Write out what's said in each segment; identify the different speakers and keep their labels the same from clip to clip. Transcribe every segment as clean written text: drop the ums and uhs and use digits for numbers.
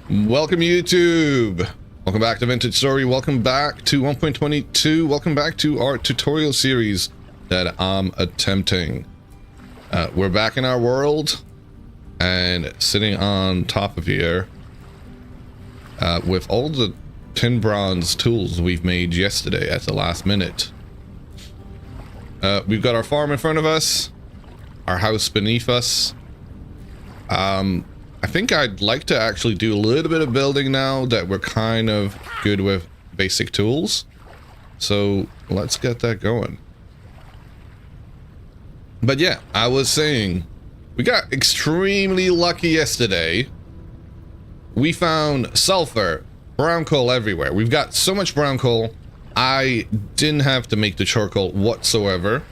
Speaker 1: Welcome YouTube. Welcome back to Vintage Story. Welcome back to 1.22. Welcome back to our tutorial series that I'm attempting. We're back in our world and sitting on top of here with all the tin bronze tools we've made yesterday at the last minute. We've got our farm in front of us, our house beneath us. I think I'd like to actually do a little bit of building now that we're kind of good with basic tools. So let's get that going. But yeah, I was saying, we got extremely lucky yesterday. We found sulfur, brown coal everywhere. We've got so much brown coal, I didn't have to make the charcoal whatsoever.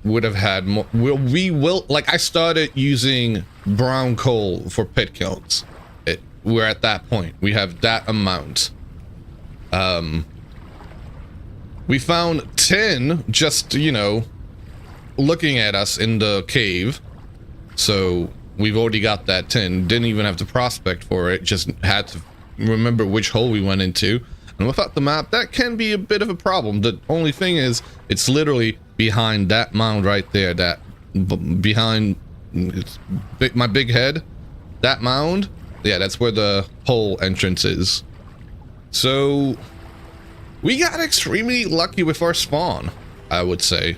Speaker 1: Would have had more. I started using brown coal for pit kilns. We're at that point. We have that amount. We found tin just, you know, looking at us in the cave. So we've already got that tin. Didn't even have to prospect for it. Just had to remember which hole we went into. And without the map, that can be a bit of a problem. The only thing is, it's literally behind that mound right there, that behind my big head, that mound, yeah, that's where the hole entrance is. So we got extremely lucky with our spawn, I would say.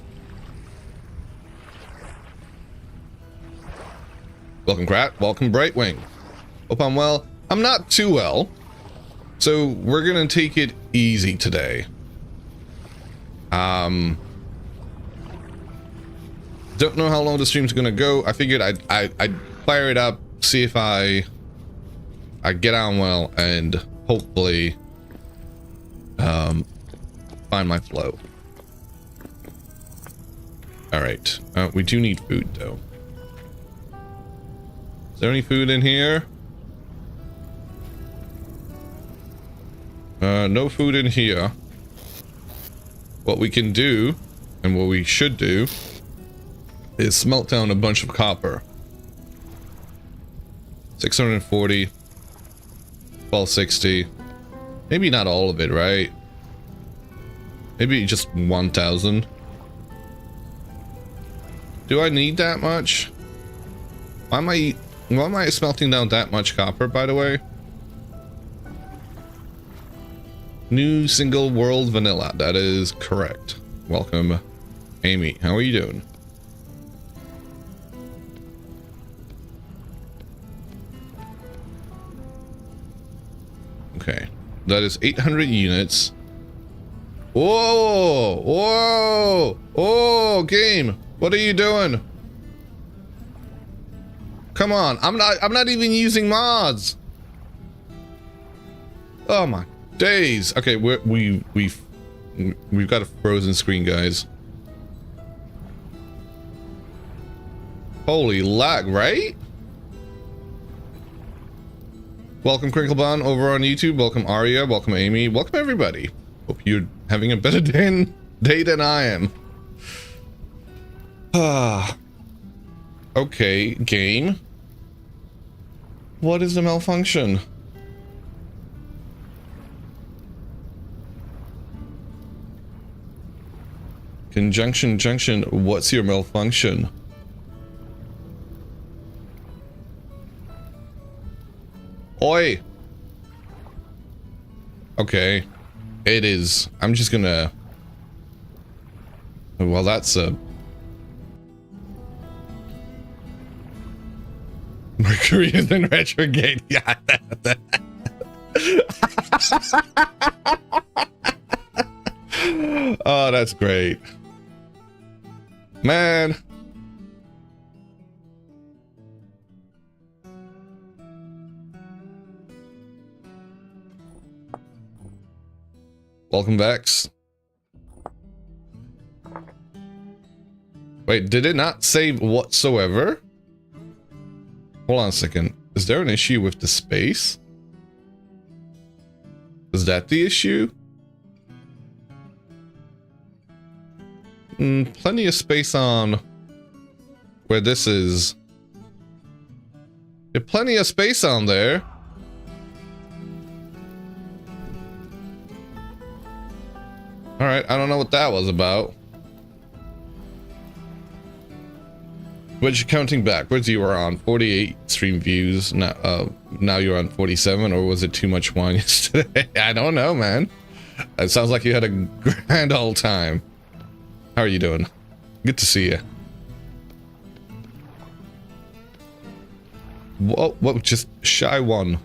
Speaker 1: Welcome Krat, welcome Brightwing. Hope I'm well. I'm not too well, so we're gonna take it easy today. Don't know how long the stream's gonna go. I figured I'd fire it up, see if I get on well, and hopefully find my flow. All right, we do need food though. Is there any food in here? No food in here. What we can do, and what we should do, is smelt down a bunch of copper. 640, 1260. Maybe not all of it, right? Maybe just 1000. Do I need that much? Why am I smelting down that much copper, by the way? New single world vanilla. That is correct. Welcome, Amy. How are you doing? Okay, that is 800 units. Whoa! Whoa! Oh, game! What are you doing? Come on! I'm not even using mods. Oh my days! Okay, we've got a frozen screen, guys. Holy lag, right? Welcome Crinklebon over on YouTube. Welcome Aria. Welcome Amy. Welcome everybody. Hope you're having a better day than I am. Okay, game. What is the malfunction? Conjunction junction. What's your malfunction? Oi! Okay. It is. I'm just gonna... Well, that's a... Mercury is in retrograde. Yeah. Oh, that's great. Man. Welcome, Vex. Wait, did it not save whatsoever? Hold on a second. Is there an issue with the space? Is that the issue? Plenty of space on where this is. There's plenty of space on there. Alright, I don't know what that was about. But you're counting backwards. You were on 48 stream views. Now you're on 47, or was it too much wine yesterday? I don't know, man. It sounds like you had a grand old time. How are you doing? Good to see you. What? Just shy one.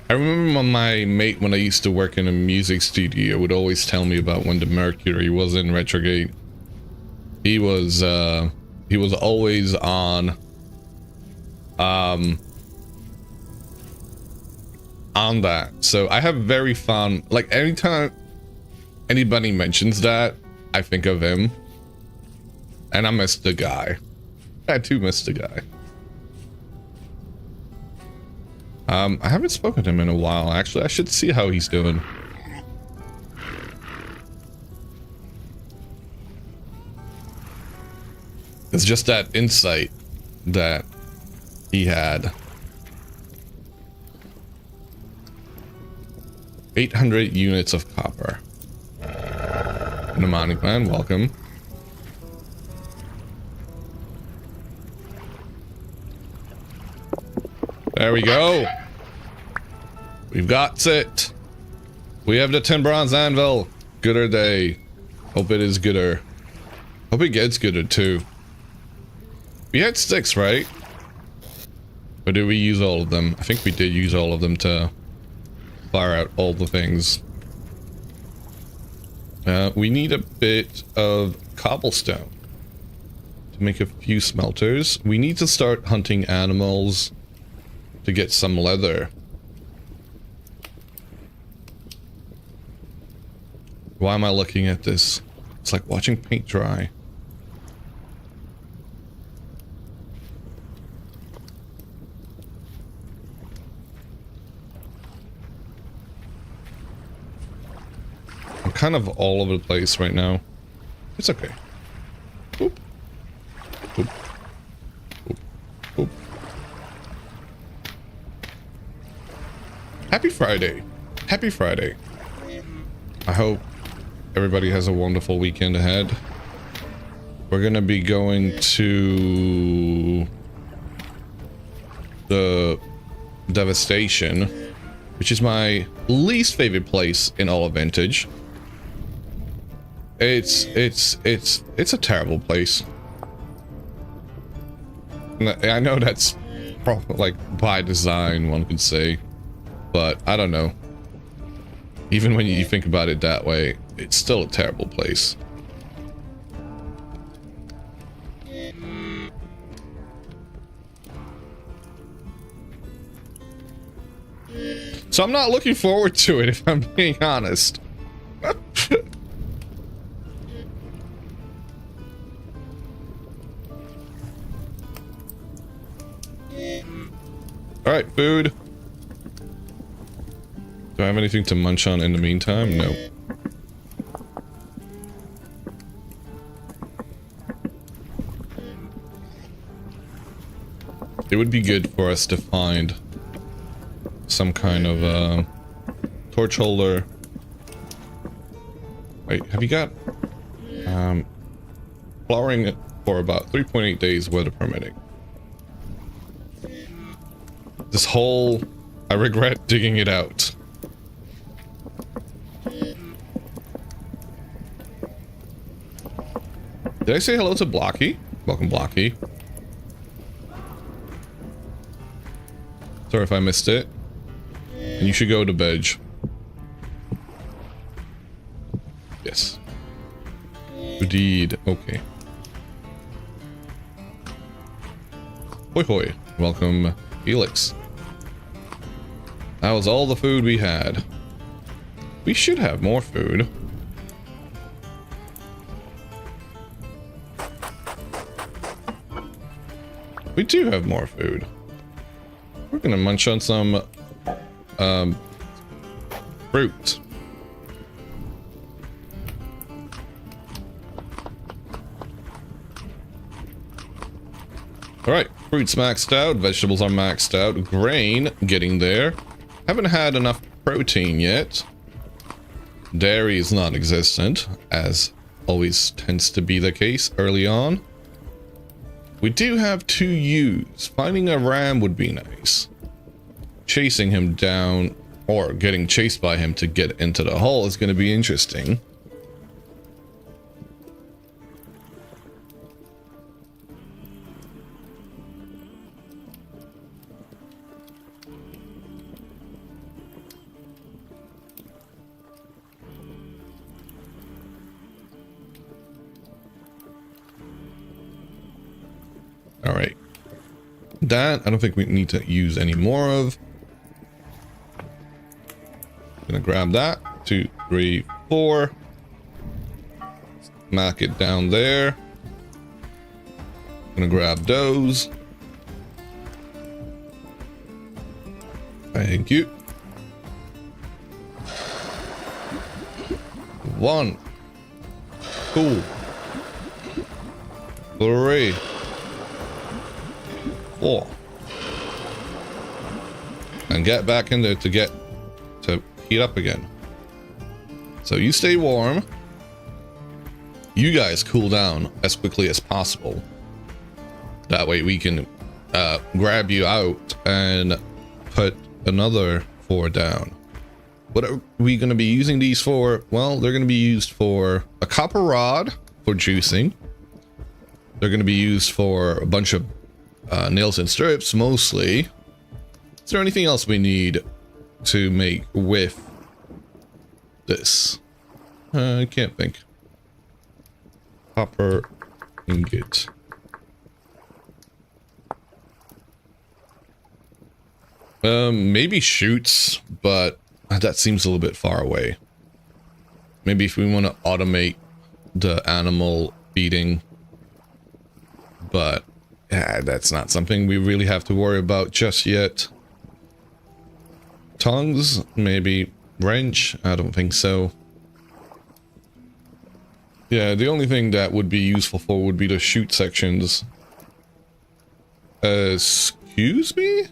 Speaker 1: I remember my mate, when I used to work in a music studio, would always tell me about when the Mercury was in retrograde. He was always on that. So I have very fond, like, anytime anybody mentions that, I think of him. And I miss the guy. I too miss the guy. I haven't spoken to him in a while, actually. I should see how he's doing. It's just that insight that he had. 800 units of copper. Mnemonic Man, welcome. There we go. We've got it. We have the 10 bronze anvil. Gooder day. Hope it is gooder. Hope it gets gooder too. We had 6, right? Or did we use all of them? I think we did use all of them to fire out all the things. We need a bit of cobblestone to make a few smelters. We need to start hunting animals to get some leather. Why am I looking at this? It's like watching paint dry. I'm kind of all over the place right now. It's okay. Oop. Oop. Oop. Oop. Happy Friday. Happy Friday. I hope everybody has a wonderful weekend ahead. We're gonna be going to the Devastation, which is my least favorite place in all of Vintage. It's a terrible place. I know that's probably like by design, one could say. But I don't know. Even when you think about it that way, it's still a terrible place. So I'm not looking forward to it, if I'm being honest. Alright, food. Do I have anything to munch on in the meantime? No. It would be good for us to find some kind of torch holder. Wait, have you got flowering for about 3.8 days weather permitting? This hole, I regret digging it out. Did I say hello to Blocky? Welcome, Blocky. Sorry if I missed it. And you should go to bed. Yes. Indeed. Okay. Hoi hoi. Welcome, Felix. That was all the food we had. We should have more food. We do have more food. We're gonna munch on some fruit. Alright, fruits maxed out, vegetables are maxed out, grain getting there. Haven't had enough protein yet. Dairy is non-existent, as always tends to be the case early on. We do have 2 ewes. Finding a ram would be nice. Chasing him down, or getting chased by him to get into the hole is going to be interesting. All right. That, I don't think we need to use any more of. Gonna grab that. 2, 3, 4. Smack it down there. Gonna grab those. Thank you. 1. Cool. 3. 4. And get back in there to heat up again. So you stay warm. You guys cool down as quickly as possible. That way we can grab you out and put another 4 down. What are we going to be using these for? Well, they're going to be used for a copper rod for juicing. They're going to be used for a bunch of nails and strips, mostly. Is there anything else we need to make with this? I can't think. Copper ingot. Maybe shoots, but that seems a little bit far away. Maybe if we want to automate the animal feeding, but yeah, that's not something we really have to worry about just yet. Tongues, maybe. Wrench, I don't think so. Yeah, the only thing that would be useful for would be the shoot sections. Excuse me?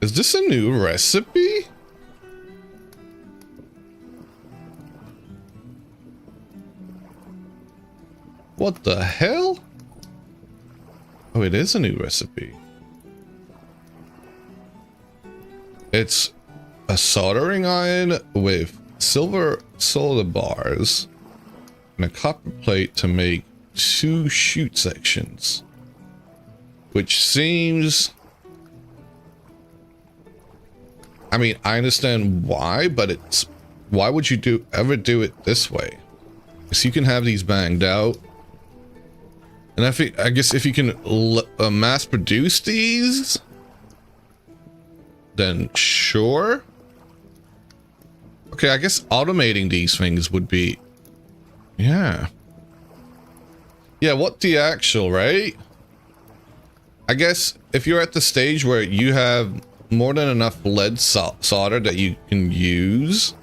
Speaker 1: Is this a new recipe? What the hell? Oh, it is a new recipe. It's a soldering iron with silver solder bars and a copper plate to make 2 shoot sections. Which seems... I mean, I understand why, but it's... Why would you ever do it this way? Because you can have these banged out. And I guess if you can mass produce these, then sure. Okay, I guess automating these things would be... Yeah. Yeah, what the actual, right? I guess if you're at the stage where you have more than enough lead solder that you can use...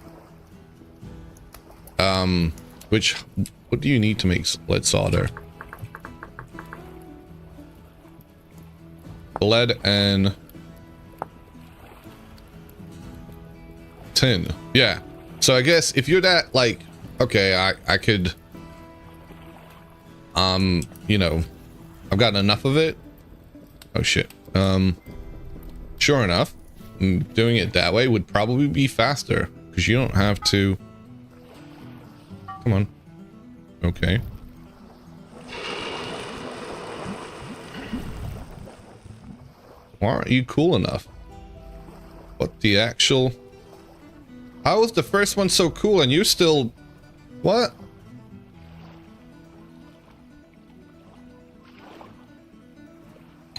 Speaker 1: what do you need to make lead solder? Lead and tin. Yeah. So I guess if you're that, like, okay, I could, you know, I've gotten enough of it. Oh shit. Sure enough, doing it that way would probably be faster because you don't have to. Come on. Okay. Why aren't you cool enough? What the actual... How was the first one so cool and you're still... What?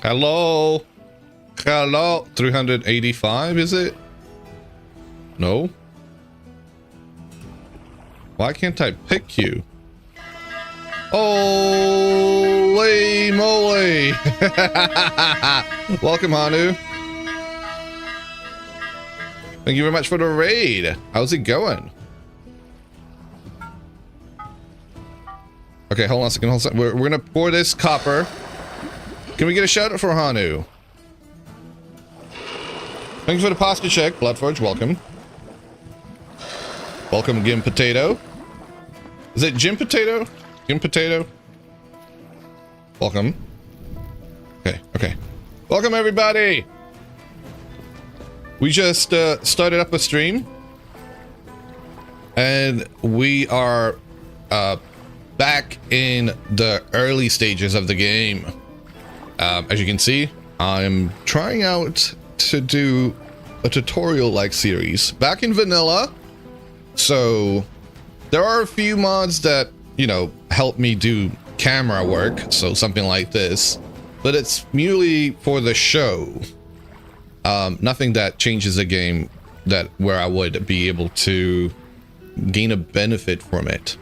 Speaker 1: Hello? Hello? 385, is it? No? Why can't I pick you? Holy Holy moly! Welcome, Hanu. Thank you very much for the raid. How's it going? Okay, hold on a second. Hold on a second. We're gonna pour this copper. Can we get a shout out for Hanu? Thank you for the pasta check. Bloodforge, welcome. Welcome, Gim Potato. Is it Jim Potato? Gim Potato? Welcome. Okay, okay. Welcome, everybody! We just started up a stream. And we are back in the early stages of the game. As you can see, I'm trying out to do a tutorial-like series back in vanilla. So there are a few mods that, you know, help me do camera work, so something like this, but it's merely for the show. Nothing that changes the game that where I would be able to gain a benefit from it.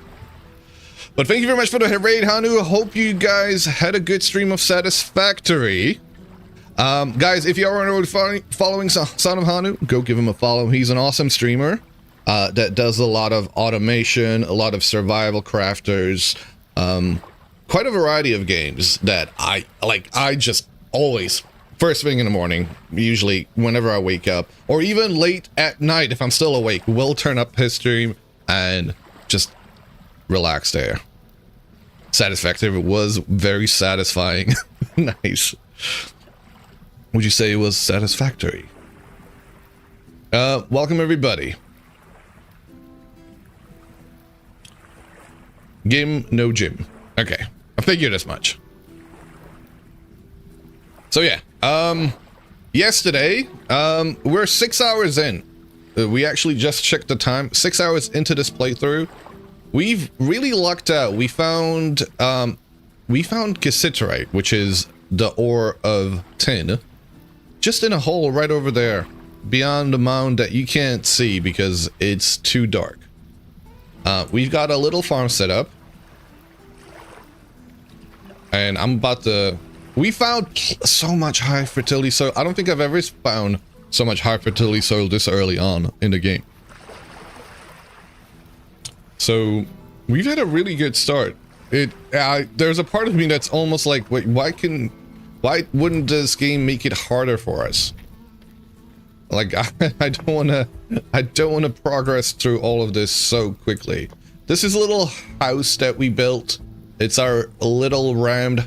Speaker 1: But thank you very much for the raid, Hanu. Hope you guys had a good stream of Satisfactory. Guys, if you are already following Son of Hanu, go give him a follow. He's an awesome streamer that does a lot of automation, a lot of survival crafters, quite a variety of games that I just always, first thing in the morning, usually whenever I wake up, or even late at night if I'm still awake, will turn up his stream and just relax there. Satisfactory was very satisfying. Nice. Would you say it was satisfactory? Welcome everybody. Game, no gym. Okay, I figured as much. So yeah, yesterday, we're 6 hours in. We actually just checked the time. 6 hours into this playthrough. We've really lucked out. We found cassiterite, which is the ore of tin, just in a hole right over there, beyond the mound that you can't see because it's too dark. We've got a little farm set up. And I'm about to... We found so much high fertility soil. I don't think I've ever found so much high fertility soil this early on in the game. So we've had a really good start. There's a part of me that's almost like, wait, why wouldn't this game make it harder for us? Like, I don't want to progress through all of this so quickly. This is a little house that we built. It's our little rammed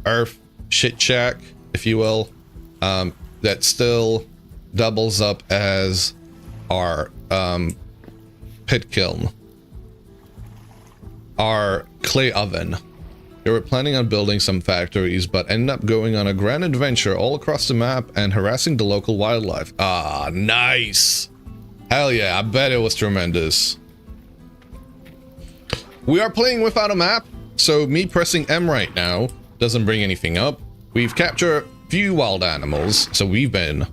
Speaker 1: earth shit shack, if you will, that still doubles up as our pit kiln, our clay oven. They were planning on building some factories, but ended up going on a grand adventure all across the map and harassing the local wildlife. Ah, nice! Hell yeah, I bet it was tremendous. We are playing without a map, so me pressing M right now doesn't bring anything up. We've captured a few wild animals, so we've been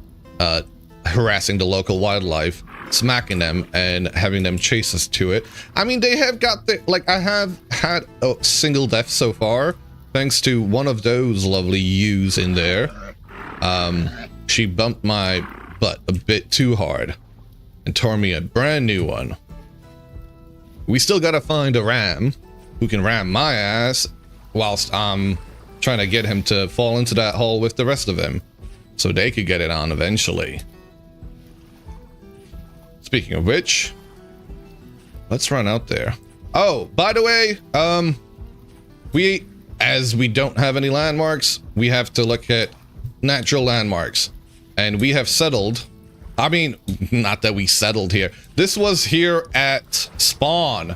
Speaker 1: harassing the local wildlife, smacking them and having them chase us to it. I mean, they have got the, like, I have had a single death so far, thanks to one of those lovely ewes in there. She bumped my butt a bit too hard and tore me a brand new one. We still gotta find a ram who can ram my ass whilst I'm trying to get him to fall into that hole with the rest of them so they could get it on eventually. Speaking of which, let's run out there. Oh, by the way, as we don't have any landmarks, we have to look at natural landmarks. And we have settled, I mean, not that we settled here. This was here at spawn.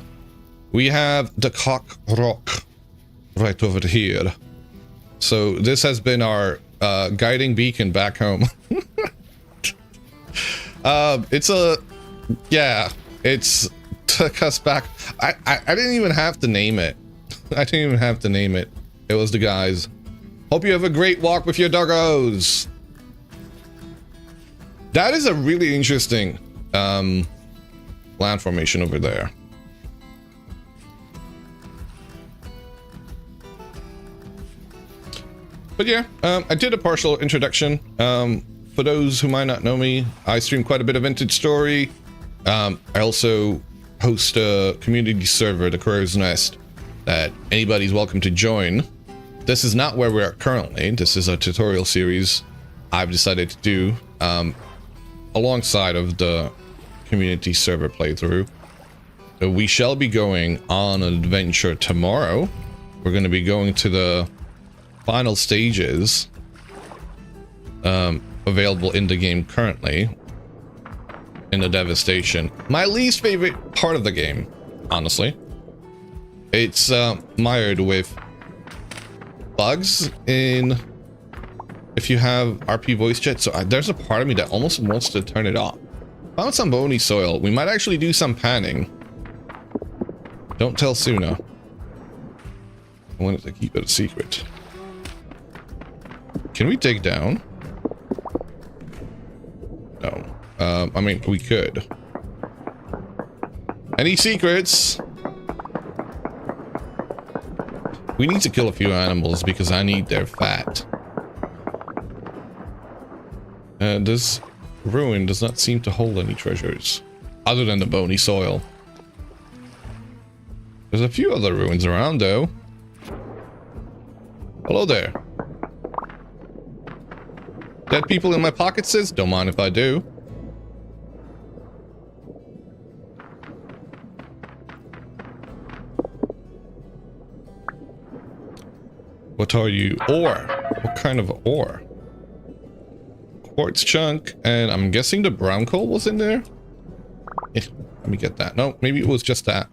Speaker 1: We have the Cock Rock right over here. So this has been our guiding beacon back home. It's took us back. I didn't even have to name it. I didn't even have to name it. It was the guys. Hope you have a great walk with your doggos. That is a really interesting land formation over there. But yeah, I did a partial introduction. For those who might not know me, I stream quite a bit of Vintage Story. I also host a community server, the Crow's Nest, that anybody's welcome to join. This is not where we are currently. This is a tutorial series I've decided to do alongside of the community server playthrough. So we shall be going on an adventure tomorrow. We're going to be going to the final stages available in the game currently in the Devastation. My least favorite part of the game, honestly. It's mired with bugs in if you have RP voice chat. So there's a part of me that almost wants to turn it off. Found some bony soil. We might actually do some panning. Don't tell Suna. I wanted to keep it a secret. Can we dig down? No. I mean, we could. Any secrets? We need to kill a few animals because I need their fat. This ruin does not seem to hold any treasures other than the bony soil. There's a few other ruins around though. Hello there. Dead people in my pocket says, don't mind if I do. What are you? Ore. What kind of ore? Quartz chunk, and I'm guessing the brown coal was in there? Yeah, let me get that. No, maybe it was just that.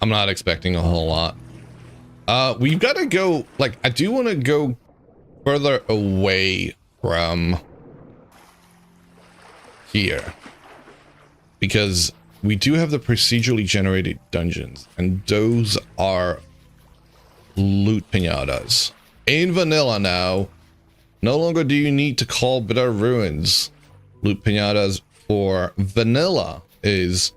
Speaker 1: I'm not expecting a whole lot. We've got to go, like, I do want to go further away from here. Because we do have the procedurally generated dungeons, and those are loot pinatas. In vanilla now, no longer do you need to call bitter ruins. Loot pinatas for vanilla is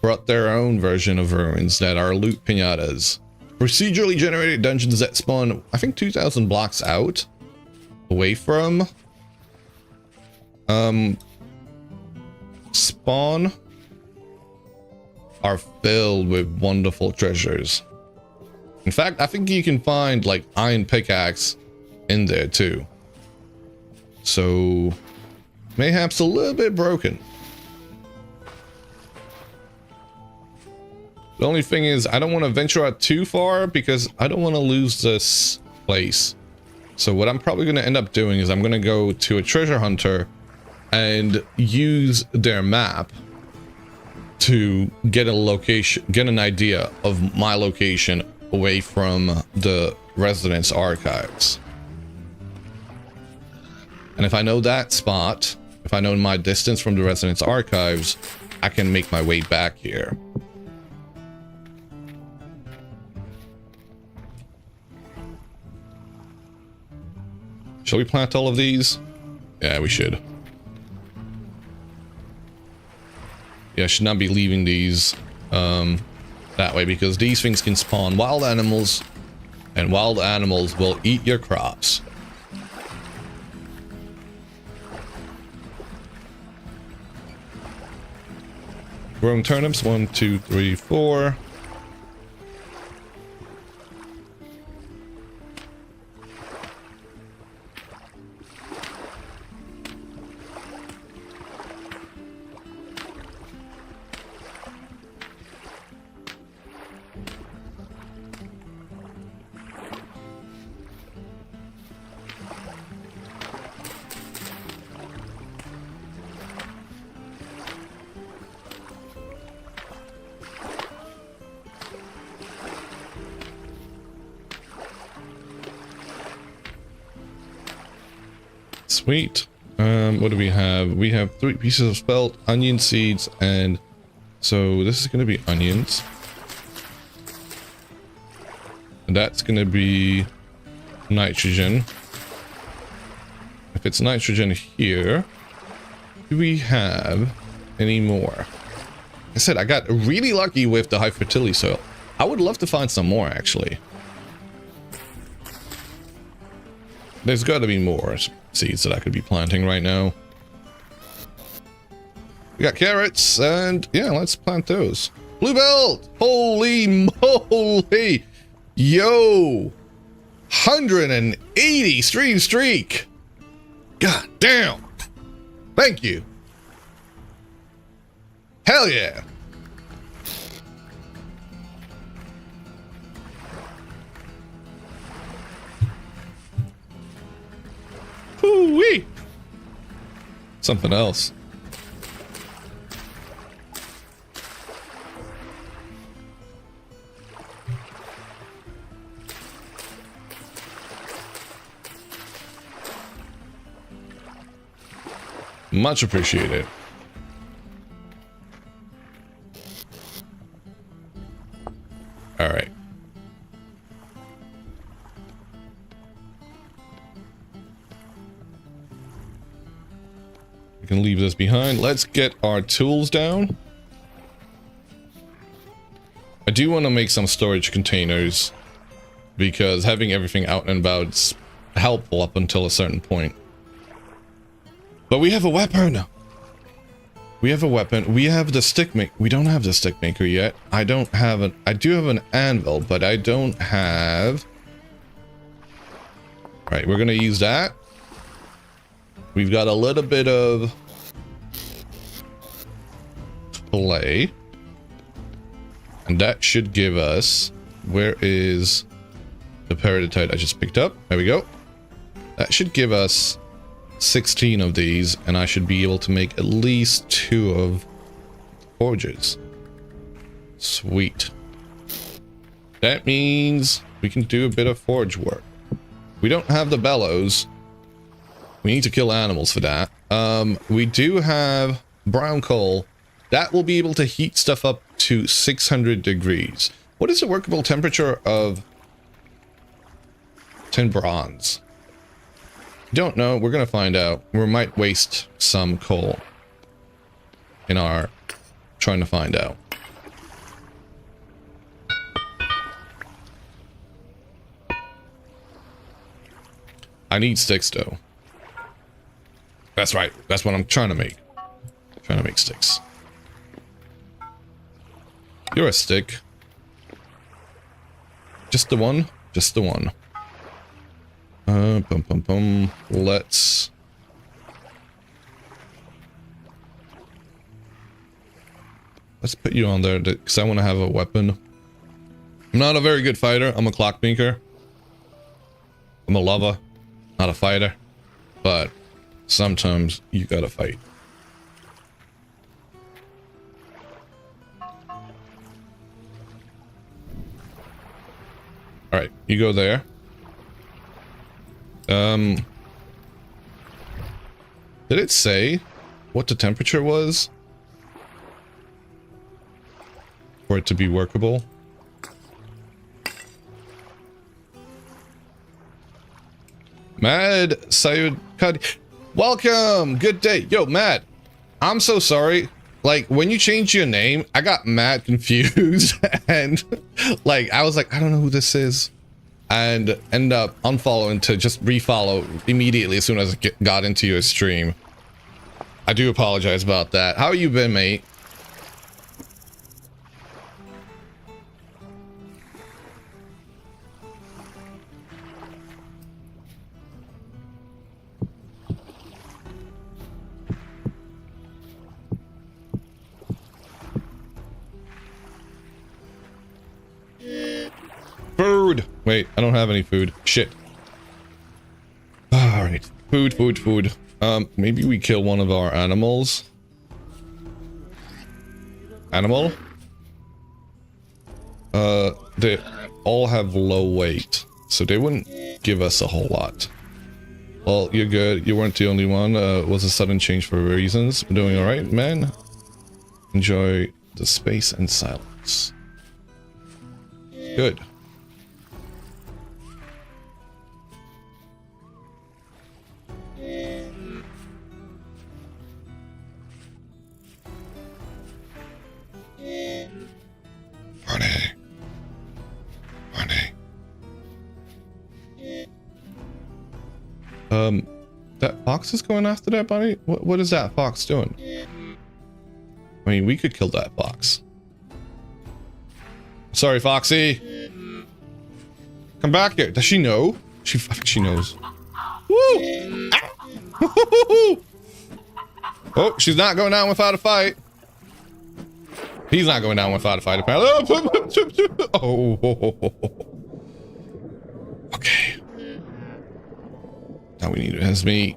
Speaker 1: brought their own version of ruins that are loot pinatas. Procedurally generated dungeons that spawn, I think, 2,000 blocks out away from spawn are filled with wonderful treasures. In fact, I think you can find like iron pickaxe in there too. So mayhaps a little bit broken. The only thing is I don't want to venture out too far because I don't want to lose this place. So what I'm probably going to end up doing is I'm going to go to a treasure hunter and use their map to get a location, get an idea of my location away from the residence archives. And if I know that spot, if I know my distance from the residence archives, I can make my way back here. Shall we plant all of these? Yeah, we should. Yeah, I should not be leaving these that way because these things can spawn wild animals, and wild animals will eat your crops. Growing turnips, 1, 2, 3, 4. Sweet. What do we have? We have 3 pieces of spelt, onion seeds, and so this is going to be onions. And that's going to be nitrogen. If it's nitrogen here, do we have any more? Like I said, I got really lucky with the high fertility soil. I would love to find some more, actually. There's got to be more seeds that I could be planting right now. We got carrots, and yeah, let's plant those. Blue belt! Holy moly! Yo! 180 stream streak! God damn! Thank you! Hell yeah! Woo-wee! Something else. Much appreciated. All right. We can leave this behind. Let's get our tools down. I do want to make some storage containers because having everything out and about is helpful up until a certain point. But we have a weapon. We have a weapon. We have the stick maker. We don't have the stick maker yet. I don't have an. I do have an anvil, but I don't have. Right, we're gonna use that. We've got a little bit of clay, and that should give us. Where is the peridotite I just picked up? There we go. That should give us 16 of these, and I should be able to make at least 2 of forges. Sweet. That means we can do a bit of forge work. We don't have the bellows. We need to kill animals for that. We do have brown coal. That will be able to heat stuff up to 600 degrees. What is the workable temperature of tin bronze? Don't know. We're gonna find out. We might waste some coal in our trying to find out. I need sticks though. That's right. That's what I'm trying to make. Trying to make sticks. You're a stick. Just the one? Just the one. Let's put you on there because I want to have a weapon. I'm not a very good fighter. I'm a clockmaker. I'm a lover, not a fighter. But sometimes you gotta fight. Alright, you go there. Did it say what the temperature was for it to be workable? Mad Sayud Kadi, welcome. Good day. Yo, Mad, I'm so sorry. Like, when you changed your name, I got mad confused and like I was like, I don't know who this is, and end up unfollowing to just refollow immediately as soon as I got into your stream. I do apologize about that. How you been, mate? Food! Wait, I don't have any food. Shit. Alright. Food. Maybe we kill one of our animals. Animal? They all have low weight, so they wouldn't give us a whole lot. Well, you're good. You weren't the only one. Was a sudden change for reasons. Doing alright, man? Enjoy the space and silence. Good. Party. That fox is going after that bunny? What is that fox doing? I mean, we could kill that fox. Sorry, Foxy. Come back here. Does she know? I think she knows. Woo! Ah! Oh, she's not going down without a fight. He's not going down without a fight, apparently. Oh. Okay. Now we need his meat.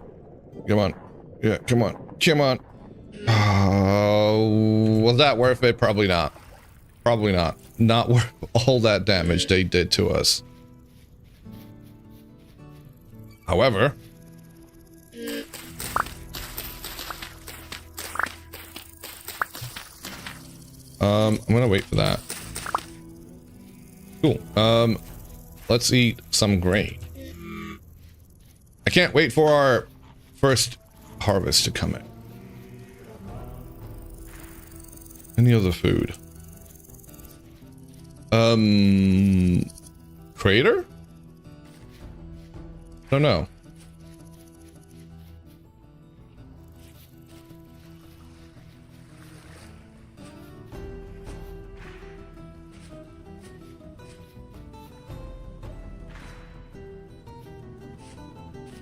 Speaker 1: Come on. Yeah, come on. Come on. Oh, was that worth it? Probably not. Probably not. Not worth all that damage they did to us. However, I'm gonna wait for that. Cool. Let's eat some grain. I can't wait for our first harvest to come in. Any other food? Crater? Don't know.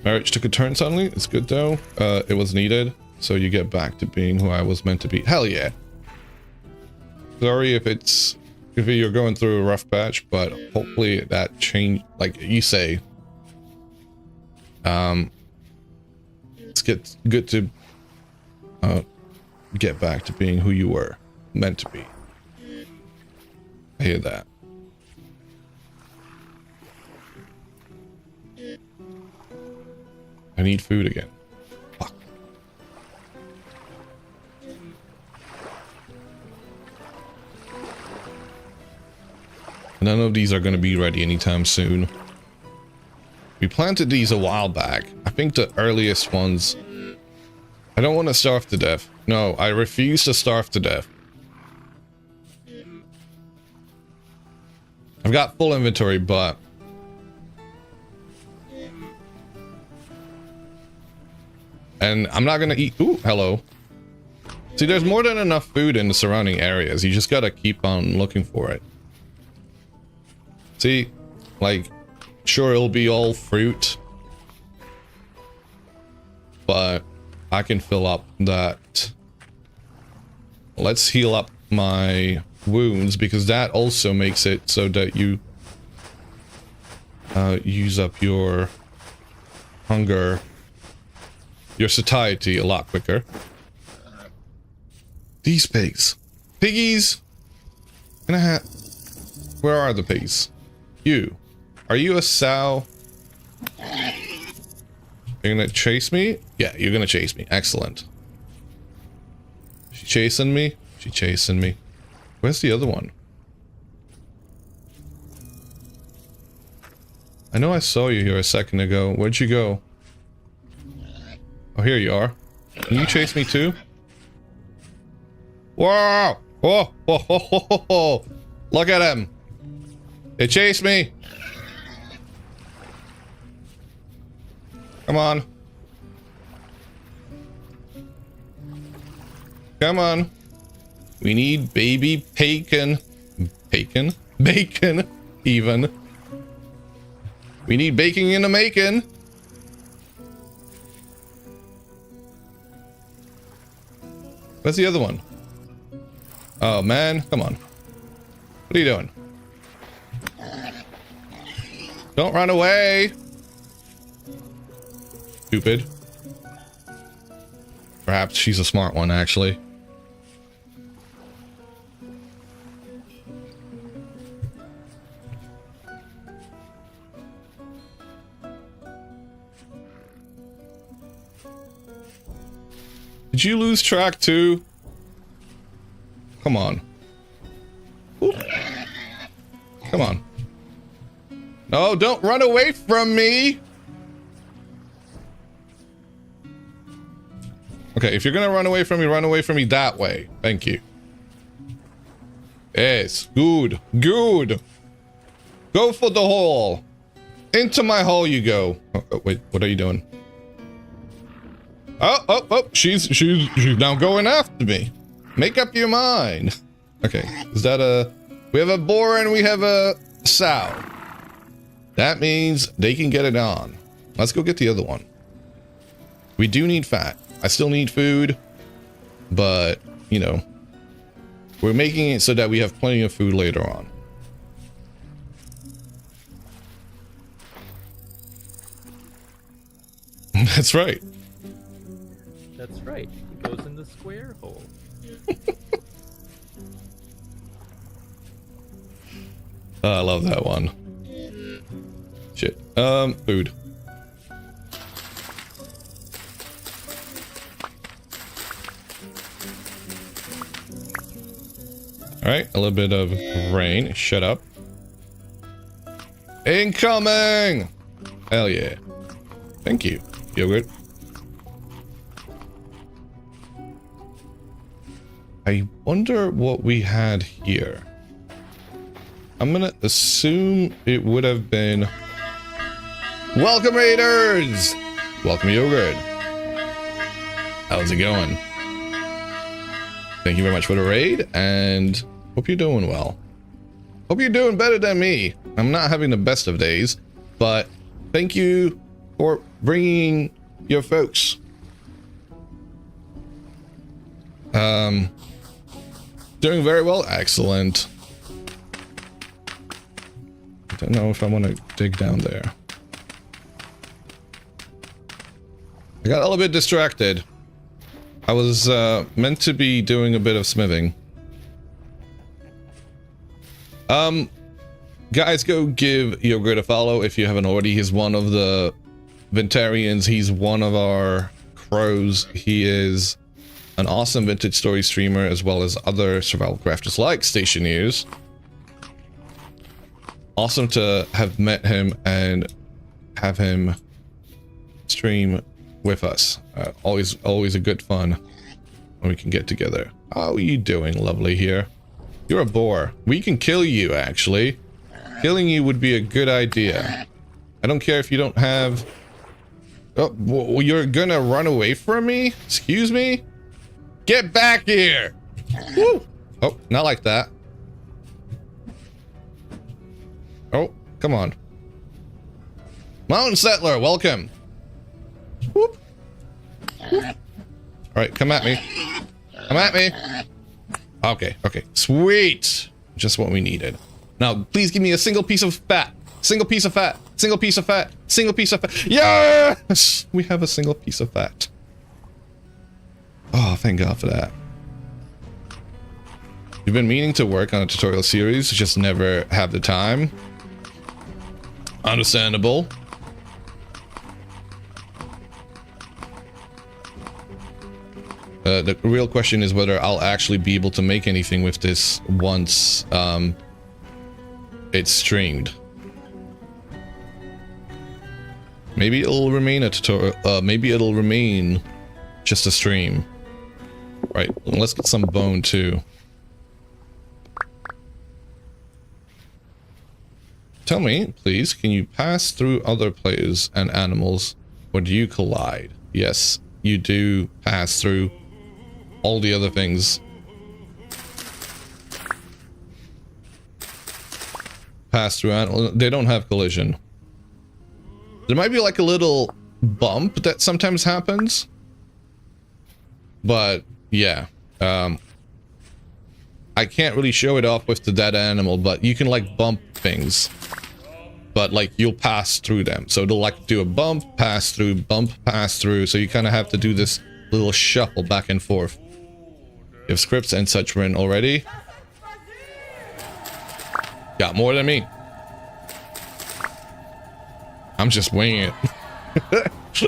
Speaker 1: Marriage took a turn suddenly. It's good though. It was needed, so you get back to being who I was meant to be. Hell yeah. Sorry if you're going through a rough patch, but hopefully that change, like you say. It's good to get back to being who you were meant to be. I hear that. I need food again. Fuck. None of these are going to be ready anytime soon. We planted these a while back. I think the earliest ones... I don't want to starve to death. No, I refuse to starve to death. I've got full inventory, but... And I'm not gonna eat... Ooh, hello. See, there's more than enough food in the surrounding areas. You just gotta keep on looking for it. See? Like, sure, it'll be all fruit. But I can fill up that. Let's heal up my wounds, because that also makes it so that you use up your hunger, your satiety a lot quicker. These pigs. Piggies! Can I have... Where are the pigs? You. Are you a sow? You're gonna chase me? Yeah, you're gonna chase me. Excellent. She chasing me? She chasing me. Where's the other one? I know I saw you here a second ago. Where'd you go? Oh, here you are. Can you chase me too? Whoa! Whoa! Whoa! Whoa! Whoa! Whoa! Look at him! They chased me! Come on. Come on. We need baby bacon. Bacon? Bacon, even. We need bacon in the making. Where's the other one? Oh, man. Come on. What are you doing? Don't run away. Stupid. Perhaps she's a smart one, actually. Did you lose track too? Come on. Oop. Come on. No, don't run away from me! Okay, if you're gonna run away from me that way. Thank you. Yes, good, good. Go for the hole. Into my hole you go. Oh, wait, what are you doing? Oh, she's now going after me. Make up your mind. Okay, is that we have a boar and we have a sow. That means they can get it on. Let's go get the other one. We do need fat. I still need food, but, you know, we're making it so that we have plenty of food later on. That's right.
Speaker 2: That's right. It goes in the square hole.
Speaker 1: I love that one. Shit. Food. Alright, a little bit of rain. Shut up. Incoming! Hell yeah. Thank you, yogurt. I wonder what we had here. I'm gonna assume it would have been... Welcome, Raiders! Welcome, yogurt. How's it going? Thank you very much for the raid, and hope you're doing well. Hope you're doing better than me. I'm not having the best of days, but thank you for bringing your folks. Doing very well. Excellent. I don't know if I want to dig down there. I got a little bit distracted. I was meant to be doing a bit of smithing. Guys, go give Yogurt a follow if you haven't already. He's one of the Ventarians. He's one of our crows. He is an awesome vintage story streamer, as well as other survival crafters like Stationeers. Awesome to have met him and have him stream with us. Always a good fun when we can get together. How are you doing, lovely here? You're a boar. We can kill you, actually. Killing you would be a good idea. I don't care if you don't have... Oh, well, you're gonna run away from me? Excuse me? Get back here! Woo! Oh, not like that. Oh, come on. Mountain Settler, welcome. Whoop. Whoop. All right, come at me. Come at me. Okay, okay. Sweet. Just what we needed. Now, please give me a single piece of fat. Single piece of fat. Single piece of fat. Single piece of fat. Yes! We have a single piece of fat. Oh, thank God for that. You've been meaning to work on a tutorial series, just never have the time. Understandable. The real question is whether I'll actually be able to make anything with this once it's streamed. Maybe it'll remain a tutorial. Maybe it'll remain just a stream. Right. Let's get some bone too. Tell me, please, can you pass through other players and animals, or do you collide? Yes, you do pass through all the other things. Pass through animals. They don't have collision. There might be like a little bump that sometimes happens. But, yeah. I can't really show it off with the dead animal, but you can like bump things. But like you'll pass through them. So it'll like do a bump, pass through, so you kind of have to do this little shuffle back and forth. If scripts and such were in already. Got more than me. I'm just winging it.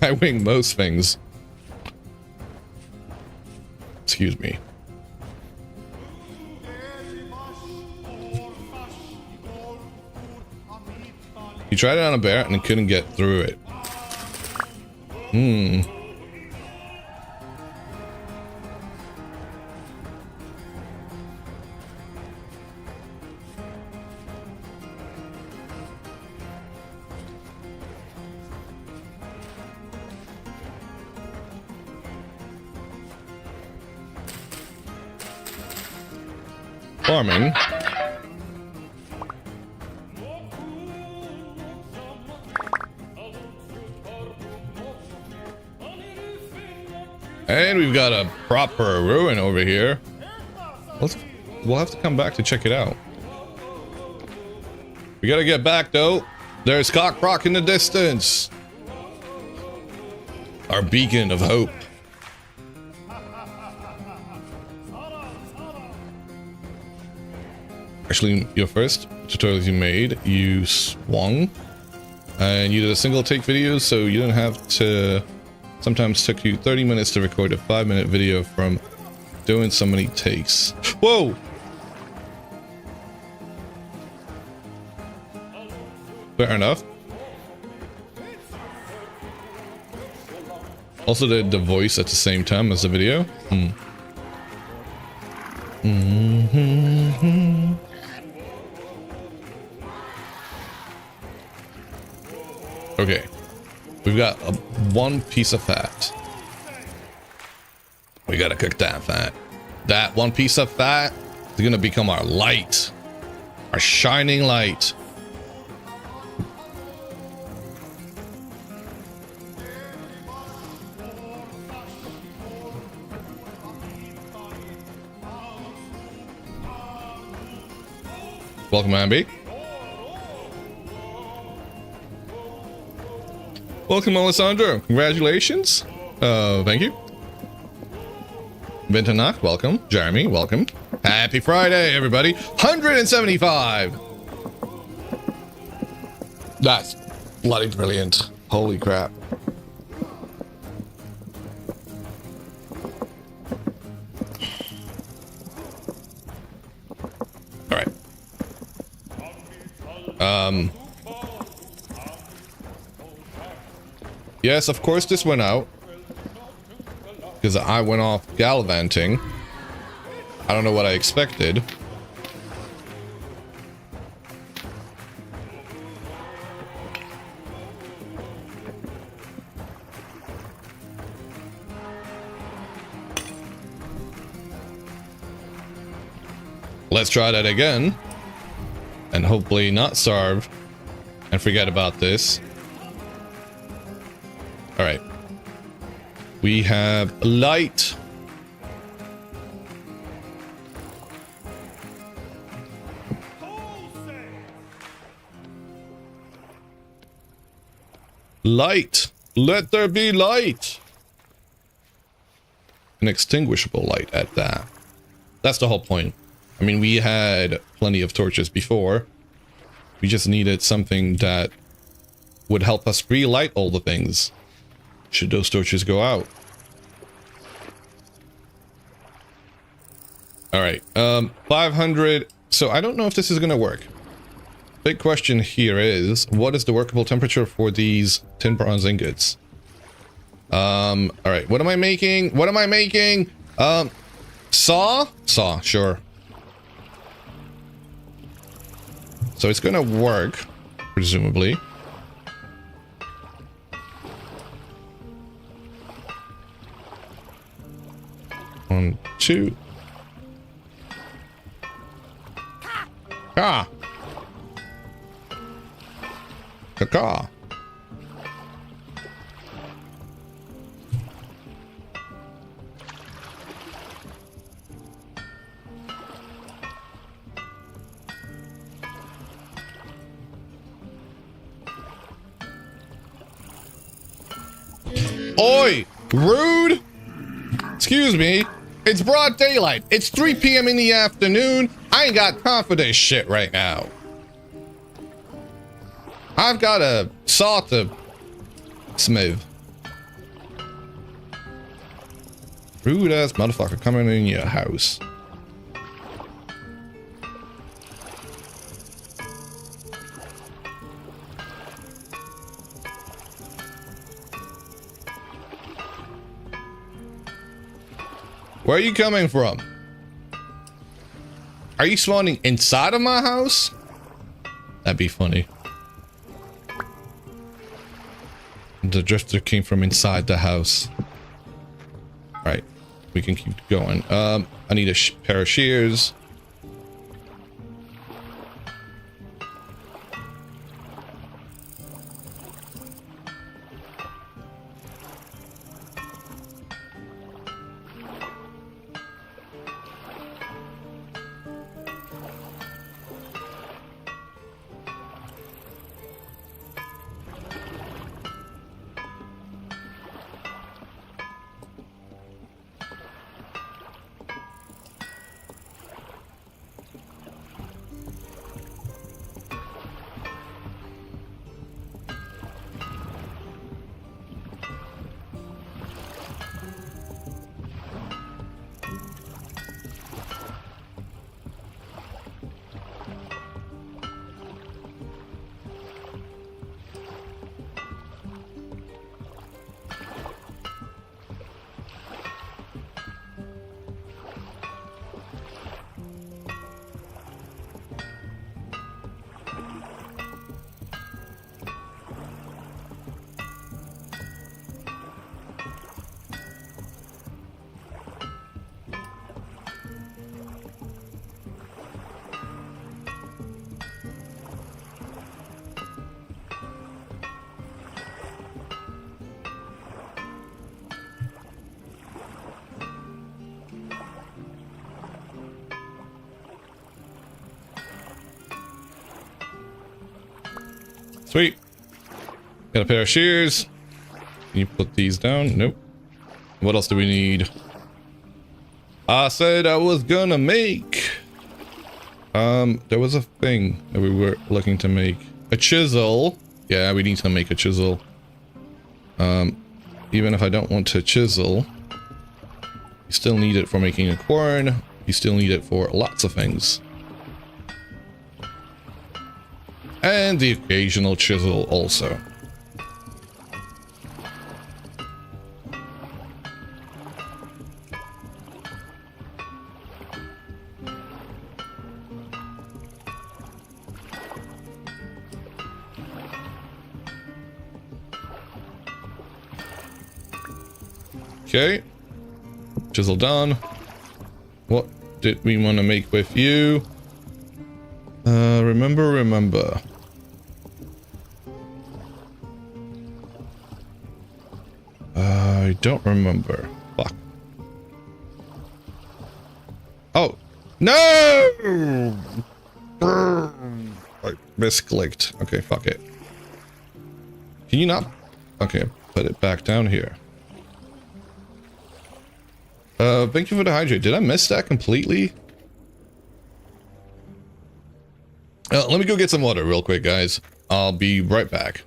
Speaker 1: I wing most things. Excuse me. He tried it on a bear and couldn't get through it. farming. And we've got a proper ruin over here. We'll have to come back to check it out. We gotta get back though. There's Cockrock in the distance. Our beacon of hope. Actually, your first tutorials you made, you swung. And you did a single take video, so you didn't have to... Sometimes took you 30 minutes to record a 5-minute video from doing so many takes. Whoa! Fair enough. Also did the voice at the same time as the video. Okay. We've got one piece of fat. We gotta cook that fat. That one piece of fat is gonna become our light. Our shining light. Welcome, Ambi. Welcome, Alessandro. Congratulations. Thank you. Vintanach, welcome. Jeremy, welcome. Happy Friday, everybody. 175. That's bloody brilliant. Holy crap. All right. Yes, of course this went out. Because I went off gallivanting. I don't know what I expected. Let's try that again. And hopefully not starve. And forget about this. Alright. We have light. Light. Let there be light. An extinguishable light at that. That's the whole point. I mean, we had plenty of torches before. We just needed something that would help us relight all the things. Should those torches go out. Alright, 500. So I don't know if this is gonna work. Big question here is, what is the workable temperature for these tin bronze ingots? Alright, what am I making? What am I making? Saw? Saw, sure. So it's gonna work, presumably. One, two. Ah. Caca. Oi! Rude! Excuse me. It's broad daylight. It's 3 p.m. in the afternoon. I ain't got time for this shit right now. I've got a saw to smooth. Rude ass motherfucker coming in your house. Where are you coming from? Are you spawning inside of my house? That'd be funny. The drifter came from inside the house. Right, we can keep going. I need a pair of shears. Sweet. Got a pair of shears. Can you put these down? Nope. What else do we need? I said I was gonna make. There was a thing that we were looking to make. A chisel. Yeah, we need to make a chisel. Even if I don't want to chisel, you still need it for making a quern. You still need it for lots of things. And the occasional chisel also. Okay. Chisel done. What did we want to make with you? Remember. I don't remember. Fuck. Oh. No! I misclicked. Okay, fuck it. Can you not? Okay, put it back down here. Thank you for the hydrate. Did I miss that completely? Let me go get some water real quick, guys. I'll be right back.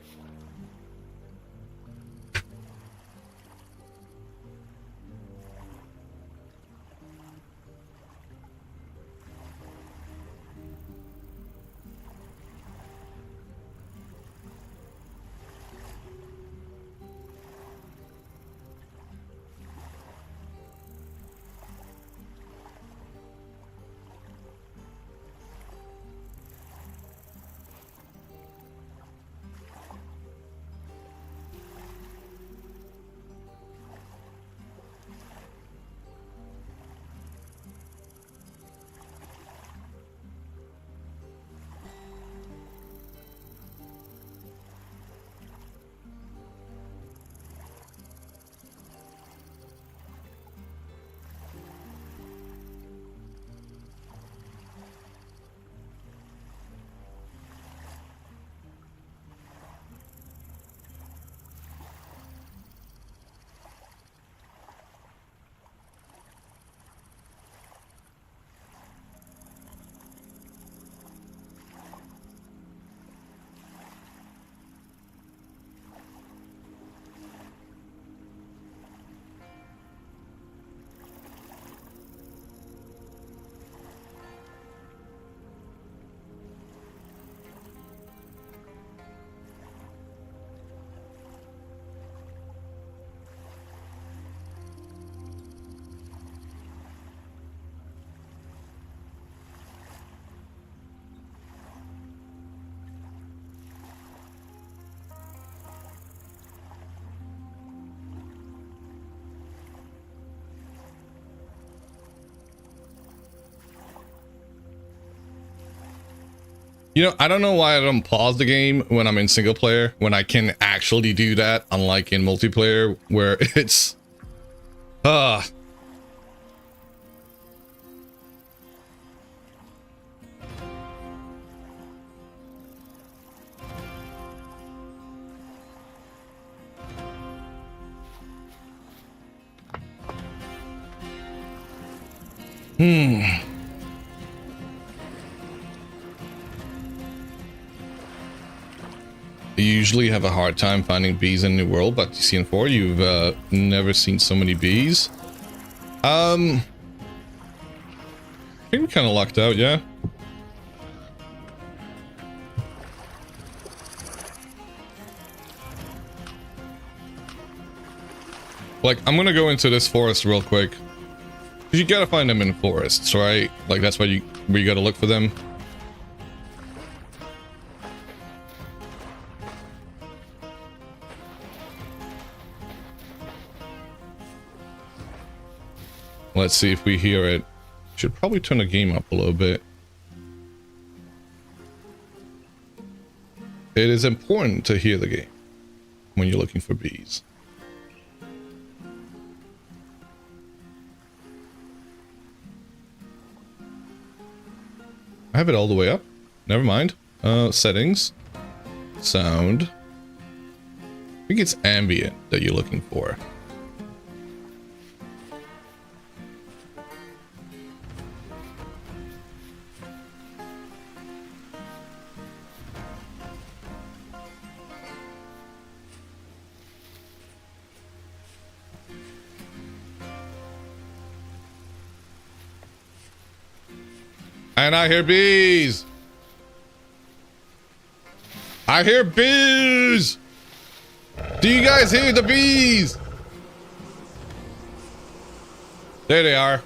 Speaker 1: You know, I don't know why I don't pause the game when I'm in single player, when I can actually do that, unlike in multiplayer, where it's... You usually have a hard time finding bees in New World, but CN4, you've never seen so many bees. I think we kind of lucked out, yeah. Like, I'm gonna go into this forest real quick. Cause you gotta find them in forests, right? Like, that's where you gotta look for them. Let's see if we hear it. Should probably turn the game up a little bit. It is important to hear the game when you're looking for bees. I have it all the way up. Never mind. Settings. sound. I think it's ambient that you're looking for. And I hear bees. I hear bees. Do you guys hear the bees? There they are.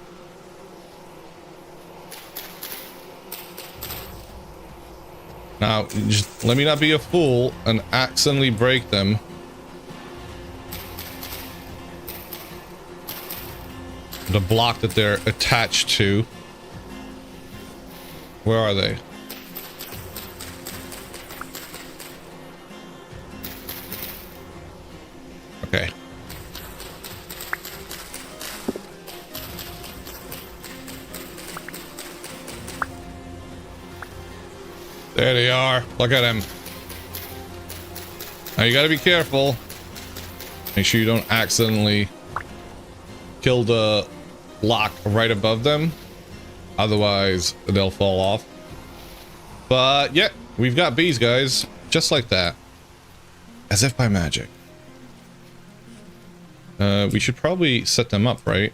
Speaker 1: Now, just let me not be a fool and accidentally break them. The block that they're attached to. Where are they? Okay. There they are. Look at them. Now you gotta be careful. Make sure you don't accidentally kill the block right above them. Otherwise, they'll fall off. But, yeah, we've got bees, guys. Just like that. As if by magic. We should probably set them up, right?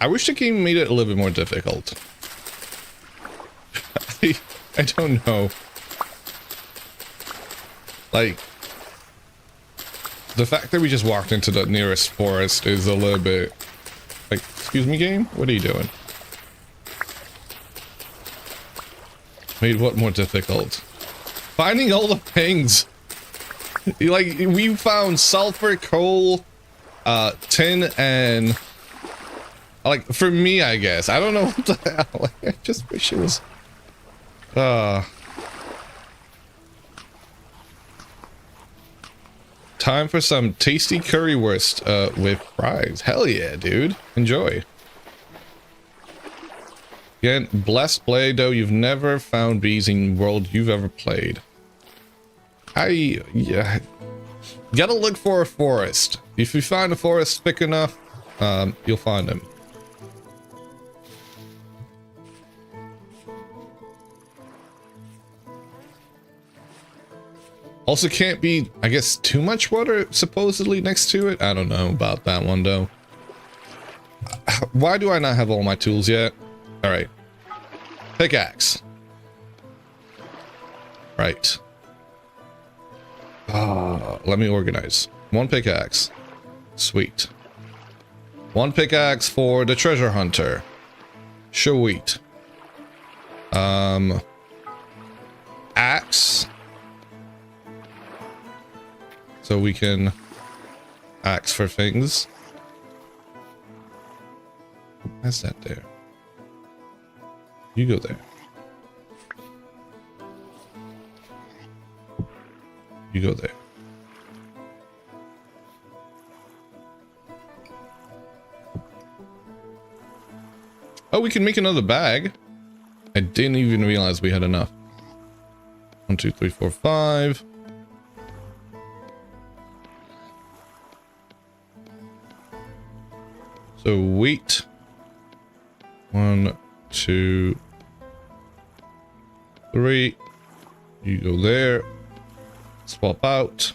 Speaker 1: I wish the game made it a little bit more difficult. I don't know. Like, the fact that we just walked into the nearest forest is a little bit... Like, excuse me, game? What are you doing? Made what more difficult? Finding all the things. Like, we found sulfur, coal, tin, and... Like, for me, I guess. I don't know what the hell. Like, I just wish it was... Time for some tasty currywurst with fries. Hell yeah, dude. Enjoy. Again, blessed play, though you've never found bees in world you've ever played. Yeah. Gotta look for a forest. If you find a forest thick enough, you'll find them. Also can't be, I guess, too much water supposedly next to it. I don't know about that one, though. Why do I not have all my tools yet? All right. Pickaxe. Right. Let me organize. One pickaxe. Sweet. One pickaxe for the treasure hunter. Sweet. Axe. So we can axe for things. Why's that there? You go there. You go there. Oh, we can make another bag. I didn't even realize we had enough. 1, 2, 3, 4, 5. So wheat. 1, 2, 3. You go there. Swap out.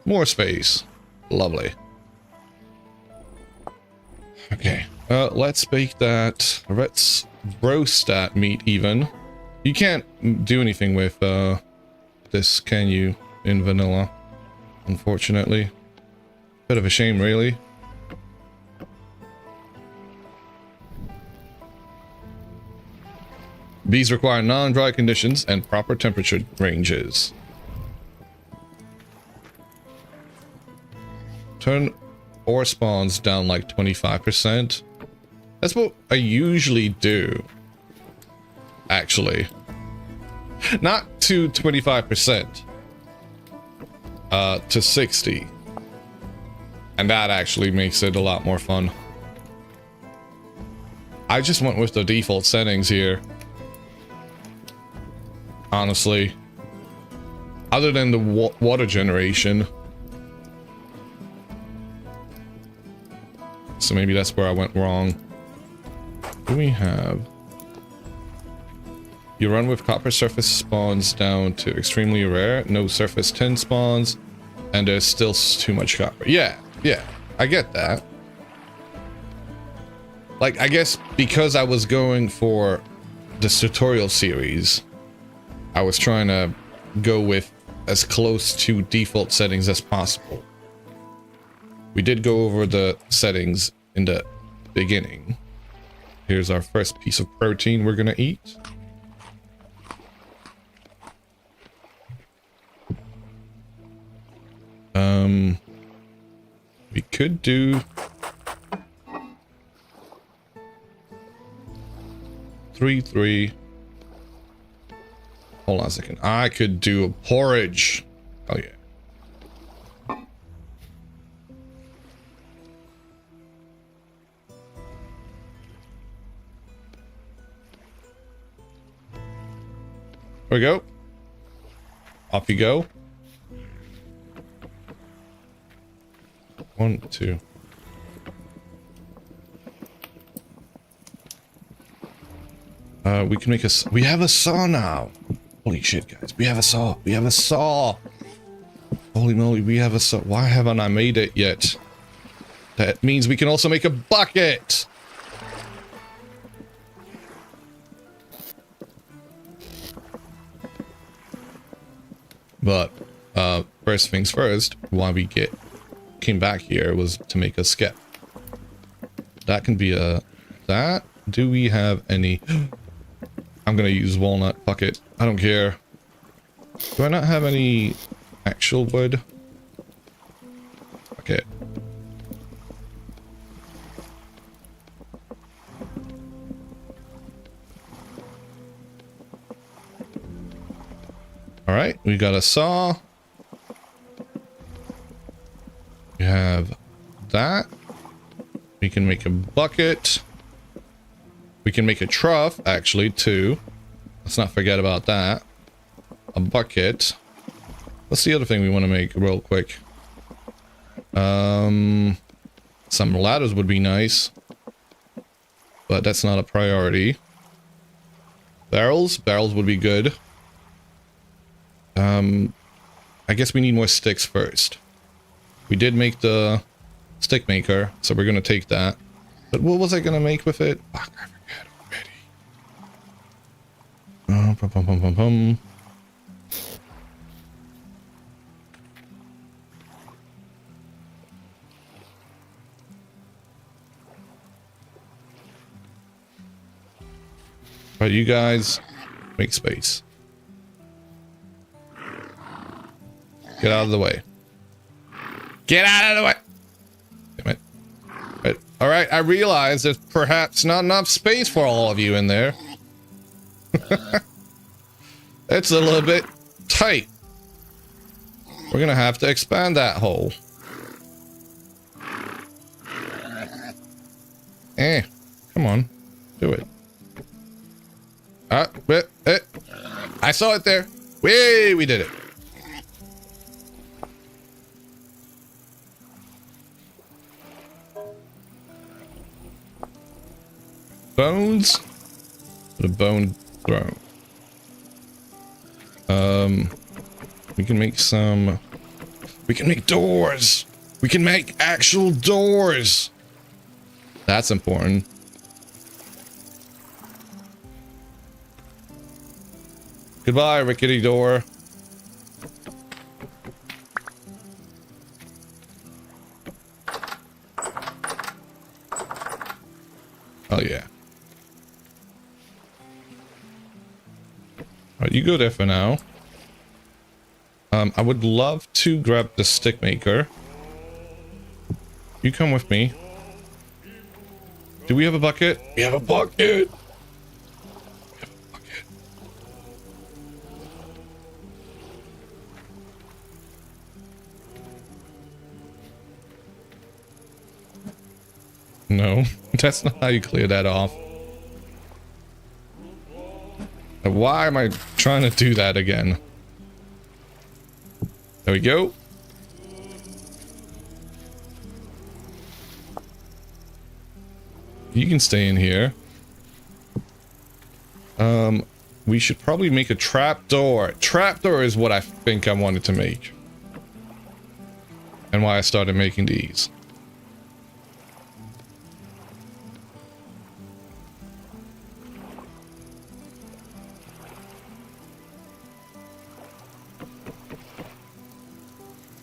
Speaker 1: More space. Lovely. Okay. Let's bake that. Let's roast that meat even. You can't do anything with this, can you, in vanilla? Unfortunately. Bit of a shame, really. Bees require non-dry conditions and proper temperature ranges. Turn ore spawns down like 25%. That's what I usually do. actually. Not to 25%. To 60. And that actually makes it a lot more fun. I just went with the default settings here. Honestly. Other than the water generation. So maybe that's where I went wrong. What do we have? You run with copper surface spawns down to extremely rare. No surface tin spawns. And there's still too much copper. Yeah, I get that. Like, I guess because I was going for this tutorial series, I was trying to go with as close to default settings as possible. We did go over the settings in the beginning. Here's our first piece of protein we're gonna eat. We could do 3. Hold on a second. I could do a porridge. Oh yeah. There we go. Off you go. 1, 2. We can make we have a saw now. Holy shit, guys. We have a saw. We have a saw. Holy moly, we have a saw. Why haven't I made it yet? That means we can also make a bucket. But, first things first, why we came back here was to make a skep. That can be a... That? Do we have any... I'm gonna use walnut. Fuck it. I don't care. Do I not have any actual wood? Okay. Alright, we got a saw. We have that. We can make a bucket. We can make a trough, actually, too. Let's not forget about that. A bucket. What's the other thing we want to make real quick? Some ladders would be nice. But that's not a priority. Barrels? Barrels would be good. I guess we need more sticks first. We did make the stick maker, so we're gonna take that. But what was I gonna make with it? Fuck, I forget already. But you guys make space. Get out of the way. Get out of the way! Damn it. But, alright, I realize there's perhaps not enough space for all of you in there. It's a little bit tight. We're gonna have to expand that hole. Come on. Do it. I saw it there. We did it. Bones? Put a bone throne. We can make some... We can make doors! We can make actual doors! That's important. Goodbye, rickety door. Oh yeah. Alright, you go there for now. I would love to grab the stick maker. You come with me. Do we have a bucket? We have a bucket! We have a bucket. No, that's not how you clear that off. Why am I trying to do that again? There we go. You can stay in here. We should probably make a trapdoor. Trapdoor is what I think I wanted to make. And why I started making these.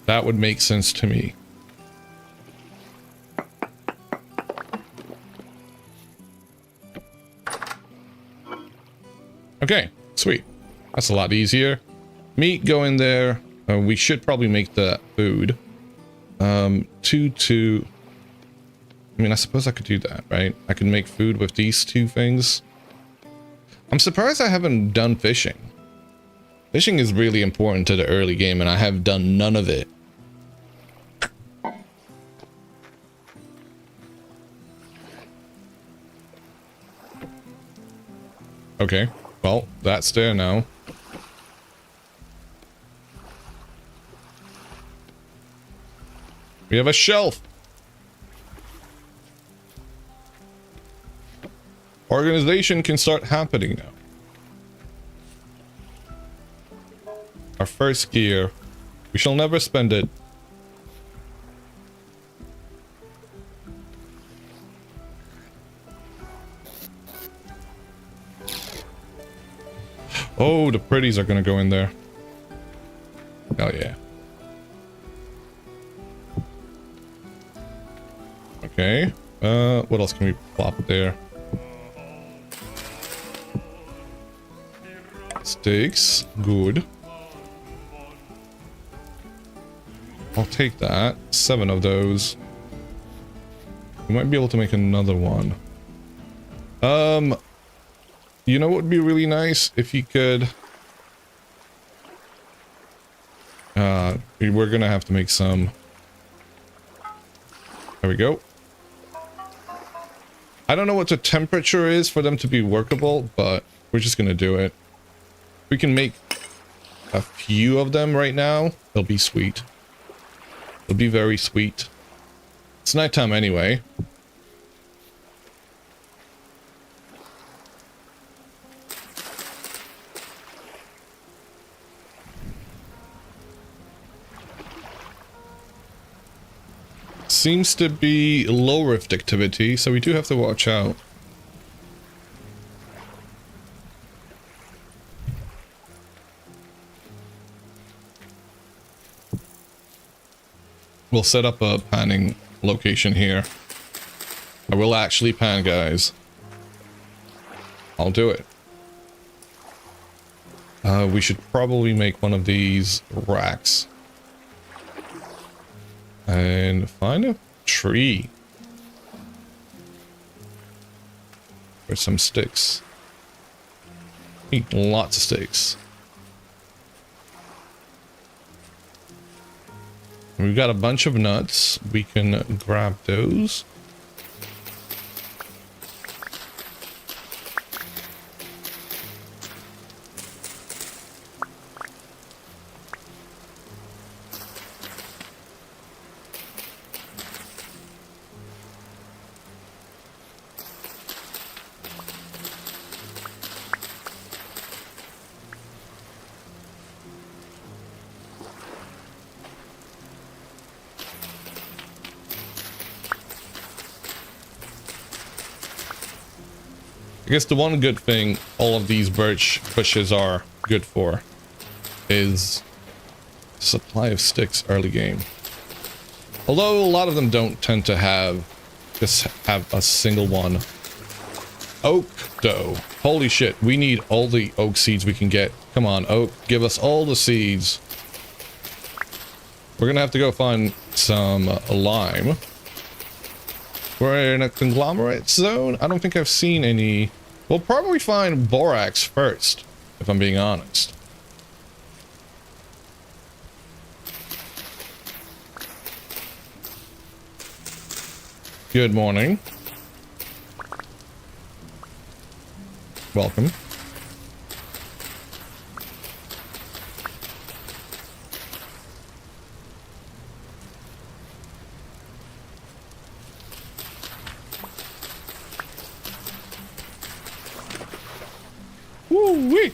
Speaker 1: That would make sense to me. Okay, sweet. That's a lot easier. Meat, go in there. We should probably make the food. 2. I mean, I suppose I could do that, right? I can make food with these 2 things. I'm surprised I haven't done fishing. Fishing is really important to the early game, and I have done none of it. Okay, well, that's there now. We have a shelf. Organization can start happening now. Our first gear. We shall never spend it. Oh, the pretties are gonna go in there. Oh yeah. Okay. What else can we plop there? Steaks. Good. I'll take that. 7 of those. We might be able to make another one. You know what would be really nice? If you could... we're gonna have to make some... There we go. I don't know what the temperature is for them to be workable, but we're just gonna do it. We can make a few of them right now. They'll be sweet. They'll be very sweet. It's nighttime anyway. Seems to be low rift activity, so we do have to watch out. We'll set up a panning location here. I will actually pan, guys. I'll do it. We should probably make one of these racks. And find a tree. For some sticks. Need lots of sticks. We've got a bunch of nuts. We can grab those. I guess the one good thing all of these birch bushes are good for is supply of sticks early game. Although a lot of them don't tend to just have a single one. Oak dough. Holy shit, we need all the oak seeds we can get. Come on, oak, give us all the seeds. We're gonna have to go find some lime. We're in a conglomerate zone. I don't think I've seen any. We'll probably find borax first, if I'm being honest. Good morning. Welcome. Woo-wee!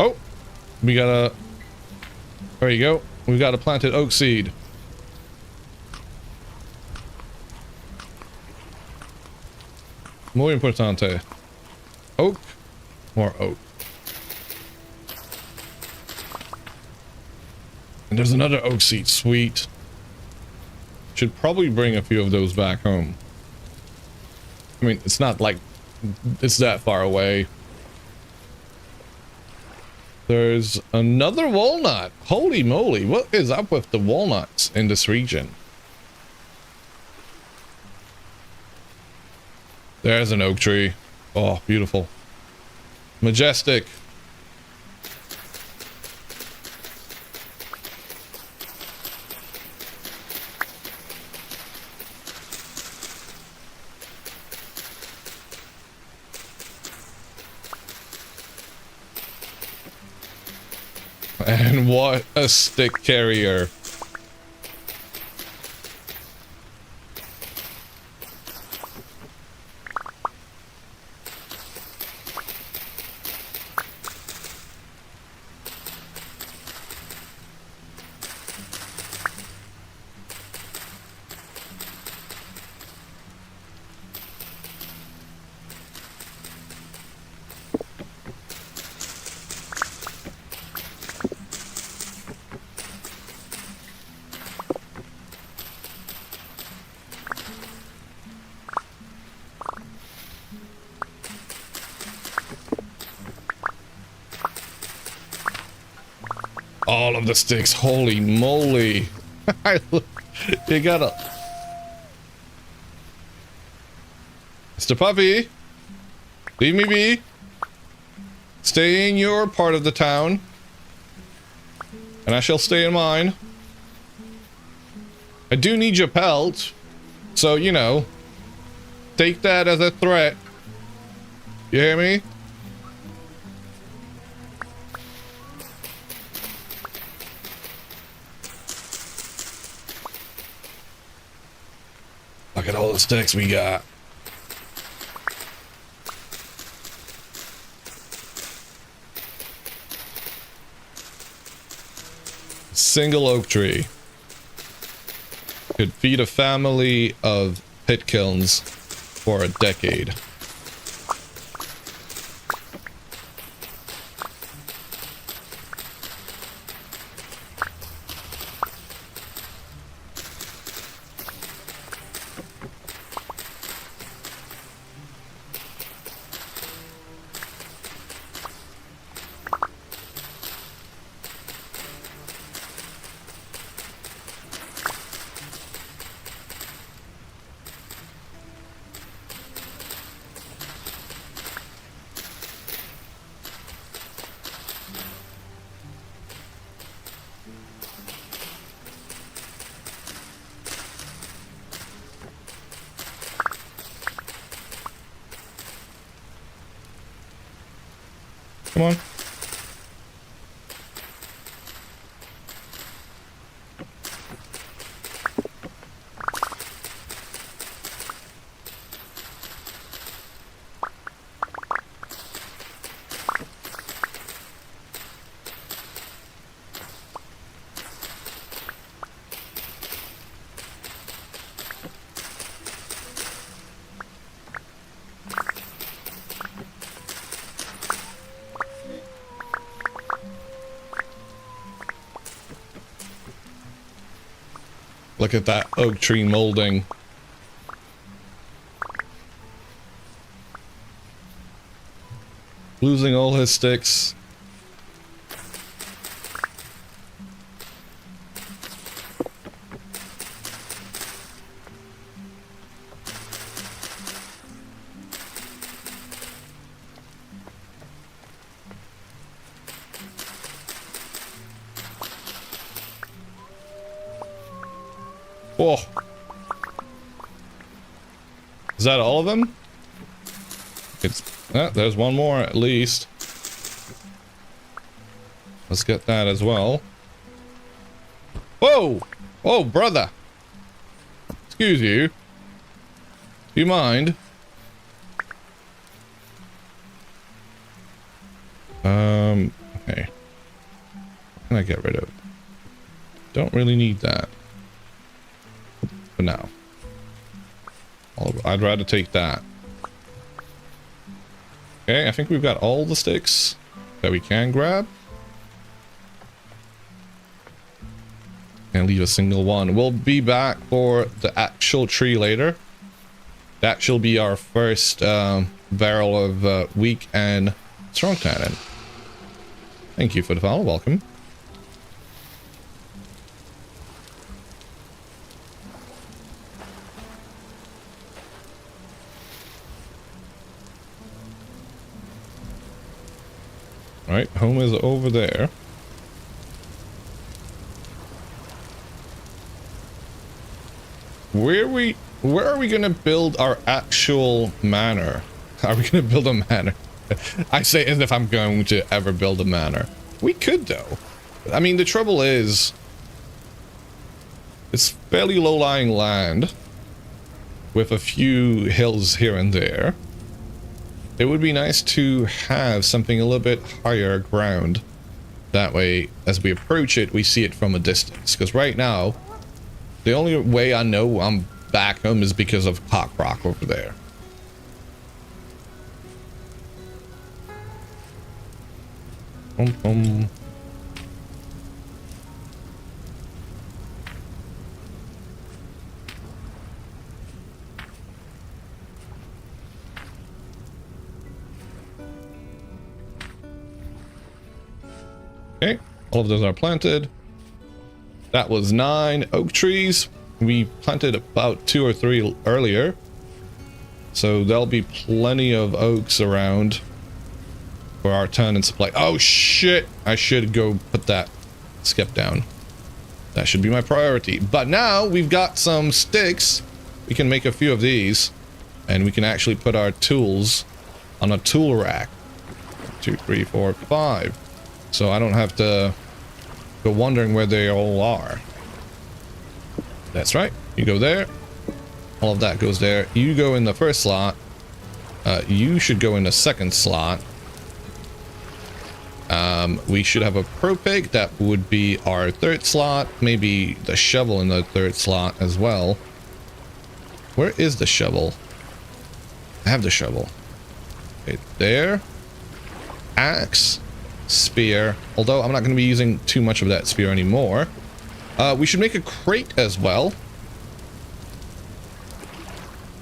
Speaker 1: Oh, we got a... There you go. We've got a planted oak seed. Muy importante. Oak. More oak. And there's another oak seed. Sweet. Should probably bring a few of those back home. I mean, it's not like it's that far away. There's another walnut. Holy moly, what is up with the walnuts in this region? There's an oak tree. Oh, beautiful. Majestic. And what a stick carrier. All of the sticks, holy moly. You gotta... Mr. Puppy, leave me be. Stay in your part of the town, and I shall stay in mine. I do need your pelt, so, you know, take that as a threat. You hear me? Look at all the sticks we got. Single oak tree could feed a family of pit kilns for a decade. Come on. Look at that oak tree molding. Losing all his sticks. Oh. Is that all of them? It's... there's one more at least. Let's get that as well. Whoa! Whoa, brother! Excuse you. Do you mind? Okay. What can I get rid of? Don't really need that. For now. I'd rather take that. Okay, I think we've got all the sticks that we can grab. And leave a single one. We'll be back for the actual tree later. That shall be our first barrel of weak and strong tannin. Thank you for the follow. Welcome. Alright, home is over there. Where are we gonna build our actual manor? Are we gonna build a manor? I say as if I'm going to ever build a manor. We could though. I mean, the trouble is, it's fairly low-lying land with a few hills here and there. It would be nice to have something a little bit higher ground. That way, as we approach it, we see it from a distance. Because right now, the only way I know I'm back home is because of Cock Rock over there. Okay, all of those are planted. That was 9 oak trees. We planted about 2 or 3 earlier. So there'll be plenty of oaks around for our tannin supply. Oh shit! I should go put that skip down. That should be my priority. But now we've got some sticks. We can make a few of these. And we can actually put our tools on a tool rack. 2, 3, 4, 5. So I don't have to go wondering where they all are. That's right. You go there. All of that goes there. You go in the first slot. You should go in the second slot. We should have a pro pig. That would be our third slot. Maybe the shovel in the third slot as well. Where is the shovel? I have the shovel. Okay, there. Axe. Spear. Although I'm not going to be using too much of that spear anymore. We should make a crate as well.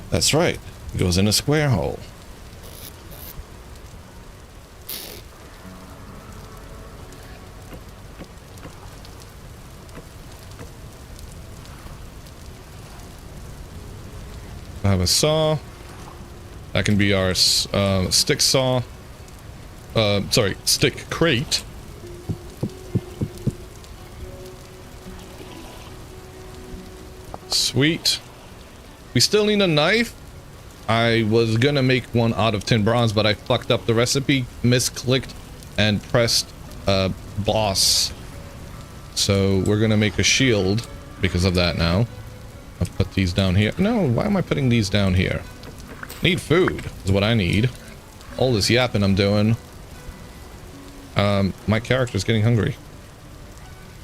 Speaker 1: That's right. It goes in a square hole. I have a saw. That can be our stick saw. Sorry, stick crate. Sweet. We still need a knife. I was gonna make one out of tin bronze, but I fucked up the recipe, misclicked, and pressed boss. So we're gonna make a shield because of that now. I'll put these down here. No, why am I putting these down here? Need food is what I need. All this yapping I'm doing. My character's getting hungry.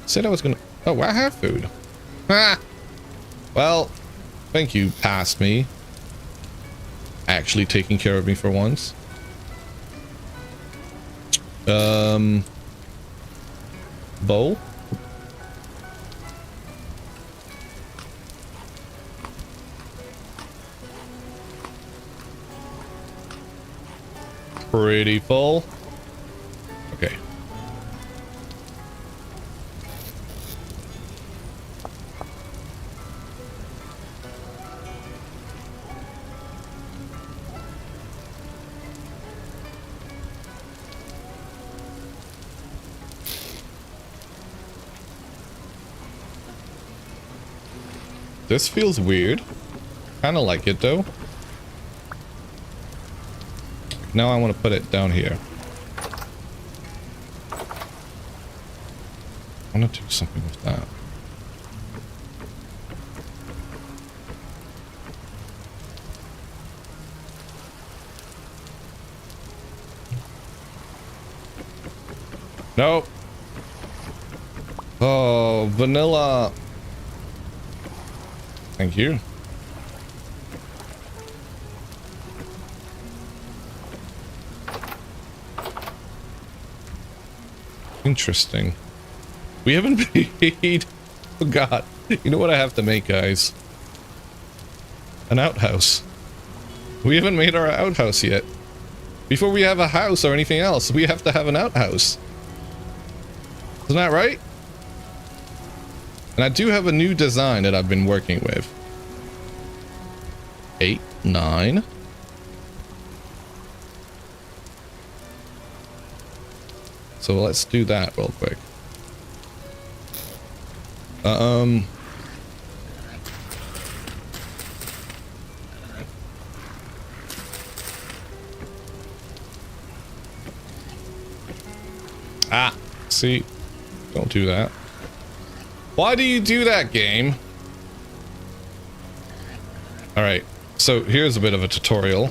Speaker 1: Said I was gonna... Oh, I have food. Ah! Well, thank you, past me. Actually taking care of me for once. Bowl? Pretty full. Okay. This feels weird. Kind of like it though. Now I want to put it down here. I want to do something with that. Nope. Oh, vanilla. Thank you. Interesting. We haven't paid. Oh god. You know what I have to make, guys? An outhouse. We haven't made our outhouse yet. Before we have a house or anything else, we have to have an outhouse. Isn't that right? And I do have a new design that I've been working with. 8, 9. So let's do that real quick. Ah, see, don't do that. Why do you do that, game? All right, so here's a bit of a tutorial.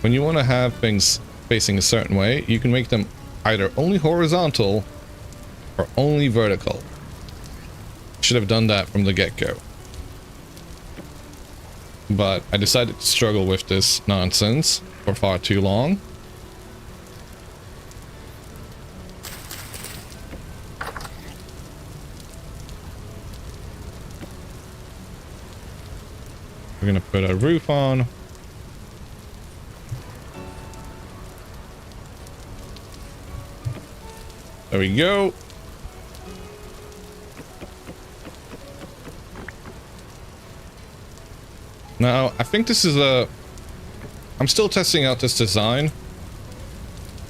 Speaker 1: When you want to have things facing a certain way, you can make them either only horizontal or only vertical. Should have done that from the get-go. But I decided to struggle with this nonsense for far too long. We're gonna put a roof on. There we go. Now, I think this is a... I'm still testing out this design.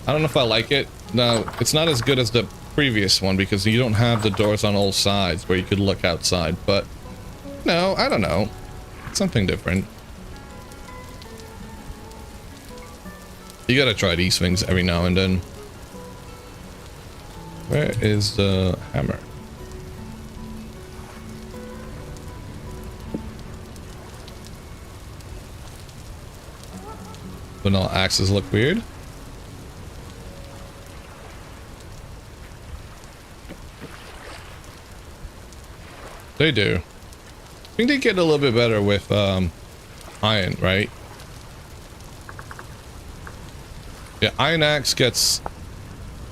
Speaker 1: I don't know if I like it. Now, it's not as good as the previous one because you don't have the doors on all sides where you could look outside, but... No, I don't know. It's something different. You gotta try these things every now and then. Where is the hammer? Vanilla axes look weird. They do. I think they get a little bit better with iron, right? Yeah, iron axe gets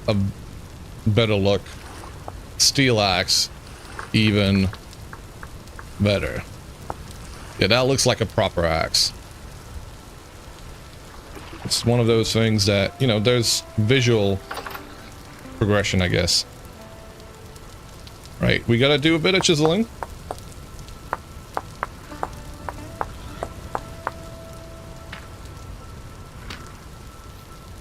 Speaker 1: a better look. Steel axe even better. Yeah, that looks like a proper axe. It's one of those things that, you know, there's visual progression, I guess. Right, we gotta do a bit of chiseling.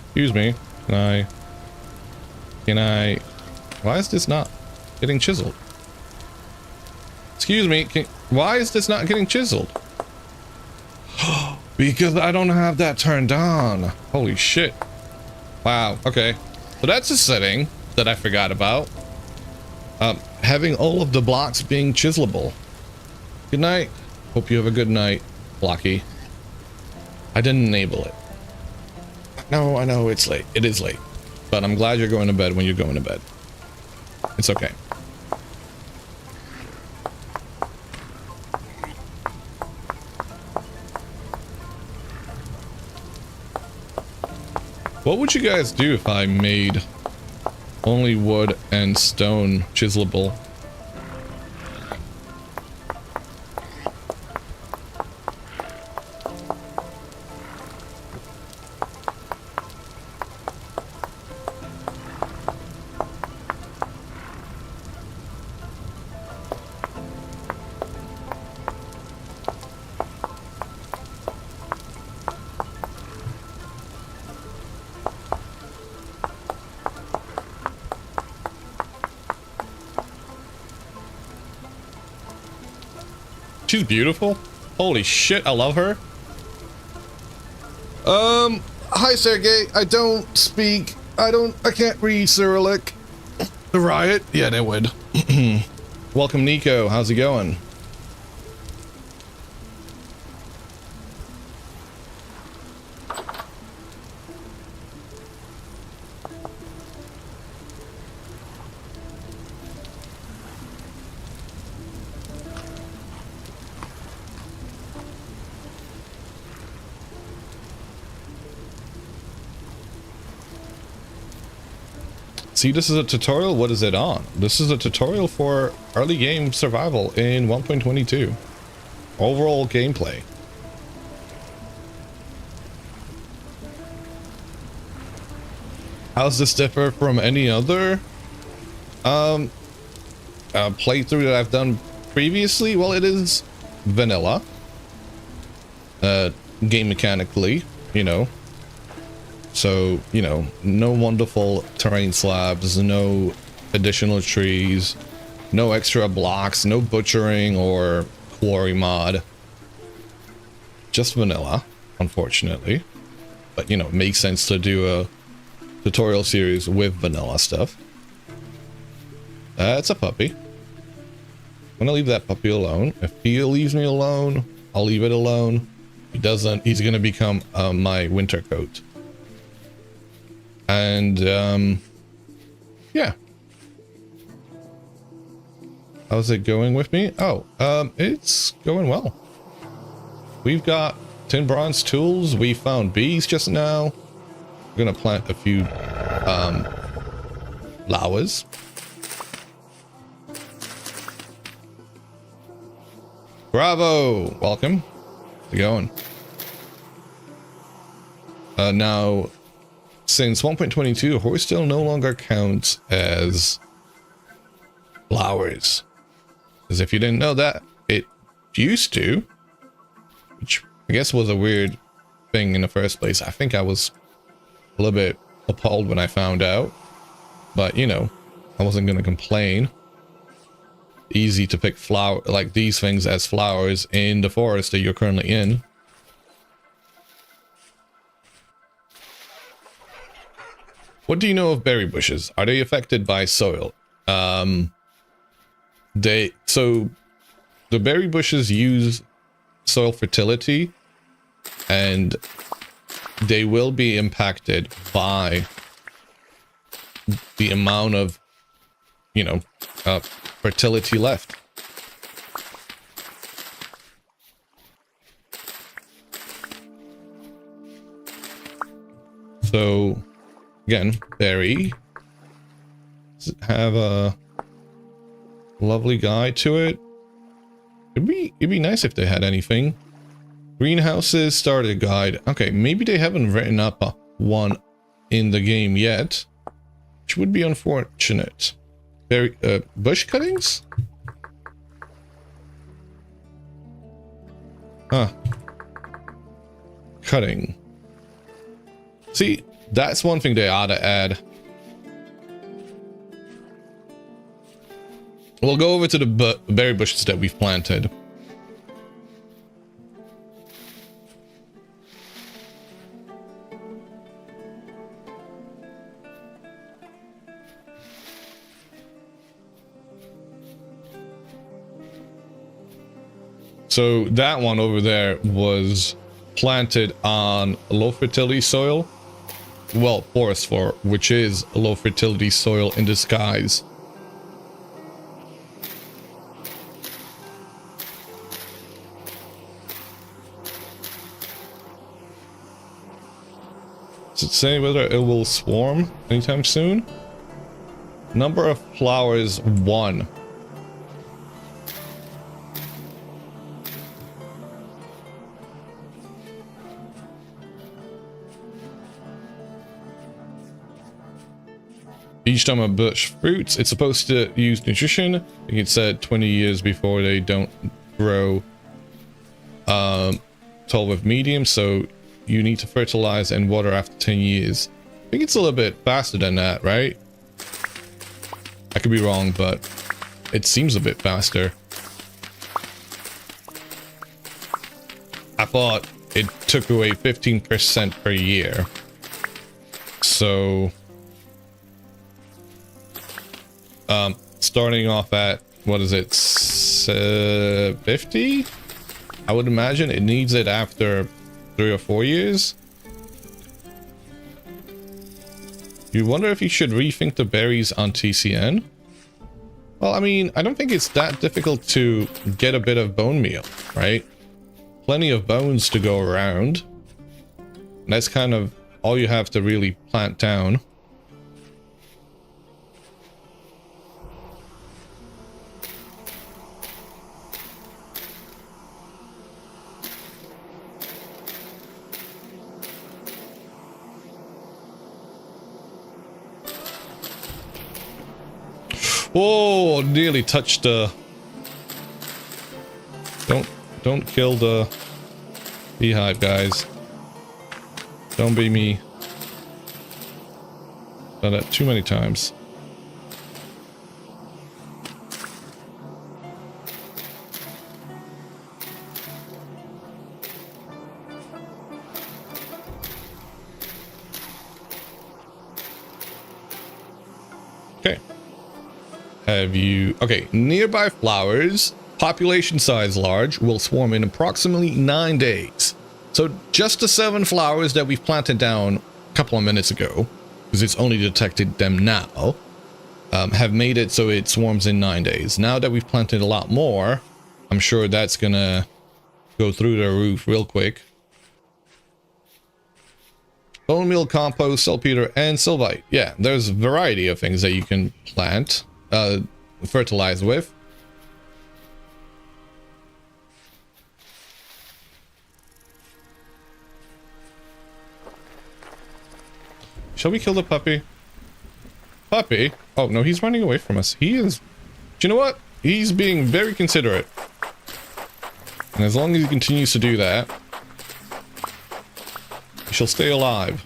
Speaker 1: Excuse me, can I, why is this not getting chiseled? Excuse me, why is this not getting chiseled? Because I don't have that turned on. Holy shit. Wow, okay. So that's a setting that I forgot about. Having all of the blocks being chiselable. Good night. Hope you have a good night, Blocky. I didn't enable it. No, I know it's late. It is late. But I'm glad you're going to bed when you're going to bed. It's okay. What would you guys do if I made only wood and stone chiselable? She's beautiful. Holy shit, I love her. Hi Sergey, I don't speak, I can't read Cyrillic. The riot? Yeah, they would. Welcome Nico, how's it going? See, this is a tutorial. What is it on? This is a tutorial for early game survival in 1.22. Overall gameplay. How's this differ from any other playthrough that I've done previously? Well, it is vanilla. Game mechanically, you know. So, you know, no wonderful terrain slabs, no additional trees, no extra blocks, no butchering or quarry mod. Just vanilla, unfortunately. But, you know, it makes sense to do a tutorial series with vanilla stuff. It's a puppy. I'm gonna leave that puppy alone. If he leaves me alone, I'll leave it alone. He doesn't, he's gonna become my winter coat. And yeah, how's it going with me? Oh, it's going well. We've got 10 bronze tools. We found bees just now. We're gonna plant a few flowers. Bravo, welcome. How's it going? Now, since 1.22, horsetail no longer counts as flowers. Because if you didn't know that, it used to, which I guess was a weird thing in the first place. I think I was a little bit appalled when I found out, but you know, I wasn't going to complain. Easy to pick flower like these things as flowers in the forest that you're currently in. What do you know of berry bushes? Are they affected by soil? So the berry bushes use soil fertility, and they will be impacted by the amount of, you know, fertility left. So again, berry have a lovely guide to it. It'd be nice if they had anything. Greenhouses starter guide. Okay, maybe they haven't written up one in the game yet, which would be unfortunate. Berry bush cuttings? Huh. Cutting. See, that's one thing they ought to add. We'll go over to the berry bushes that we've planted. So that one over there was planted on low fertility soil. Well, forest floor, which is low fertility soil in disguise. Does it say whether it will swarm anytime soon? Number of flowers, 1. Each time a bush fruits, it's supposed to use nutrition. I think it said 20 years before they don't grow tall with medium, so you need to fertilize and water after 10 years. I think it's a little bit faster than that, right? I could be wrong, but it seems a bit faster. thought it took away 15% per year. So, starting off at, what is it, 50? I would imagine it needs it after 3 or 4 years. You wonder if you should rethink the berries on TCN? Well, I mean, I don't think it's that difficult to get a bit of bone meal, right? Plenty of bones to go around. And that's kind of all you have to really plant down. Oh, nearly touched the... Don't kill the beehive, guys. Don't be me. Done that too many times. Okay. Have you... Okay, nearby flowers, population size large, will swarm in approximately 9 days. So just the 7 flowers that we've planted down a couple of minutes ago, because it's only detected them now, have made it so it swarms in 9 days. Now that we've planted a lot more, I'm sure that's gonna go through the roof real quick. Bone meal, compost, saltpeter, and sylvite. Yeah, there's a variety of things that you can plant. Fertilize with. Shall we kill the puppy? Puppy? Oh no, he's running away from us. He is... Do you know what? He's being very considerate. And as long as he continues to do that, he shall stay alive.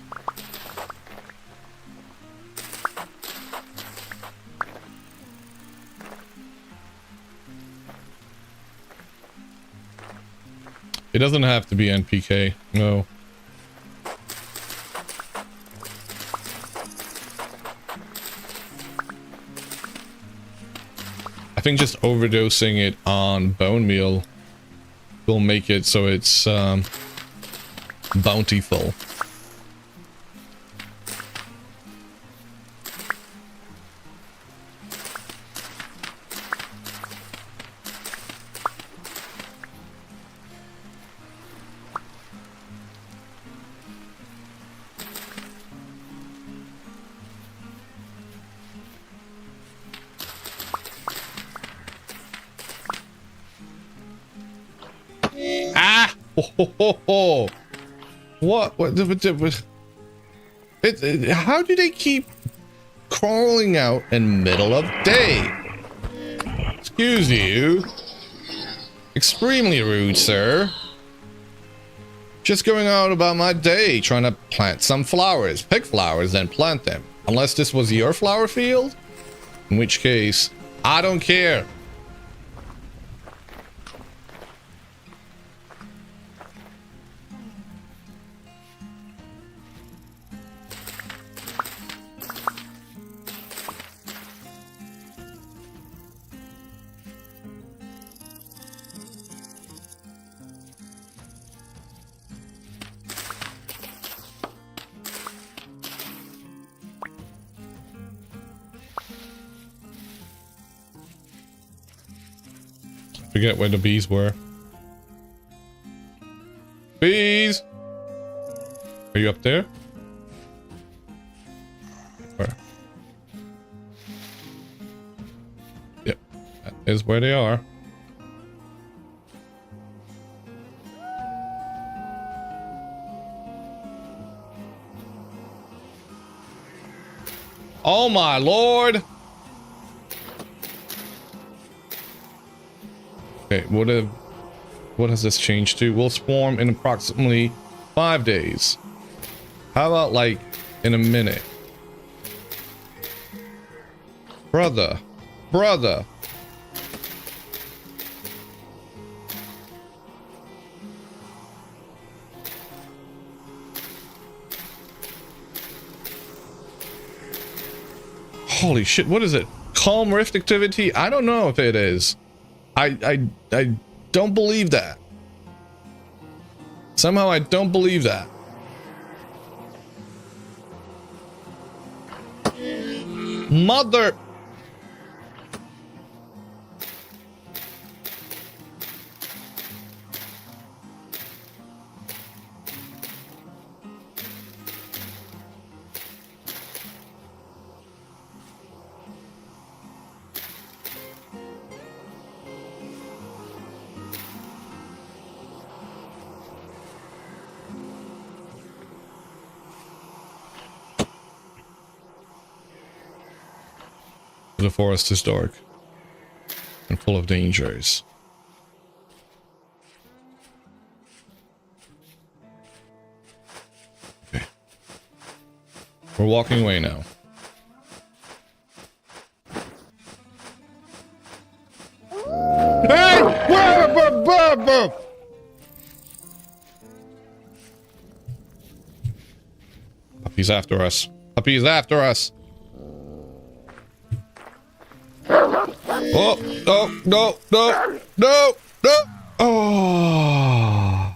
Speaker 1: It doesn't have to be NPK, no. I think just overdosing it on bone meal will make it so it's bountiful. Oh, what? How do they keep crawling out in middle of day? Excuse you. Extremely rude, sir. Just going out about my day, trying to plant some flowers. Pick flowers, then plant them. Unless this was your flower field? In which case, I don't care. Forget where the bees were. Bees! Are you up there? Where? Yep, that is where they are. Oh my lord! Okay, what has this changed to? Will swarm in approximately 5 days. How about like in a minute? Brother. Holy shit, what is it? Calm rift activity? I don't know if it is. I don't believe that. Somehow I don't believe that. Mother... The forest is dark and full of dangers. Okay. We're walking away now. Hey! Puppy's after us. Puppy's after us. Oh, no, no, no, no, no. Oh.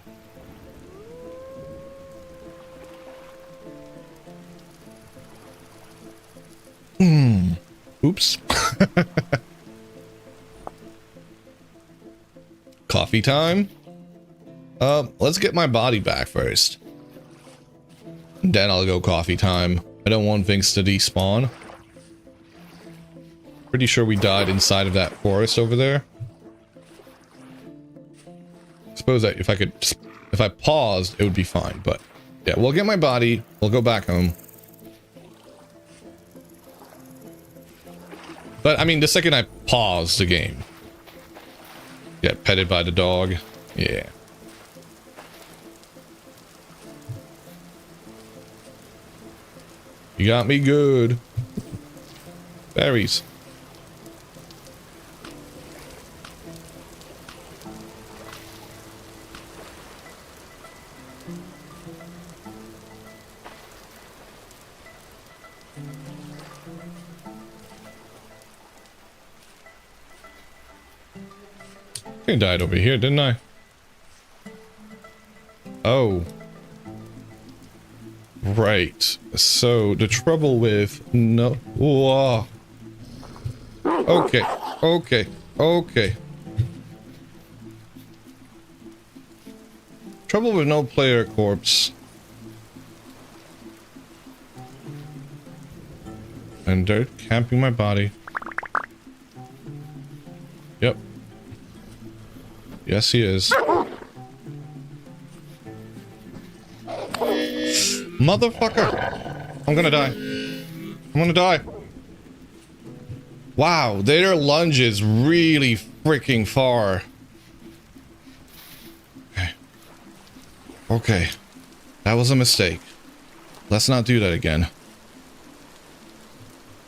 Speaker 1: Oops. Coffee time. Let's get my body back first. Then I'll go coffee time. I don't want things to despawn. Pretty sure we died inside of that forest over there. Suppose that if I paused, it would be fine, but yeah, we'll get my body, we'll go back home. But I mean, the second I pause the game, get petted by the dog, yeah. You got me good. Berries. I died over here, didn't I? Oh. Right. So, the trouble with... No... Whoa. Okay. Okay. Okay. Trouble with no player corpse. And dirt camping my body. Yep. Yes, he is. Motherfucker! I'm gonna die. I'm gonna die. Wow, their lunge is really freaking far. Okay. Okay. That was a mistake. Let's not do that again.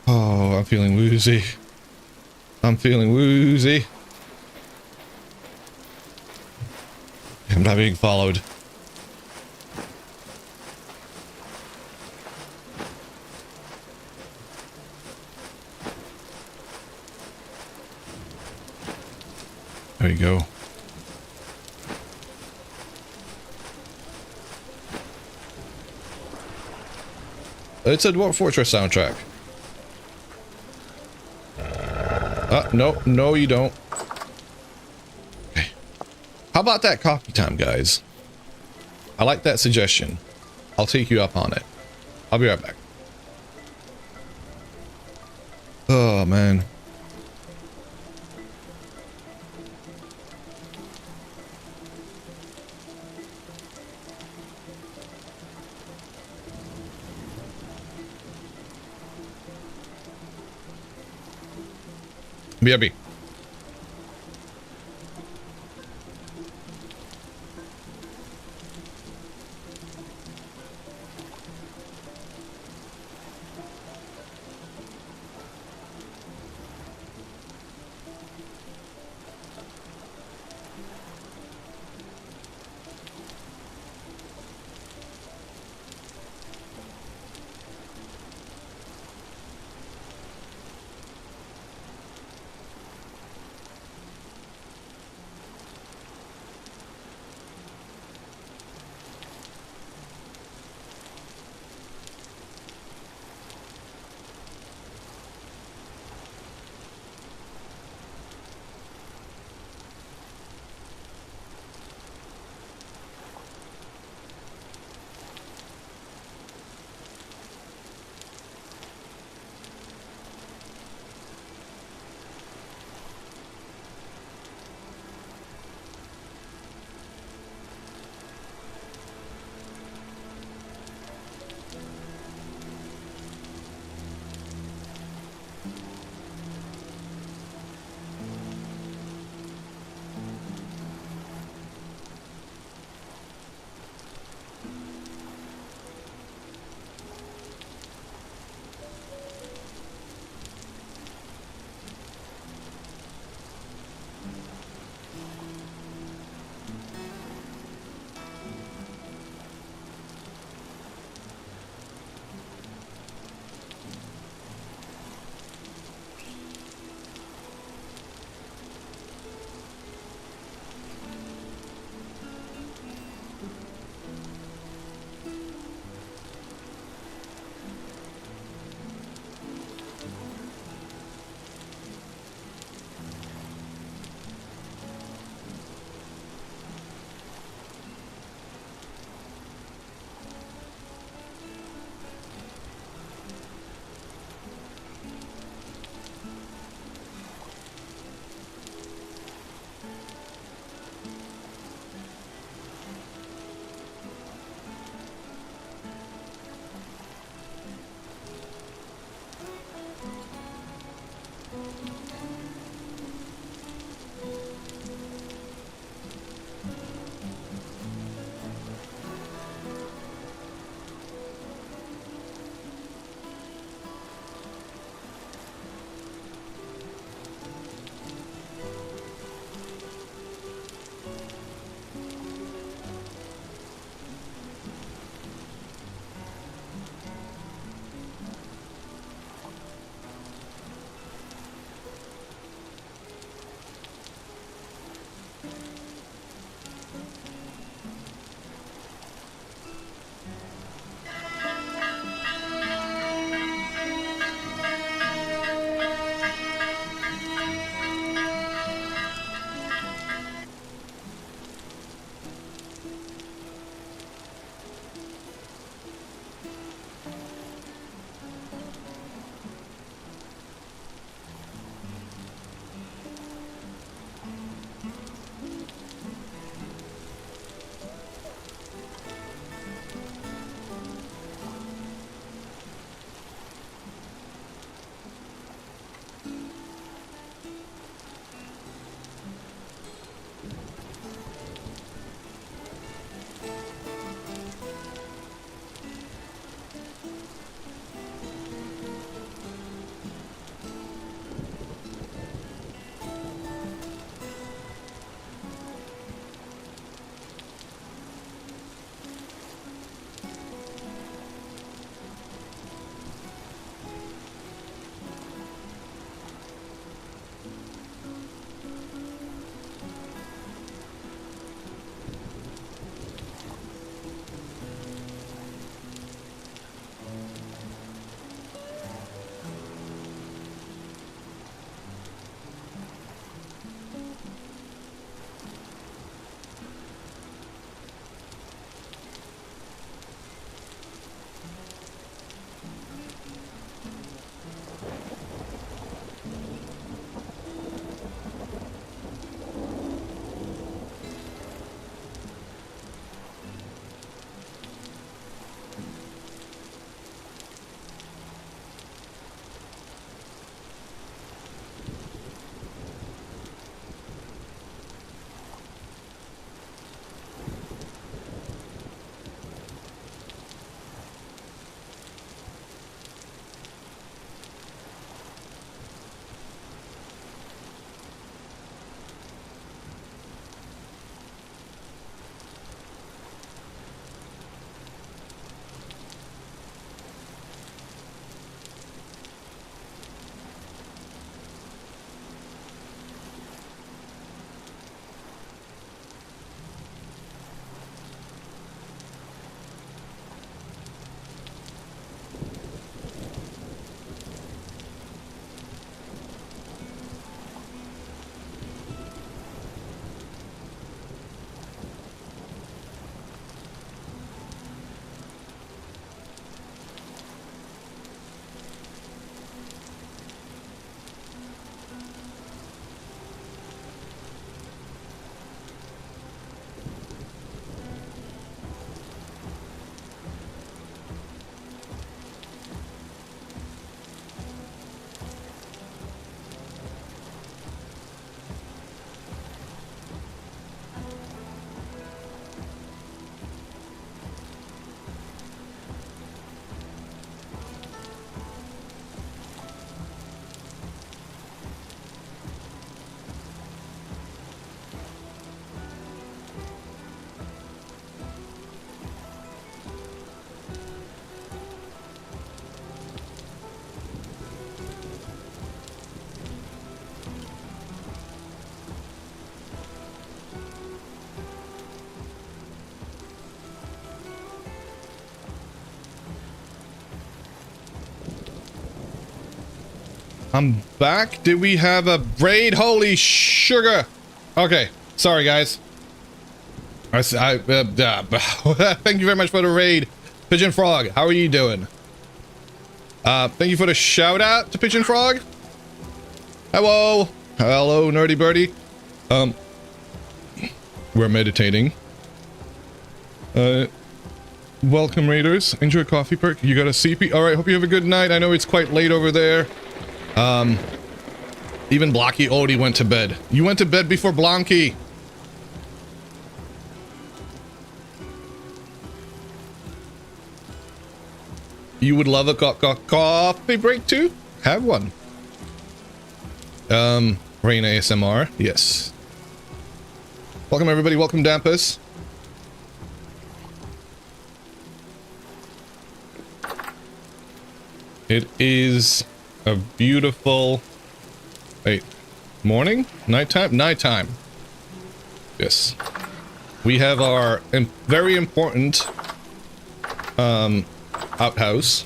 Speaker 1: Oh, I'm feeling woozy. I'm feeling woozy. I'm not being followed. There you go. It's a Dwarf Fortress soundtrack. No, no you don't. Okay. How about that coffee time, guys? I like that suggestion. I'll take you up on it. I'll be right back. Oh, man. BRB. I'm back. Did we have a raid? Holy sugar. Okay. Sorry, guys. Thank you very much for the raid. Pigeon Frog, how are you doing? Thank you for the shout out to Pigeon Frog. Hello. Hello, Nerdy Birdie. We're meditating. Welcome, Raiders. Enjoy coffee perk. You got a CP? Alright, hope you have a good night. I know it's quite late over there. Even Blocky already went to bed. You went to bed before Blanky. You would love a coffee break too? Have one. Rain ASMR. Yes. Welcome, everybody. Welcome, Dampus. It is a beautiful... Wait. Morning? Nighttime? Nighttime. Yes. We have our very important outhouse.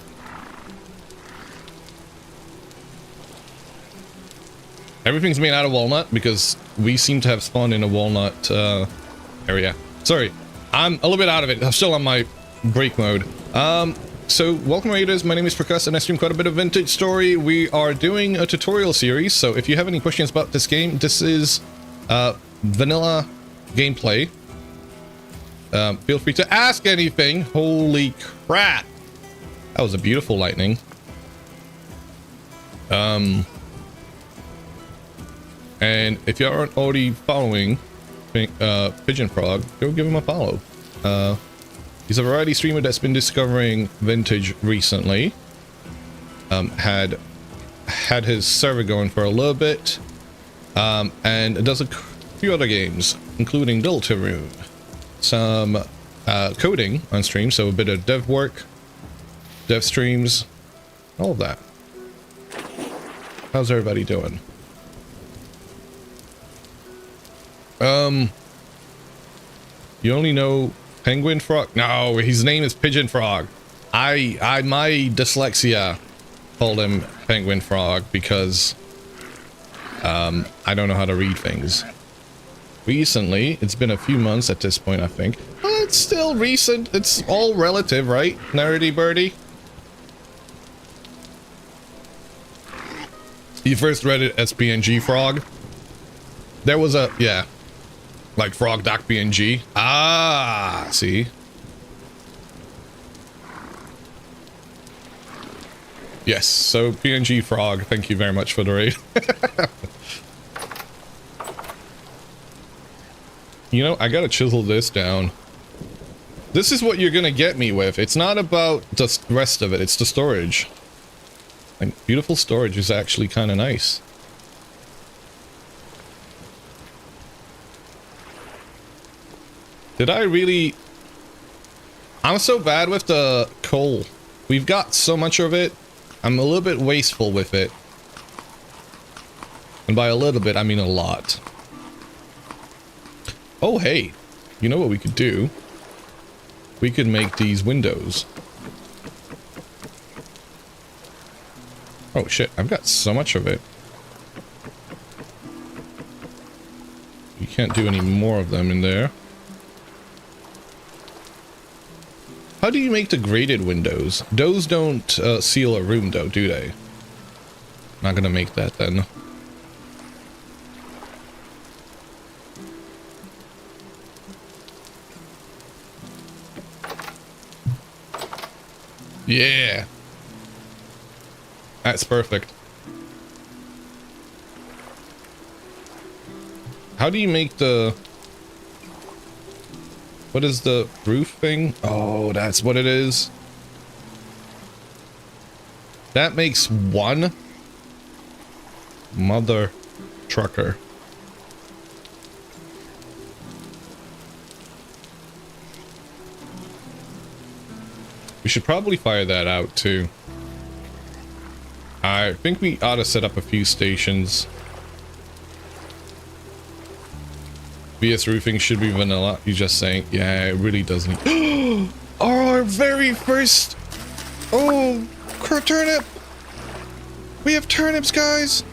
Speaker 1: Everything's made out of walnut because we seem to have spawned in a walnut area. Sorry, I'm a little bit out of it. I'm still on my break mode. So welcome, Raiders. My name is Percuss and I stream quite a bit of Vintage Story. We are doing a tutorial series, so if you have any questions about this game, this is vanilla gameplay. Feel free to ask anything. Holy crap. That was a beautiful lightning. And if you aren't already following Pigeon Frog, go give him a follow. He's a variety streamer that's been discovering vintage recently. Had his server going for a little bit, and does a few other games, including Deltarune, some coding on stream, so a bit of dev work, dev streams, all of that. How's everybody doing? You only know Penguin Frog? No, his name is Pigeon Frog. My dyslexia called him Penguin Frog because I don't know how to read things. Recently, it's been a few months at this point, I think. Well, it's still recent. It's all relative, right? Nerdy Birdie? You first read it as PNG Frog? There was a, yeah. Like frog.png. Ah, see? Yes, so PNG Frog, thank you very much for the raid. You know, I gotta chisel this down. This is what you're gonna get me with. It's not about the rest of it, it's the storage. Like, beautiful storage is actually kind of nice. Did I really... I'm so bad with the coal. We've got so much of it. I'm a little bit wasteful with it. And by a little bit, I mean a lot. Oh, hey. You know what we could do? We could make these windows. Oh, shit. I've got so much of it. You can't do any more of them in there. How do you make the graded windows? Those don't seal a room though, do they? Not gonna make that then. Yeah. That's perfect. How do you make the... What is the roof thing? Oh, that's what it is. That makes one. Mother trucker. We should probably fire that out too. I think we ought to set up a few stations. VS roofing should be vanilla. You're just saying, yeah, it really doesn't. Our very first. Oh, turnip. We have turnips, guys!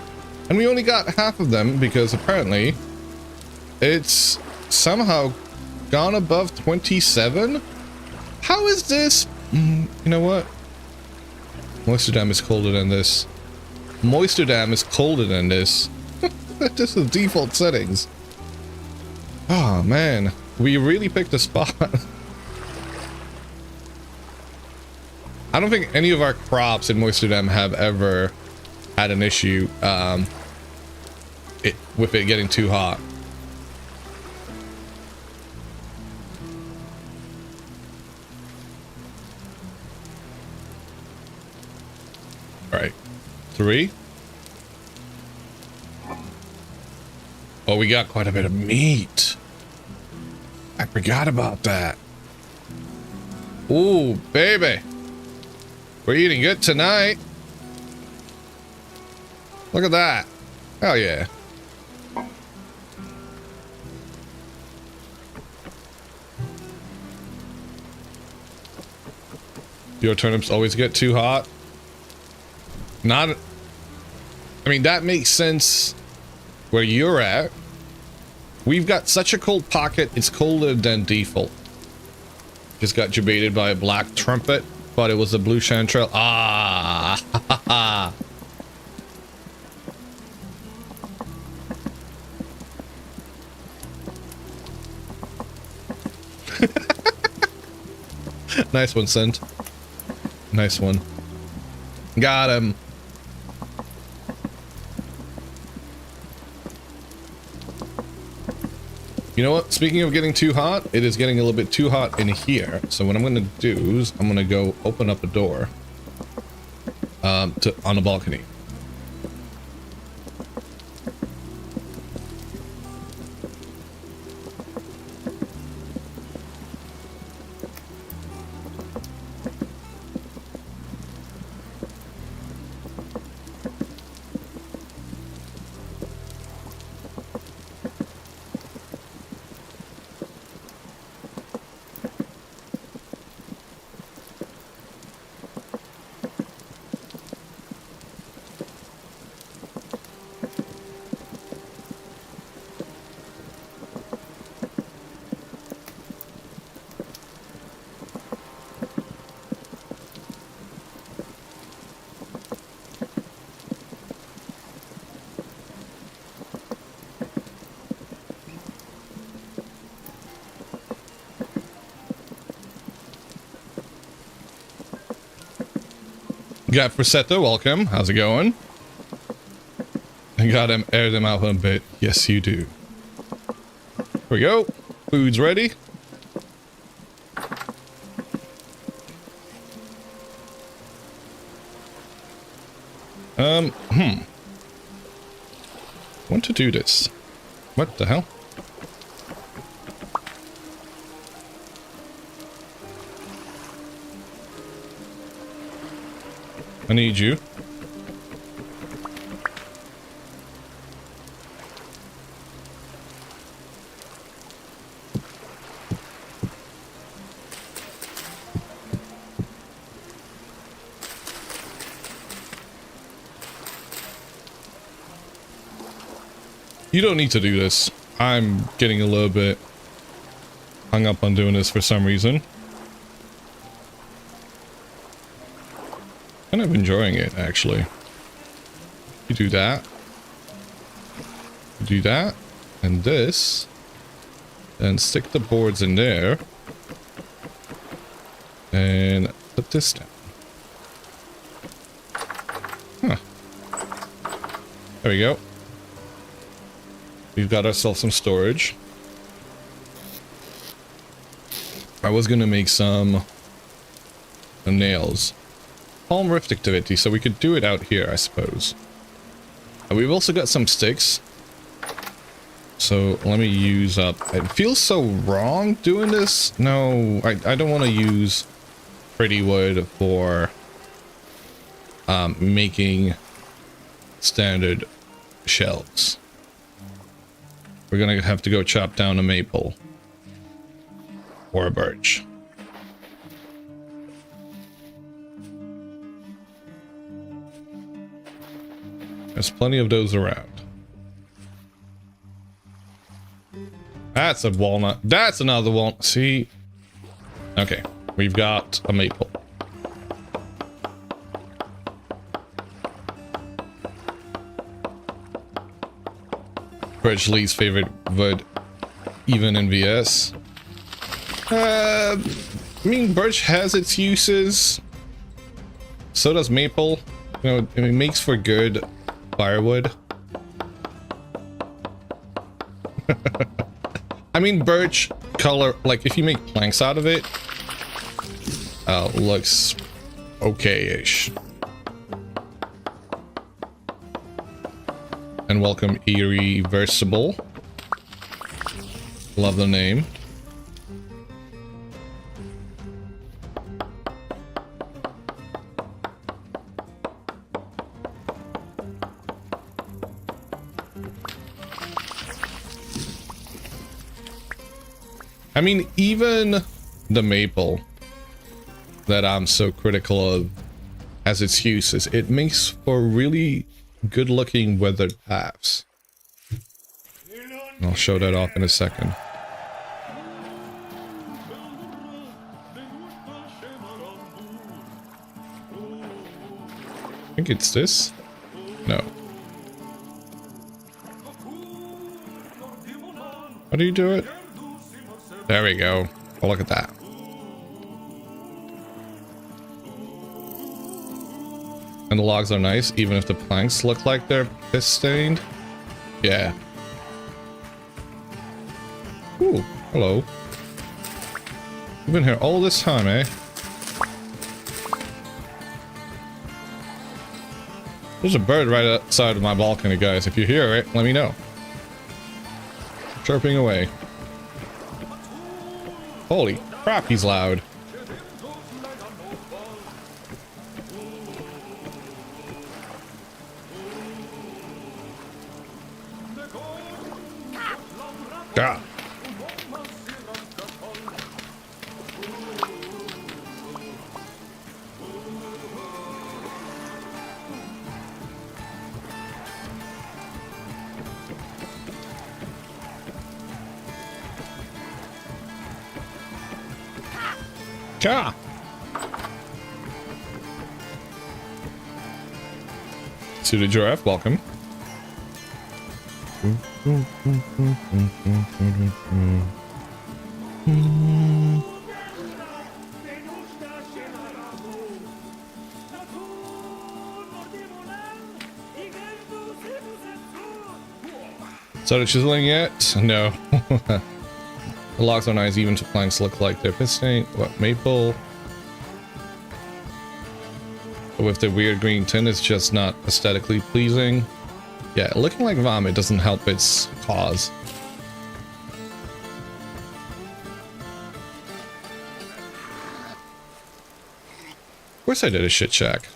Speaker 1: And we only got half of them because apparently it's somehow gone above 27. How is this? You know what? Moisterdam is colder than this. Moisterdam is colder than this. This is default settings. Oh man, we really picked a spot. I don't think any of our crops in Moisterdam have ever had an issue with it getting too hot. All right, 3. Oh, we got quite a bit of meat. I forgot about that. Ooh, baby. We're eating good tonight. Look at that. Hell yeah. Your turnips always get too hot? Not... I mean, that makes sense where you're at. We've got such a cold pocket, it's colder than default. Just got debated by a black trumpet, but it was a blue chanterelle. Ah, ha, ha, ha. Nice one, Sent. Nice one. Got him. You know what? Speaking of getting too hot, it is getting a little bit too hot in here. So what I'm going to do is I'm going to go open up a door on the balcony. Got Frisetta, welcome. How's it going? I gotta air them out a bit. Yes, you do. Here we go. Food's ready. Want to do this. What the hell? I need you. You don't need to do this. I'm getting a little bit hung up on doing this for some reason. Kind of enjoying it, actually. You do that. You do that. And this. And stick the boards in there. And put this down. Huh. There we go. We've got ourselves some storage. I was gonna make some nails. Palm rift activity, so we could do it out here, I suppose. And we've also got some sticks. So let me use up... It feels so wrong doing this. No, I don't want to use pretty wood for making standard shelves. We're gonna have to go chop down a maple. Or a birch. There's plenty of those around. That's a walnut. That's another one. See? Okay, we've got a maple. Birch least favorite wood, even in VS. I mean, birch has its uses. So does maple. You know, it makes for good firewood. I mean, birch color, like if you make planks out of it, looks okay-ish. And welcome Irreversible. Love the name. I mean, even the maple that I'm so critical of has its uses. It makes for really good looking weathered paths. I'll show that off in a second. I think it's this. No. How do you do it? There we go. Oh, look at that. And the logs are nice, even if the planks look like they're piss stained. Yeah. Ooh, hello. You've been here all this time, eh? There's a bird right outside of my balcony, guys. If you hear it, let me know. Chirping away. Holy crap, he's loud. God. God. Suited giraffe, welcome. Started chiseling yet? No. The logs are nice, even to planks look like they're piston. What, maple? But with the weird green tint, it's just not aesthetically pleasing. Yeah, looking like vomit doesn't help its cause. Of course I did a shit shack.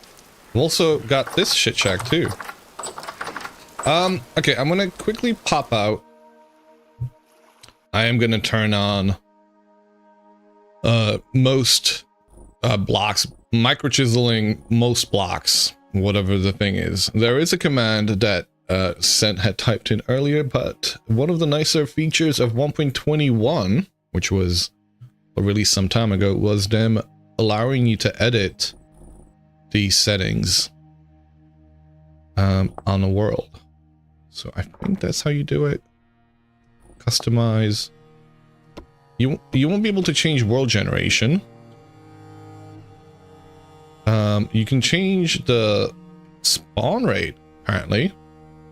Speaker 1: I've also got this shit shack too. Okay, I'm gonna quickly pop out. I am gonna turn on most blocks, micro chiseling most blocks, whatever the thing is. There is a command that Sent had typed in earlier, but one of the nicer features of 1.21, which was released some time ago, was them allowing you to edit these settings on the world. So I think that's how you do it. Customize. You won't be able to change world generation. You can change the spawn rate, apparently.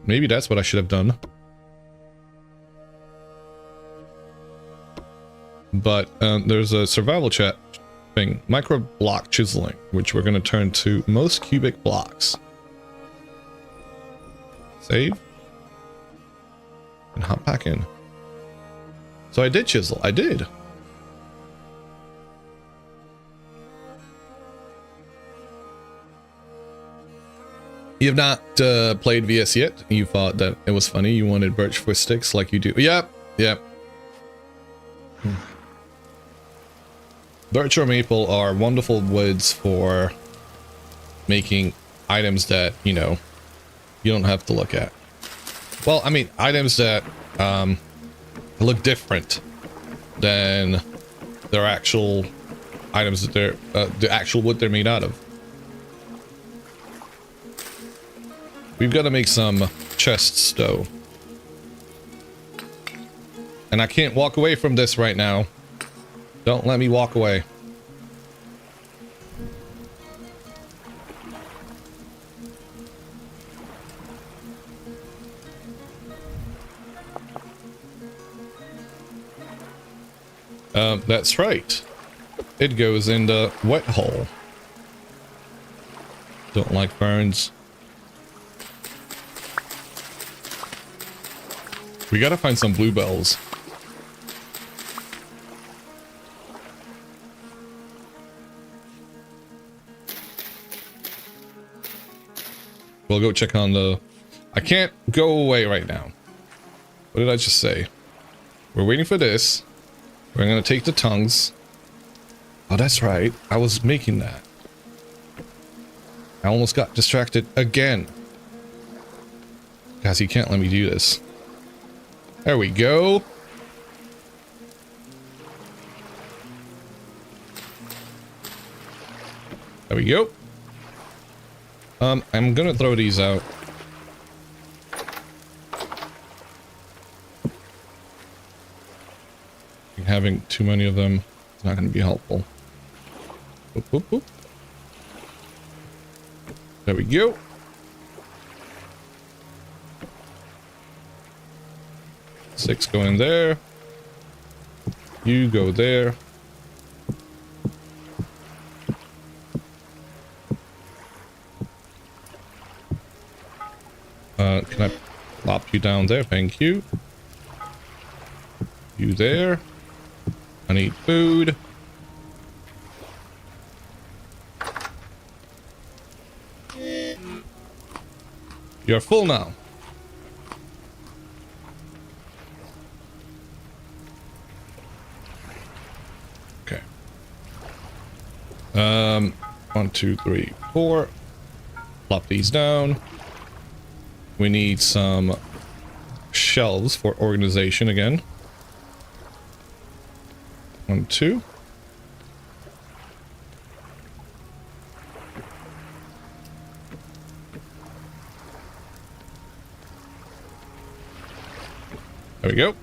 Speaker 1: Maybe that's what I should have done. But there's a survival chat thing, micro block chiseling, which we're going to turn to most cubic blocks. Save. And hop back in. So I did chisel. I did. You have not played VS yet. You thought that it was funny. You wanted birch for sticks like you do. Yep. Yep. Birch or maple are wonderful woods for making items that, you know, you don't have to look at. Well, I mean, items that look different than their actual items that they're the actual wood they're made out of. We've got to make some chests though, and I can't walk away from this right now. Don't let me walk away. That's right. It goes in the wet hole. Don't like burns. We gotta find some bluebells. We'll go check on the... I can't go away right now. What did I just say? We're waiting for this. We're gonna take the tongues. Oh, that's right. I was making that. I almost got distracted again. Guys, you can't let me do this. There we go. There we go. I'm gonna throw these out. Having too many of them is not going to be helpful. Boop, boop, boop. There we go. Six go in there. You go there. Can I plop you down there? Thank you. You there. I need food. You're full now. Okay. 1, 2, 3, 4. Plop these down. We need some shelves for organization again. 1, 2. There we go.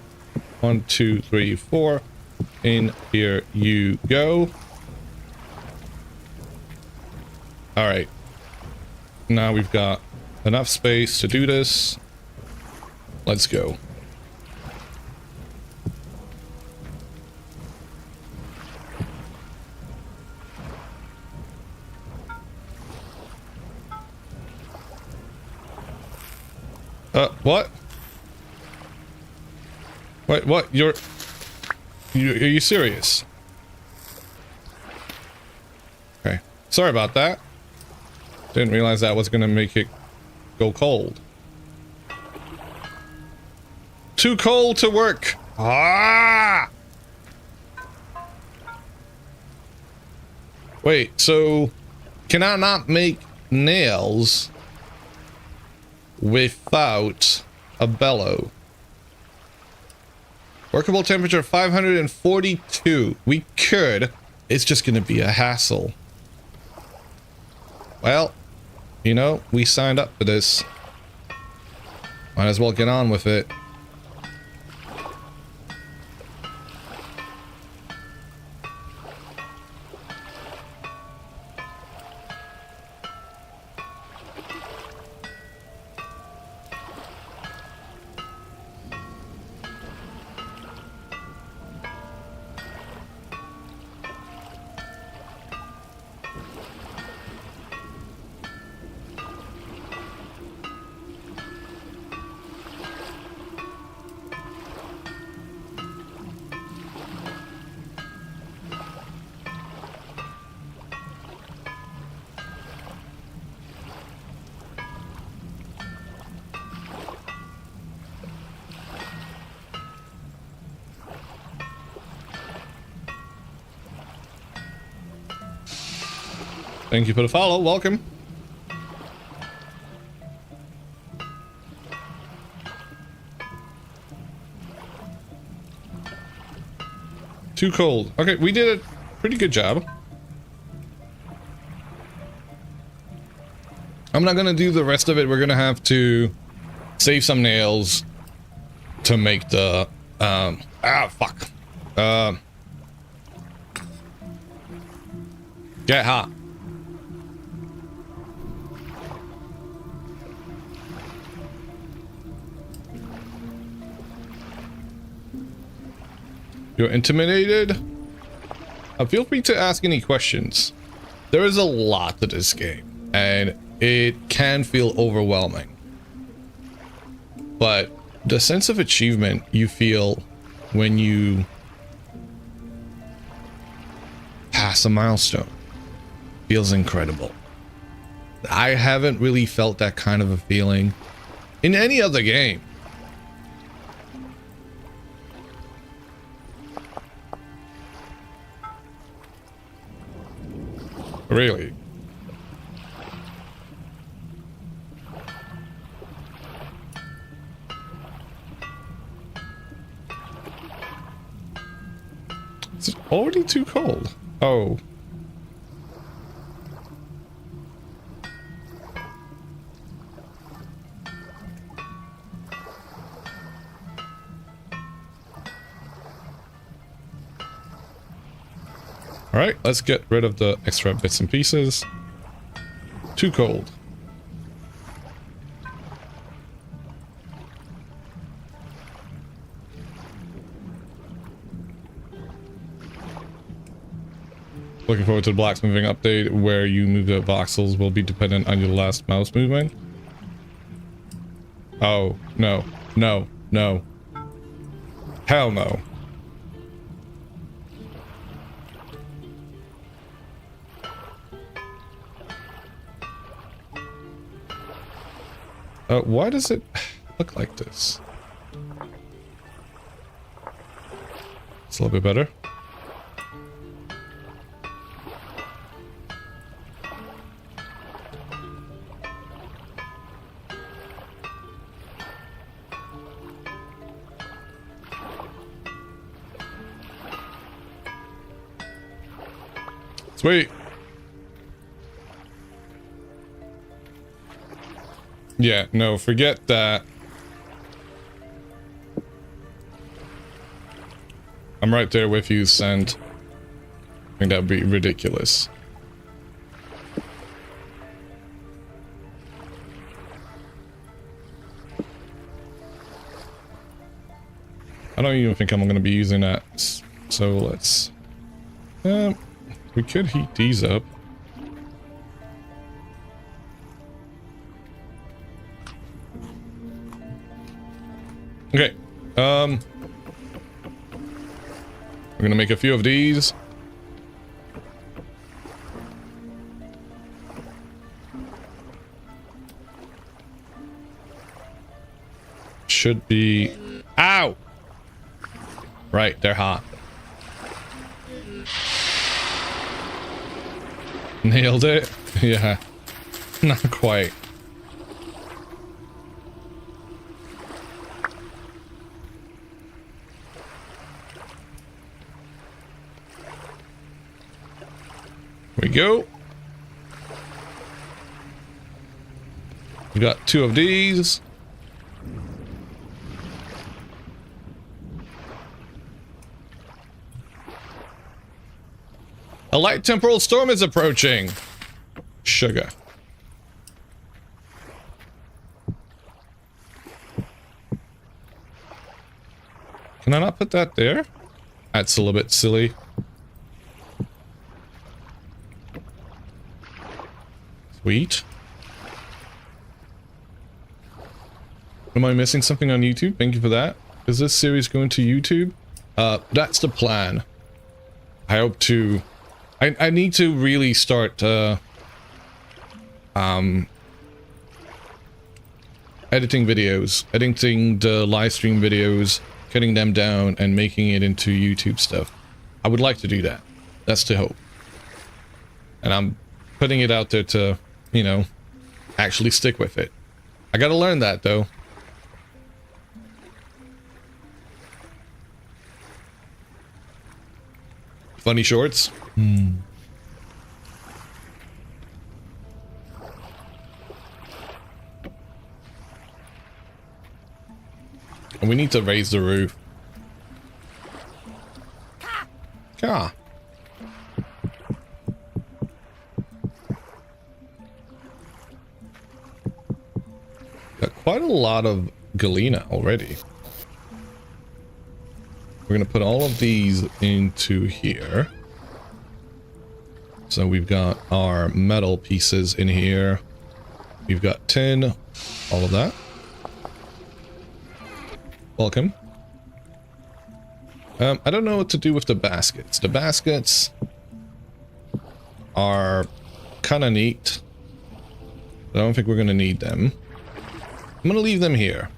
Speaker 1: 1, 2, 3, 4. In here you go. All right. Now we've got enough space to do this. Let's go. What? Wait, what? Are you serious? Okay. Sorry about that. Didn't realize that was gonna make it go cold. Too cold to work. Ah! Wait, so can I not make nails without a bellow? Workable temperature 542. We could. It's just gonna be a hassle. Well, you know, we signed up for this. Might as well get on with it. Thank you for the follow. Welcome. Too cold. Okay, we did a pretty good job. I'm not gonna do the rest of it. We're gonna have to save some nails to make the fuck. Get hot. You're intimidated? Feel free to ask any questions. There is a lot to this game, and it can feel overwhelming. But the sense of achievement you feel when you pass a milestone feels incredible. I haven't really felt that kind of a feeling in any other game. Really? Is it already too cold? Oh. All right, let's get rid of the extra bits and pieces. Too cold. Looking forward to the blacksmithing update where you move the voxels will be dependent on your last mouse movement. Oh, no, no, no. Hell no. Why does it look like this? It's a little bit better. Sweet. Yeah, no, forget that. I'm right there with you, Sent. I think that would be ridiculous. I don't even think I'm going to be using that. So let's... we could heat these up. Okay, we're gonna make a few of these. Should be... Ow! Right, they're hot. Nailed it? Yeah, not quite. We go. We got 2 of these. A light temporal storm is approaching. Sugar. Can I not put that there? That's a little bit silly. Sweet. Am I missing something on YouTube? Thank you for that. Is this series going to YouTube? That's the plan. I hope to... I need to really start, editing videos. Editing the live stream videos, cutting them down, and making it into YouTube stuff. I would like to do that. That's the hope. And I'm putting it out there to... you know, actually stick with it. I gotta learn that, though. Funny shorts. Hmm. And we need to raise the roof. Ah. Got quite a lot of galena already. We're gonna put all of these into here. So we've got our metal pieces in here. We've got tin, all of that. Welcome. I don't know what to do with the baskets. The baskets are kind of neat. I don't think we're going to need them. I'm going to leave them here.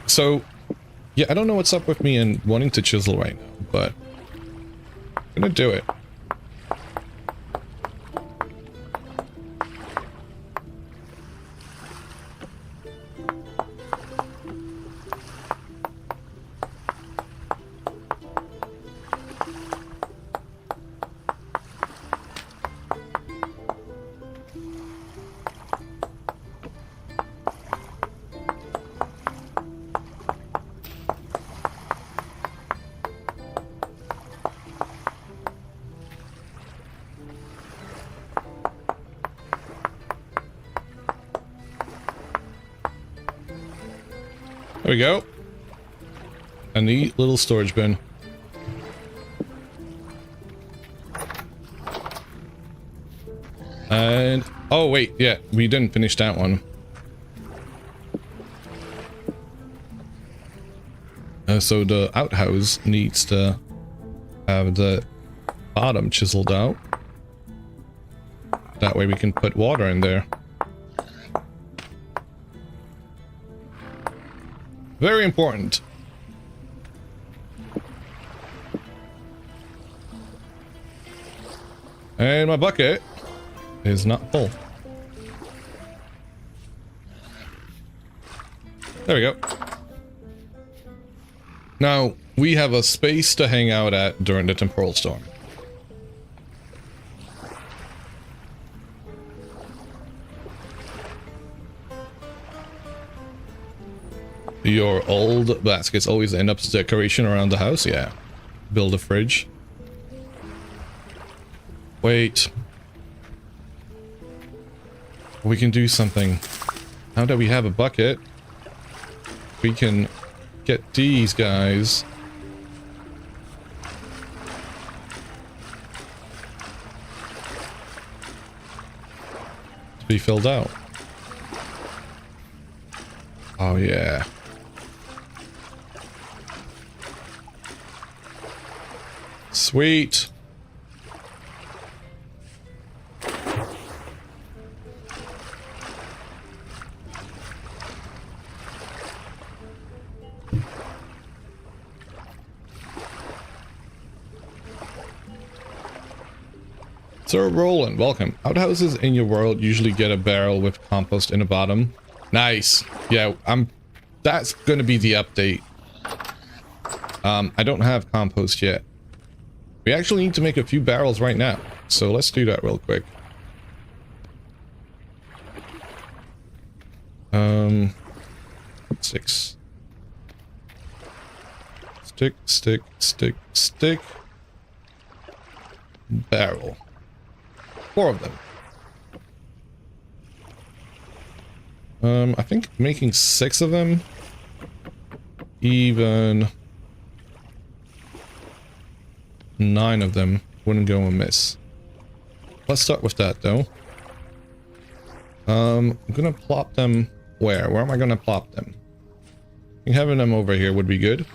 Speaker 1: So, yeah, I don't know what's up with me and wanting to chisel right now, but I'm gonna do it. There we go. A neat little storage bin. And oh wait, yeah, we didn't finish that one. So the outhouse needs to have the bottom chiseled out. That way we can put water in there. Very important. And my bucket is not full. There we go. Now, we have a space to hang out at during the temporal storm. Your old baskets always end up as decoration around the house? Yeah. Build a fridge. Wait. We can do something. Now that we have a bucket, we can get these guys to be filled out. Oh yeah. Sweet. Sir Roland, welcome. Outhouses in your world usually get a barrel with compost in the bottom. Nice. Yeah, that's gonna be the update. I don't have compost yet. We actually need to make a few barrels right now, so let's do that real quick. Six. Stick, stick, stick, stick. Barrel. 4 of them. I think making 6 of them, even 9 of them wouldn't go amiss. Let's start with that though. I'm gonna plop them where? Where am I gonna plop them? I think having them over here would be good.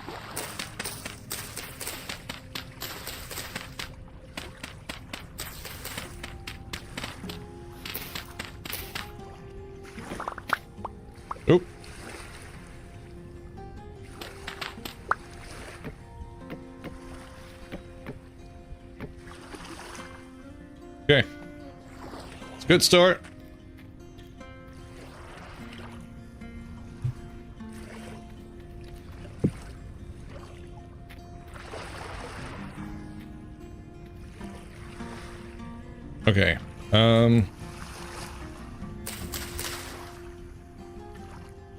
Speaker 1: Oop. Okay. Good start. Okay.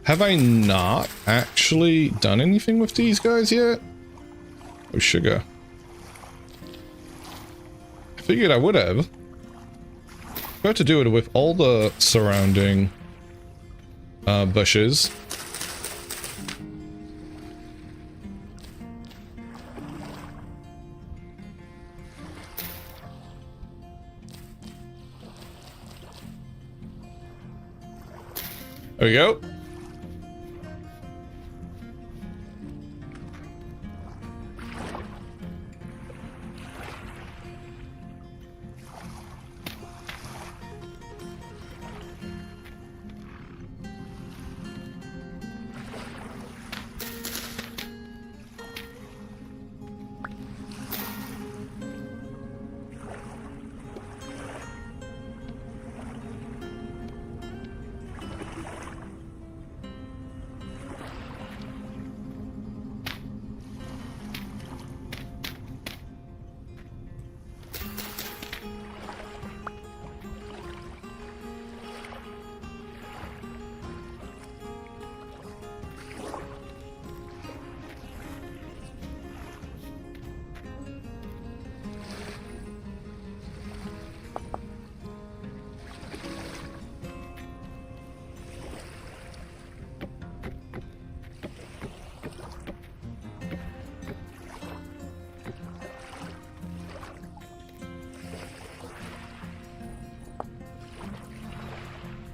Speaker 1: Have I not actually done anything with these guys yet? Oh, sugar. I figured I would have. Got to do it with all the surrounding bushes. There we go.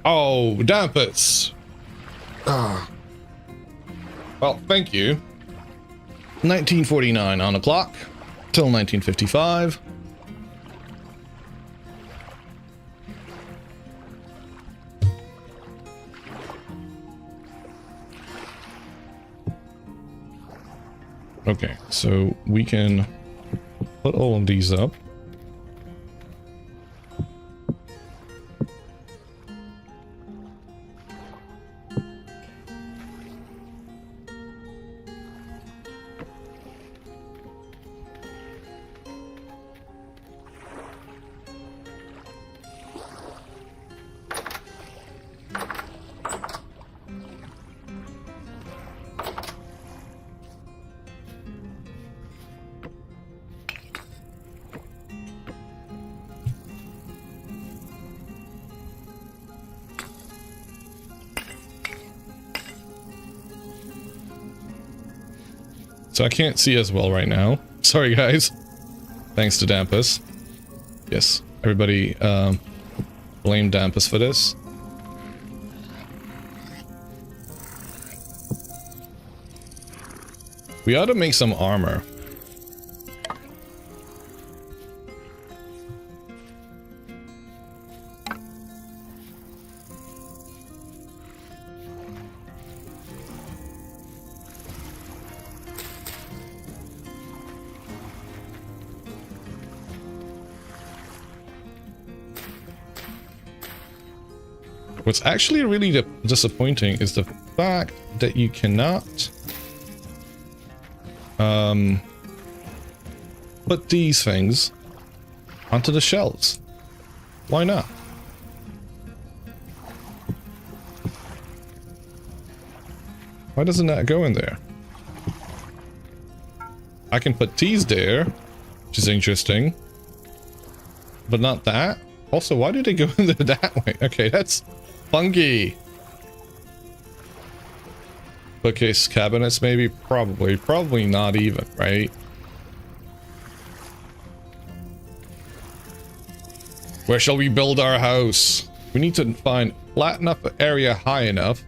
Speaker 1: Oh, dampers. Ah. Well, thank you. 1949 on the clock till 1955. Okay, so we can put all of these up. So I can't see as well right now. Sorry, guys. Thanks to Dampus. Yes, everybody blame Dampus for this. We ought to make some armor. What's actually really disappointing is the fact that you cannot put these things onto the shelves. Why not? Why doesn't that go in there? I can put these there, which is interesting, but not that. Also, why do they go in there that way? Okay, that's funky. Bookcase cabinets, maybe, probably not even, right? Where shall we build our house? We need to find flat enough area high enough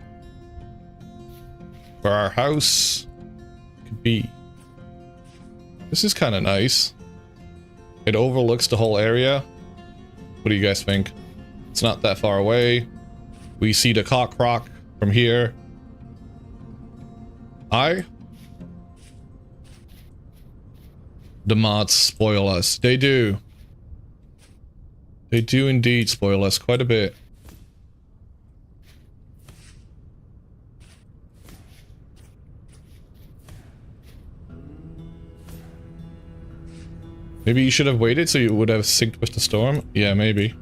Speaker 1: where our house could be. This is kind of nice. It overlooks the whole area. What do you guys think? It's not that far away. We see the cock rock from here. The mods spoil us. They do. They do indeed spoil us quite a bit. Maybe you should have waited so you would have synced with the storm? Yeah, maybe.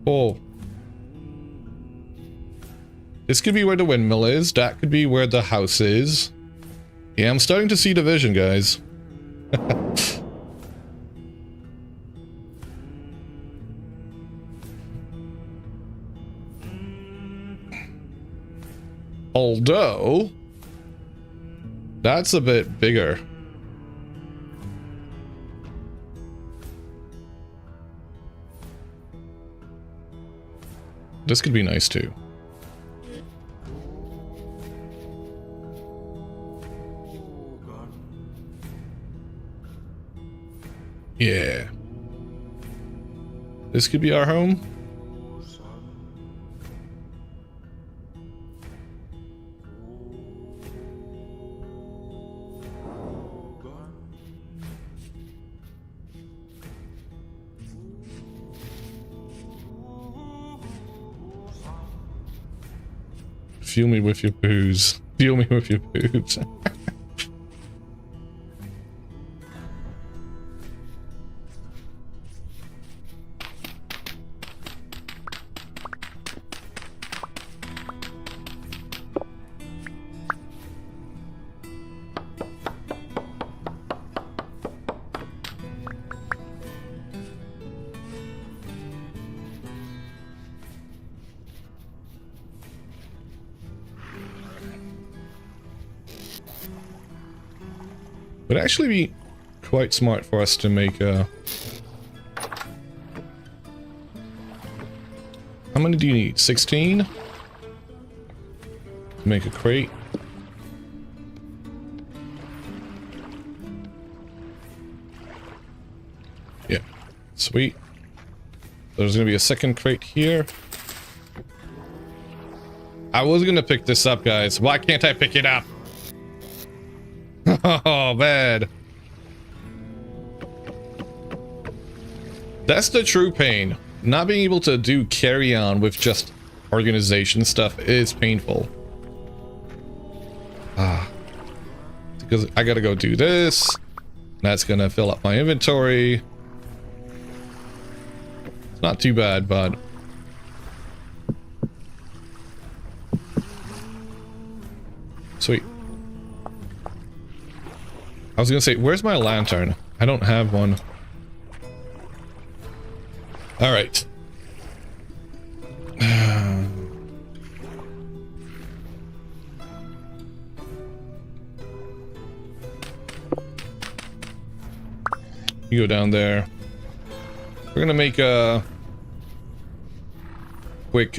Speaker 1: Oh. This could be where the windmill is. That could be where the house is. Yeah, I'm starting to see the vision, guys. Although, that's a bit bigger. This could be nice too. Yeah. This could be our home. Fuel me with your booze. Fuel me with your booze. Would actually be quite smart for us to make a... How many do you need? 16? Make a crate. Yeah, sweet. There's gonna be a second crate here. I was gonna pick this up, guys. Why can't I pick it up? Oh, bad. That's the true pain. Not being able to do carry on with just organization stuff is painful. Because I gotta go do this. That's gonna fill up my inventory. It's not too bad, but... Sweet. I was gonna say, where's my lantern? I don't have one. Alright. You go down there. We're gonna make a quick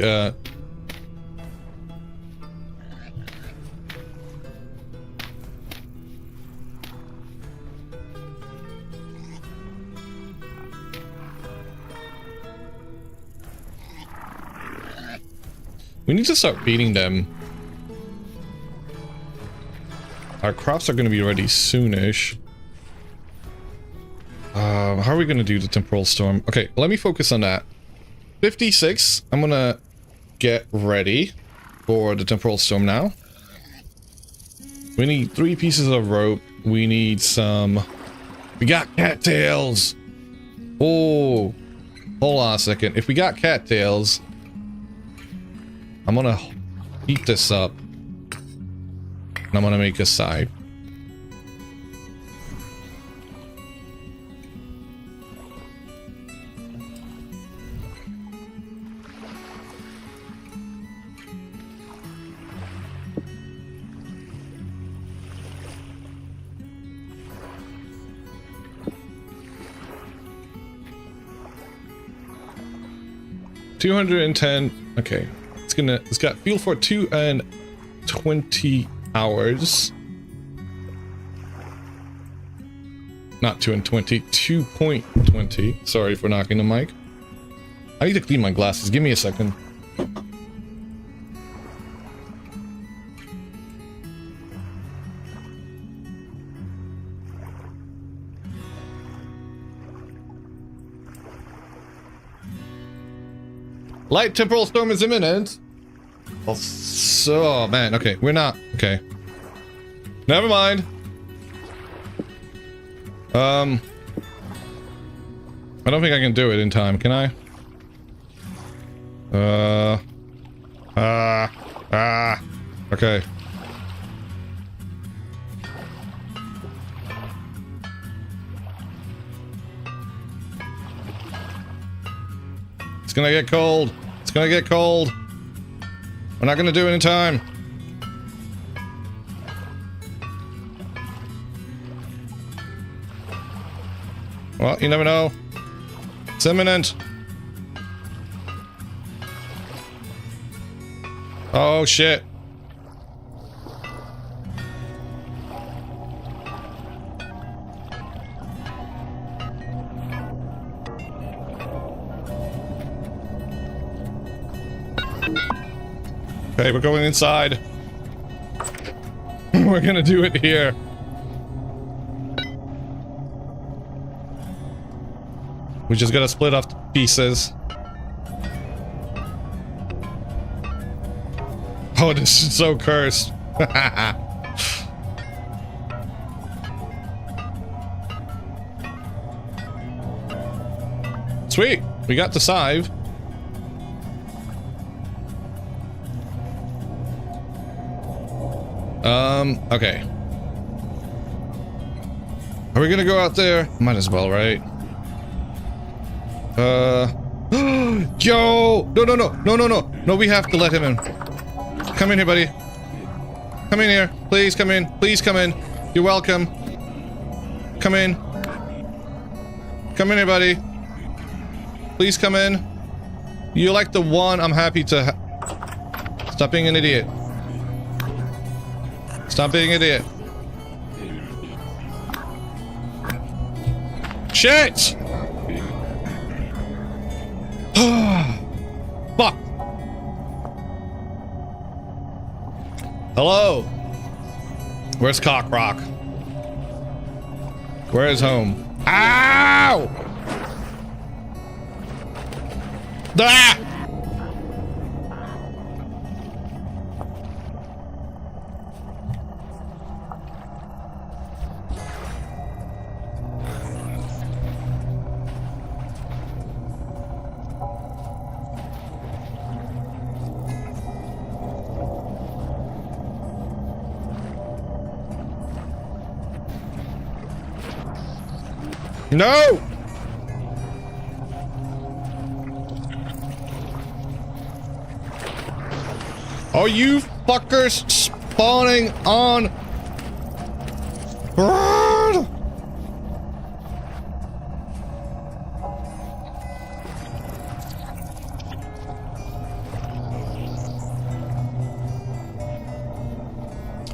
Speaker 1: we need to start feeding them. Our crops are going to be ready soonish. How are we going to do the temporal storm? Okay, let me focus on that. 56. I'm going to get ready for the temporal storm now. We need 3 pieces of rope. We need some... We got cattails! Oh! Hold on a second. If we got cattails... I'm gonna heat this up. And I'm gonna make a side. $210. Okay. It's got fuel for 220 hours. Not 2 and 20, 2.20. Sorry for knocking the mic. I need to clean my glasses. Give me a second. Light temporal storm is imminent. Oh, so, man. Okay, we're not. Okay. Never mind. I don't think I can do it in time, can I? Okay. It's gonna get cold. It's gonna get cold. We're not gonna do it in time. Well, you never know. It's imminent. Oh, shit. Okay, we're going inside. We're gonna do it here. We just gotta split off the pieces. Oh, this is so cursed. Sweet, we got the scythe. Okay. Are we gonna go out there? Might as well, right? Yo! No, we have to let him in. Come in here, buddy. Come in here. Please come in. Please come in. You're welcome. Come in. Come in here, buddy. Please come in. You're like the one I'm happy to Stop being an idiot. Stop being an idiot. Shit! Fuck! Hello? Where's Cockrock? Where is home? Ow! Ah! No! Are you fuckers spawning on bird?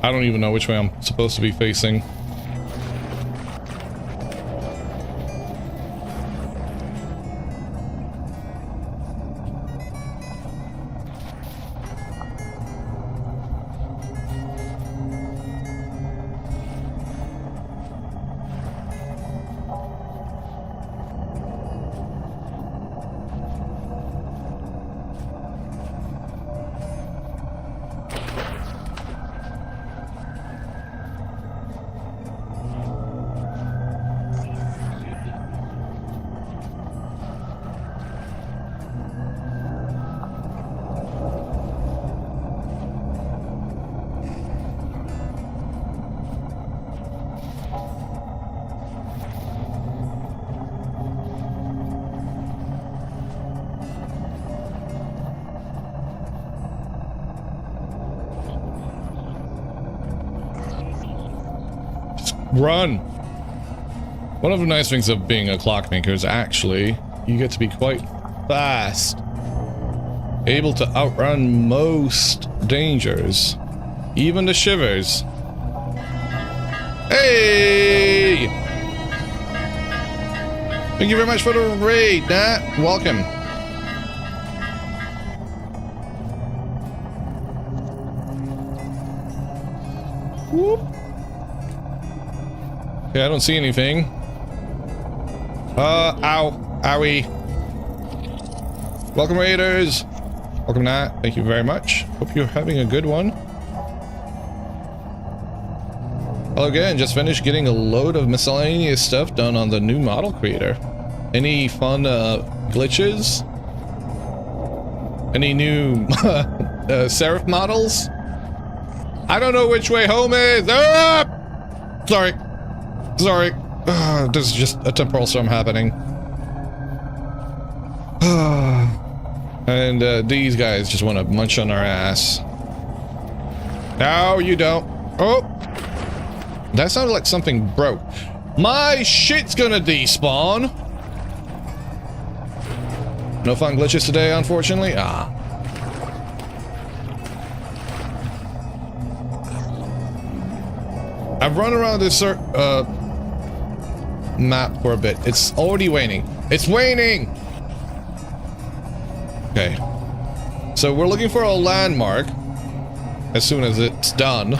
Speaker 1: I don't even know which way I'm supposed to be facing. Run! One of the nice things of being a clockmaker is actually you get to be quite fast. Able to outrun most dangers. Even the shivers. Hey! Thank you very much for the raid, Nat. Welcome. Whoop. Okay, I don't see anything. Ow. Owie. Welcome, Raiders. Welcome, Nat. Thank you very much. Hope you're having a good one. Hello again. Just finished getting a load of miscellaneous stuff done on the new model creator. Any fun glitches? Any new Seraph models? I don't know which way home is. Ah! Sorry. Sorry. This is just a temporal storm happening. And these guys just want to munch on our ass. No, you don't. Oh! That sounded like something broke. My shit's gonna despawn! No fun glitches today, unfortunately. Ah. I've run around this map for a bit. It's already waning. It's waning! Okay. So we're looking for a landmark as soon as it's done.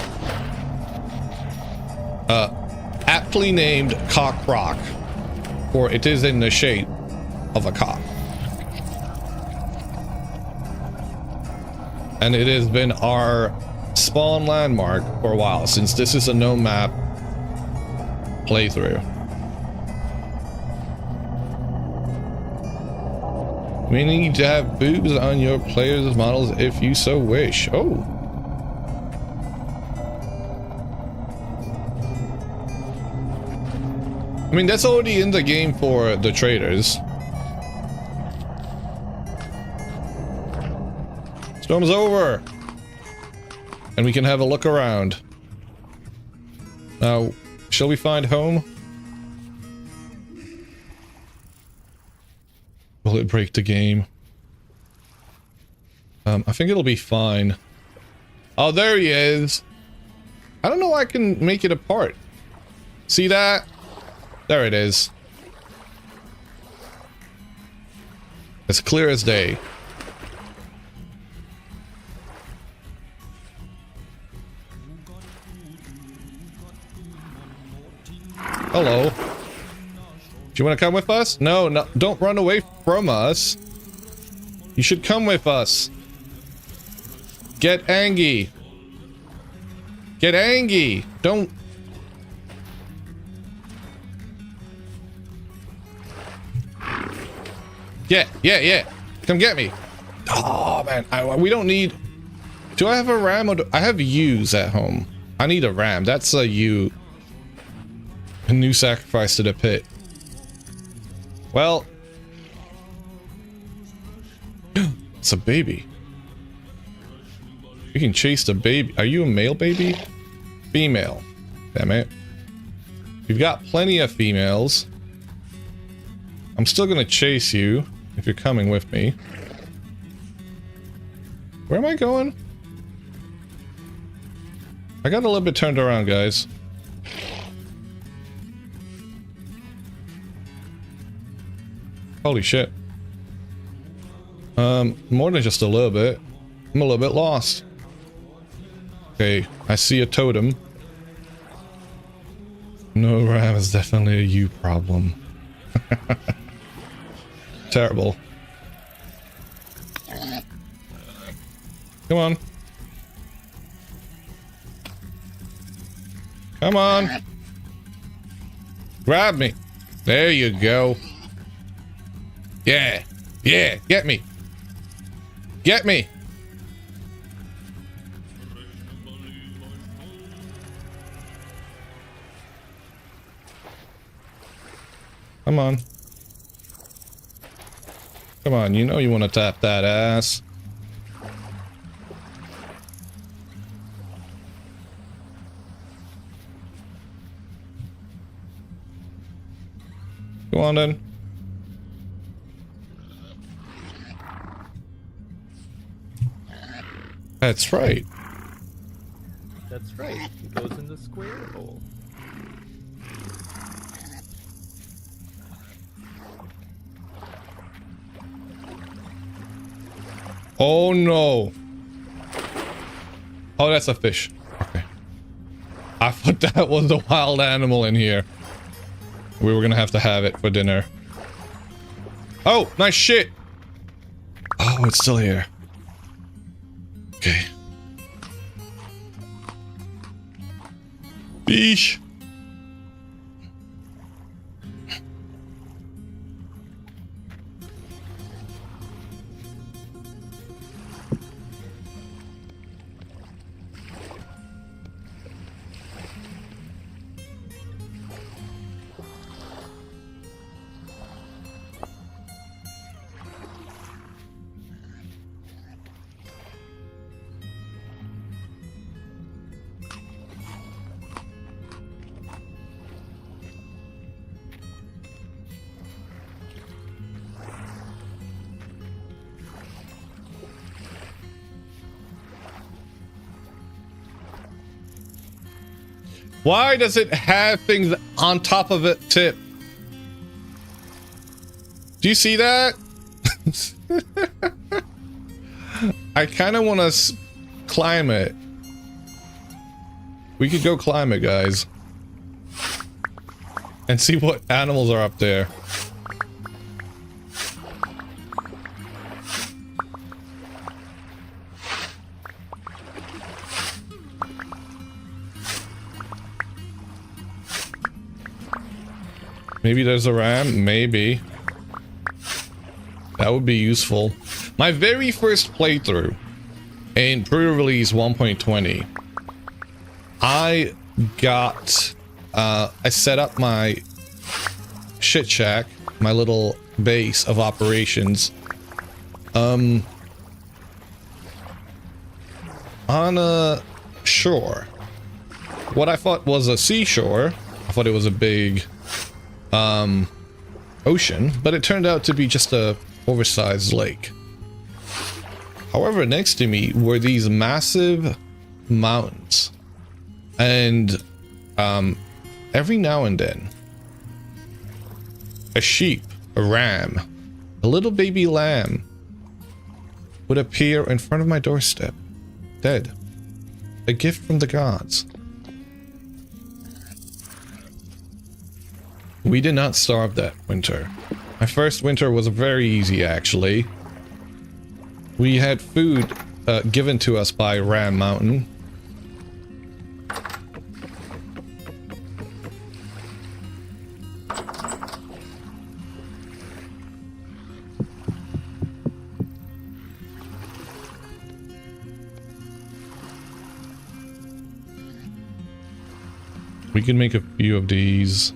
Speaker 1: Aptly named Cock Rock, for it is in the shape of a cock. And it has been our spawn landmark for a while, since this is a no map playthrough. We need to have boobs on your players' models if you so wish. Oh. I mean, that's already in the game for the traders. Storm's over. And we can have a look around. Now, shall we find home? Will it break the game? I think it'll be fine. Oh, there he is. I don't know why I can make it apart. See that? There it is. As clear as day. Hello. Do you want to come with us? No, no, don't run away from us. You should come with us. Get angry. Get angry. Don't. Yeah. Come get me. Oh, man. We don't need... Do I have a ram or I have U's at home. I need a ram. That's a U. A new sacrifice to the pit. Well. It's a baby. You can chase the baby. Are you a male baby? Female. Damn it. You've got plenty of females. I'm still gonna chase you if you're coming with me. Where am I going? I got a little bit turned around, guys. Holy shit. More than just a little bit. I'm a little bit lost. Okay, I see a totem. No, ram is definitely a you problem. Terrible. Come on. Come on. Grab me. There you go. Yeah. Yeah. Get me. Get me. Come on. Come on, you know you want to tap that ass. Go on then. That's right.
Speaker 2: That's right. It goes in the square hole.
Speaker 1: Oh no. Oh, that's a fish. Okay. I thought that was a wild animal in here. We were gonna have to have it for dinner. Oh, nice shit. Oh, it's still here. Okay. Beesh. Why does it have things on top of it, Tip? Do you see that? I kind of want to climb it. We could go climb it, guys. And see what animals are up there. Maybe there's a ram, maybe. That would be useful. My very first playthrough in pre-release 1.20, I got, I set up my shit shack, my little base of operations, on a shore. What I thought was a seashore, I thought it was a big ocean, but it turned out to be just a oversized lake. However, next to me were these massive mountains, and every now and then a sheep, a ram, a little baby lamb would appear in front of my doorstep, dead. A gift from the gods. We did not starve that winter. My first winter was very easy, actually. We had food given to us by Ram Mountain. We can make a few of these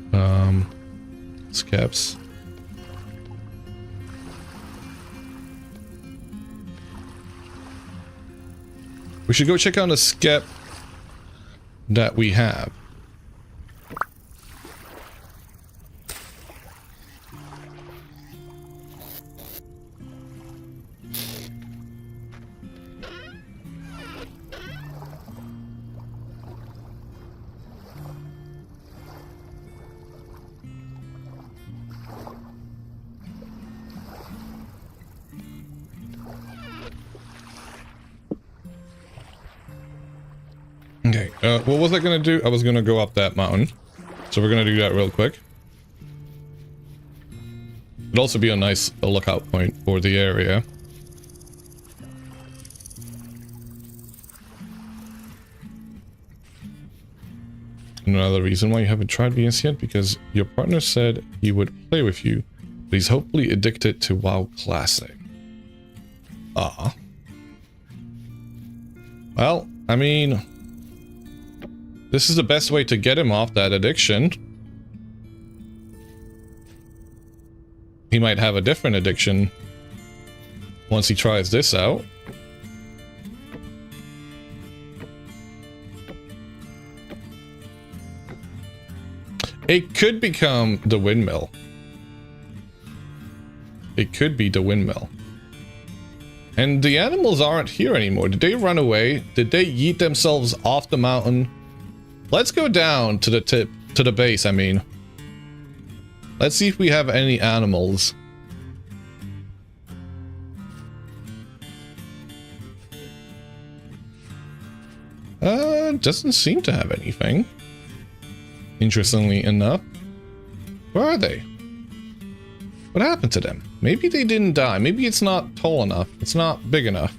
Speaker 1: skeps. We should go check out a skep that we have. Okay, what was I gonna do? I was gonna go up that mountain. So we're gonna do that real quick. It'd also be a nice lookout point for the area. Another reason why you haven't tried VS yet, because your partner said he would play with you, but he's hopefully addicted to WoW Classic. Ah. Well, I mean, this is the best way to get him off that addiction. He might have a different addiction once he tries this out. It could become the windmill. It could be the windmill. And the animals aren't here anymore. Did they run away? Did they yeet themselves off the mountain? Let's go down to the tip, to the base, I mean. Let's see if we have any animals. Doesn't seem to have anything. Interestingly enough. Where are they? What happened to them? Maybe they didn't die. Maybe it's not tall enough. It's not big enough.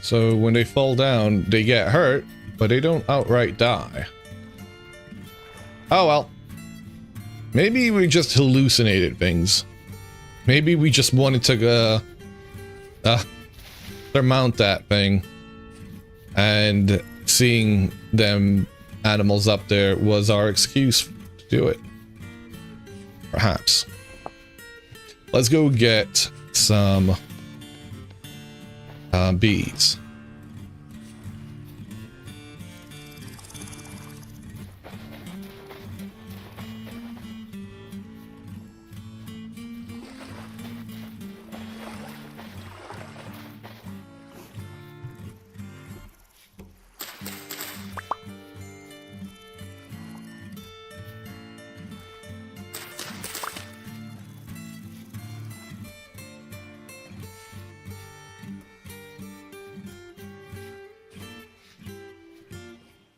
Speaker 1: So when they fall down, they get hurt, but they don't outright die. Oh well. Maybe we just hallucinated things. Maybe we just wanted to surmount that thing. And seeing them animals up there was our excuse to do it. Perhaps. Let's go get some bees.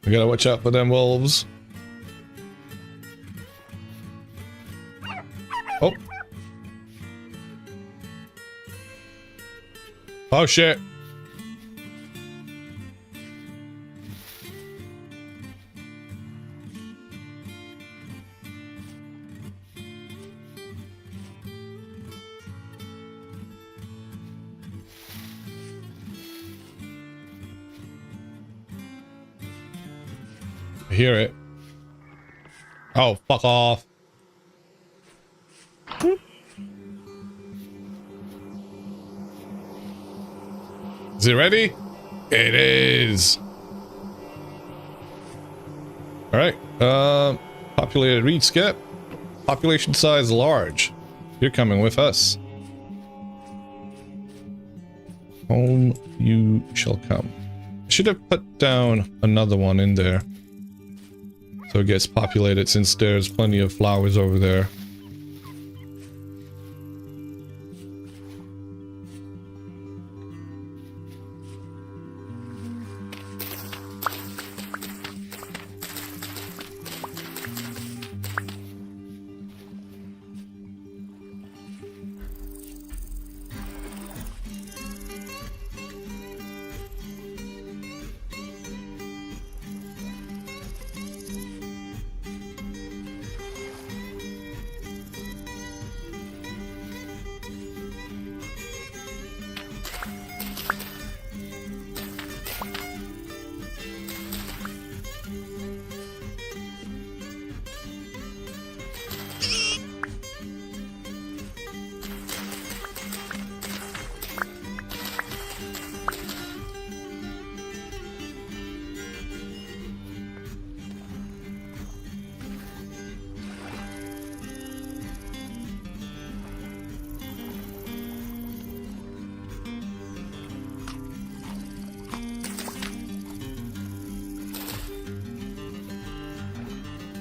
Speaker 1: We gotta watch out for them wolves. Oh. Oh shit. I hear it. Oh, fuck off. Is it ready? It is. Alright. Populated reed skip. Population size large. You're coming with us. Home you shall come. I should have put down another one in there. So it gets populated since there's plenty of flowers over there.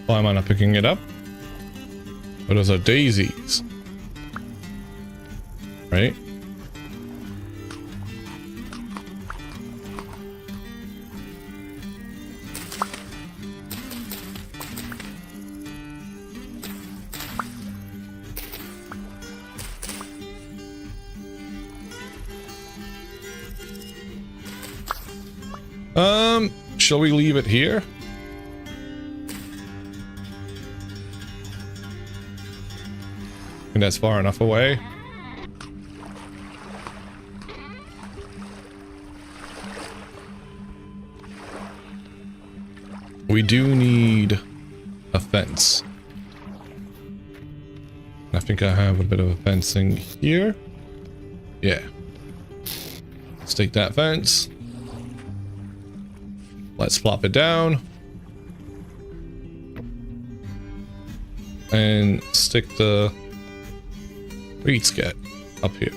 Speaker 1: Why am I not picking it up? Oh, those are daisies. Right? Shall we leave it here? And that's far enough away. We do need a fence. I think I have a bit of a fencing here. Yeah. Let's take that fence. Let's plop it down. And stick the reed skip up here.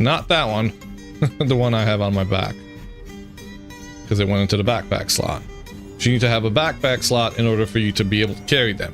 Speaker 1: Not that one. The one I have on my back. Because it went into the backpack slot. So you need to have a backpack slot in order for you to be able to carry them.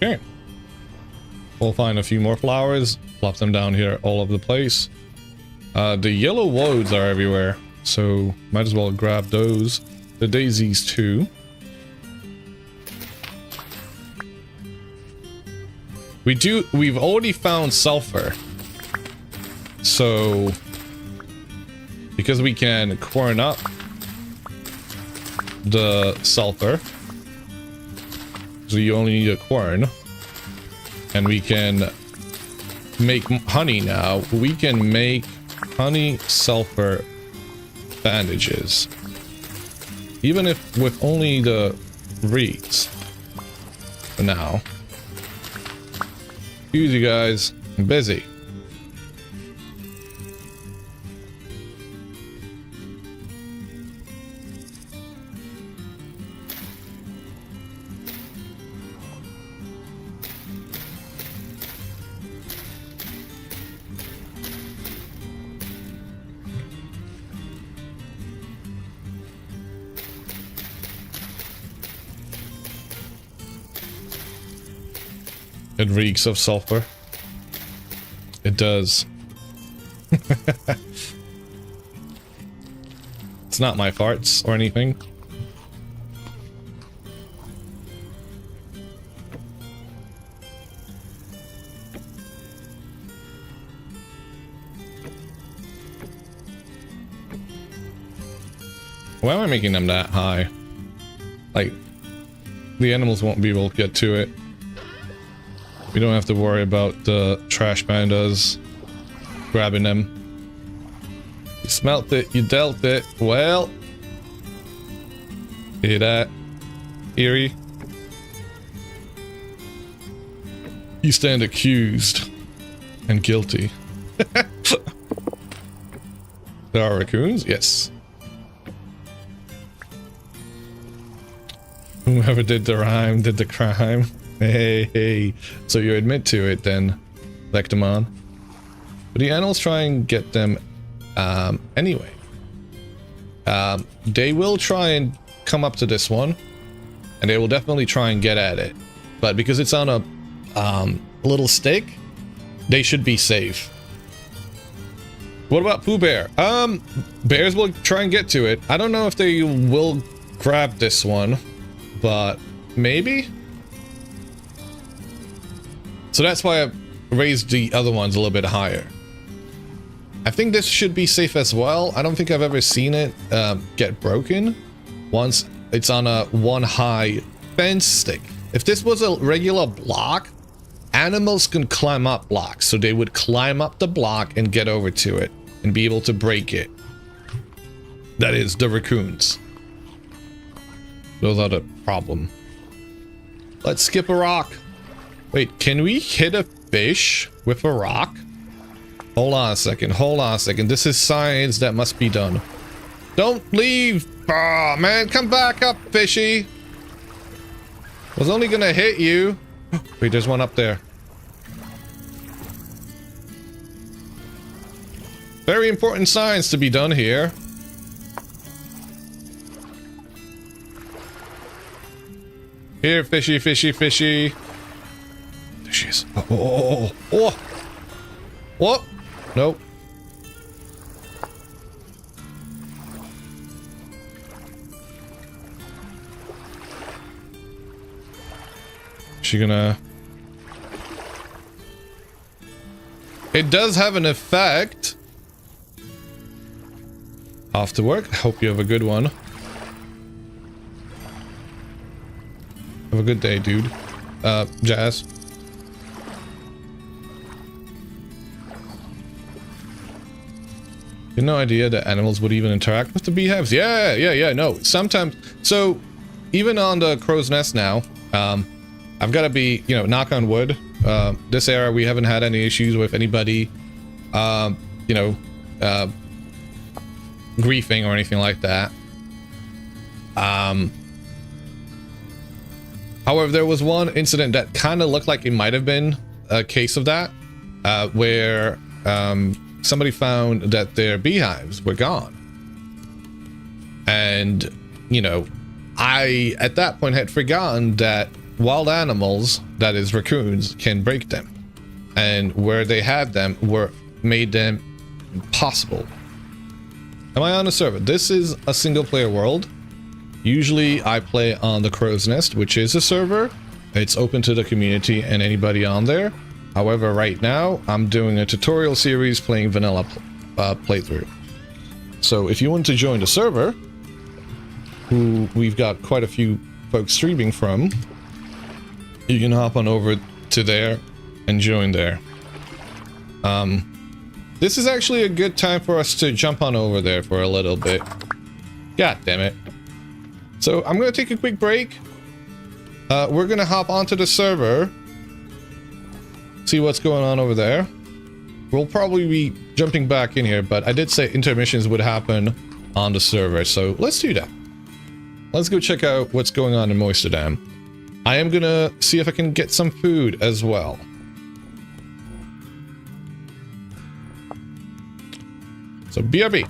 Speaker 1: Okay. We'll find a few more flowers, plop them down here all over the place. The yellow woads are everywhere, so might as well grab those. The daisies too. We've already found sulfur. So, because we can quern up the sulfur, so you only need a quern, and we can make honey now. We can make honey sulfur bandages, even if with only the reeds for now. Excuse you guys, I'm busy. It reeks of sulfur. It does. It's not my farts or anything. Why am I making them that high? Like, the animals won't be able to get to it. We don't have to worry about the trash pandas grabbing them. You smelt it, you dealt it. Well, hear that, Eerie? You stand accused and guilty. There are raccoons? Yes. Whoever did the rhyme did the crime. Hey, hey. So you admit to it then, Lectamon. But the animals try and get them anyway. They will try and come up to this one, and they will definitely try and get at it. But because it's on a little stick, they should be safe. What about Pooh Bear? Bears will try and get to it. I don't know if they will grab this one, but maybe? So that's why I raised the other ones a little bit higher. I think this should be safe as well. I don't think I've ever seen it get broken once it's on a one high fence stick. If this was a regular block, animals can climb up blocks. So they would climb up the block and get over to it and be able to break it. That is the raccoons. Those are the problem. Let's skip a rock. Wait, can we hit a fish with a rock? Hold on a second, hold on a second. This is science that must be done. Don't leave! Oh, man, come back up, fishy! Was only gonna hit you. Wait, there's one up there. Very important science to be done here. Here, fishy, fishy, fishy. There she is. Oh, oh, oh, oh. What? Nope. She gonna... It does have an effect. Off to work. Hope you have a good one. Have a good day, dude. Jazz. You had no idea that animals would even interact with the beehives? Yeah, no. Sometimes, so even on the crow's nest now, I've got to be, you know, knock on wood. This era, we haven't had any issues with anybody, you know, griefing or anything like that. However, there was one incident that kind of looked like it might have been a case of that, where somebody found that their beehives were gone. And, you know, I, at that point, had forgotten that wild animals, that is raccoons, can break them. And where they had them made them impossible. Am I on a server? This is a single player world. Usually I play on the Crow's Nest, which is a server. It's open to the community and anybody on there. However, right now I'm doing a tutorial series playing vanilla playthrough. So if you want to join the server, who we've got quite a few folks streaming from, you can hop on over to there and join there. This is actually a good time for us to jump on over there for a little bit. God damn it. So I'm going to take a quick break. We're going to hop onto the server, see what's going on over there. We'll probably be jumping back in here, but I did say intermissions would happen on the server, so let's do that. Let's go check out what's going on in Moisterdam. I am going to see if I can get some food as well. So BRB.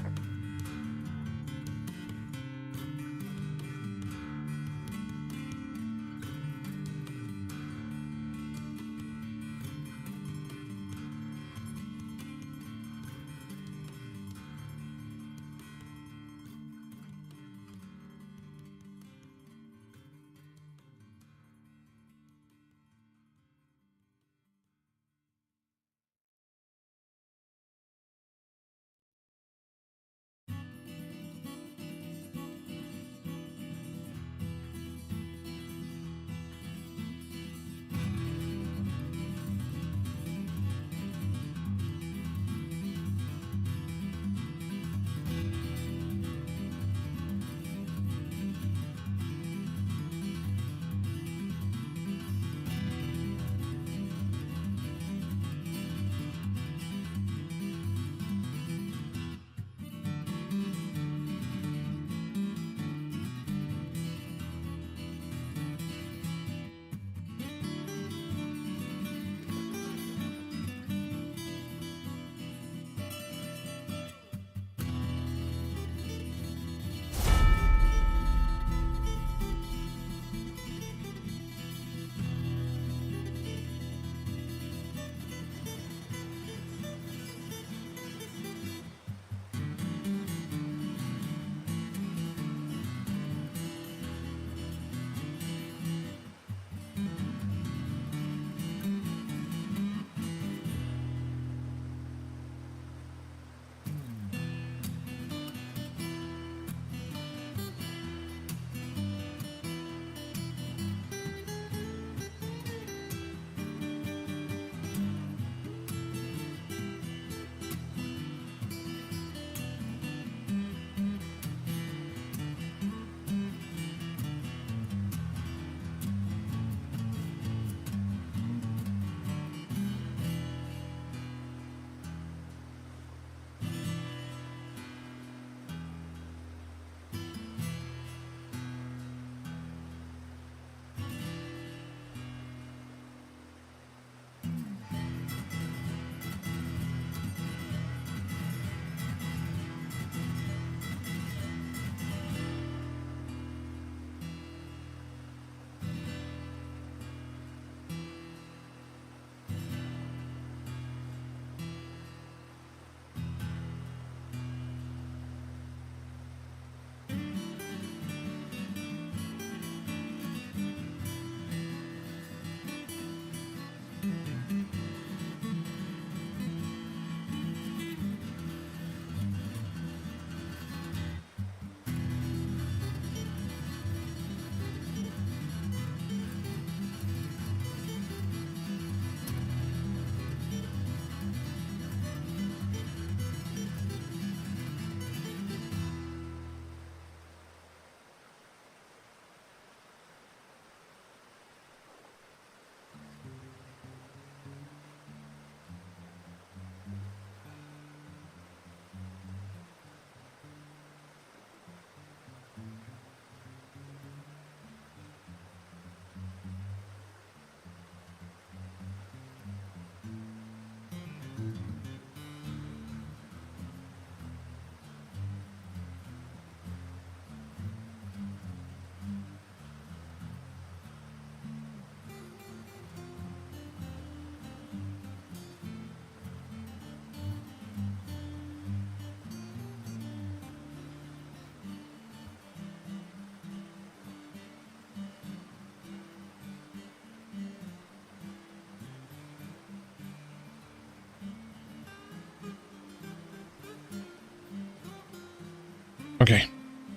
Speaker 1: Okay,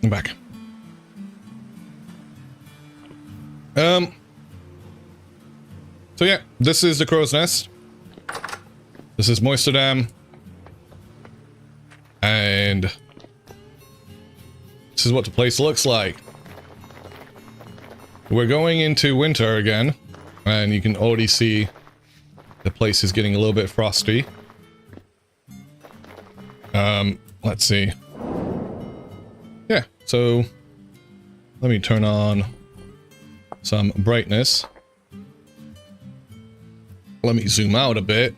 Speaker 1: I'm back. So yeah, this is the crow's nest. This is Moisterdam. And this is what the place looks like. We're going into winter again, and you can already see the place is getting a little bit frosty. Let's see. Yeah, so let me turn on some brightness. Let me zoom out a bit.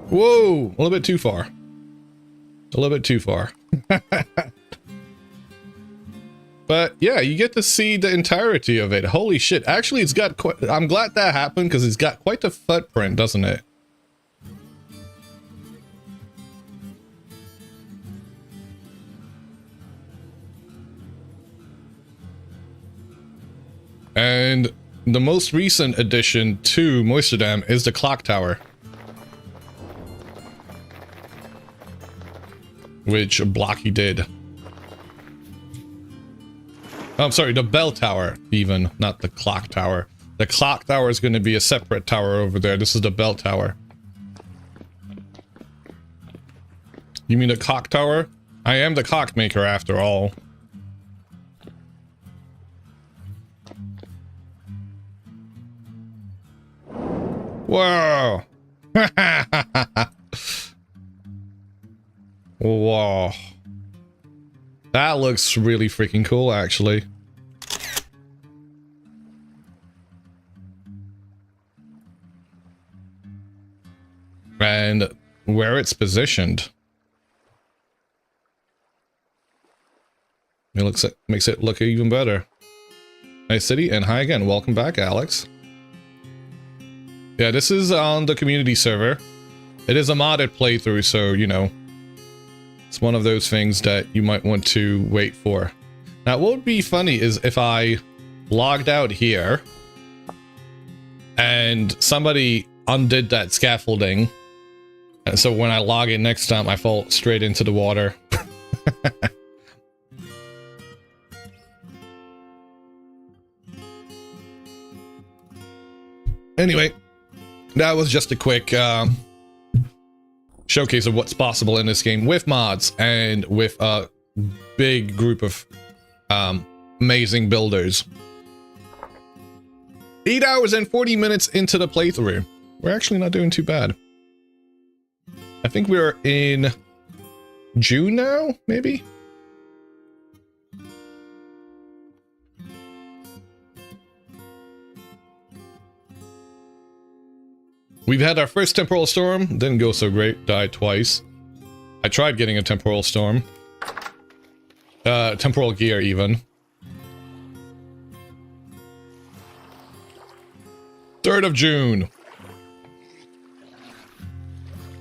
Speaker 1: Whoa! A little bit too far. A little bit too far. But yeah, you get to see the entirety of it. Holy shit. Actually, it's got quite... I'm glad that happened because it's got quite the footprint, doesn't it? And the most recent addition to Moisterdam is the clock tower, which Blocky did. I'm sorry, the bell tower, even, not the clock tower. The clock tower is going to be a separate tower over there. This is the bell tower. You mean the cock tower? I am the cock maker after all. Whoa! Whoa. That looks really freaking cool, actually. And where it's positioned. It makes it look even better. Nice city, and hi again. Welcome back, Alex. Yeah, this is on the community server. It is a modded playthrough, so, you know, it's one of those things that you might want to wait for. Now, what would be funny is if I logged out here and somebody undid that scaffolding, and so when I log in next time, I fall straight into the water. Anyway, that was just a quick showcase of what's possible in this game with mods and with a big group of amazing builders. 8 hours and 40 minutes into the playthrough. We're actually not doing too bad. I think we're in June now, maybe? We've had our first temporal storm, didn't go so great, died twice. I tried getting a temporal storm. Temporal gear even. 3rd of June.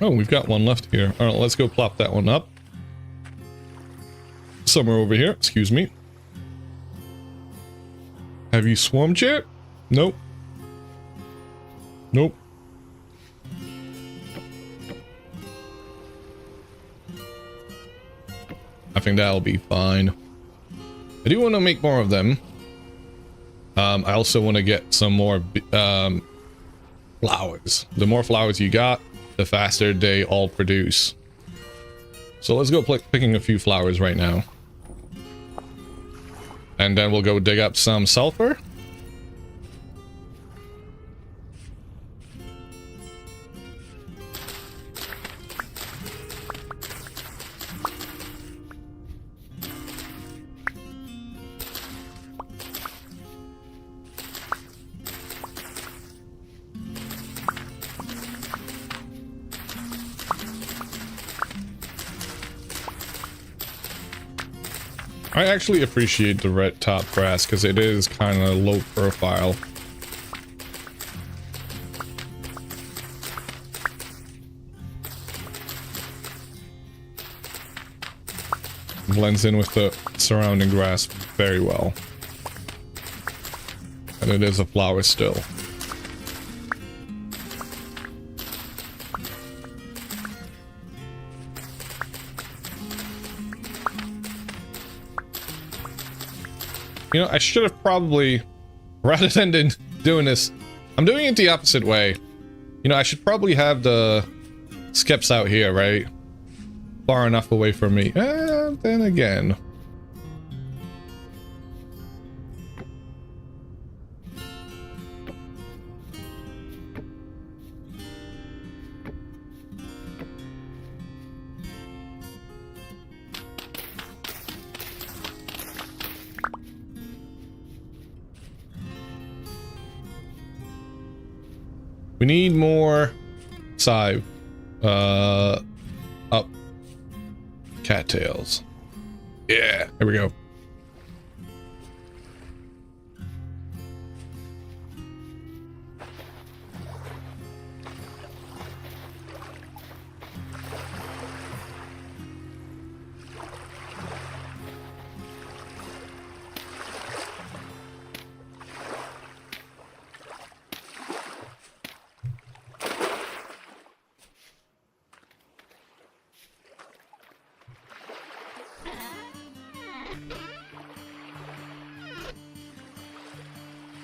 Speaker 1: Oh, we've got one left here. Alright, let's go plop that one up. Somewhere over here, excuse me. Have you swarmed yet? Nope. Nope. I think that'll be fine. I do want to make more of them. I also want to get some more flowers. The more flowers you got, the faster they all produce. So let's go picking a few flowers right now. And then we'll go dig up some sulfur. I actually appreciate the red top grass because it is kind of low profile. Blends in with the surrounding grass very well. And it is a flower still. You know, I should have probably, rather than doing this, I'm doing it the opposite way. You know, I should probably have the skips out here, right? Far enough away from me. And then again. We need more side. Up. Cattails. Yeah, here we go.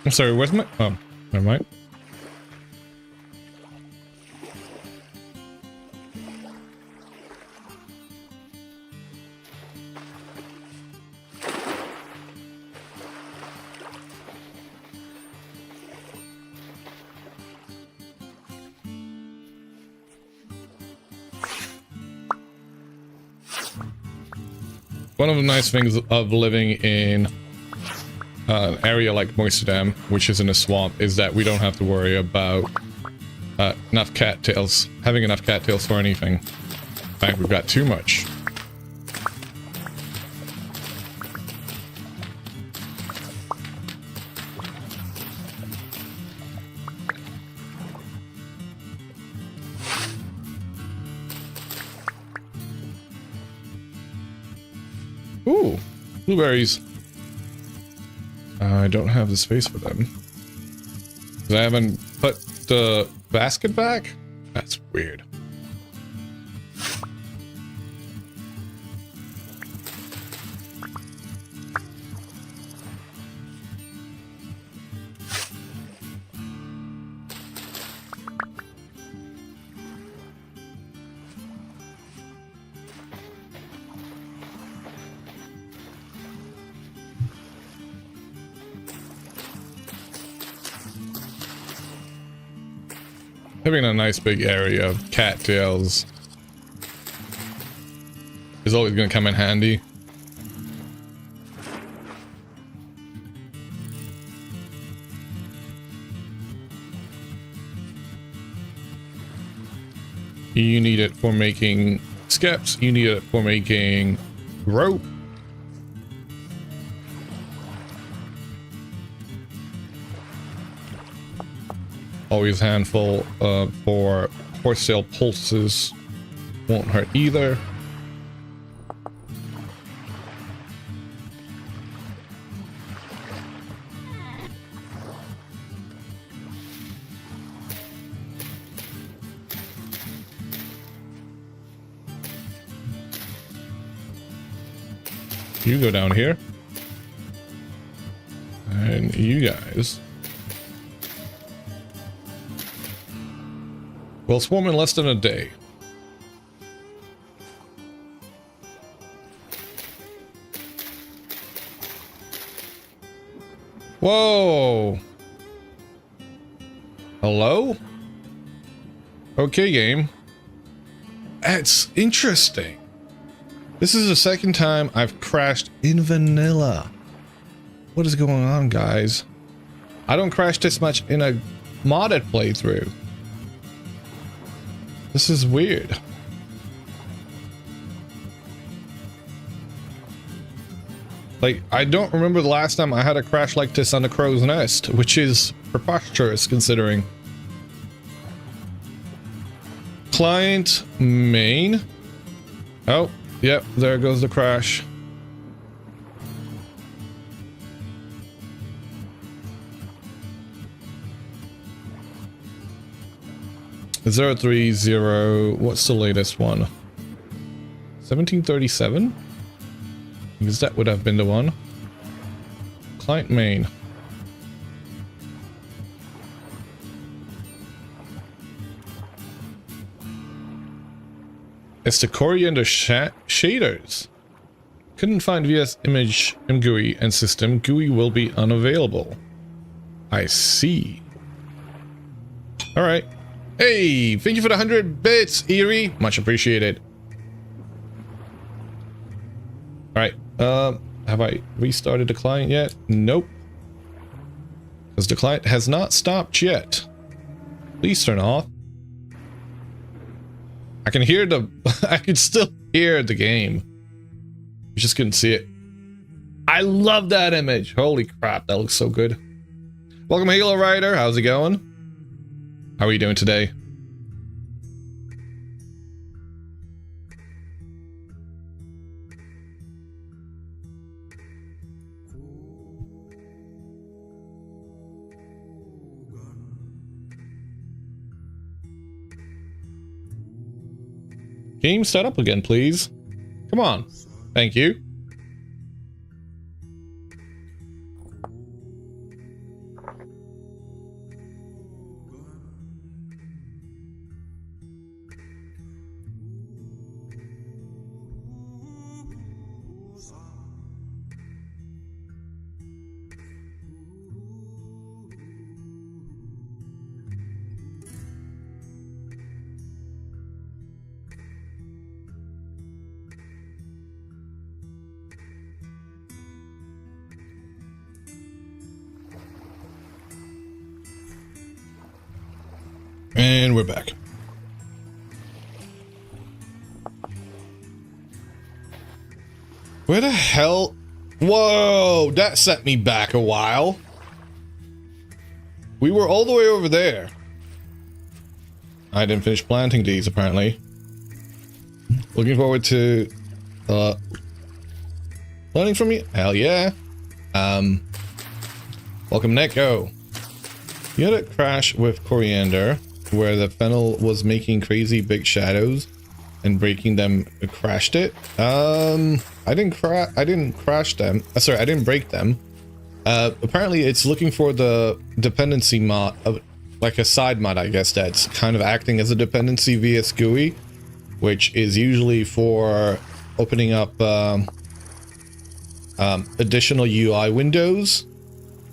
Speaker 1: I'm sorry, where's my... Oh, never mind. One of the nice things of living in an area like Moisterdam, which is in a swamp, is that we don't have to worry about enough cattails, having enough cattails for anything. In fact, we've got too much. Ooh, blueberries. I don't have the space for them. 'Cause I haven't put the basket back? That's weird. Having a nice big area of cattails is always going to come in handy. You need it for making skips, you need it for making rope. Always handful for horsetail pulses. Won't hurt either. You go down here. And you guys. We'll swarm in less than a day. Whoa! Hello? Okay, game. That's interesting. This is the second time I've crashed in vanilla. What is going on, guys? I don't crash this much in a modded playthrough. This is weird. Like, I don't remember the last time I had a crash like this on the Crow's Nest, which is preposterous considering. Client main. Oh, yep, there goes the crash. Zero 030, what's the latest one? 1737? Because that would have been the one. client main. It's the coriander shaders. Couldn't find VS image GUI and system. GUI will be unavailable. I see. All right. Hey, thank you for the 100 bits, Eerie. Much appreciated. All right. Have I restarted the client yet? Nope. Because the client has not stopped yet. Please turn off. I can hear the... I can still hear the game. You just couldn't see it. I love that image. Holy crap, that looks so good. Welcome, Halo Rider. How's it going? How are you doing today? Game start up again, please. Come on. Thank you. And we're back. Where the hell? Whoa, that set me back a while. We were all the way over there. I didn't finish planting these, apparently. Looking forward to learning from you. Hell yeah. Welcome, Neko. You had a crash with Coriander where the fennel was making crazy big shadows and breaking them. Crashed it. I didn't crash them. Sorry, I didn't break them. Apparently it's looking for the dependency mod, like a side mod, I guess, that's kind of acting as a dependency via GUI, which is usually for opening up additional UI windows.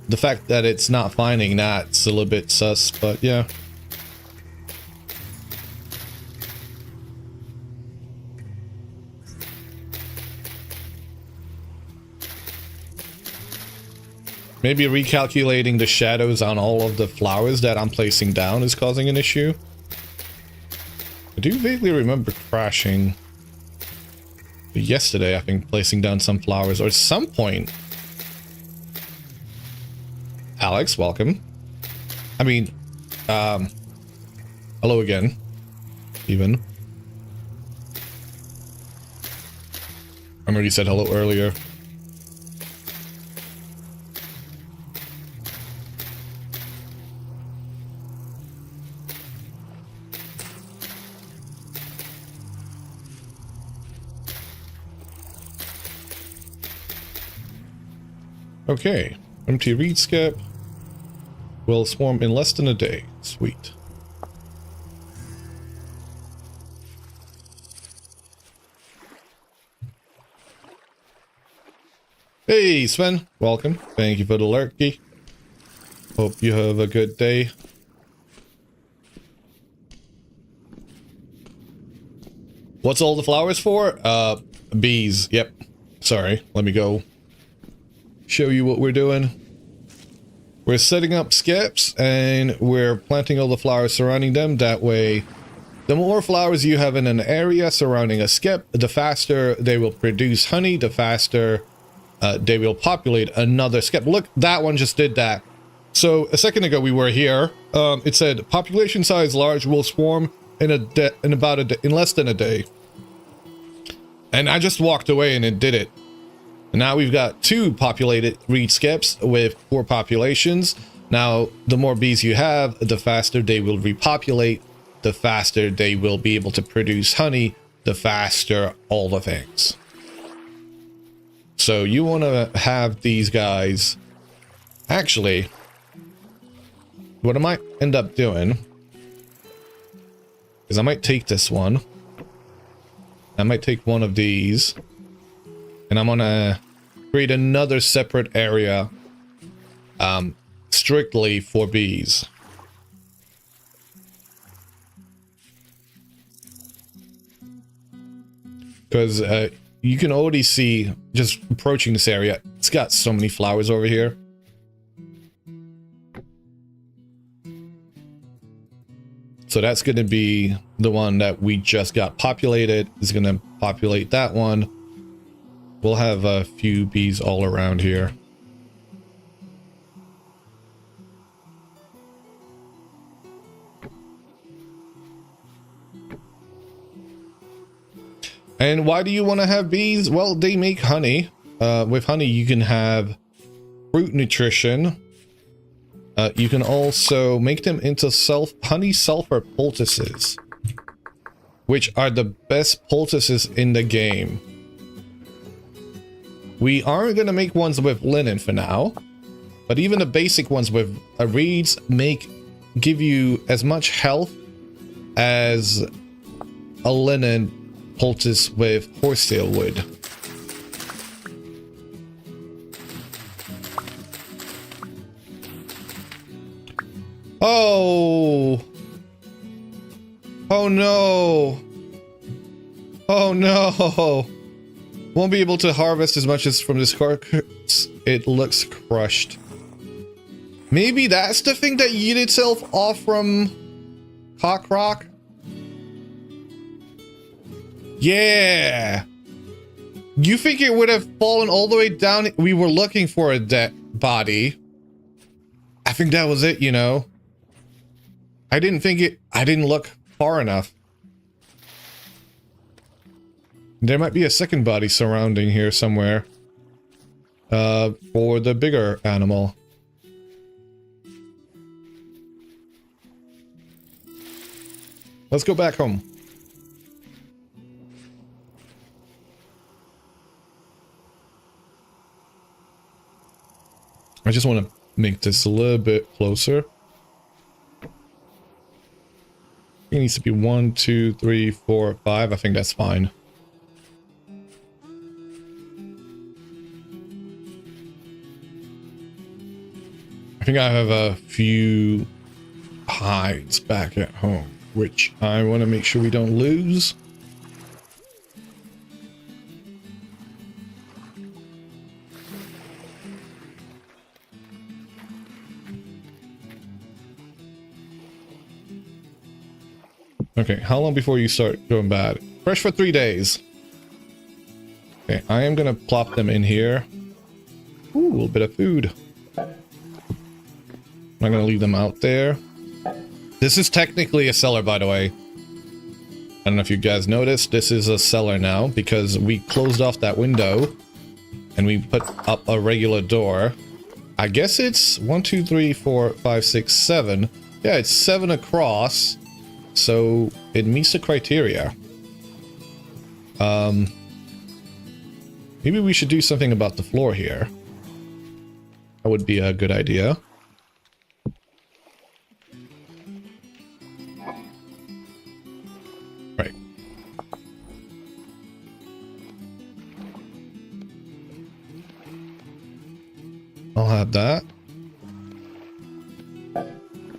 Speaker 1: The fact that it's not finding that's a little bit sus, but yeah. Maybe recalculating the shadows on all of the flowers that I'm placing down is causing an issue. I do vaguely remember crashing yesterday, I think, placing down some flowers, or at some point. Alex, welcome. I mean, hello again, even. I already said hello earlier. Okay, empty reed skip will swarm in less than a day. Sweet. Hey Sven, welcome. Thank you for the lurky. Hope you have a good day. What's all the flowers for? Bees. Yep. Sorry, let me go show you what we're doing. We're setting up skips and we're planting all the flowers surrounding them. That way, the more flowers you have in an area surrounding a skip, the faster they will produce honey, the faster they will populate another skip. Look, that one just did that. So a second ago we were here. It said population size large will swarm in less than a day. And I just walked away and it did it. Now we've got 2 populated reed skips with 4 populations. Now, the more bees you have, the faster they will repopulate, the faster they will be able to produce honey, the faster all the things. So you want to have these guys Actually, what I might end up doing is I might take this one. I might take one of these. And I'm gonna create another separate area strictly for bees. Because you can already see, just approaching this area, it's got so many flowers over here. So that's going to be the one that we just got populated. Is going to populate that one. We'll have a few bees all around here. And why do you want to have bees? Well, they make honey. With honey, you can have fruit nutrition. You can also make them into honey sulfur poultices, which are the best poultices in the game. We aren't going to make ones with linen for now, but even the basic ones with reeds give you as much health as a linen poultice with horsetail wood. Oh! Oh no! Oh no! Won't be able to harvest as much as from this carcass. It looks crushed. Maybe that's the thing that yeeted itself off from Cockrock? Yeah! You think it would have fallen all the way down? We were looking for a dead body. I think that was it, you know. I didn't look far enough. There might be a second body surrounding here somewhere. For the bigger animal. Let's go back home. I just want to make this a little bit closer. It needs to be 1, 2, 3, 4, 5. I think that's fine. I think I have a few hides back at home, which I want to make sure we don't lose. Okay, how long before you start going bad? Fresh for 3 days. Okay, I am gonna plop them in here. Ooh, a little bit of food. I'm not gonna leave them out there. This is technically a cellar, by the way. I don't know if you guys noticed, this is a cellar now because we closed off that window and we put up a regular door. I guess it's 1, 2, 3, 4, 5, 6, 7. Yeah, it's 7 across. So it meets the criteria. Maybe we should do something about the floor here. That would be a good idea. Right. I'll have that.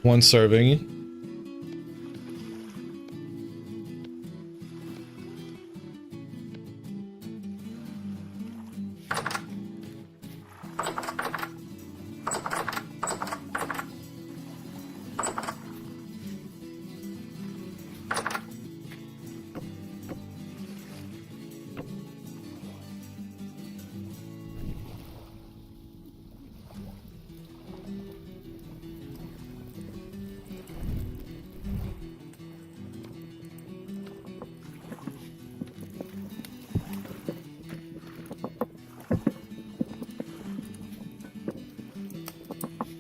Speaker 1: 1 serving.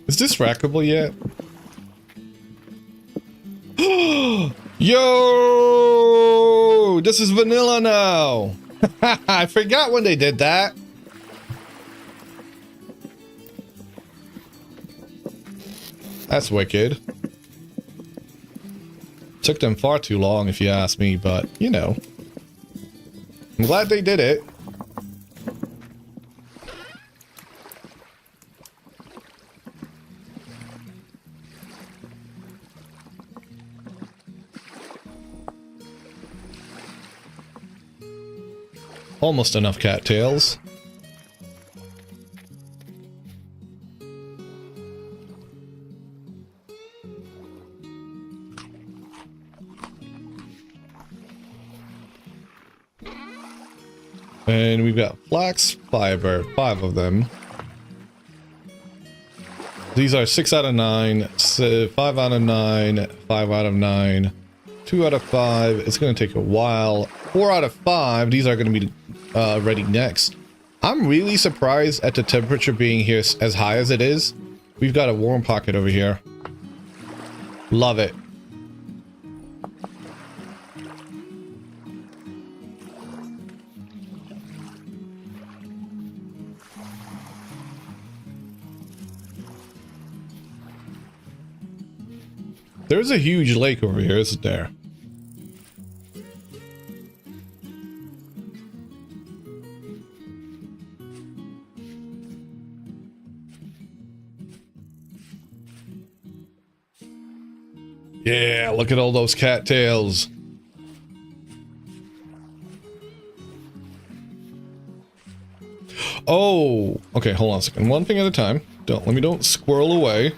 Speaker 1: Is this rackable yet? Yo! This is vanilla now! I forgot when they did that. That's wicked. Took them far too long, if you ask me, but, you know. I'm glad they did it. Almost enough cattails. And we've got flax fiber, 5 of them. These are 6 out of 9, 5 out of 9, 5 out of 9, 2 out of 5. It's going to take a while. 4 out of 5. These are going to be ready next. I'm really surprised at the temperature being here as high as it is. We've got a warm pocket over here. Love it. There's a huge lake over here, isn't there? Yeah, look at all those cattails. Oh, okay, hold on a second. One thing at a time. Don't squirrel away.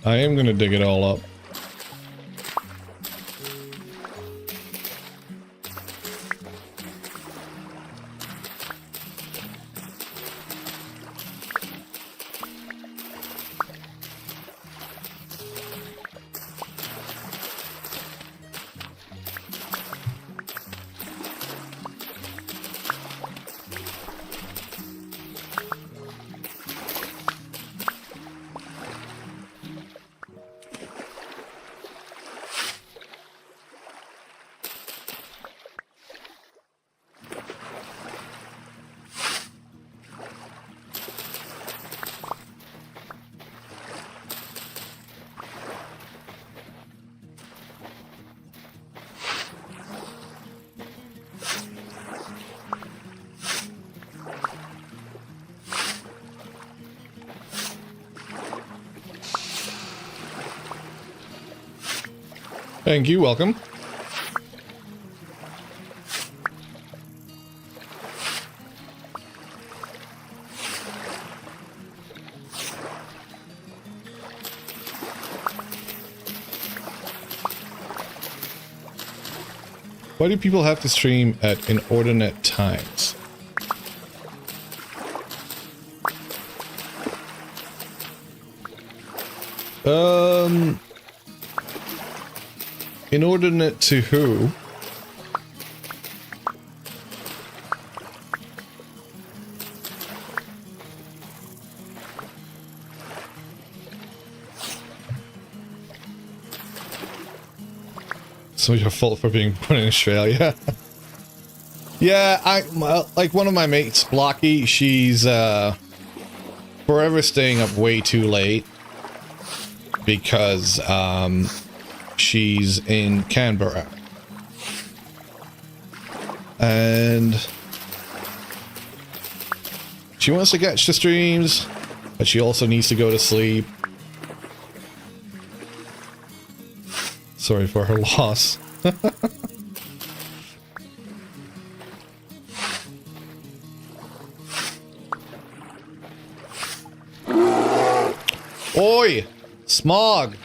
Speaker 1: I am gonna dig it all up. Thank you, welcome. Why do people have to stream at inordinate times? Inordinate to who? So your fault for being born in Australia. Yeah, like one of my mates, Blocky, she's forever staying up way too late because she's in Canberra. And She wants to catch the streams, but she also needs to go to sleep. Sorry for her loss. Oi! Smog!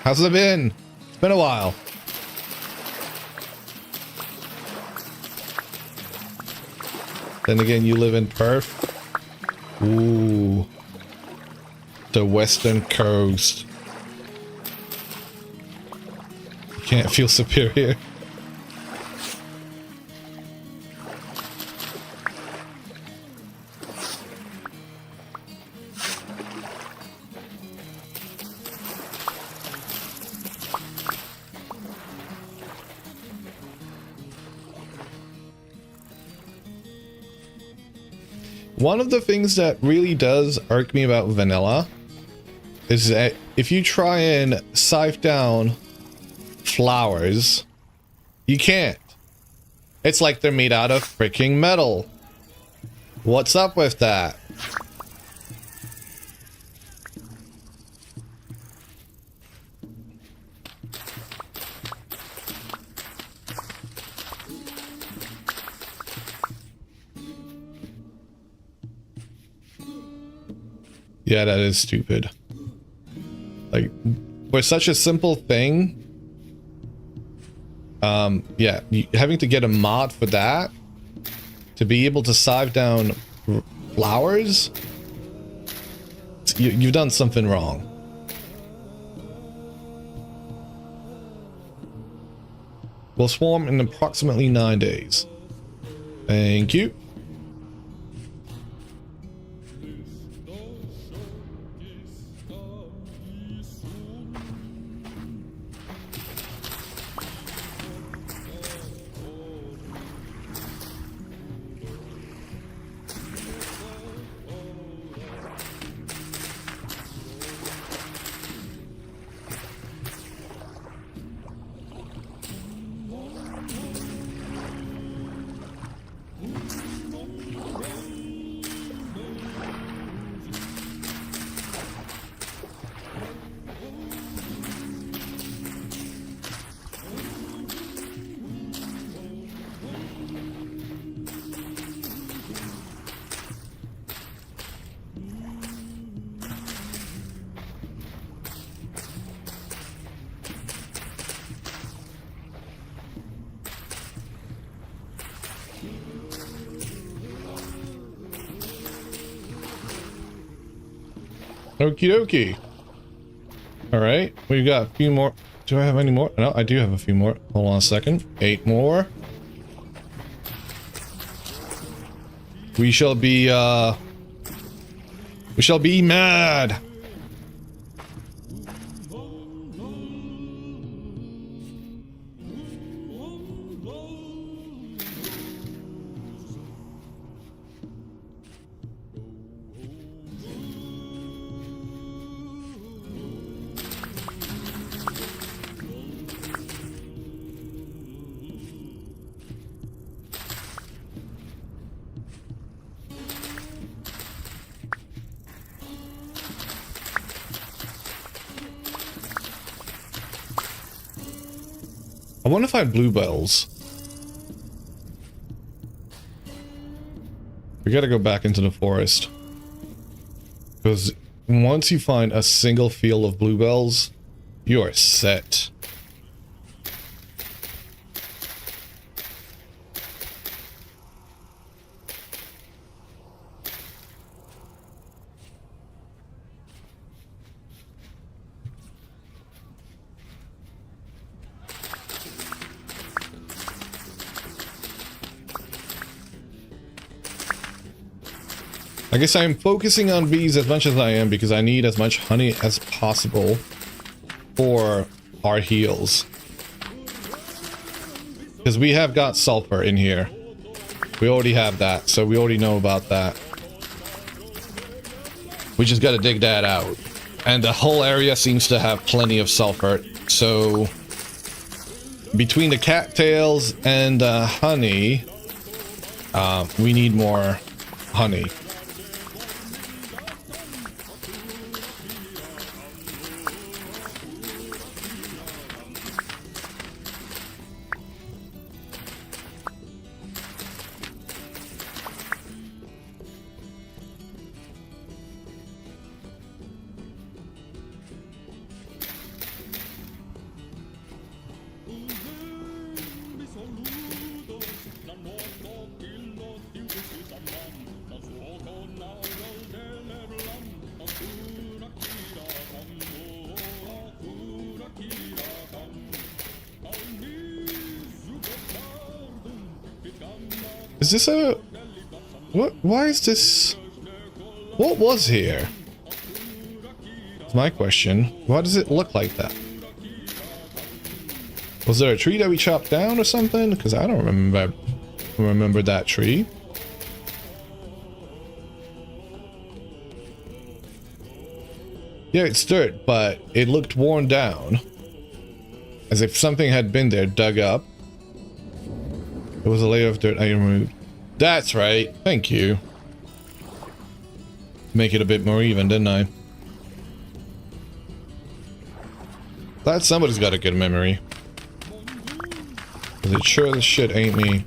Speaker 1: How's it been? It's been a while. Then again, you live in Perth. Ooh. The western coast. You can't feel superior. One of the things that really does irk me about vanilla is that if you try and siphon down flowers, you can't. It's like they're made out of freaking metal. What's up with that? Yeah, that is stupid. Like, for such a simple thing, yeah, having to get a mod for that, to be able to sive down flowers, you've done something wrong. Will swarm in approximately 9 days. Thank you. Okie dokie. Alright, we've got a few more. Do I have any more? No, I do have a few more. Hold on a second. 8 more. We shall be mad. I wonder if I have bluebells. We gotta go back into the forest. Because once you find a single field of bluebells, you are set. I guess I'm focusing on bees as much as I am because I need as much honey as possible for our heals. Because we have got sulfur in here. We already have that, so we already know about that. We just gotta dig that out. And the whole area seems to have plenty of sulfur, so between the cattails and honey, we need more honey. Is this a... What? Why is this... What was here? That's my question. Why does it look like that? Was there a tree that we chopped down or something? Because I don't remember that tree. Yeah, it's dirt, but it looked worn down. As if something had been there, dug up. There was a layer of dirt I removed. That's right. Thank you. Make it a bit more even, didn't I? Glad somebody's got a good memory. Cause it sure as shit ain't me.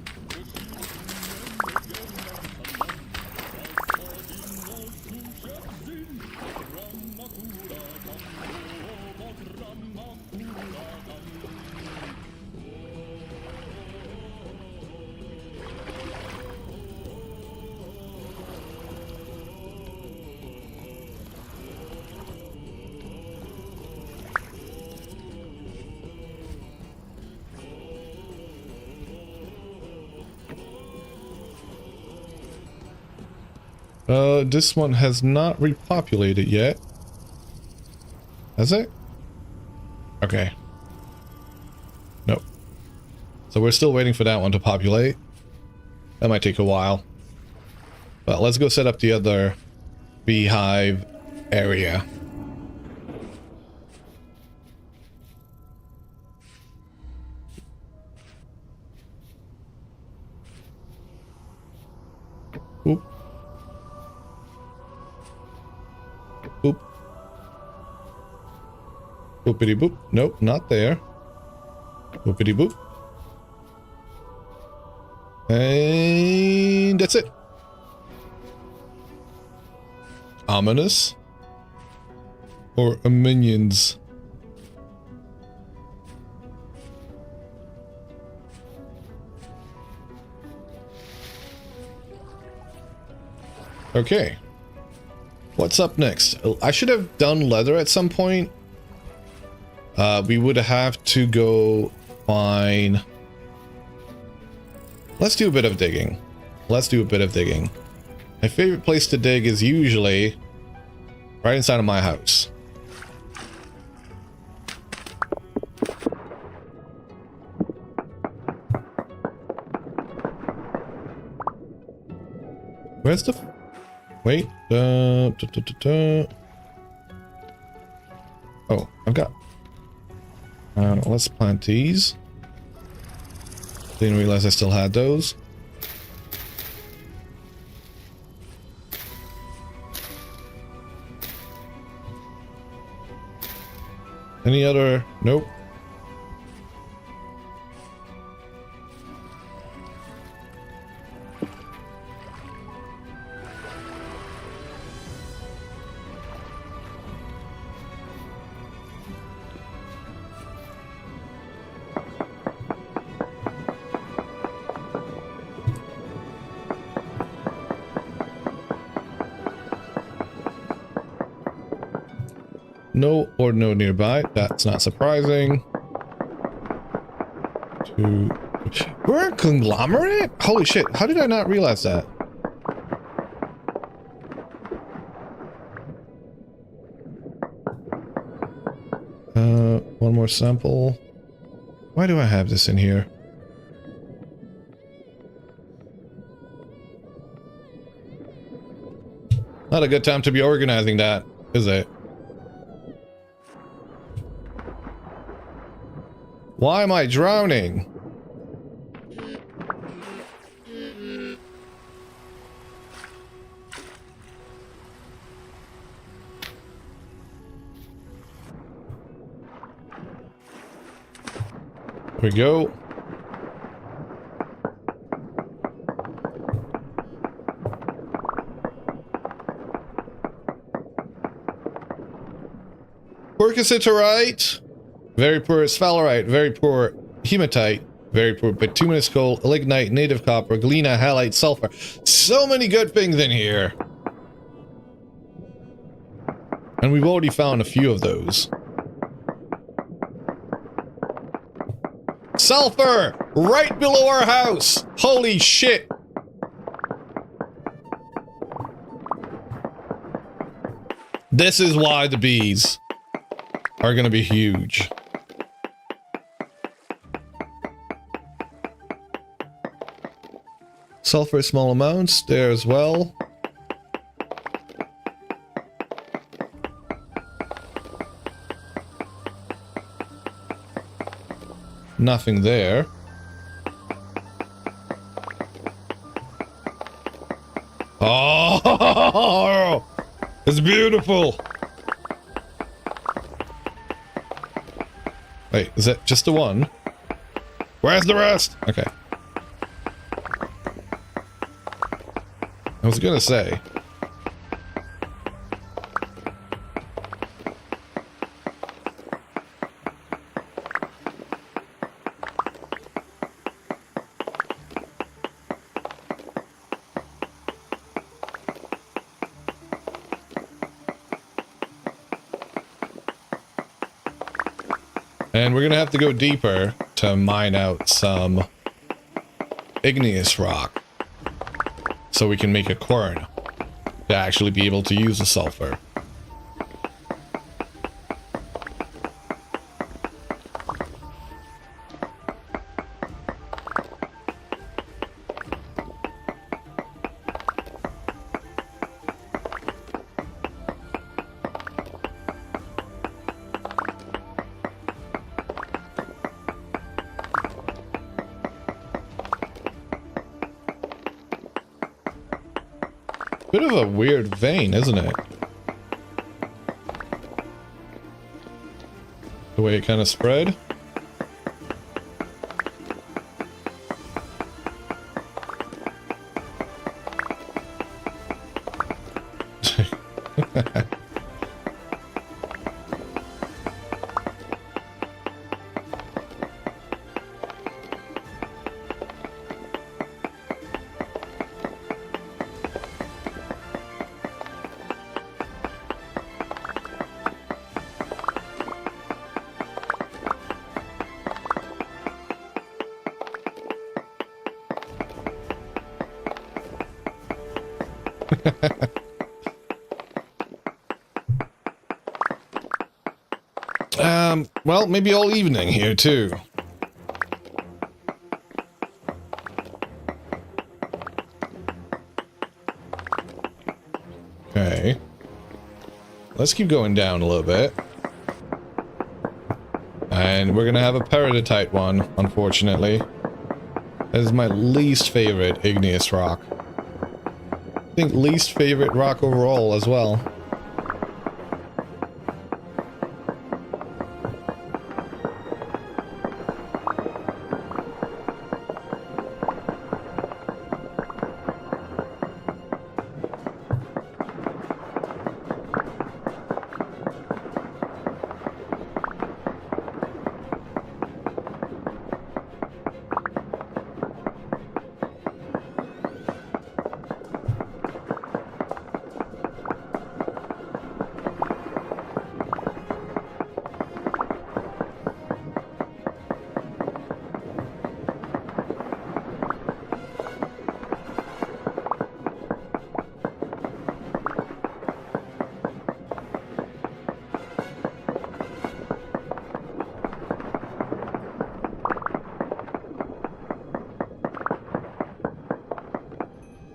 Speaker 1: This one has not repopulated yet. Has it? Okay. Nope. So we're still waiting for that one to populate. That might take a while. But let's go set up the other beehive area. Oop. Boop. Boopity boop. Nope, not there. Boopity boop. And that's it. Ominous. Or minions. Okay. What's up next? I should have done leather at some point. We would have to go find... Let's do a bit of digging. Let's do a bit of digging. My favorite place to dig is usually right inside of my house. Where's the... Wait. Oh, I've got... let's plant these. Didn't realize I still had those. Any other... Nope. No or no nearby. That's not surprising. We're a conglomerate? Holy shit. How did I not realize that? One more sample. Why do I have this in here? Not a good time to be organizing that, is it? Why am I drowning? There we go. Percusiterite. Very poor sphalerite, very poor hematite, very poor bituminous coal, lignite, native copper, galena, halite, sulfur. So many good things in here. And we've already found a few of those. Sulfur! Right below our house! Holy shit! This is why the bees are gonna be huge. Sulfur, small amounts there as well. Nothing there. Oh, it's beautiful. Wait, is that just the one? Where's the rest? Okay. I was gonna say. And we're gonna have to go deeper to mine out some igneous rock so we can make a quern to actually be able to use the sulfur. Bit of a weird vein, isn't it? The way it kind of spread. Well, maybe all evening here too. Okay. Let's keep going down a little bit. And we're gonna have a peridotite one, unfortunately. That is my least favorite igneous rock. I think least favorite rock overall as well.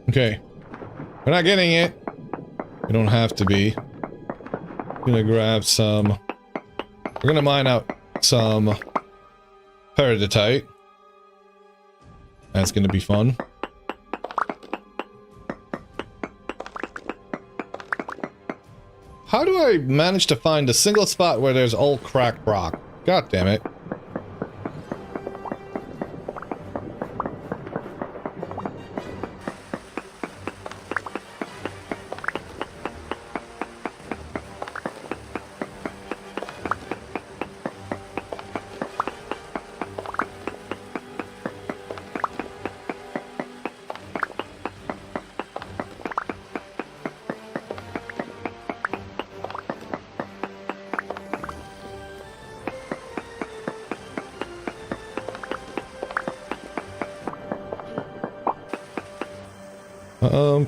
Speaker 1: Okay. We're not getting it. We don't have to be. I'm gonna grab some... We're gonna mine out some peridotite. That's gonna be fun. How do I manage to find a single spot where there's all cracked rock? God damn it.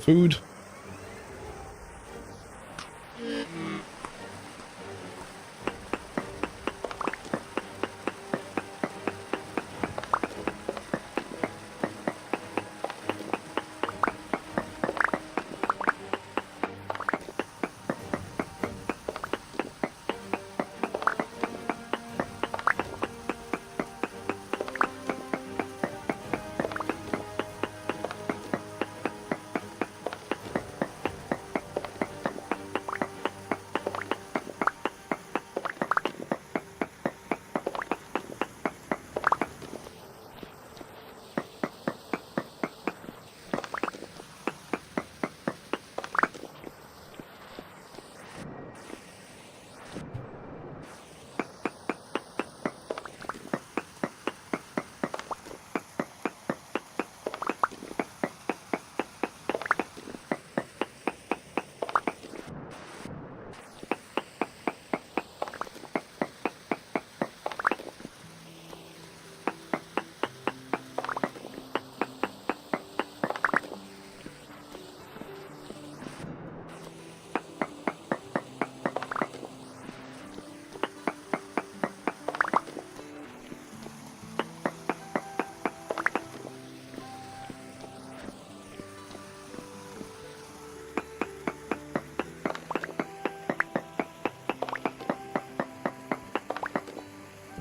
Speaker 1: Food.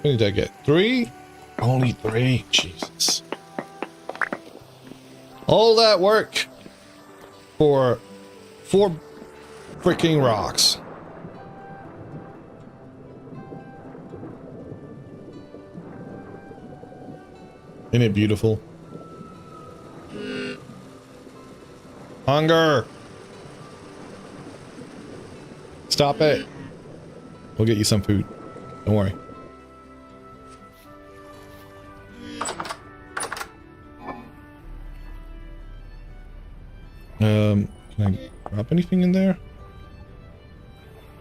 Speaker 1: many did I get? 3? Only 3? Jesus. All that work for 4 freaking rocks. Isn't it beautiful? Hunger! Stop it! We'll get you some food. Don't worry. Can I drop anything in there?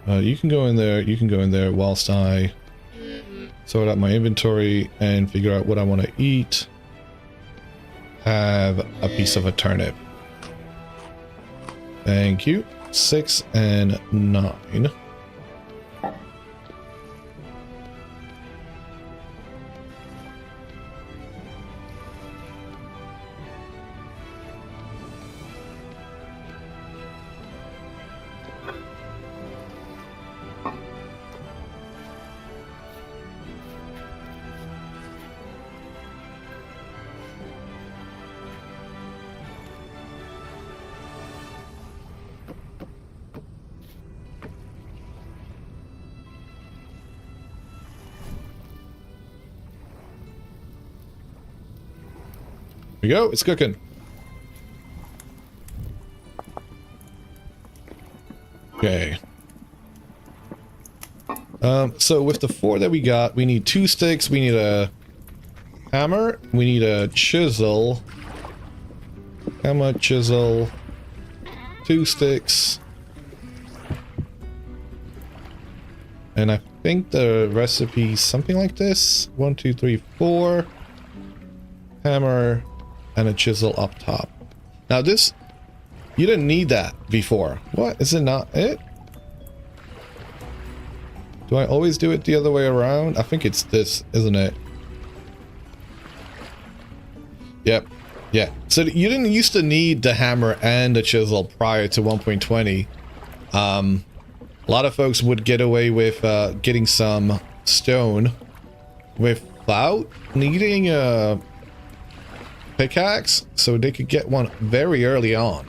Speaker 1: You can go in there, you can go in there whilst I sort out my inventory and figure out what I want to eat. Have a piece of a turnip. Thank you. 6 and 9. Here we go, it's cooking. Okay. So with the 4 that we got, we need 2 sticks, we need a hammer, we need a chisel. Hammer, chisel, 2 sticks. And I think the recipe something like this. 1, 2, 3, 4. Hammer and a chisel up top. Now this, you didn't need that before. What? Is it not it? Do I always do it the other way around? I think it's this, isn't it? Yep. Yeah. So you didn't used to need the hammer and the chisel prior to 1.20. A lot of folks would get away with getting some stone without needing a pickaxe, so they could get one very early on.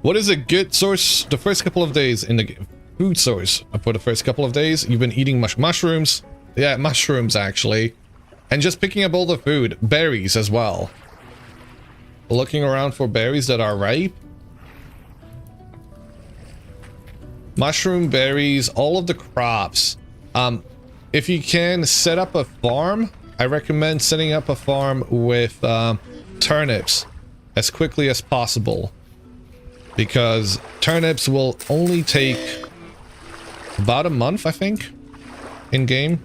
Speaker 1: What is a good source the first couple of days in the game? Food source for the first couple of days? You've been eating mushrooms. Yeah, mushrooms actually. And just picking up all the food. Berries as well. Looking around for berries that are ripe. Mushroom, berries, all of the crops. If you can set up a farm, I recommend setting up a farm with turnips as quickly as possible. Because turnips will only take about a month, I think, in game.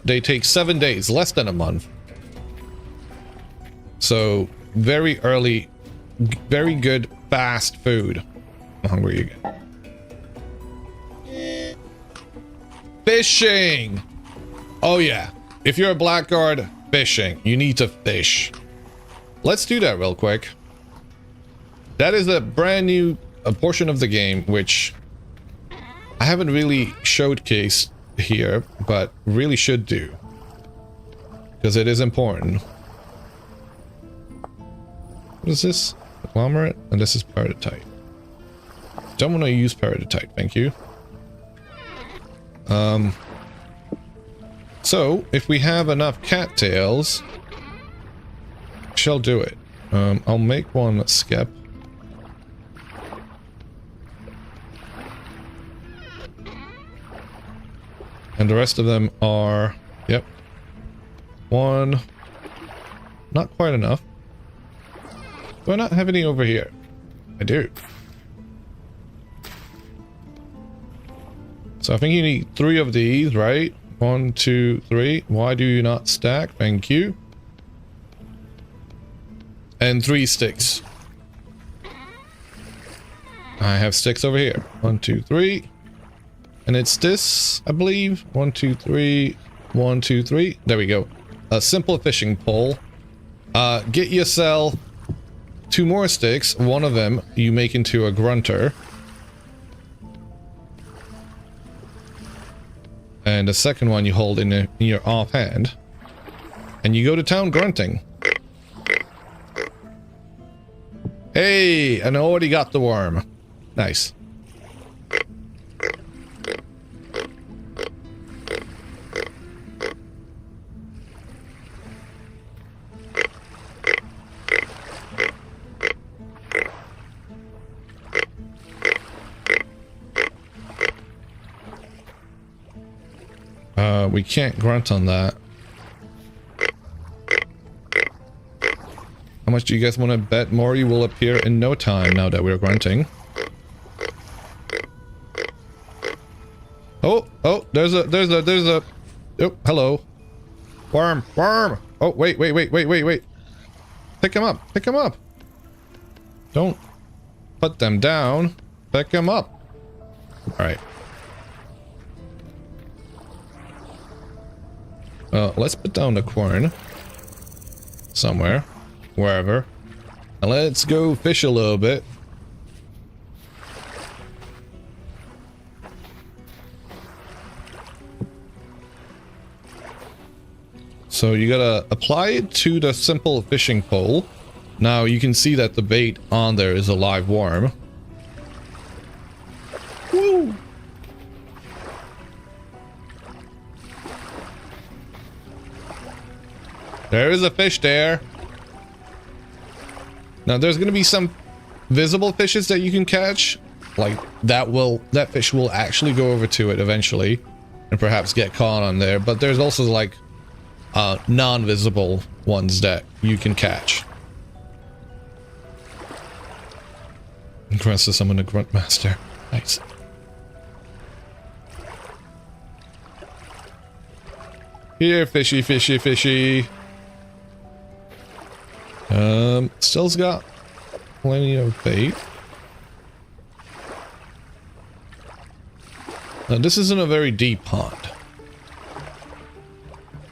Speaker 1: They take 7 days, less than a month. So, very early, very good, fast food. I'm hungry again. Fishing! Oh yeah, if you're a blackguard, fishing. You need to fish. Let's do that real quick. That is a brand new portion of the game, which I haven't really showcased here, but really should do. Because it is important. What is this? Agglomerate? And this is peridotite. Don't want to use peridotite, thank you. So, if we have enough cattails, shall do it. I'll make one skep. And the rest of them are, yep. 1. Not quite enough. Do I not have any over here? I do. So I think you need 3 of these, right? 1, 2, 3. Why do you not stack? Thank you. And 3 sticks. I have sticks over here. 1, 2, 3. And it's this, I believe. 1, 2, 3. 1, 2, 3. There we go. A simple fishing pole. Get yourself 2 more sticks. One of them you make into a grunter. And the second one you hold in your offhand. And you go to town grunting. Hey, and I already got the worm. Nice. We can't grunt on that. How much do you guys want to bet Mori will appear in no time now that we're grunting? Oh, there's a, oh, hello. Worm. Oh, wait. Pick him up. Don't put them down. Pick him up. All right. Let's put down the corn somewhere, wherever, and let's go fish a little bit. So you gotta apply it to the simple fishing pole. Now you can see that the bait on there is a live worm. Woo! There is a fish there. Now there's gonna be some visible fishes that you can catch. Like that fish will actually go over to it eventually and perhaps get caught on there. But there's also like non-visible ones that you can catch. Grunts to summon a grunt master. Nice. Here, fishy. Still's got plenty of bait. Now, this isn't a very deep pond.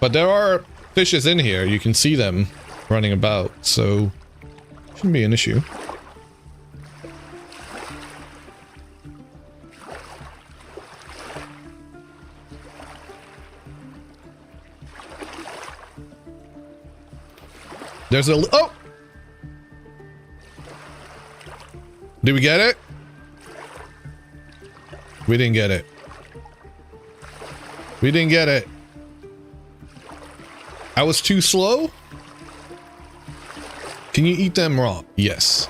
Speaker 1: But there are fishes in here. You can see them running about, so shouldn't be an issue. There's a... Oh! Did we get it? We didn't get it. We didn't get it. I was too slow? Can you eat them raw? Yes.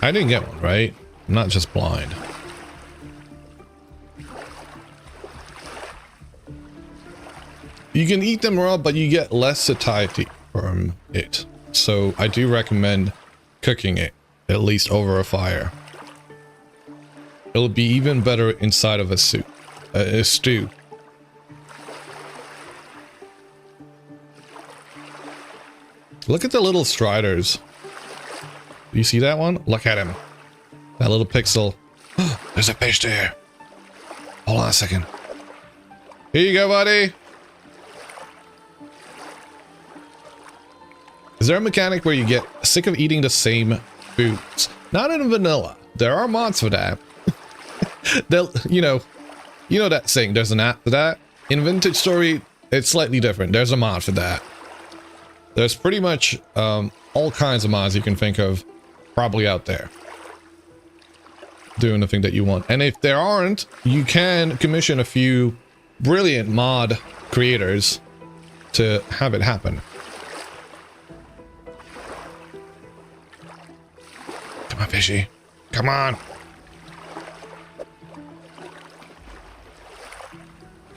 Speaker 1: I didn't get one, right? I'm not just blind. You can eat them raw, but you get less satiety from it. So I do recommend cooking it, at least over a fire. It'll be even better inside of a soup, a stew. Look at the little striders. You see that one? Look at him. That little pixel. There's a fish there. Hold on a second. Here you go, buddy. Is there a mechanic where you get sick of eating the same foods? Not in vanilla. There are mods for that. They'll, you know that saying, there's an app for that. In Vintage Story, it's slightly different. There's a mod for that. There's pretty much all kinds of mods you can think of probably out there doing the thing that you want. And if there aren't, you can commission a few brilliant mod creators to have it happen. Come on, fishy. Come on.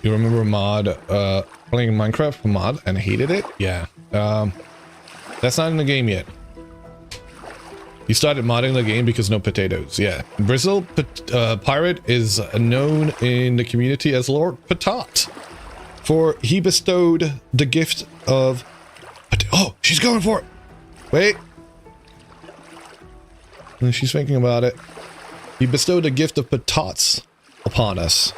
Speaker 1: You remember mod playing Minecraft for mod and hated it? Yeah. That's not in the game yet. You started modding the game because no potatoes. Yeah. Brazil Pirate is known in the community as Lord Patat, for he bestowed the gift of... Oh, she's going for it. Wait. She's thinking about it. He bestowed a gift of patots upon us.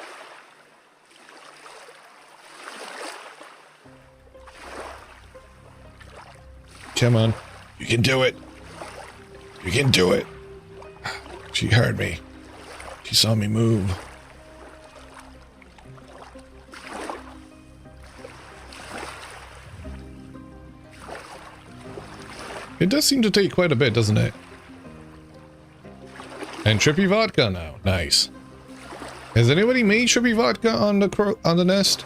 Speaker 1: Come on. You can do it. You can do it. She heard me. She saw me move. It does seem to take quite a bit, doesn't it? And trippy vodka now. Nice. Has anybody made trippy vodka on the nest?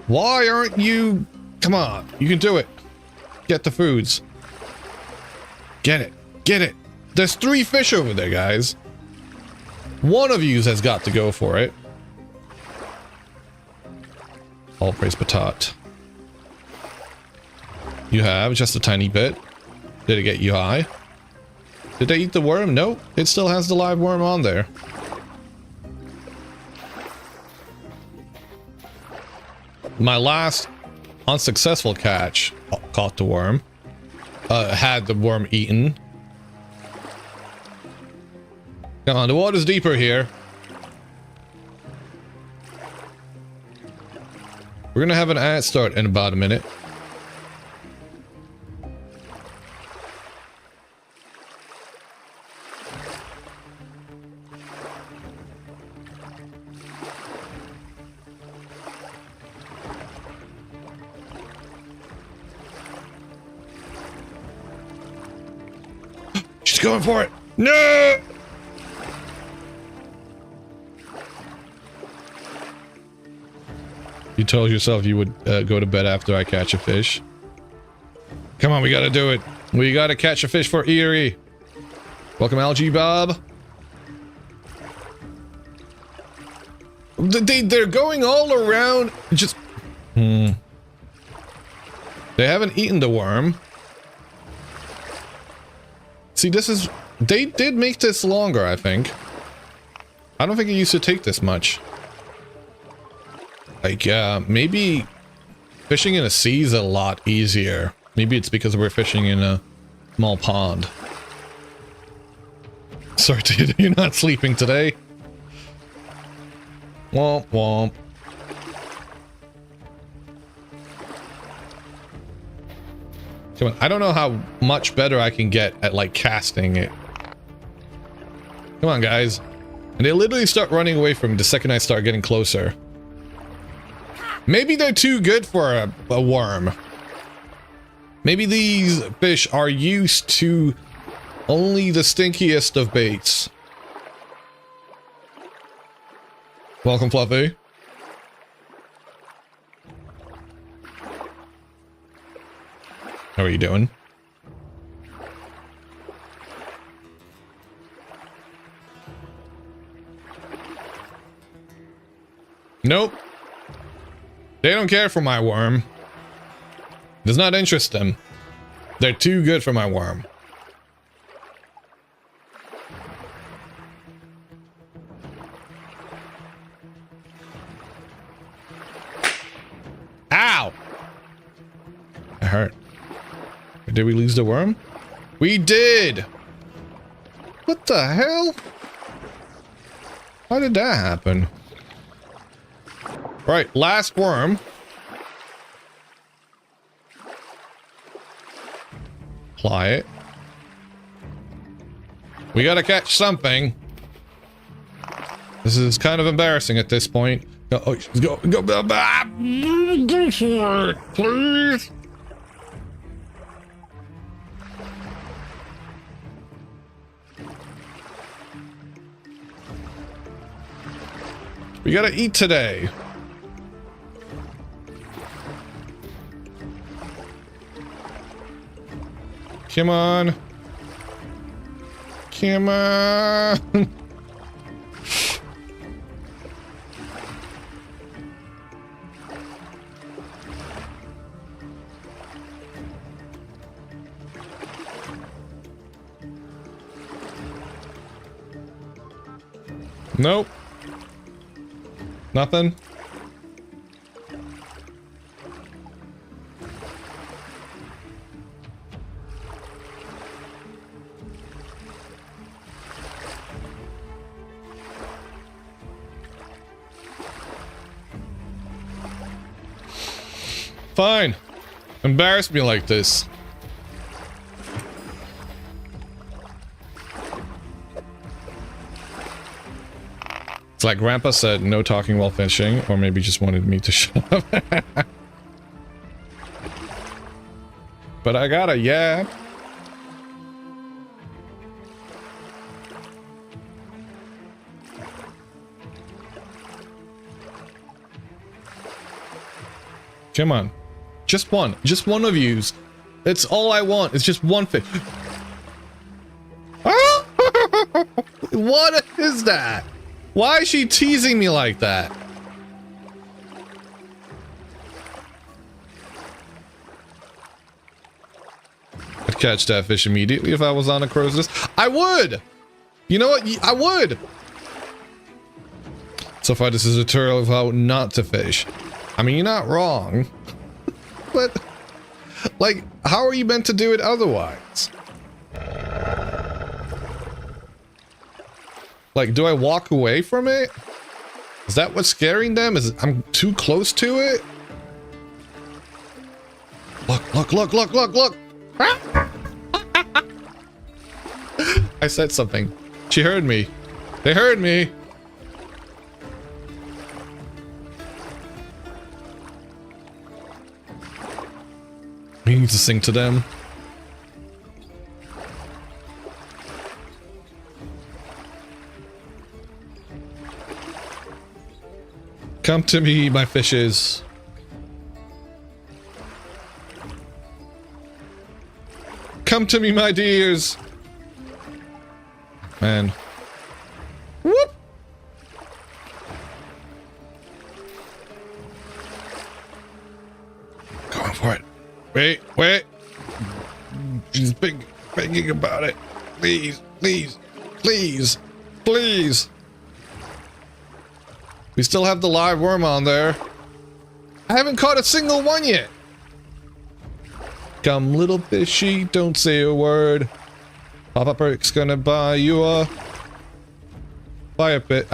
Speaker 1: Why aren't you... Come on. You can do it. Get the foods. Get it. Get it. There's 3 fish over there, guys. One of you has got to go for it. All praise patat. You have just a tiny bit. Did it get you high? Did they eat the worm? Nope. It still has the live worm on there. My last unsuccessful catch caught the worm. Had the worm eaten. Come on, the water's deeper here. We're gonna have an ad start in about a minute. She's going for it. No! You told yourself you would go to bed after I catch a fish. Come on, we gotta do it. We gotta catch a fish for Erie. Welcome, Algae Bob. They're going all around. Just... They haven't eaten the worm. See, this is... They did make this longer, I think. I don't think it used to take this much. Like, maybe fishing in a sea is a lot easier. Maybe it's because we're fishing in a small pond. Sorry, dude, you're not sleeping today. Womp womp. Come on, I don't know how much better I can get at, like, casting it. Come on, guys. And they literally start running away from me the second I start getting closer. Maybe they're too good for a worm. Maybe these fish are used to only the stinkiest of baits. Welcome, Fluffy. How are you doing? Nope. They don't care for my worm. Does not interest them. They're too good for my worm. Ow! I hurt. Did we lose the worm? We did! What the hell? How did that happen? Right, last worm. Apply it. We gotta catch something. This is kind of embarrassing at this point. Go for it, please. We gotta eat today. Come on. Come on. Nope. Nothing. Fine. Embarrass me like this. It's like Grandpa said, no talking while fishing, or maybe just wanted me to shut up. But I got a yap. Come on. Just one. Just one of yous. That's all I want. It's just one fish. What is that? Why is she teasing me like that? I'd catch that fish immediately if I was on a crow's nest. I would! You know what? I would! So far, this is a tutorial of how not to fish. I mean, you're not wrong. But, like, how are you meant to do it otherwise? Like, do I walk away from it? Is that what's scaring them? Is it, I'm too close to it? Look, look, look, look, look, look! I said something. She heard me. They heard me. We need to sing to them. Come to me, my fishes. Come to me, my dears. Man. Whoop! Going for it. Wait, wait. She's begging about it. Please, please, please, please. We still have the live worm on there. I haven't caught a single one yet. Come, little fishy, don't say a word. Papa Perk's gonna buy you a fire pit.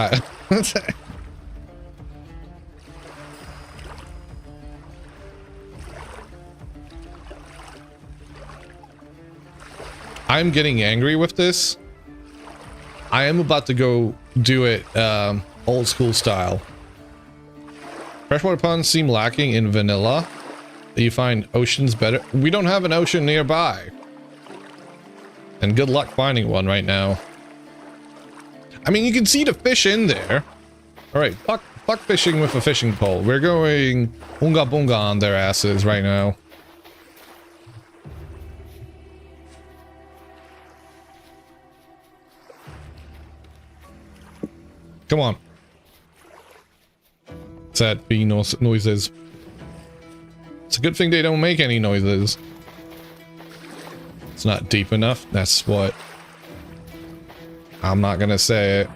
Speaker 1: I'm getting angry with this. I am about to go do it old school style. Freshwater ponds seem lacking in vanilla. You find oceans better? We don't have an ocean nearby. And good luck finding one right now. I mean, you can see the fish in there. Alright, fuck fishing with a fishing pole. We're going boonga boonga on their asses right now. Come on. Sad bee noises. It's a good thing they don't make any noises. It's not deep enough. That's what. I'm not gonna say it.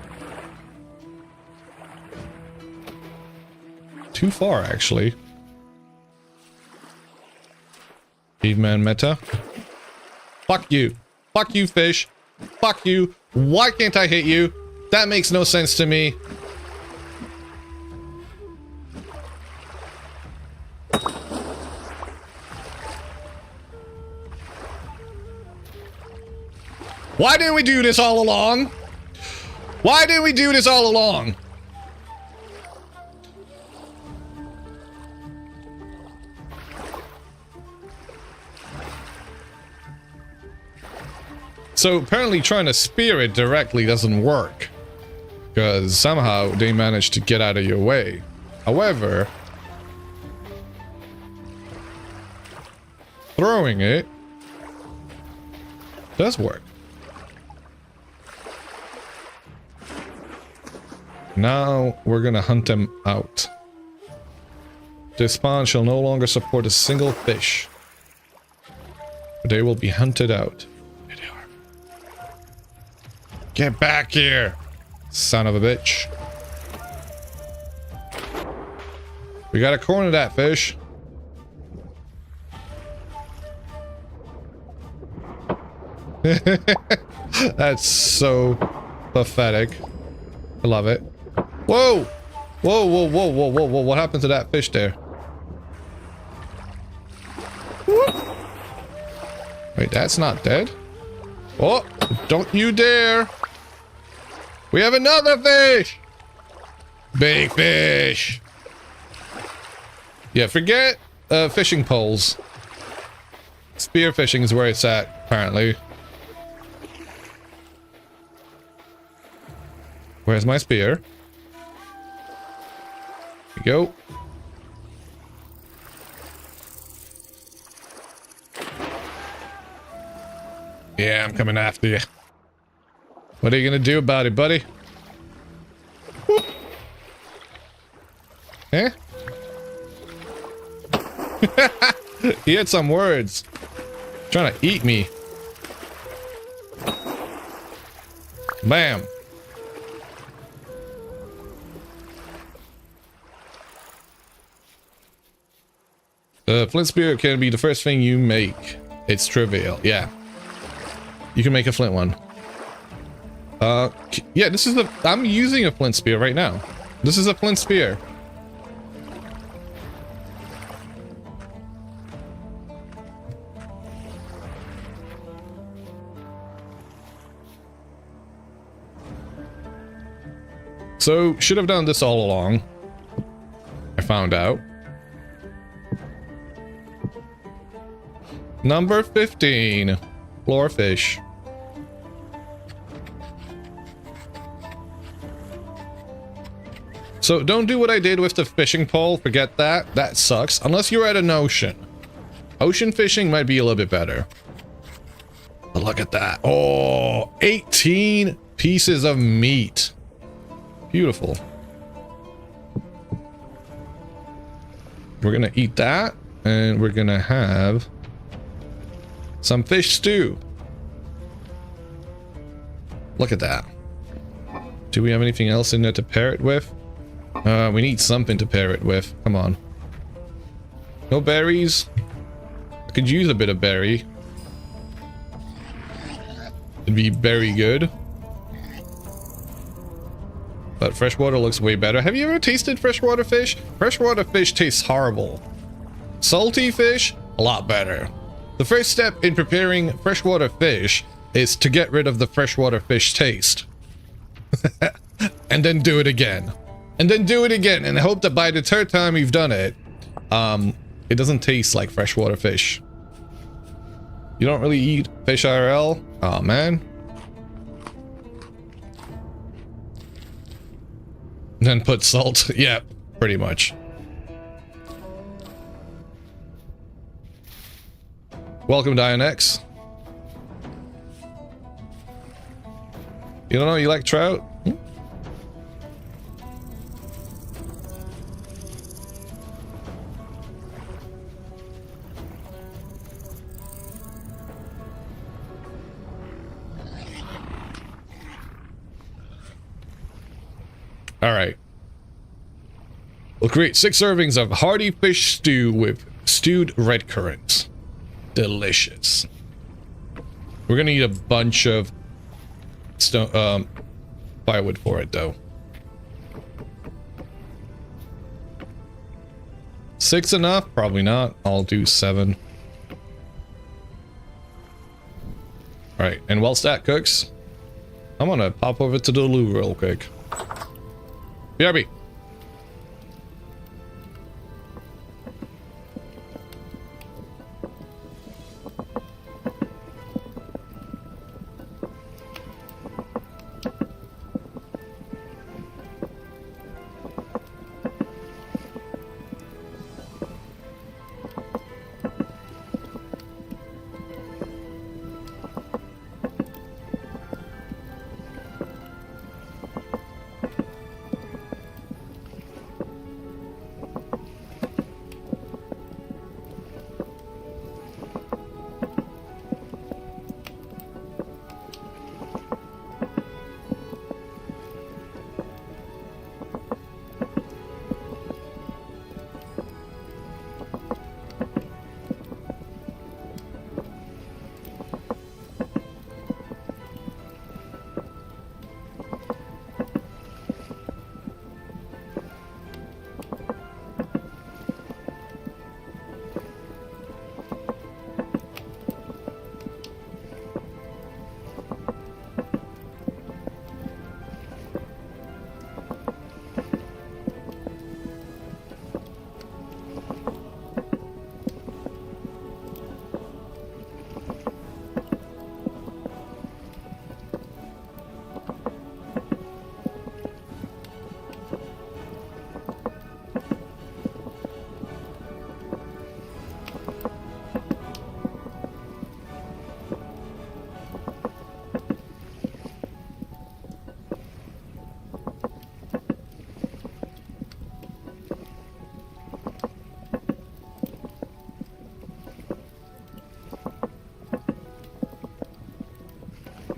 Speaker 1: Too far, actually. Caveman meta. Fuck you. Fuck you, fish. Fuck you. Why can't I hit you? That makes no sense to me. Why didn't we do this all along? Why didn't we do this all along? So apparently trying to spear it directly doesn't work. Because somehow they managed to get out of your way. However, throwing it does work. Now we're gonna hunt them out. This spawn shall no longer support a single fish. They will be hunted out. Here they are. Get back here, son of a bitch. We gotta corner that fish. That's so pathetic. I love it. Whoa! Whoa, whoa, whoa, whoa, whoa, whoa. What happened to that fish there? That's not dead. Oh, don't you dare. We have another fish. Big fish. Yeah, forget fishing poles. Spear fishing is where it's at, apparently. Where's my spear? Here we go. Yeah, I'm coming after you. What are you gonna do about it, buddy? Whoop. Eh? He had some words. Trying to eat me. Bam. The flint spear can be the first thing you make. It's trivial. Yeah. You can make a flint one. Yeah, this is the... I'm using a flint spear right now. This is a flint spear. So, should have done this all along. I found out. Number 15. Floorfish. So, don't do what I did with the fishing pole. Forget that. That sucks. Unless you're at an ocean. Ocean fishing might be a little bit better. But look at that. Oh, 18 pieces of meat. Beautiful. We're gonna eat that, and we're gonna have some fish stew. Look at that. Do we have anything else in there to pair it with? We need something to pair it with. Come on. No berries? I could use a bit of berry. It'd be very good. But freshwater looks way better. Have you ever tasted freshwater fish? Freshwater fish tastes horrible. Salty fish, a lot better. The first step in preparing freshwater fish is to get rid of the freshwater fish taste. And then do it again. And then do it again. And I hope that by the third time you've done it, it doesn't taste like freshwater fish. You don't really eat fish IRL? Oh, man. Then put salt. Yeah, pretty much. Welcome, Dionex. You don't know you like trout? Hmm? All right. We'll create 6 servings of hearty fish stew with stewed red currants. Delicious. We're gonna need a bunch of stone, firewood for it, though. 6 enough? Probably not. I'll do 7. All right, and whilst that cooks, I'm gonna pop over to the loo real quick. BRB.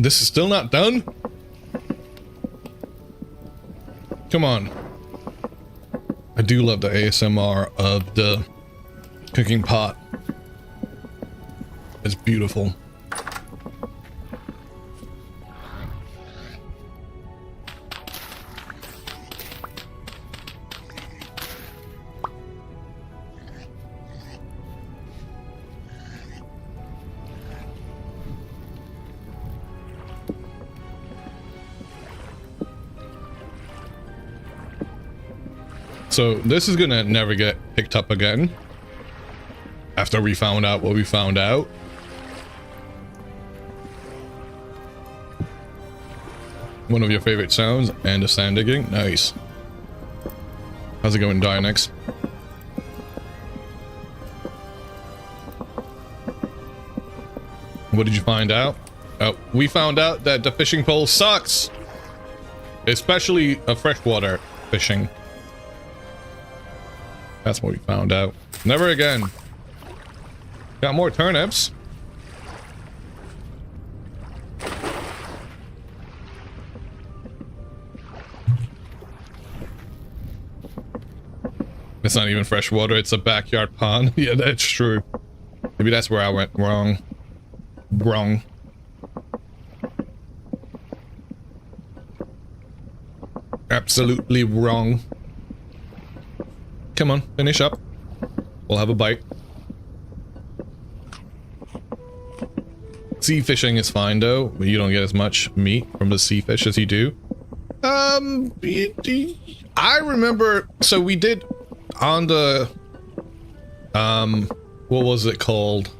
Speaker 1: This is still not done? Come on. I do love the ASMR of the cooking pot. It's beautiful. So this is gonna never get picked up again after we found out what we found out. One of your favorite sounds and the sand digging. Nice. How's it going, Dynex? What did you find out? Oh, we found out that the fishing pole sucks, especially freshwater fishing. That's what we found out. Never again. Got more turnips. It's not even fresh water, it's a backyard pond. Yeah, that's true. Maybe that's where I went wrong. Wrong. Absolutely wrong. Come on, finish up. We'll have a bite. Sea fishing is fine though. You don't get as much meat from the sea fish as you do. I remember, so we did on the, what was it called?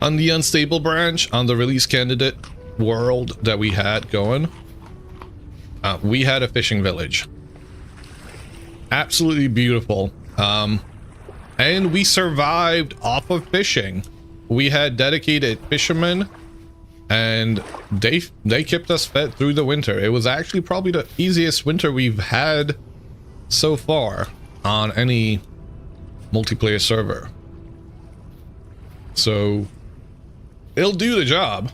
Speaker 1: On the unstable branch, on the release candidate world that we had going, we had a fishing village. Absolutely beautiful. And we survived off of fishing. We had dedicated fishermen and they kept us fed through the winter. It was actually probably the easiest winter we've had so far on any multiplayer server. So it'll do the job.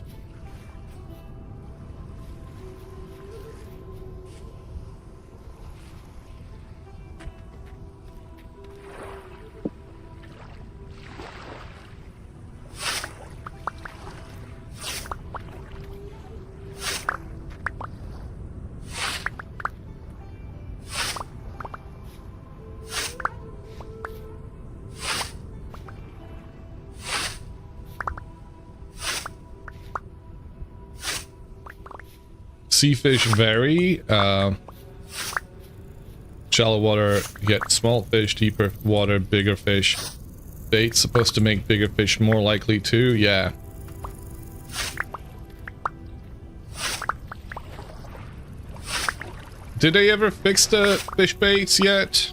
Speaker 1: Sea fish vary. Shallow water, you get small fish, deeper water, bigger fish. Bait's supposed to make bigger fish more likely to, yeah. Did they ever fix the fish baits yet?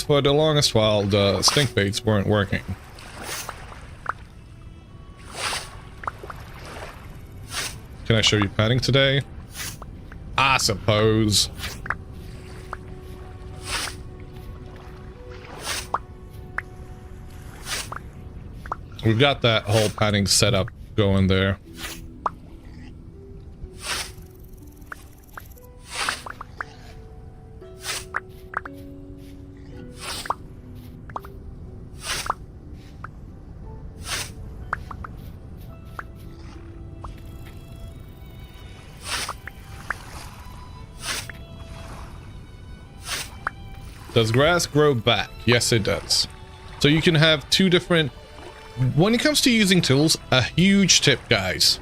Speaker 1: For the longest while, the stink baits weren't working. Can I show you padding today? I suppose. We've got that whole padding setup going there. Does grass grow back? Yes, it does. So you can have two different... When it comes to using tools, a huge tip, guys.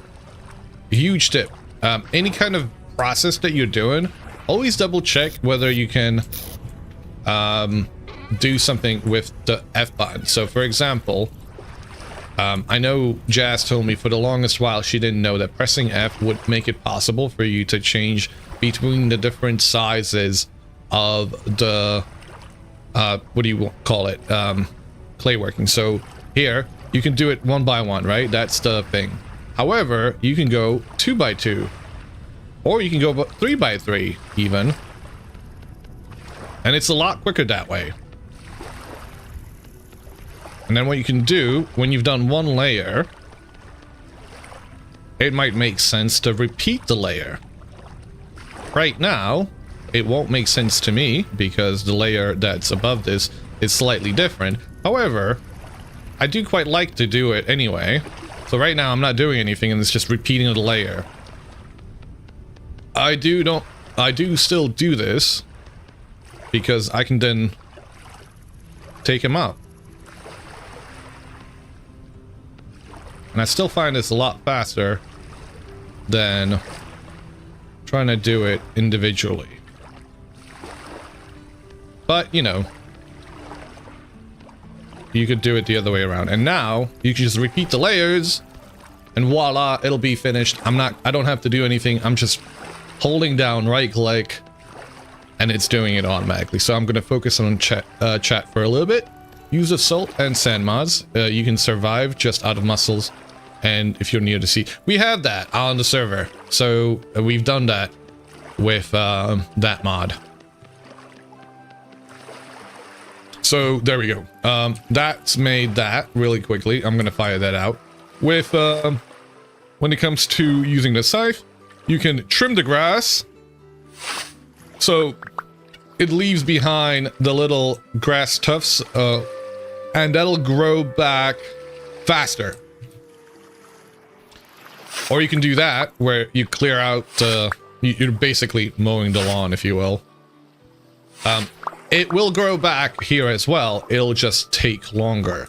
Speaker 1: A huge tip. Any kind of process that you're doing, always double check whether you can do something with the F button. So for example, I know Jazz told me for the longest while she didn't know that pressing F would make it possible for you to change between the different sizes of the what do you call it, clay working. So here you can do it 1 by 1, right? That's the thing. However, you can go 2 by 2, or you can go 3 by 3 even, and it's a lot quicker that way. And then what you can do when you've done 1 layer, it might make sense to repeat the layer. Right now, it won't make sense to me because the layer that's above this is slightly different. However, I do quite like to do it anyway. So right now I'm not doing anything and it's just repeating the layer. I do still do this because I can then take him out. And I still find this a lot faster than trying to do it individually. But, you know, you could do it the other way around. And now you can just repeat the layers and voila, it'll be finished. I don't have to do anything. I'm just holding down right click and it's doing it automatically. So I'm going to focus on chat for a little bit. Use of salt and sand mods. You can survive just out of muscles. And if you're near the sea, we have that on the server. So we've done that with that mod. So there we go. That's made that really quickly. I'm going to fire that out. With when it comes to using the scythe, you can trim the grass. So it leaves behind the little grass tufts and that'll grow back faster. Or you can do that where you clear out, you're basically mowing the lawn, if you will. It will grow back here as well. It'll just take longer.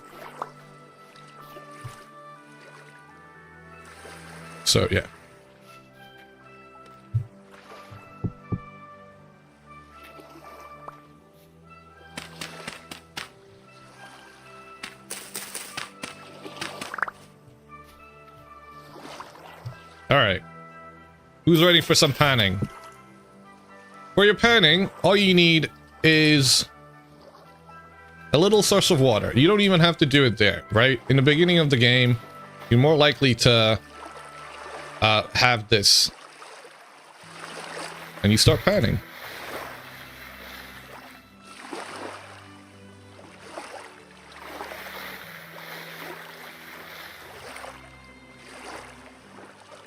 Speaker 1: So, yeah. Alright. Who's ready for some panning? For your panning, all you need is a little source of water. You don't even have to do it there, right? In the beginning of the game, you're more likely to have this. And you start panning.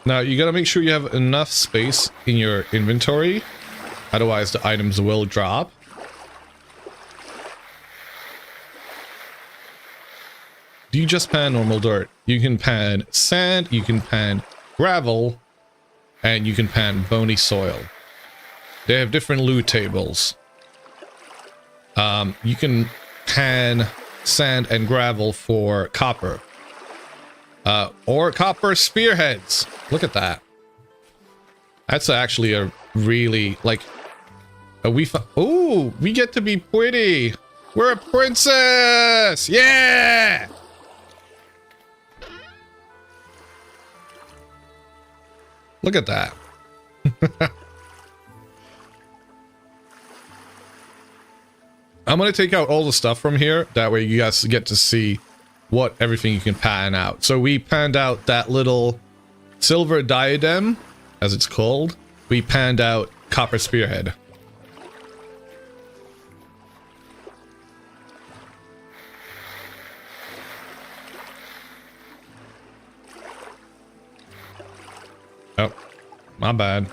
Speaker 1: Now, you gotta make sure you have enough space in your inventory. Otherwise, the items will drop. Do you just pan normal dirt? You can pan sand, you can pan gravel, and you can pan bony soil. They have different loot tables. You can pan sand and gravel for copper. Or copper spearheads. Look at that. That's actually a really, like... Ooh, we get to be pretty. We're a princess! Yeah! Look at that. I'm gonna take out all the stuff from here. That way you guys get to see what everything you can pan out. So we panned out that little silver diadem, as it's called. We panned out copper spearhead. Oh, my bad.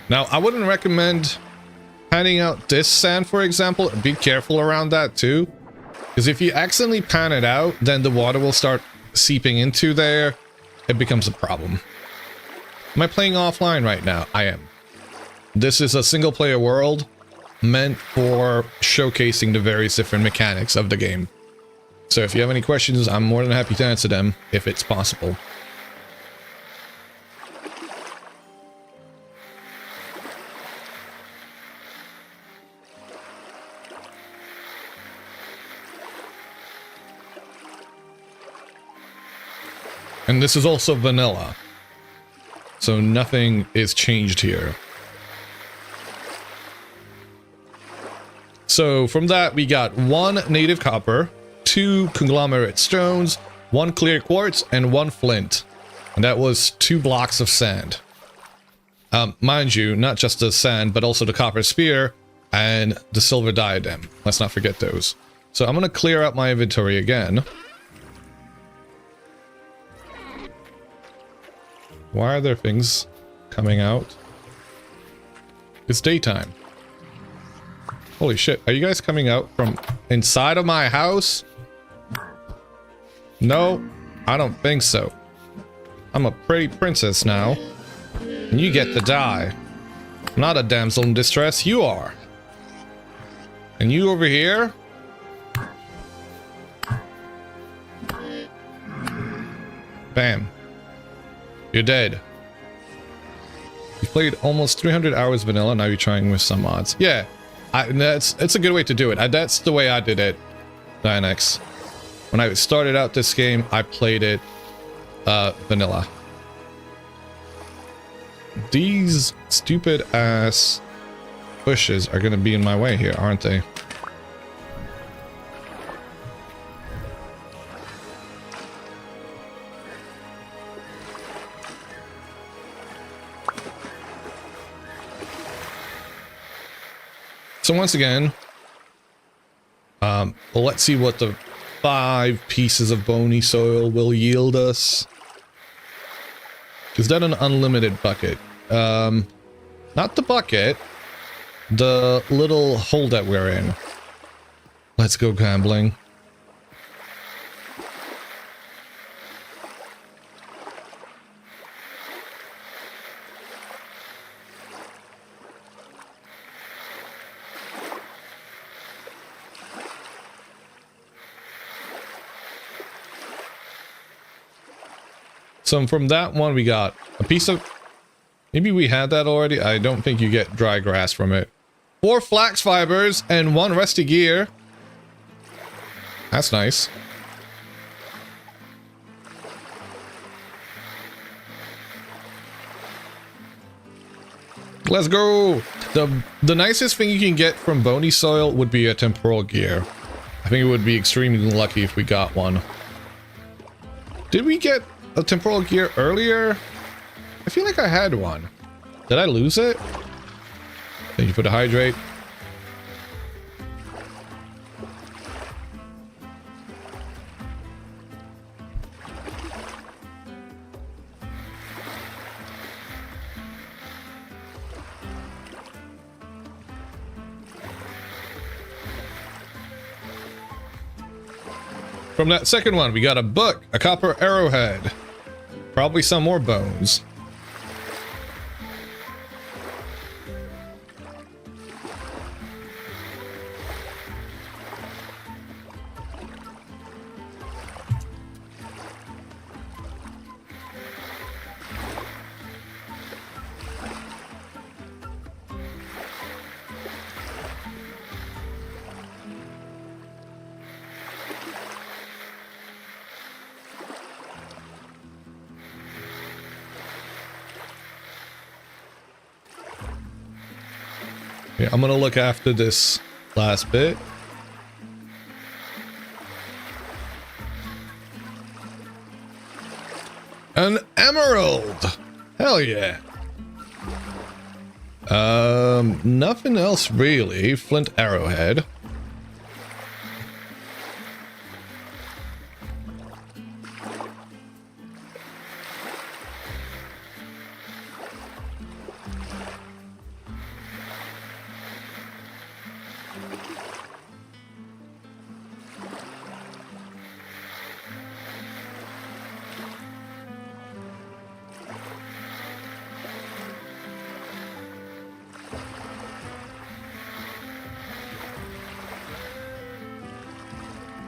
Speaker 1: Now, I wouldn't recommend panning out this sand, for example. Be careful around that too. Because if you accidentally pan it out, then the water will start seeping into there. It becomes a problem. Am I playing offline right now? I am. This is a single player world meant for showcasing the various different mechanics of the game. So if you have any questions, I'm more than happy to answer them if it's possible. And this is also vanilla. So nothing is changed here. So from that, we got 1 native copper, 2 conglomerate stones, 1 clear quartz, and 1 flint. And that was 2 blocks of sand. Mind you, not just the sand, but also the copper spear and the silver diadem. Let's not forget those. So I'm going to clear out my inventory again. Why are there things coming out? It's daytime. Holy shit, are you guys coming out from inside of my house? No, I don't think so. I'm a pretty princess now. And you get to die. I'm not a damsel in distress, you are. And you over here? Bam. You're dead. You played almost 300 hours vanilla, now you're trying with some mods. Yeah, it's a good way to do it. That's the way I did it, Dynex. When I started out this game, I played it vanilla. These stupid ass bushes are gonna be in my way here, aren't they? So once again, well, let's see what the 5 pieces of bony soil will yield us. Is that an unlimited bucket? Not the bucket, the little hole that we're in. Let's go gambling. So from that one, we got a piece of... Maybe we had that already. I don't think you get dry grass from it. 4 flax fibers and 1 rusty gear. That's nice. Let's go. The nicest thing you can get from bony soil would be a temporal gear. I think it would be extremely lucky if we got one. Did we get a temporal gear earlier? I feel like I had one. Did I lose it? Thank you for the hydrate. From that second one, we got a book, a copper arrowhead, probably some more bones. Yeah, I'm gonna look after this last bit. An emerald! Hell yeah. Nothing else really. Flint arrowhead.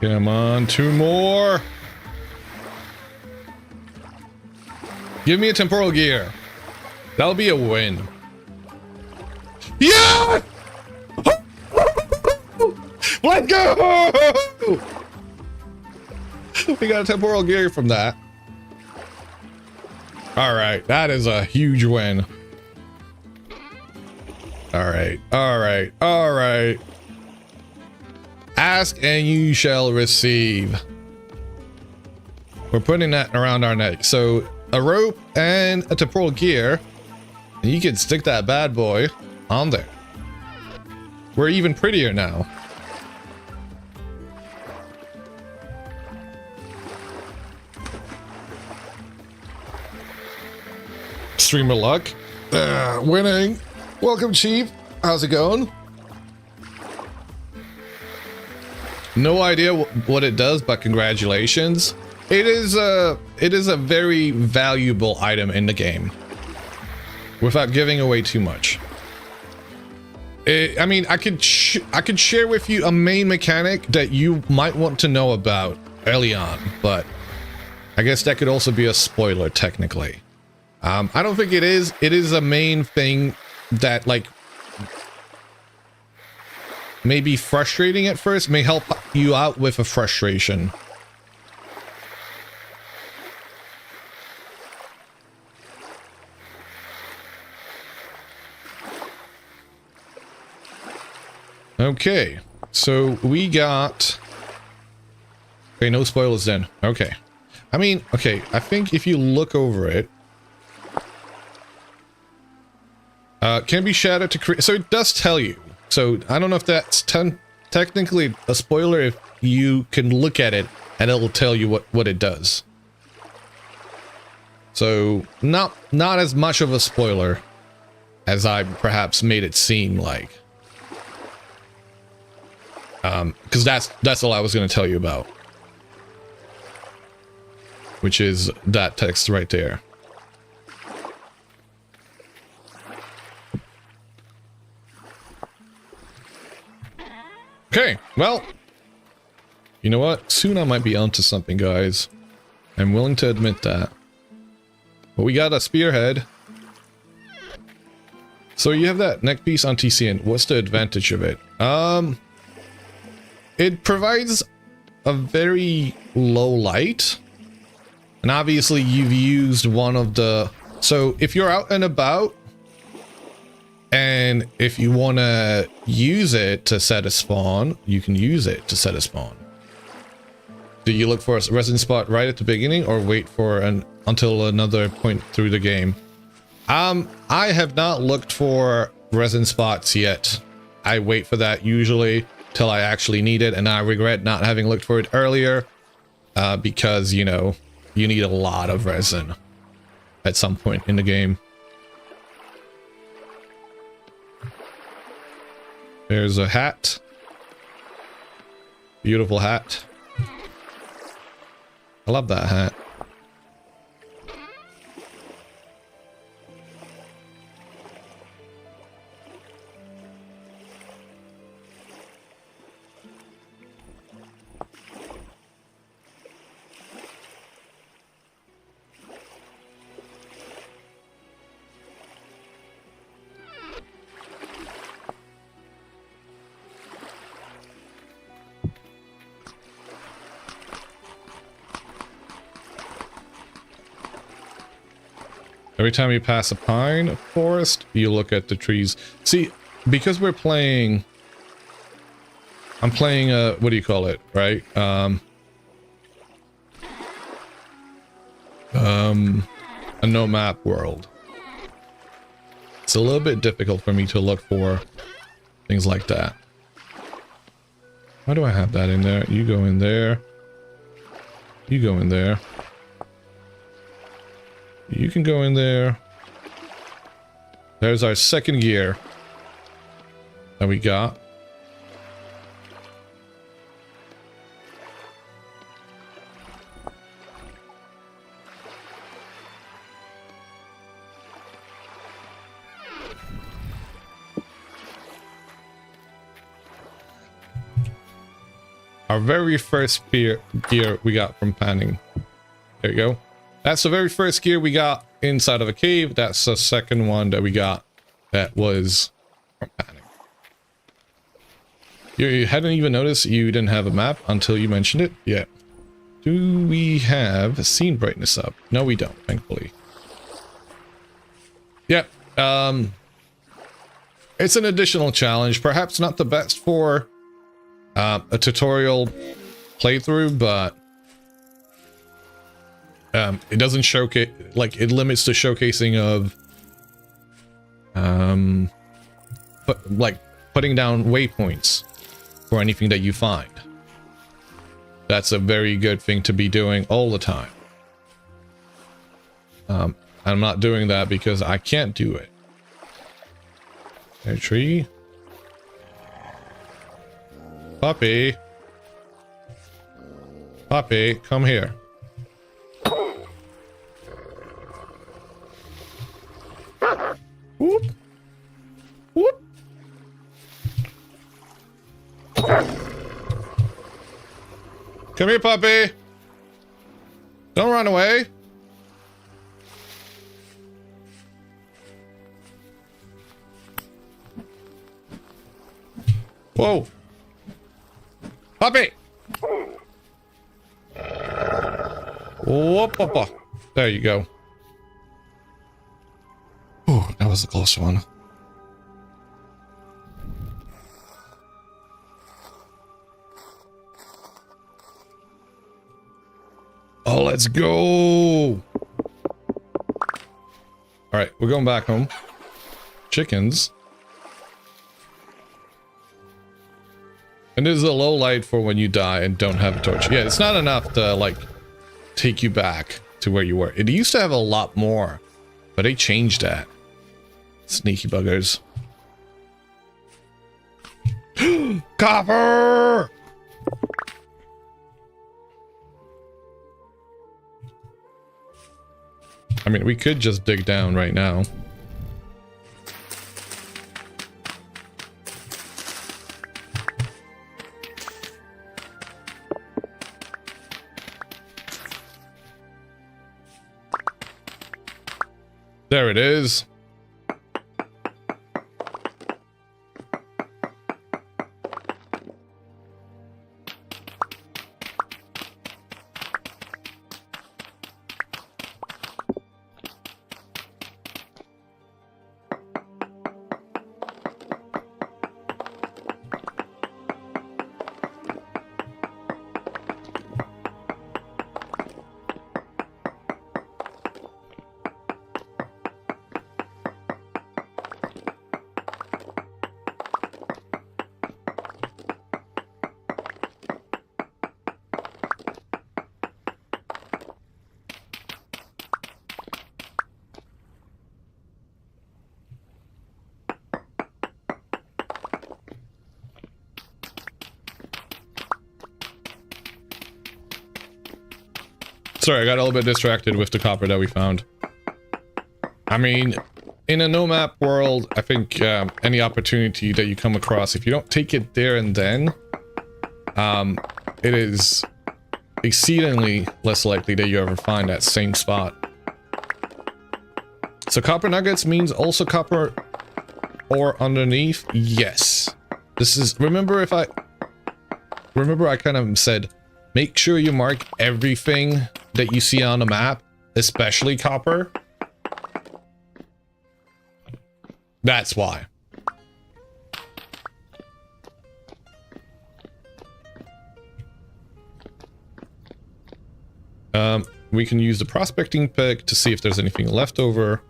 Speaker 1: Come on, 2 more. Give me a temporal gear. That'll be a win. Yeah! Let's go! We got a temporal gear from that. All right, that is a huge win. All right, all right, all right. Ask and you shall receive. We're putting that around our neck. So a rope and a temporal gear. And you can stick that bad boy on there. We're even prettier now. Streamer luck. Winning. Welcome, Chief. How's it going? No idea what it does, but congratulations. It is a very valuable item in the game. Without giving away too much. I mean, I could share with you a main mechanic that you might want to know about early on, but I guess that could also be a spoiler technically. I don't think it is. It is a main thing that like may be frustrating at first, may help you out with a frustration. Okay, so we got... Okay, no spoilers then. Okay. I mean, okay, I think if you look over it... can be shattered to create... So it does tell you. So I don't know if that's technically a spoiler if you can look at it and it'll tell you what it does. So not as much of a spoiler as I perhaps made it seem like. Because that's all I was going to tell you about, which is that text right there. Okay, well, you know what? Soon I might be onto something, guys. I'm willing to admit that. But we got a spearhead. So you have that neck piece on TCN. What's the advantage of it? It provides a very low light. And obviously you've used one of the... So if you're out and about, and if you want to use it to set a spawn, you can use it to set a spawn. Do you look for a resin spot right at the beginning or wait for until another point through the game? I have not looked for resin spots yet. I wait for that usually till I actually need it, and I regret not having looked for it earlier because, you know, you need a lot of resin at some point in the game. There's a hat. Beautiful hat. I love that hat. Every time you pass a pine forest, you look at the trees. See, because we're playing... I'm playing, what do you call it, right? A no map world. It's a little bit difficult for me to look for things like that. Why do I have that in there? You go in there. You go in there. You can go in there. There's our second gear that we got. Our very first gear we got from panning. There you go. That's the very first gear we got inside of a cave. That's the second one that we got that was from panning. You hadn't even noticed you didn't have a map until you mentioned it? Yeah. Do we have scene brightness up? No, we don't, thankfully. Yep. It's an additional challenge. Perhaps not the best for a tutorial playthrough, but it doesn't showcase, like, it limits the showcasing of like putting down waypoints for anything that you find. That's a very good thing to be doing all the time. I'm not doing that because I can't do it. A tree. Puppy. Puppy, come here. Whoop. Whoop. Come here, puppy. Don't run away. Whoa. Puppy. Whoop, whoop, whoop. There you go. Oh, that was a close one. Oh, let's go. All right, we're going back home. Chickens. And this is a low light for when you die and don't have a torch. Yeah, it's not enough to, like, take you back to where you were. It used to have a lot more, but they changed that. Sneaky buggers. Copper! I mean, we could just dig down right now. There it is. Sorry, I got a little bit distracted with the copper that we found. I mean, in a no-map world, I think any opportunity that you come across, if you don't take it there and then, it is exceedingly less likely that you ever find that same spot. So copper nuggets means also copper ore underneath? Yes. This is... Remember I kind of said, make sure you mark everything that you see on the map, especially copper. That's why. We can use the prospecting pick to see if there's anything left over.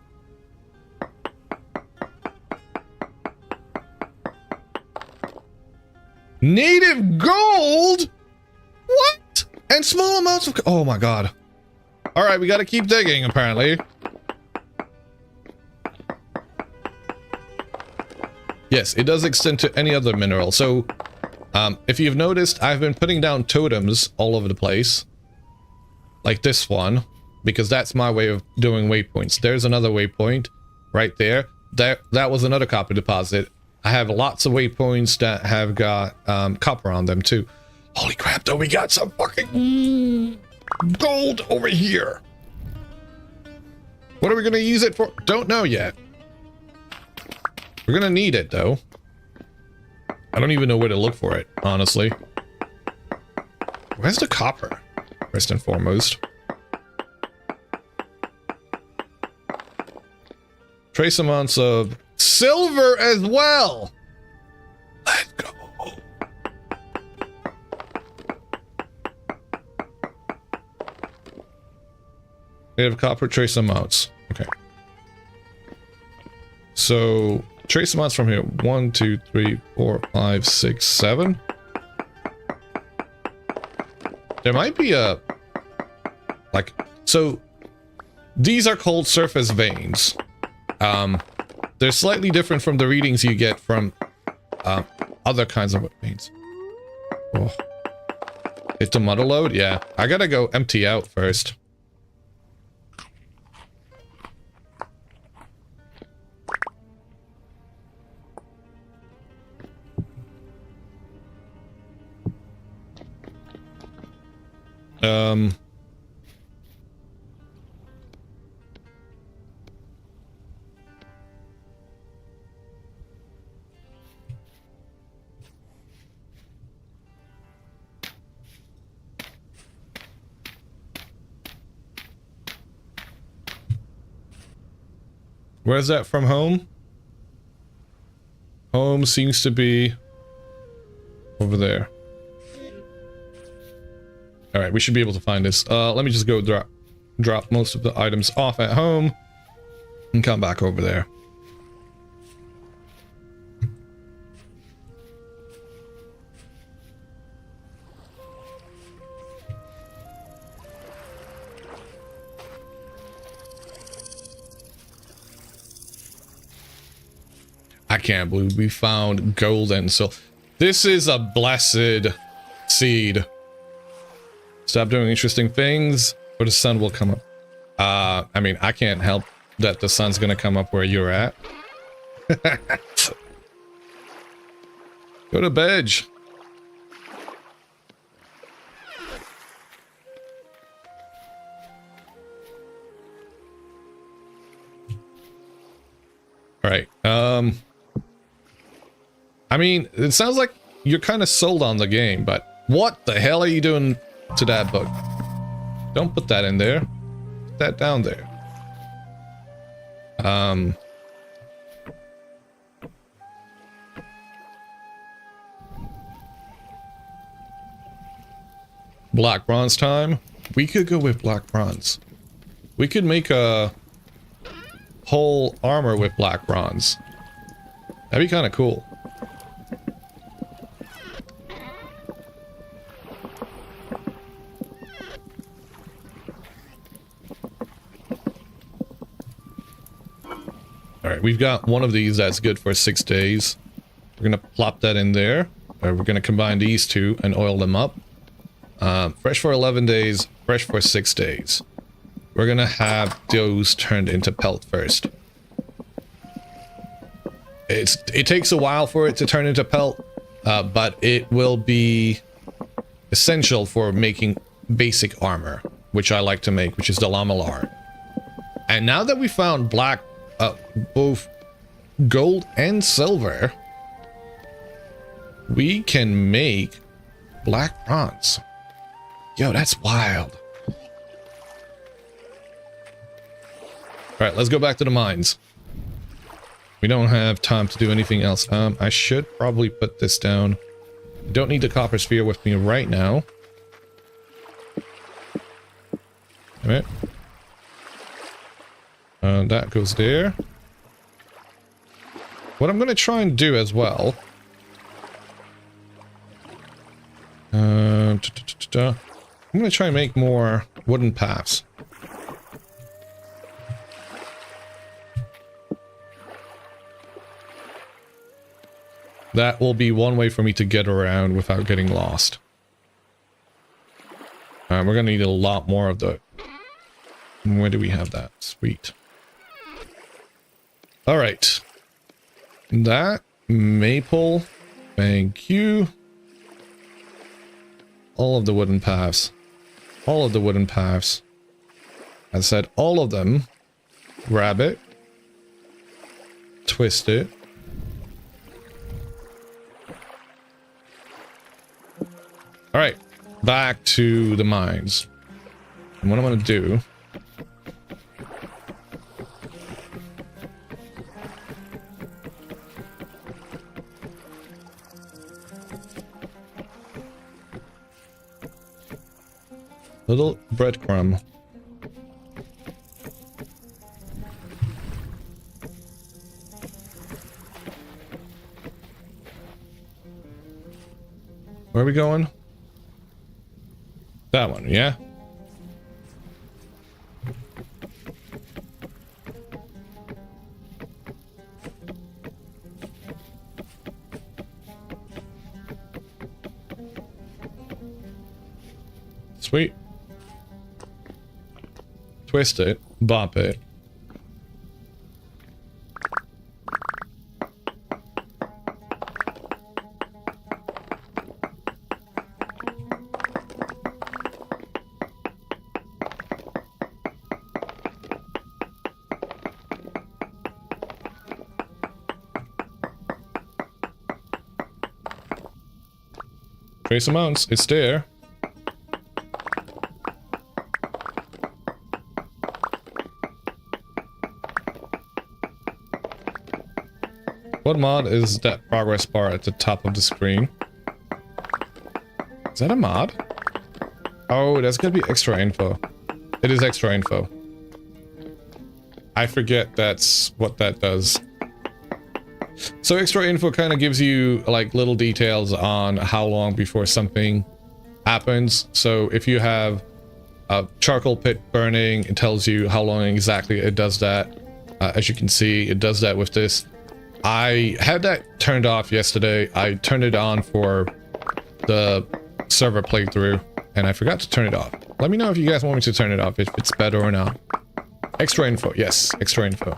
Speaker 1: Native gold? What? And small amounts of... Oh my god. Alright, we gotta keep digging, apparently. Yes, it does extend to any other mineral. So, if you've noticed, I've been putting down totems all over the place. Like this one. Because that's my way of doing waypoints. There's another waypoint right there. That was another copper deposit. I have lots of waypoints that have got copper on them too. Holy crap, though, we got some fucking gold over here. What are we going to use it for? Don't know yet. We're going to need it, though. I don't even know where to look for it, honestly. Where's the copper? First and foremost. Trace amounts of silver as well. Let's go. We have copper trace amounts. Okay. So trace amounts from here. 1, 2, 3, 4, 5, 6, 7. There might be a... Like... So... These are called surface veins. They're slightly different from the readings you get from other kinds of veins. Oh. It's a mother load? Yeah. I gotta go empty out first. Where's that from home? Home seems to be over there. Alright, we should be able to find this. Let me just go drop most of the items off at home and come back over there. I can't believe we found gold and silver. This is a blessed seed. Stop doing interesting things, or the sun will come up. I mean, I can't help that the sun's gonna come up where you're at. Go to bed. All right. I mean, it sounds like you're kind of sold on the game, but what the hell are you doing to that book? Don't put that in there. Put that down there. Black bronze time. We could go with black bronze. We could make a whole armor with black bronze. That'd be kind of cool. Alright, we've got one of these that's good for 6 days. We're gonna plop that in there. We're gonna combine these two and oil them up. Fresh for 11 days, fresh for 6 days. We're gonna have those turned into pelt first. It takes a while for it to turn into pelt, but it will be essential for making basic armor, which I like to make, which is the Lamalar. And now that we found black, both gold and silver, we can make black bronze. Yo, that's wild. Alright, let's go back to the mines. We don't have time to do anything else. I should probably put this down. I don't need the copper sphere with me right now. Alright. That goes there. What I'm going to try and do as well... I'm going to try and make more wooden paths. That will be one way for me to get around without getting lost. We're going to need a lot more of the... Where do we have that? Sweet. Alright. That maple. Thank you. All of the wooden paths. All of the wooden paths. I said all of them. Grab it. Twist it. Alright. Back to the mines. And what I'm going to do... Little breadcrumb. Where are we going? That one, yeah? Sweet. Twist it. Bop it. Trace amounts, it's there. What mod is that progress bar at the top of the screen? Is that a mod? Oh, that's gonna be extra info. It is extra info. I forget that's what that does. So extra info kind of gives you like little details on how long before something happens. So if you have a charcoal pit burning, it tells you how long exactly it does that. As you can see, it does that with this. I had that turned off yesterday. I turned it on for the server playthrough and I forgot to turn it off. Let me know if you guys want me to turn it off, if it's better or not. Extra info, yes, extra info.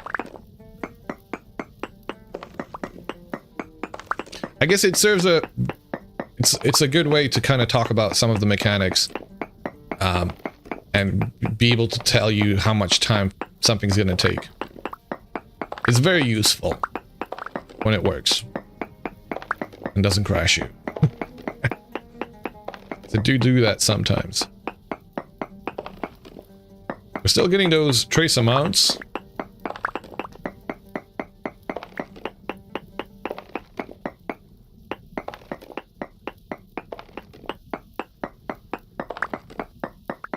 Speaker 1: I guess it serves a... It's a good way to kind of talk about some of the mechanics. And be able to tell you how much time something's gonna take. It's very useful when it works. And doesn't crash you. So do that sometimes. We're still getting those trace amounts.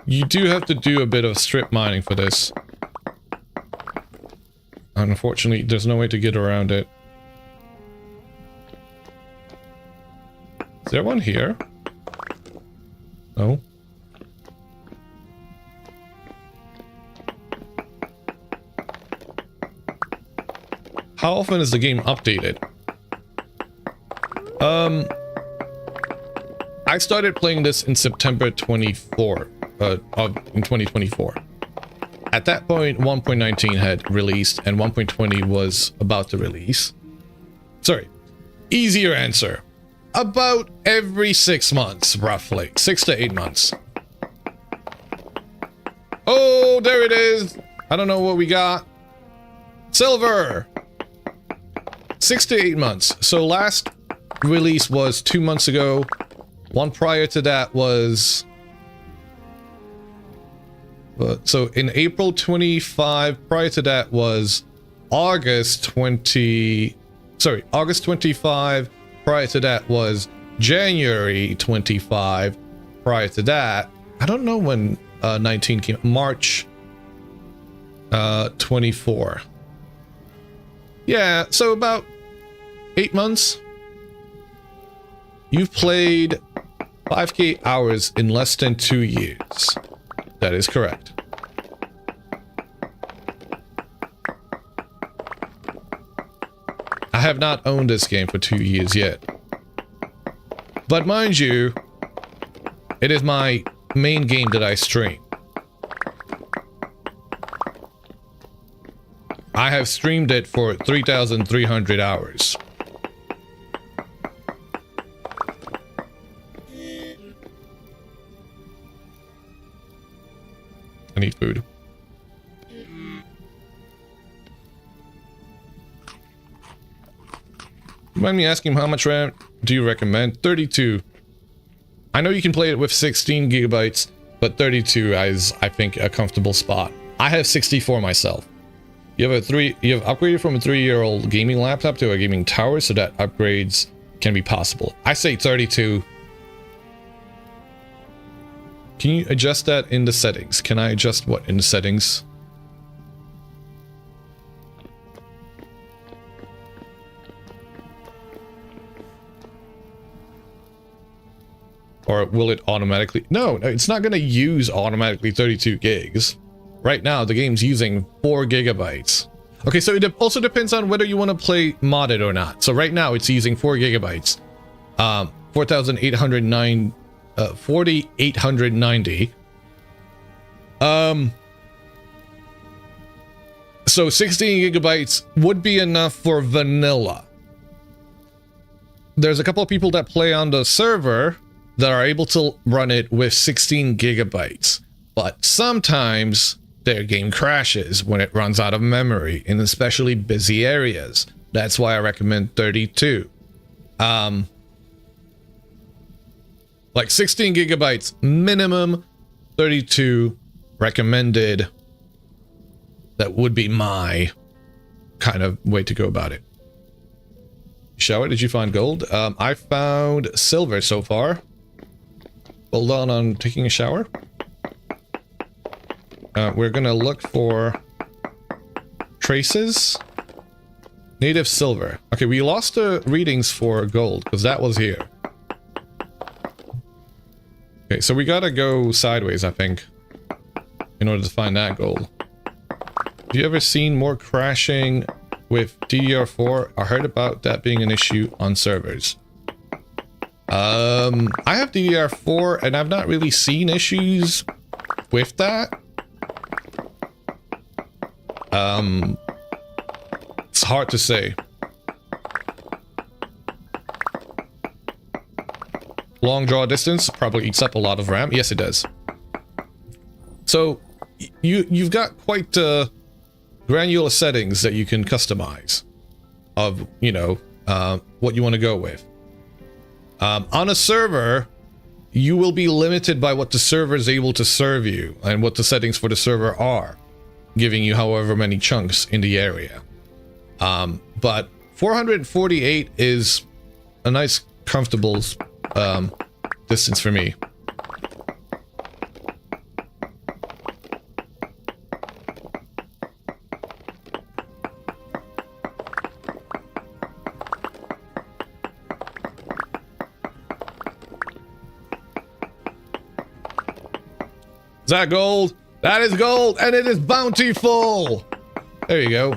Speaker 1: You do have to do a bit of strip mining for this. Unfortunately, there's no way to get around it. Is there one here? No. How often is the game updated? I started playing this in September 24. In 2024. At that point, 1.19 had released and 1.20 was about to release. Sorry, easier answer. About every 6 months, roughly. 6 to 8 months. Oh, there it is. I don't know what we got. Silver. 6 to 8 months. So last release was 2 months ago. One prior to that was... so in April 25, prior to that was August 25. Prior to that was January 25. Prior to that, I don't know when 19 came. March 24. Yeah, so about 8 months. You've played 5K hours in less than 2 years. That is correct. I have not owned this game for 2 years yet. But mind you, it is my main game that I stream. I have streamed it for 3,300 hours. I need food. You mind me asking how much RAM do you recommend? 32. I know you can play it with 16 gigabytes, but 32 is, I think, a comfortable spot. I have 64 myself. You have upgraded from a 3-year-old gaming laptop to a gaming tower, so that upgrades can be possible. I say 32. Can you adjust that in the settings? Can I adjust what in the settings? Or will it automatically? No, it's not going to use automatically 32 gigs. Right now, the game's using 4 gigabytes. Okay, so it also depends on whether you want to play modded or not. So right now, it's using 4 gigabytes. 4,809 4,890. So 16 gigabytes would be enough for vanilla. There's a couple of people that play on the server that are able to run it with 16 gigabytes, but sometimes their game crashes when it runs out of memory in especially busy areas. That's why I recommend 32. Like 16 gigabytes minimum, 32 recommended. That would be my kind of way to go about it. Shower, did you find gold? I found silver so far. Hold on taking a shower. We're gonna look for traces. Native silver. Okay, we lost the readings for gold because that was here. Okay, so we gotta go sideways, I think, in order to find that gold. Have you ever seen more crashing with DDR4? I heard about that being an issue on servers. I have DDR4 and I've not really seen issues with that. It's hard to say. Long draw distance probably eats up a lot of RAM. Yes, it does. So you've got quite granular settings that you can customize of, you know, what you want to go with. On a server, you will be limited by what the server is able to serve you and what the settings for the server are, giving you however many chunks in the area. But 448 is a nice, comfortable distance for me. Is that gold? That is gold, and it is bountiful! There you go.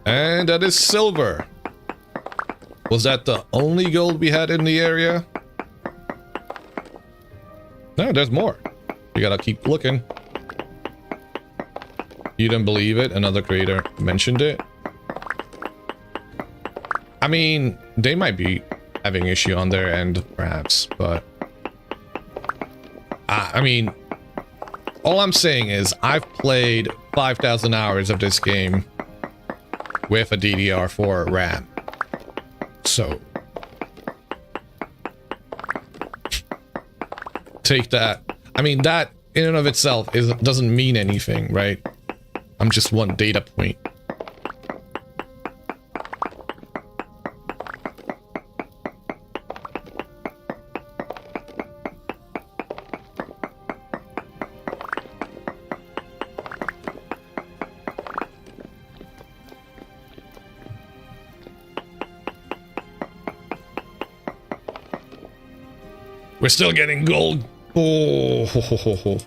Speaker 1: And that is silver. Was that the only gold we had in the area? No, there's more. We gotta keep looking. You didn't believe it? Another creator mentioned it? I mean, they might be having issue on their end, perhaps, but I mean, all I'm saying is I've played 5,000 hours of this game with a DDR4 RAM. So take that. I mean, that in and of itself doesn't mean anything, right? I'm just one data point. We're still getting gold. Oh, ho, ho, ho, ho.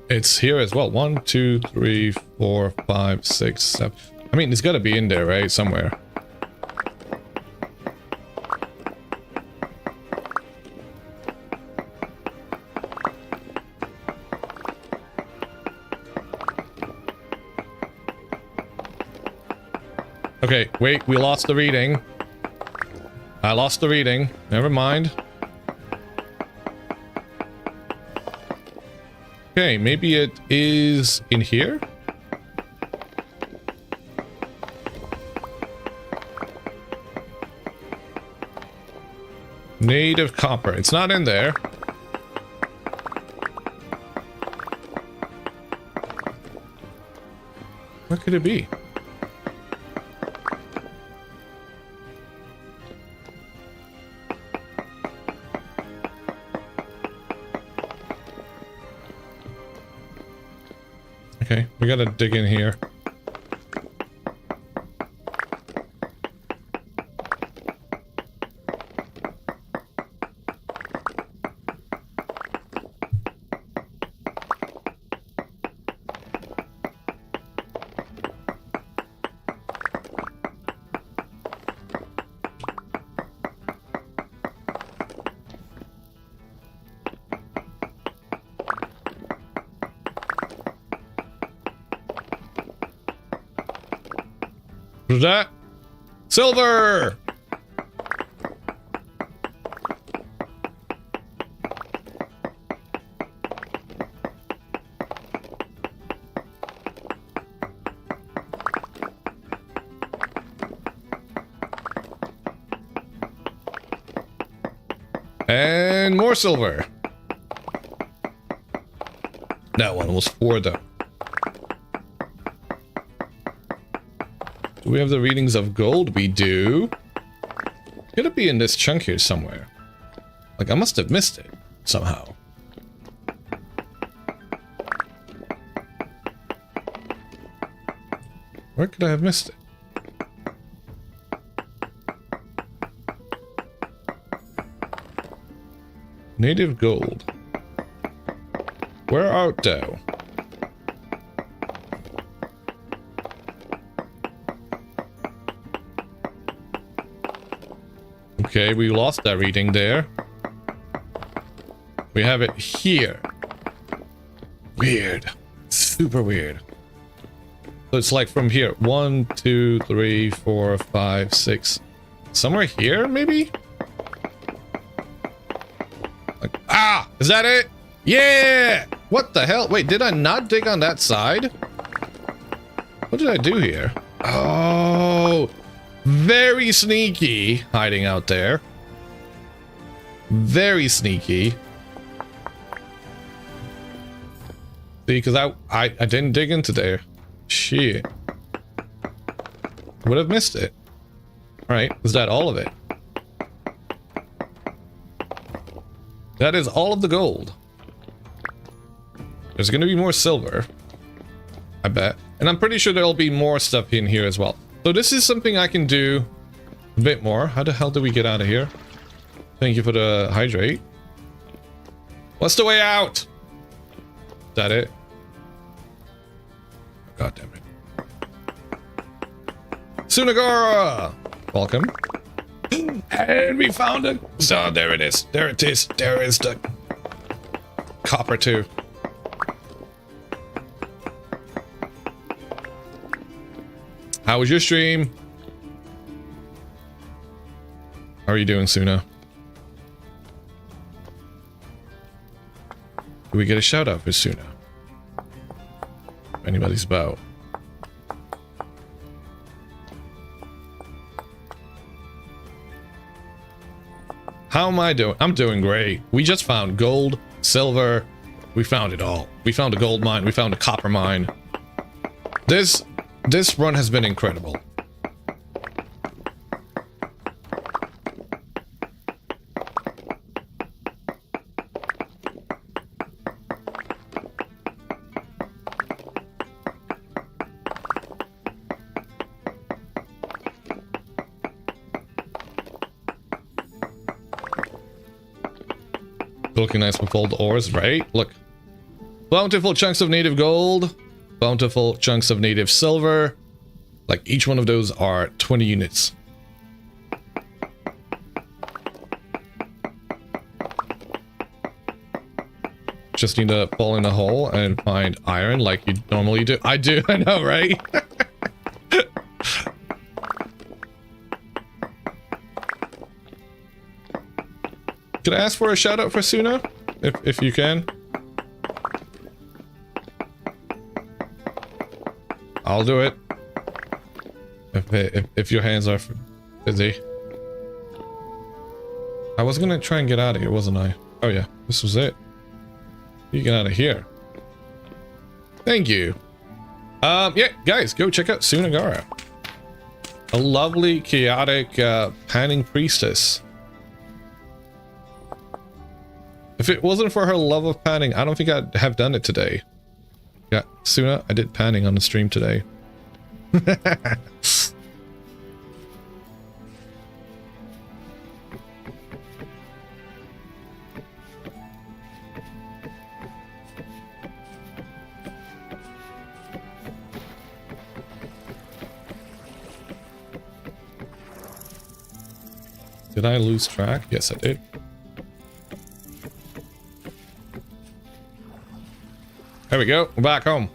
Speaker 1: It's here as well. 1, 2, 3, 4, 5, 6, 7. I mean, it's got to be in there, right? Somewhere. Okay, wait, we lost the reading. I lost the reading. Never mind. Okay, maybe it is in here? Native copper. It's not in there. What could it be? Okay, we gotta dig in here. that? Silver! And more silver. That one was 4 though. Do we have the readings of gold? We do. Could it be in this chunk here somewhere? Like, I must have missed it somehow. Where could I have missed it? Native gold. Where art thou? Okay, we lost that reading there. We have it here. Weird. Super weird. So it's like from here. 1, 2, 3, 4, 5, 6. Somewhere here, maybe? Like, ah! Is that it? Yeah! What the hell? Wait, did I not dig on that side? What did I do here? Oh! Very sneaky, hiding out there. Very sneaky. See, because I didn't dig into there. Shit. Would have missed it. Alright, is that all of it? That is all of the gold. There's gonna be more silver. I bet. And I'm pretty sure there'll be more stuff in here as well. So this is something I can do a bit more. How the hell do we get out of here? Thank you for the hydrate. What's the way out? Is that it? God damn it. Sunagara! Welcome. And we found it. So there it is. There it is. There is the copper too. How was your stream? How are you doing, Suna? Do we get a shout out for Suna? If anybody's about. How am I doing? I'm doing great. We just found gold, silver. We found it all. We found a gold mine. We found a copper mine. This run has been incredible. Looking nice with all the ores, right? Look. Bountiful chunks of native gold. Bountiful chunks of native silver. Like, each one of those are 20 units. Just need to fall in a hole and find iron like you normally do. I do, I know, right? Could I ask for a shout out for Suna? If you can? I'll do it. If your hands are busy. I was gonna try and get out of here, wasn't I? Oh yeah, this was it. You get out of here. Thank you. Yeah, guys, go check out Sunagara. A lovely, chaotic, panning priestess. If it wasn't for her love of panning, I don't think I'd have done it today. Yeah, Suna, I did panning on the stream today. Did I lose track? Yes, I did. There we go. We're back home.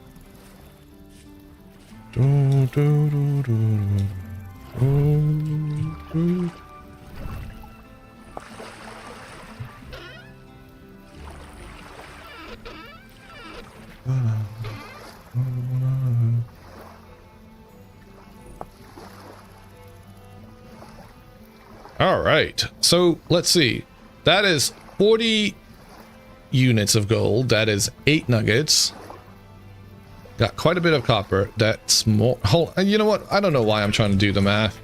Speaker 1: All right, so let's see. That is 40 units of gold. That is 8 nuggets. Got quite a bit of copper. That's more. You know what? I don't know why I'm trying to do the math.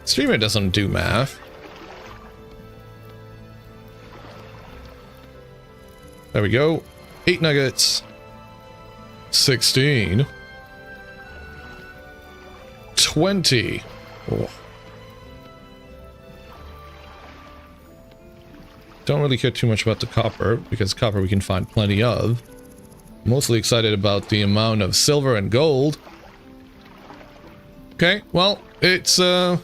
Speaker 1: Streamer doesn't do math. There we go. 8 nuggets. 16. 20. Oh. Don't really care too much about the copper, because copper we can find plenty of. Mostly excited about the amount of silver and gold. Okay, well, it's more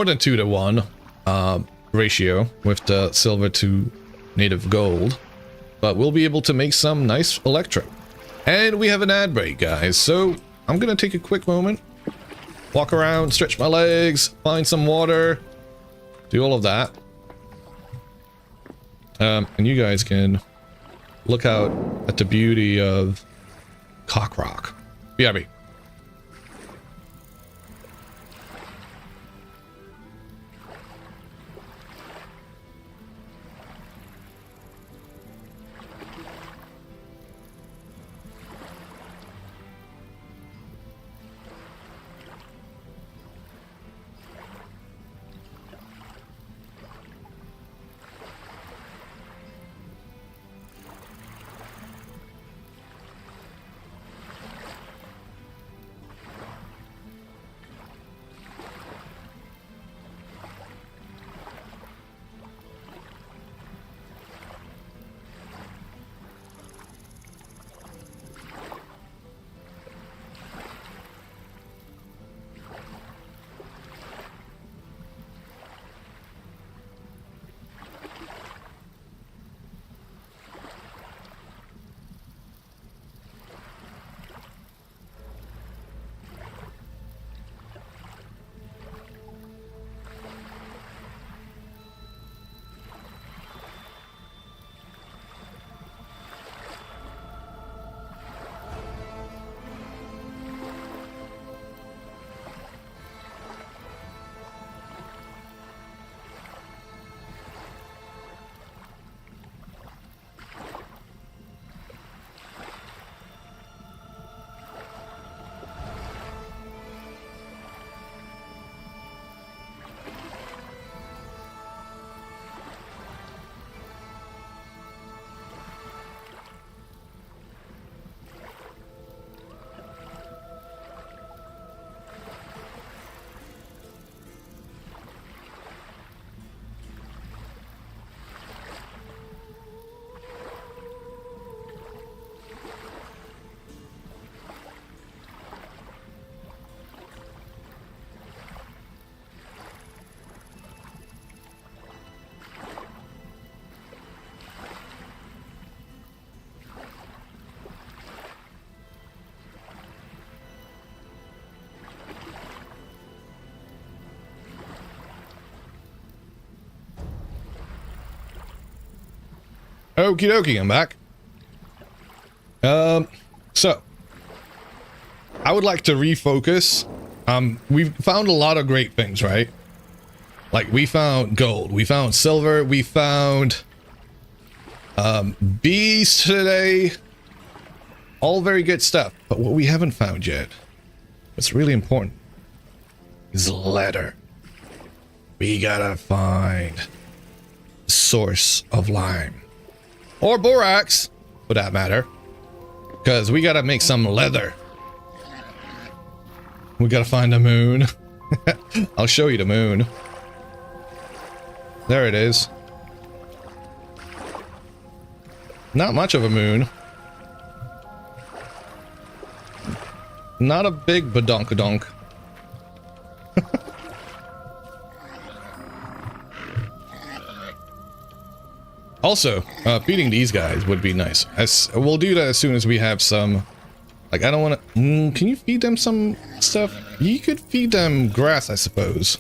Speaker 1: than 2 to 1 ratio with the silver to native gold. But we'll be able to make some nice electro. And we have an ad break, guys, so I'm gonna take a quick moment, walk around, stretch my legs, find some water, do all of that. And you guys can look out at the beauty of Cockrock. BRB. Okie dokie, I'm back. So I would like to refocus. We've found a lot of great things, right? Like, we found gold, we found silver, we found bees today. All very good stuff. But what we haven't found yet, what's really important, is leather. We gotta find the source of lime. Or borax, for that matter. Because we gotta make some leather. We gotta find the moon. I'll show you the moon. There it is. Not much of a moon. Not a big badonkadonk. Also, feeding these guys would be nice. We'll do that as soon as we have some Like, I don't want to... can you feed them some stuff? You could feed them grass, I suppose.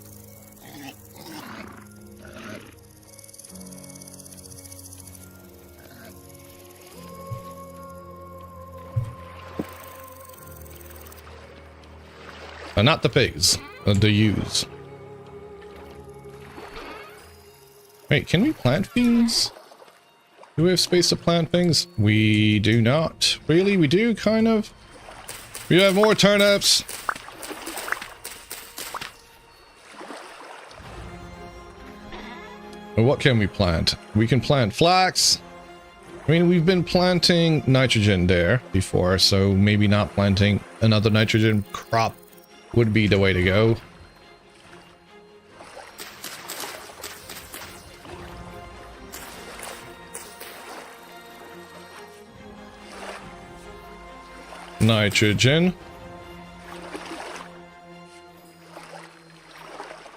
Speaker 1: Not the pigs, the ewes. Wait, can we plant things? Do we have space to plant things? We do not. Really? We do, kind of. We have more turnips. Well, what can we plant? We can plant flax. I mean, we've been planting nitrogen there before, so maybe not planting another nitrogen crop would be the way to go. Nitrogen.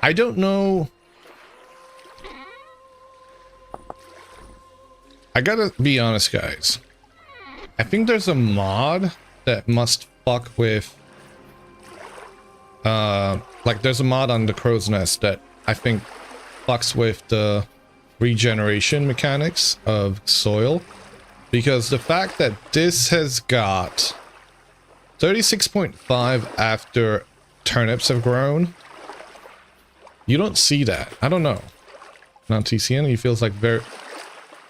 Speaker 1: I don't know. I gotta be honest, guys. I think there's a mod that must fuck with like there's a mod on the Crow's Nest that I think fucks with the regeneration mechanics of soil, because the fact that this has got 36.5 after turnips have grown, you don't see that. I don't know. On TCN, he feels like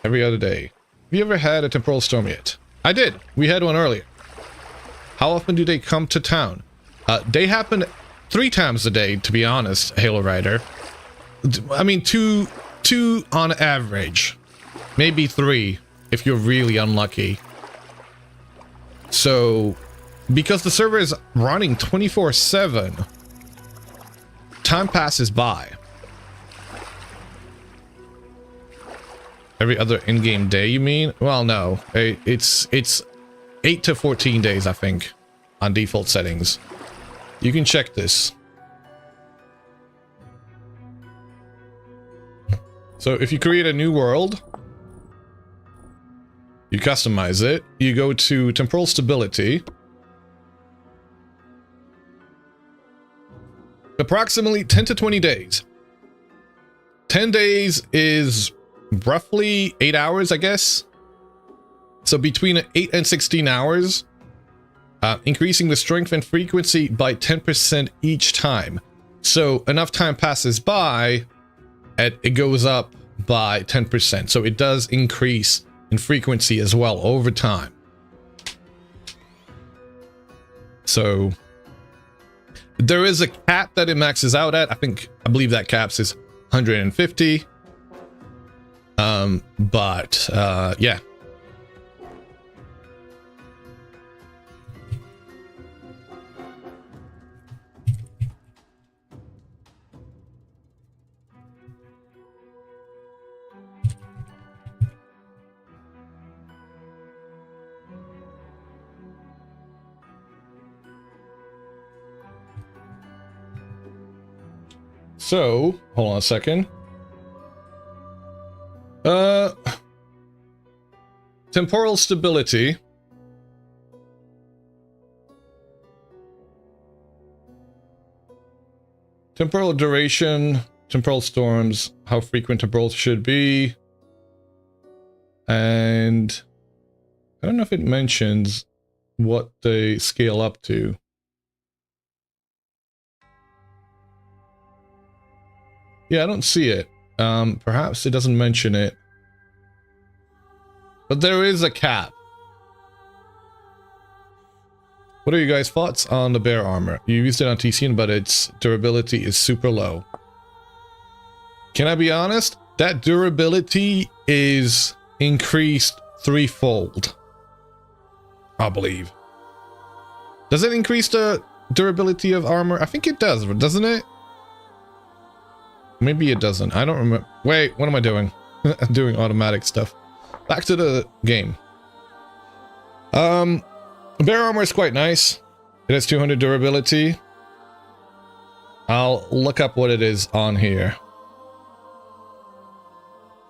Speaker 1: every other day. Have you ever had a temporal storm yet? I did. We had one earlier. How often do they come to town? They happen 3 times a day, to be honest, Halo Rider. I mean, two on average. Maybe 3, if you're really unlucky. So, because the server is running 24/7, time passes by. Every other in-game day, you mean? Well, no. It's 8 to 14 days, I think, on default settings. You can check this. So if you create a new world, you customize it, you go to temporal stability. Approximately 10 to 20 days. 10 days is roughly 8 hours, I guess. So between 8 and 16 hours. Increasing the strength and frequency by 10% each time. So enough time passes by, and it goes up by 10%. So it does increase in frequency as well over time. So there is a cap that it maxes out at. I believe that caps is 150. Yeah. So, hold on a second. Temporal stability. Temporal duration, temporal storms, how frequent temporals should be. And I don't know if it mentions what they scale up to. Yeah, I don't see it. Perhaps it doesn't mention it. But there is a cap. What are you guys' thoughts on the bear armor? You used it on TCN, but its durability is super low. Can I be honest? That durability is increased 3-fold. I believe. Does it increase the durability of armor? I think it does, doesn't it? Maybe it doesn't. I don't remember. Wait, what am I doing? I'm doing automatic stuff. Back to the game. Bear armor is quite nice. It has 200 durability. I'll look up what it is on here.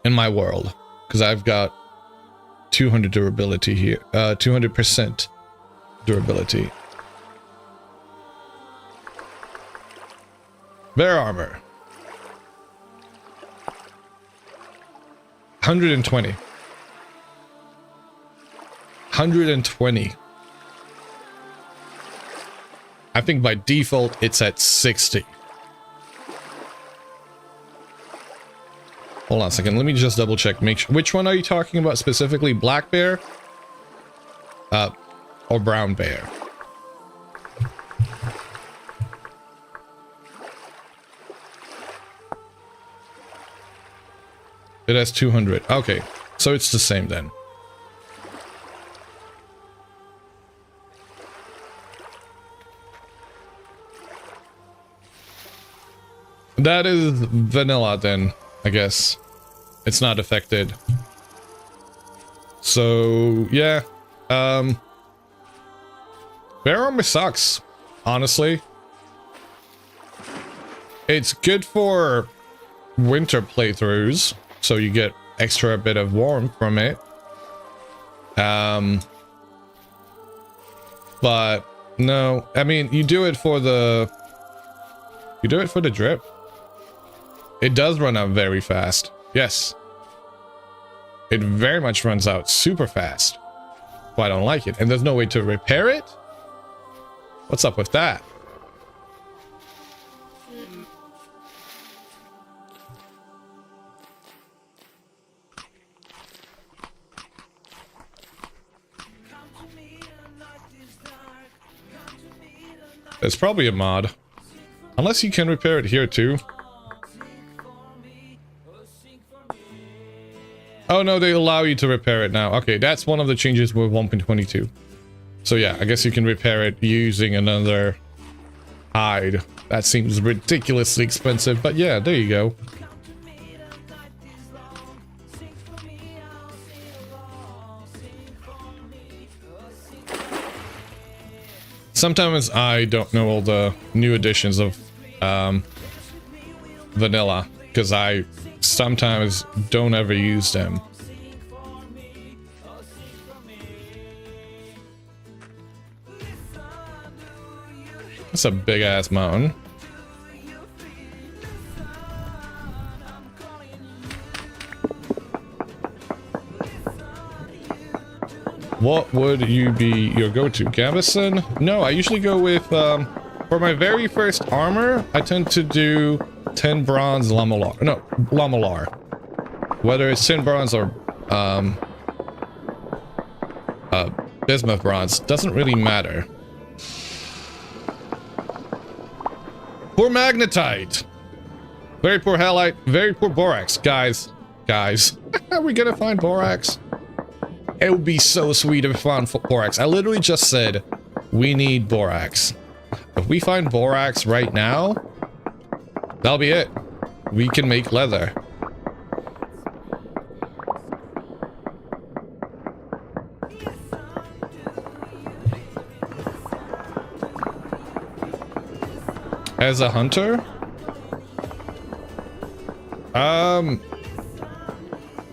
Speaker 1: In my world. Because I've got 200 durability here. 200% Durability. Bear armor. 120. 120. I think by default it's at 60. Hold on a second. Let me just double check. Make sure. Which one are you talking about specifically? Black bear? Or brown bear? It has 200. Okay, so it's the same then. That is vanilla then, I guess. It's not affected. So, yeah. Bear armor sucks, honestly. It's good for winter playthroughs, so you get extra bit of warmth from it. But no, I mean, you do it for the drip. It does run out very fast. Yes. It very much runs out super fast. Well, I don't like it. And there's no way to repair it? What's up with that? It's probably a mod. Unless you can repair it here too. Oh no, they allow you to repair it now. Okay, that's one of the changes with 1.22. So yeah, I guess you can repair it using another hide. That seems ridiculously expensive, but yeah, there you go. Sometimes I don't know all the new editions of vanilla, because I sometimes don't ever use them. That's a big ass mountain. What would you be your go-to? Gambison? No, I usually go with, for my very first armor, I tend to do 10 bronze Lamellar. No, Lamellar. Whether it's 10 bronze or, bismuth bronze, doesn't really matter. Poor magnetite. Very poor halite, very poor borax. Guys, are we gonna find borax? It would be so sweet if we found borax. I literally just said, we need borax. If we find borax right now, that'll be it. We can make leather. As a hunter?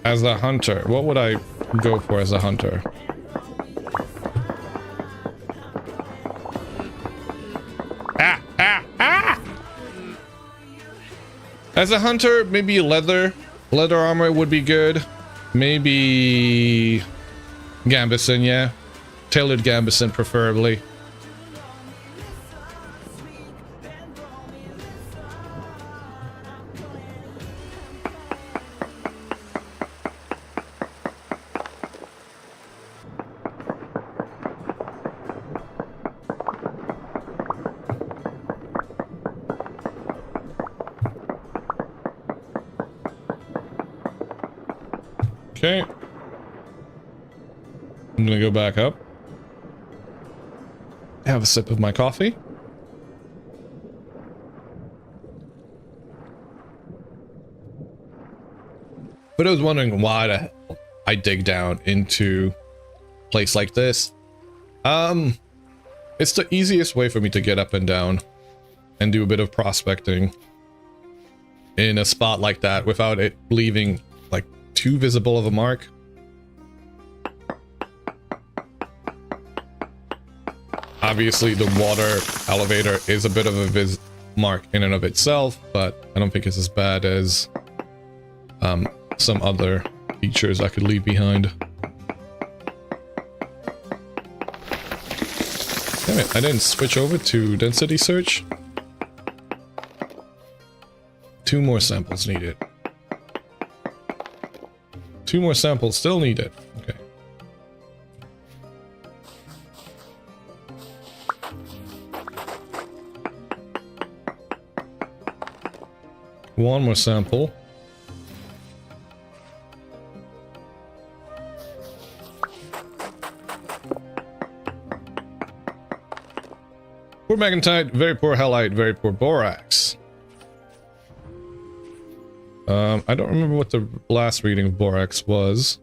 Speaker 1: As a hunter, what would I go for as a hunter? As a hunter, maybe leather armor would be good. Maybe Gambison, yeah. Tailored Gambison preferably. Okay. I'm gonna go back up. Have a sip of my coffee. But I was wondering why the hell I dig down into a place like this. It's the easiest way for me to get up and down and do a bit of prospecting in a spot like that without it leaving like too visible of a mark. Obviously, the water elevator is a bit of a viz mark in and of itself, but I don't think it's as bad as some other features I could leave behind. Damn it, I didn't switch over to density search. 2 more samples needed. 2 more samples still needed. Okay. One more sample. Poor magnetite, very poor halite, very poor borax. I don't remember what the last reading of borax was.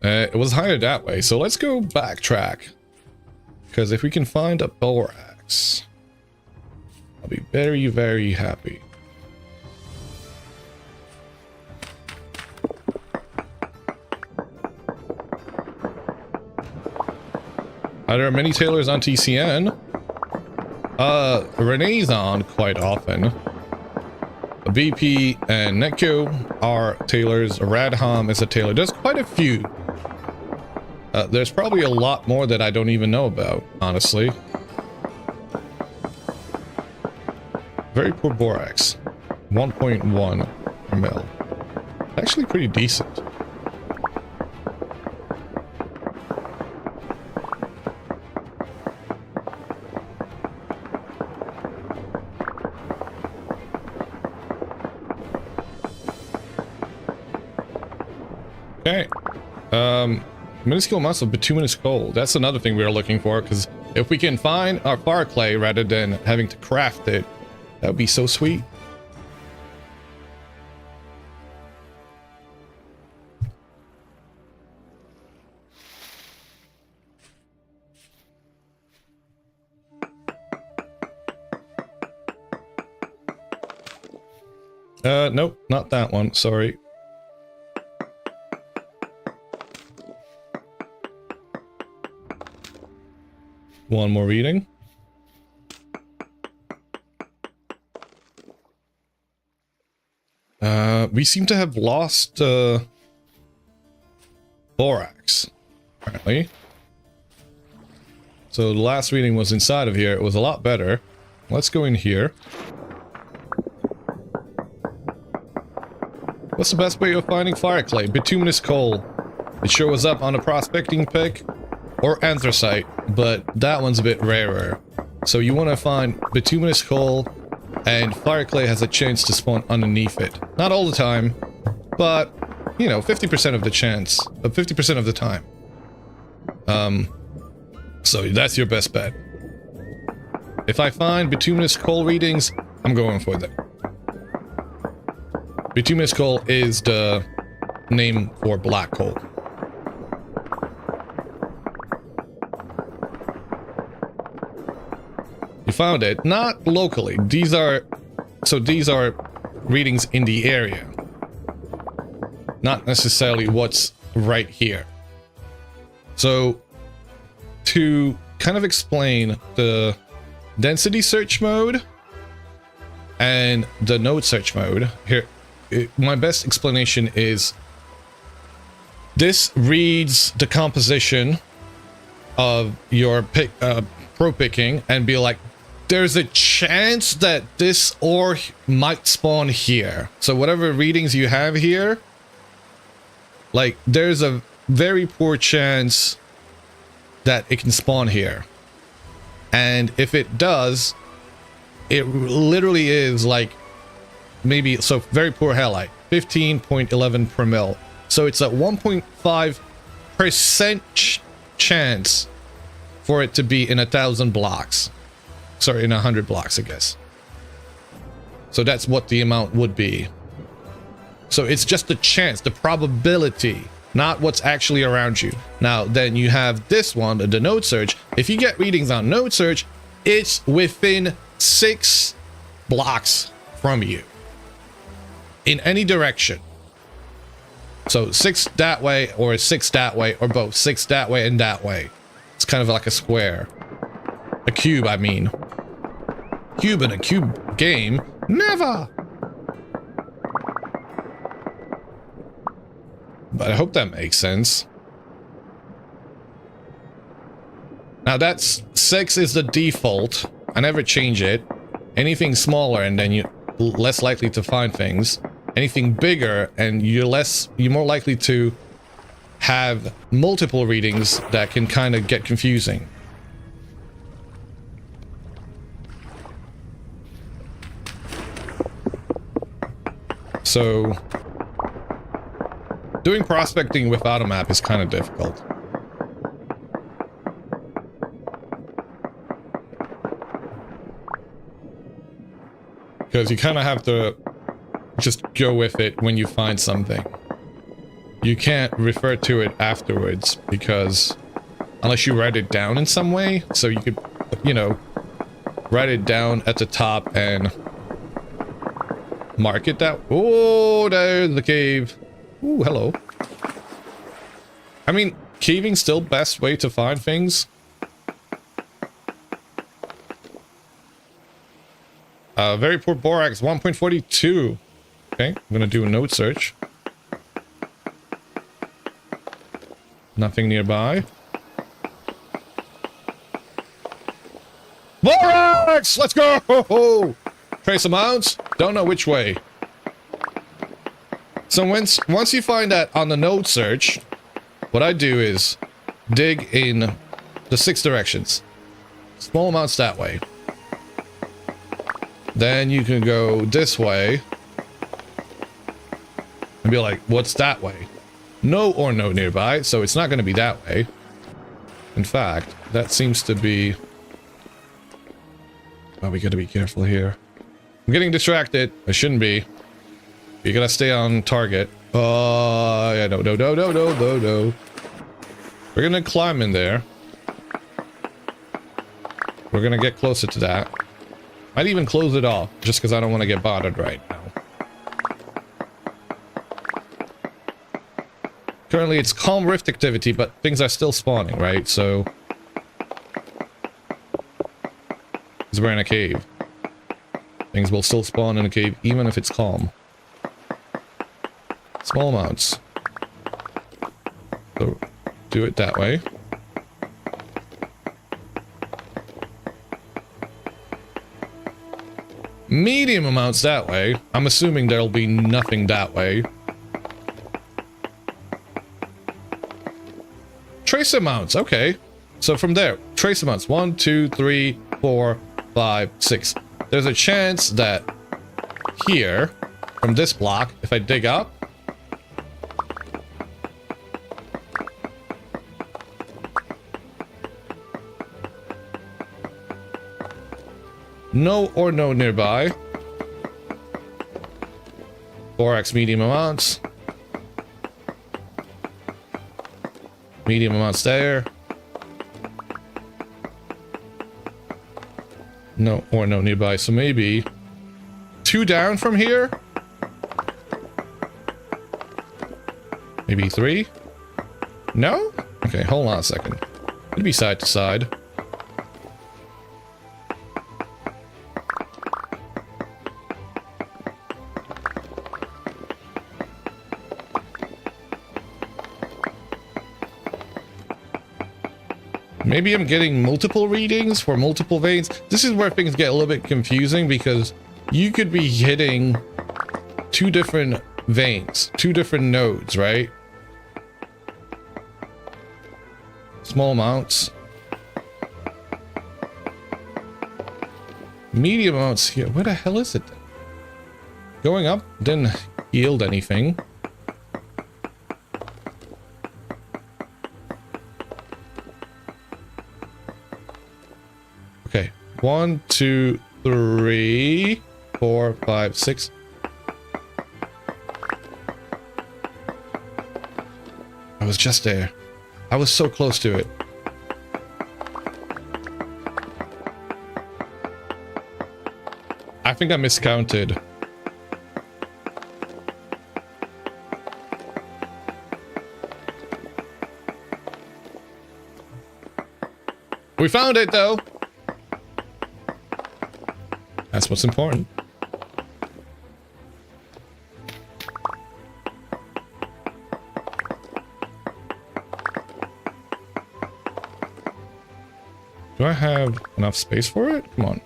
Speaker 1: It was higher that way, so let's go backtrack. Because if we can find a borax, I'll be very, very happy. Are there many tailors on TCN? Renee's on quite often. BP and Netco are tailors. Radham is a tailor. There's quite a few. There's probably a lot more that I don't even know about, honestly. Very poor borax. 1.1 per mil. Actually pretty decent. Okay. Minuscule muscle, bituminous coal. That's another thing we are looking for, because if we can find our fire clay rather than having to craft it, that would be so sweet. Nope, not that one. Sorry. One more reading. We seem to have lost borax, apparently. So the last reading was inside of here. It was a lot better. Let's go in here. What's the best way of finding fire clay? Bituminous coal. It shows up on a prospecting pick. Or anthracite, but that one's a bit rarer. So you want to find bituminous coal, and fire clay has a chance to spawn underneath it. Not all the time, but, you know, 50% of the chance. 50% of the time. So that's your best bet. If I find bituminous coal readings, I'm going for them. Bituminous coal is the name for black coal. You found it. Not locally. These are readings in the area. Not necessarily what's right here. So, to kind of explain the density search mode and the node search mode, here, my best explanation is this reads the composition of your pro picking and be like, there's a chance that this ore might spawn here. So whatever readings you have here, like, there's a very poor chance that it can spawn here. And if it does, it literally is like, maybe, so very poor halite, 15.11 per mil. So it's a 1.5% chance for it to be in 1,000 blocks. Sorry, in 100 blocks, I guess. So that's what the amount would be. So it's just the chance, the probability, not what's actually around you. Now, then you have this one, the node search. If you get readings on node search, it's within 6 blocks from you. In any direction. So 6 that way, or 6 that way, or both. 6 that way and that way. It's kind of like a square. A cube, I mean. Cube in a cube game? Never! But I hope that makes sense. Now that's 6 is the default. I never change it. Anything smaller and then you're less likely to find things. Anything bigger and you're more likely to have multiple readings that can kind of get confusing. So doing prospecting without a map is kind of difficult. Because you kind of have to just go with it when you find something. You can't refer to it afterwards because unless you write it down in some way, so you could, you know, write it down at the top and mark it that. Oh, there's the cave. Ooh, hello. I mean, caving's still best way to find things. Very poor borax, 1.42. Okay, I'm gonna do a node search. Nothing nearby. Borax! Let's go! Trace amounts? Don't know which way. So once you find that on the node search, what I do is dig in the 6 directions. Small amounts that way. Then you can go this way and be like, what's that way? No or no nearby, so it's not going to be that way. In fact, that seems to be... Oh, we gotta be careful here. I'm getting distracted. I shouldn't be. You gotta stay on target. Oh, yeah, no. We're gonna climb in there. We're gonna get closer to that. Might even close it off, just because I don't want to get bothered right now. Currently, it's calm rift activity, but things are still spawning, right? So... because we're in a cave. Things will still spawn in a cave, even if it's calm. Small amounts. So, do it that way. Medium amounts that way. I'm assuming there'll be nothing that way. Trace amounts, okay. So from there, trace amounts. 1, 2, 3, 4, 5, 6. There's a chance that here, from this block, if I dig up, no or no nearby. Borax medium amounts. Medium amounts there. No or no nearby. So maybe 2 down from here. Maybe 3. No? Okay, hold on a second. It'd be side to side. Maybe I'm getting multiple readings for multiple veins. This is where things get a little bit confusing because you could be hitting 2 different veins, 2 different nodes, right? Small amounts. Medium amounts here. Where the hell is it? Going up didn't yield anything. Okay, 1, 2, 3, 4, 5, 6. I was just there. I was so close to it. I think I miscounted. We found it, though. That's what's important. Do I have enough space for it? Come on.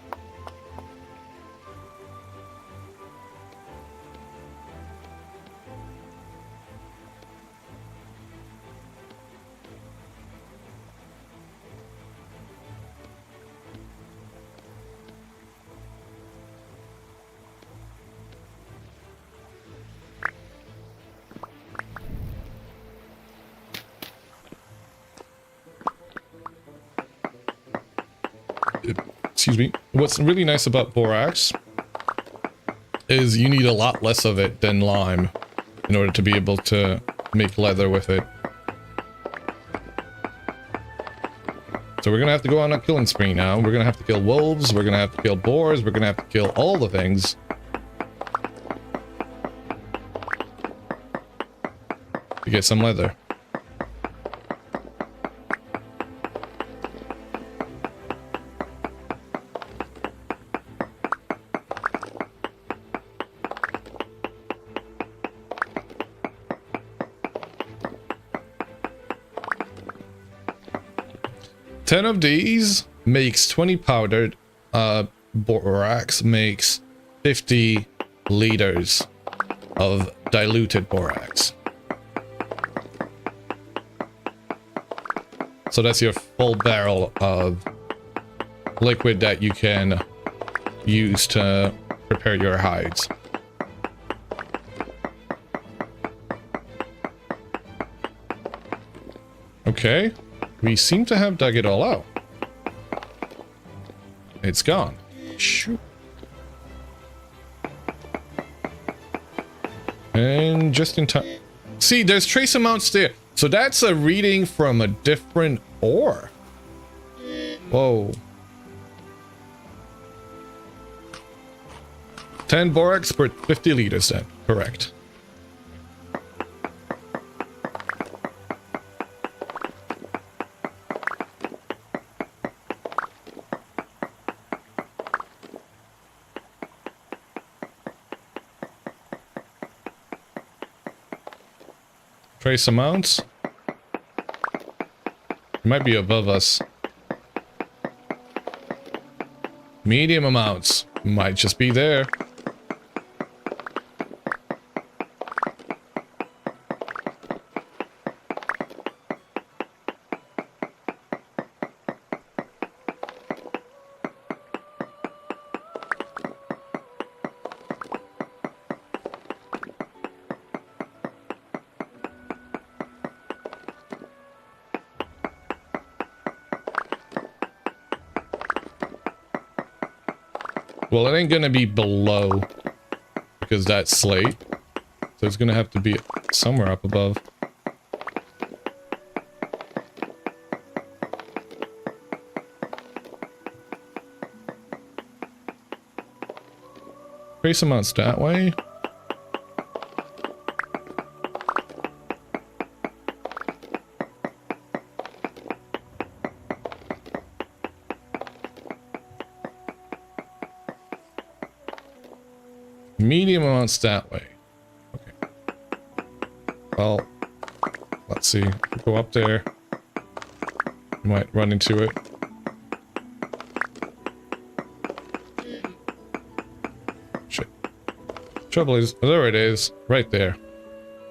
Speaker 1: Excuse me. What's really nice about borax is you need a lot less of it than lime in order to be able to make leather with it. So we're gonna have to go on a killing spree now. We're gonna have to kill wolves, we're gonna have to kill boars, we're gonna have to kill all the things to get some leather. Ten of these makes 20 powdered. Borax makes 50 liters of diluted borax. So that's your full barrel of liquid that you can use to prepare your hides. Okay. We seem to have dug it all out. It's gone. Shoot. And just in time. See, there's trace amounts there. So that's a reading from a different ore. Whoa. 10 borax per 50 liters then. Correct. Trace amounts. It might be above us. Medium amounts. Might just be there. Well, it ain't gonna be below because that's slate. So it's gonna have to be somewhere up above. Trace amounts that way. Medium amounts that way. Okay. Well, let's see. Go up there. You might run into it. Shit. Trouble is, there it is. Right there.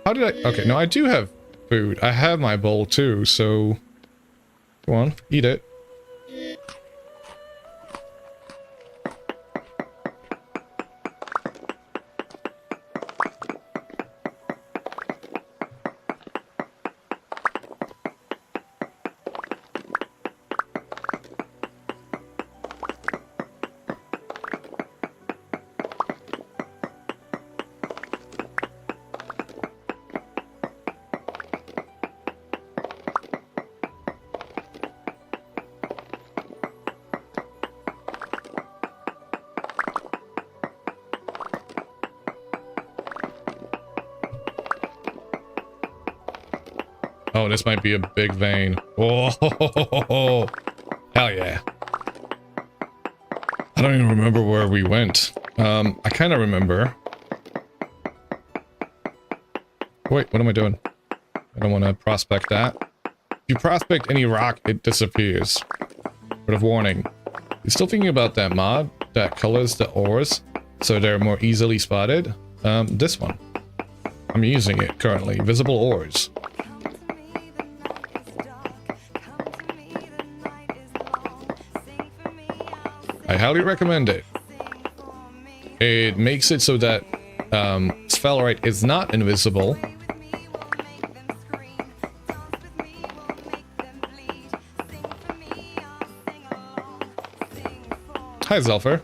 Speaker 1: How did I... Okay, no, I do have food. I have my bowl too, so... Go on, eat it. Oh, this might be a big vein. Oh, Hell yeah. I don't even remember where we went. I kind of remember. Wait, what am I doing? I don't want to prospect that. If you prospect any rock, it disappears. Word of warning. You're still thinking about that mod that colors the ores so they're more easily spotted? This one. I'm using it currently. Visible ores. I highly recommend it. It makes it so that sphalerite is not invisible. Hi, Zelfer.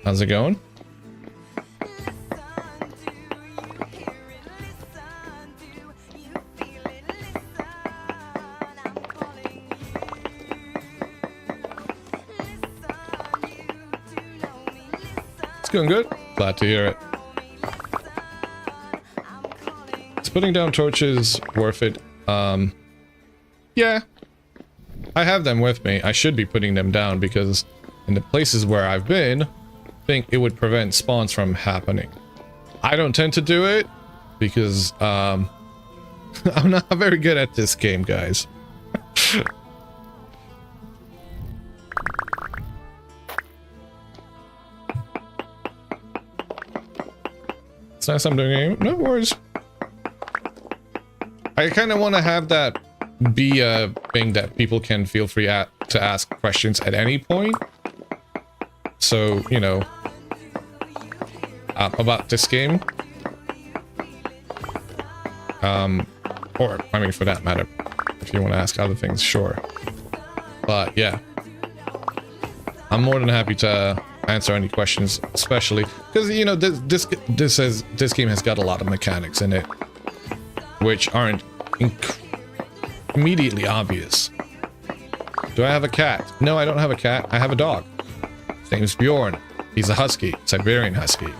Speaker 1: How's it going? It's going good. Glad to hear it. Is putting down torches worth it? Yeah. I have them with me. I should be putting them down because in the places where I've been, I think it would prevent spawns from happening. I don't tend to do it because I'm not very good at this game, guys. It's nice I'm doing it. No worries. I kind of want to have that be a thing that people can feel free to ask questions at any point. So, you know, about this game. Or, I mean, for that matter, if you want to ask other things, sure. But, yeah. I'm more than happy to answer any questions, especially because, you know, this game has got a lot of mechanics in it, which aren't immediately obvious. Do I have a cat? No, I don't have a cat. I have a dog. His name's Bjorn. He's a husky, Siberian husky.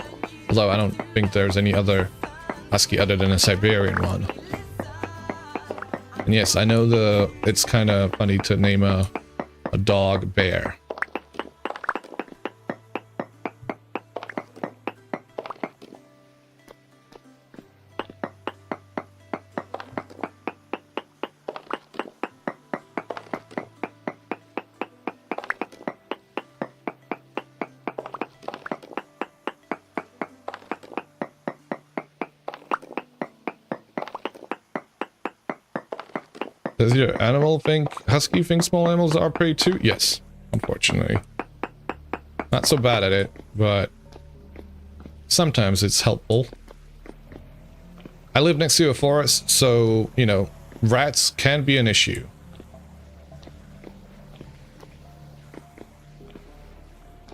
Speaker 1: Although I don't think there's any other husky other than a Siberian one. And yes, I know it's kind of funny to name a dog Bear. Does your animal think, husky think small animals are prey too? Yes, unfortunately. Not so bad at it, but sometimes it's helpful. I live next to a forest, so, you know, rats can be an issue.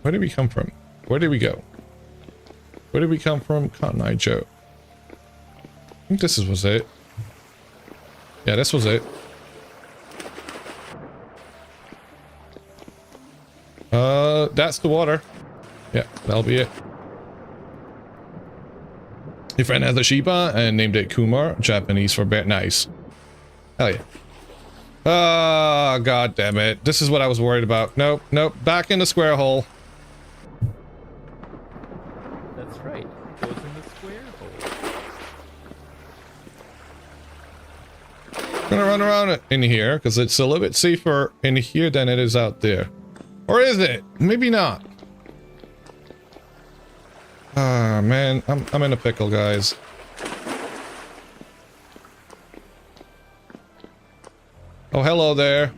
Speaker 1: Where did we come from? Where did we go? Where did we come from? Cotton Eye Joe. I think this was it. Yeah, this was it. That's the water. Yeah, that'll be it. Your friend has a Shiba and named it Kumar, Japanese for bear. Nice. Hell yeah. Ah, god damn it. This is what I was worried about. Nope, nope. Back in the square hole.
Speaker 2: That's right. It goes in the square hole.
Speaker 1: I'm gonna run around in here because it's a little bit safer in here than it is out there. Or is it? Maybe not. Ah, man. I'm in a pickle, guys. Oh, hello there.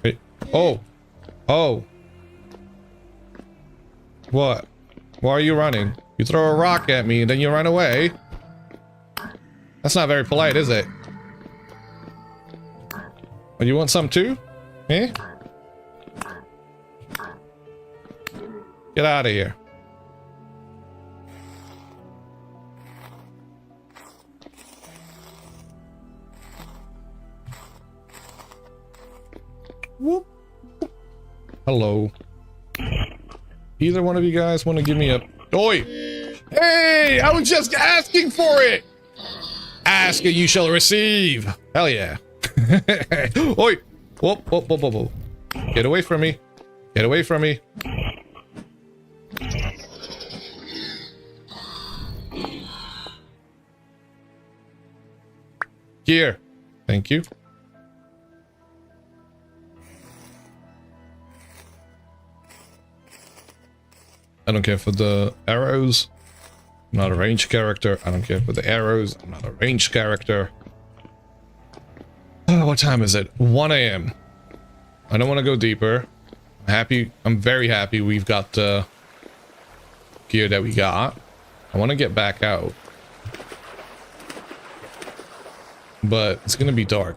Speaker 1: Wait. Oh. Oh. What? Why are you running? You throw a rock at me and then you run away. That's not very polite, is it? Oh, you want some too? Eh? Get out of here. Whoop. Hello. Either one of you guys want to give me a... Oi! Hey! I was just asking for it! Ask and you shall receive! Hell yeah. Oi! Whoop, whoop, whoop, whoop, whoop. Get away from me. Get away from me. Here. Thank you. I don't care for the arrows. I'm not a ranged character. I don't care for the arrows. I'm not a ranged character. Oh, what time is it? 1 a.m. I don't want to go deeper. I'm happy. I'm very happy we've got the gear that we got. I want to get back out. But it's going to be dark.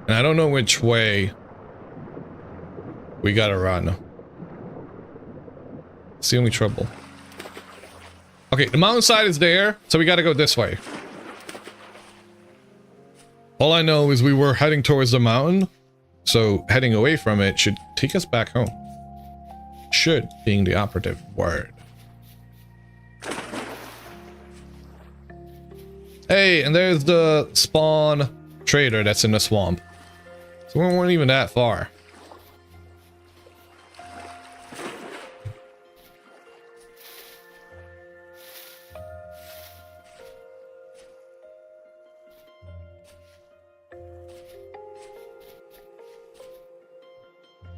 Speaker 1: And I don't know which way we got to run. It's the only trouble. Okay, the mountainside is there, so we got to go this way. All I know is we were heading towards the mountain, so heading away from it should take us back home. Should being the operative word. Hey, and there's the spawn trader that's in the swamp. So we weren't even that far.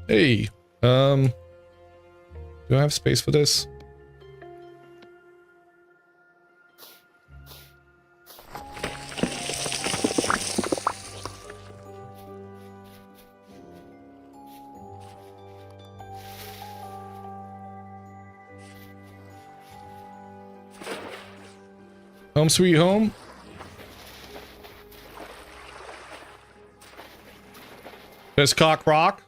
Speaker 1: Hey, do I have space for this? Home sweet home. There's Cock Rock.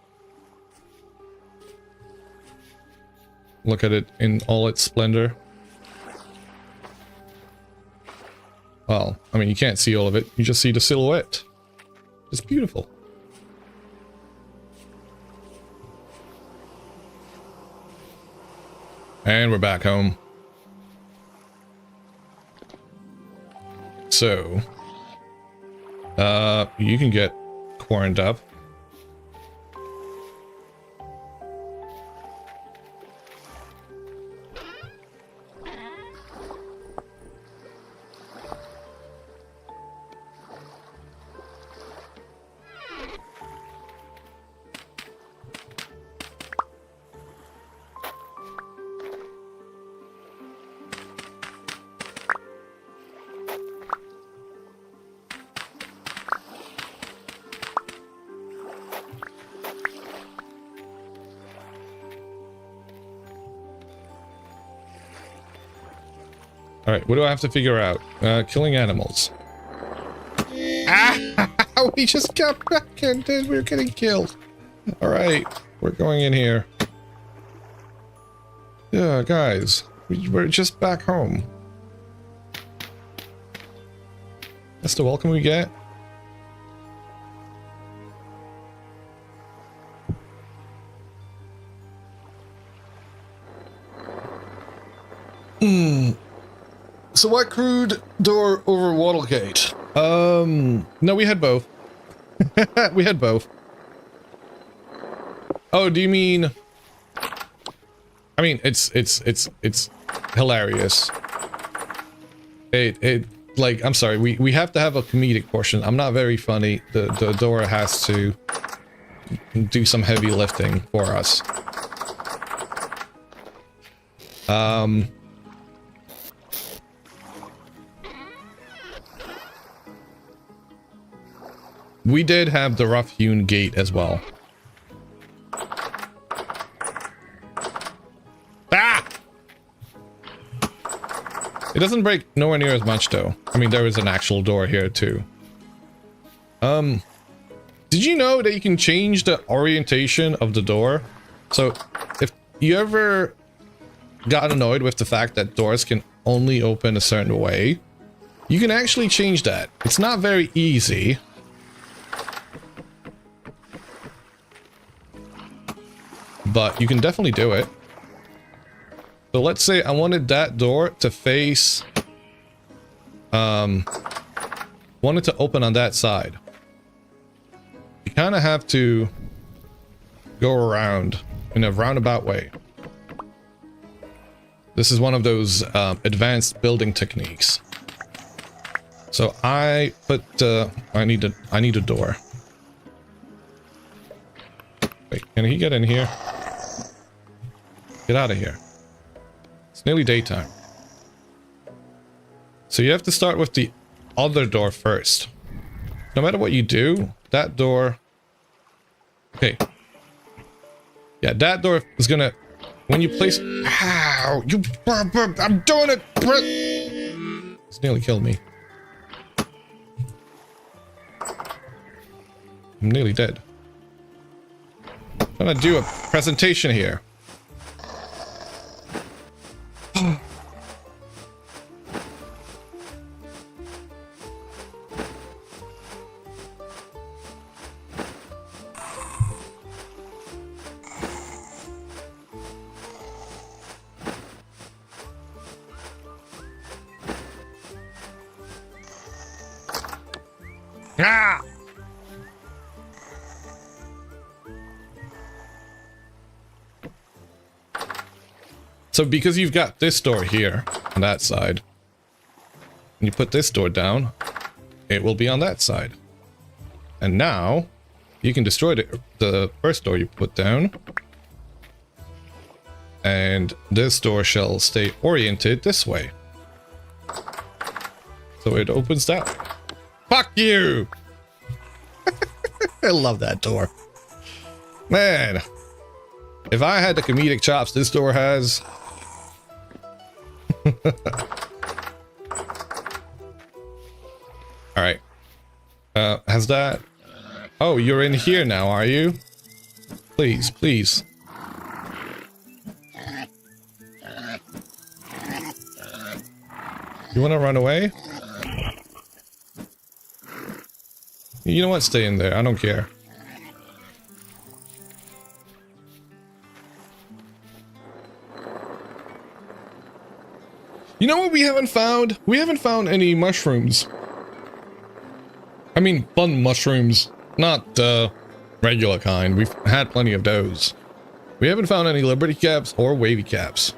Speaker 1: Look at it in all its splendor. Well, I mean, you can't see all of it. You just see the silhouette. It's beautiful. And we're back home. So, you can get corned up. Alright, what do I have to figure out? Killing animals. Ah! We just got back and then we're getting killed. Alright, we're going in here. Yeah, guys, we're just back home. That's the welcome we get? So what crude door over Wattlegate? No, we had both. We had both. Oh, do you mean... I mean, it's hilarious. Like, I'm sorry, we have to have a comedic portion. I'm not very funny. The door has to do some heavy lifting for us. We did have the rough-hewn gate as well. Ah! It doesn't break nowhere near as much, though. I mean, there is an actual door here, too. Did you know that you can change the orientation of the door? So, if you ever got annoyed with the fact that doors can only open a certain way, you can actually change that. It's not very easy. But you can definitely do it. So let's say I wanted that door to face... wanted to open on that side. kind of have to go around in a roundabout way. This is one of those advanced building techniques. So I put I need a door. Wait, can he get in here? Get out of here. It's nearly daytime. So you have to start with the other door first. No matter what you do, that door... Okay. Yeah, that door is gonna... When you place... Ow! You... I'm doing it! It's nearly killed me. I'm nearly dead. I'm trying to do a presentation here. Ah! So because you've got this door here on that side, and you put this door down, it will be on that side. And now you can destroy the first door you put down, and this door shall stay oriented this way. So it opens that way. Fuck you! I love that door. Man, if I had the comedic chops this door has... Alright. Has that... Oh, you're in here now, are you? Please, please. You wanna run away? You know what? Stay in there. I don't care. You know what we haven't found? We haven't found any mushrooms. I mean, fun mushrooms. Not, regular kind. We've had plenty of those. We haven't found any Liberty Caps or Wavy Caps.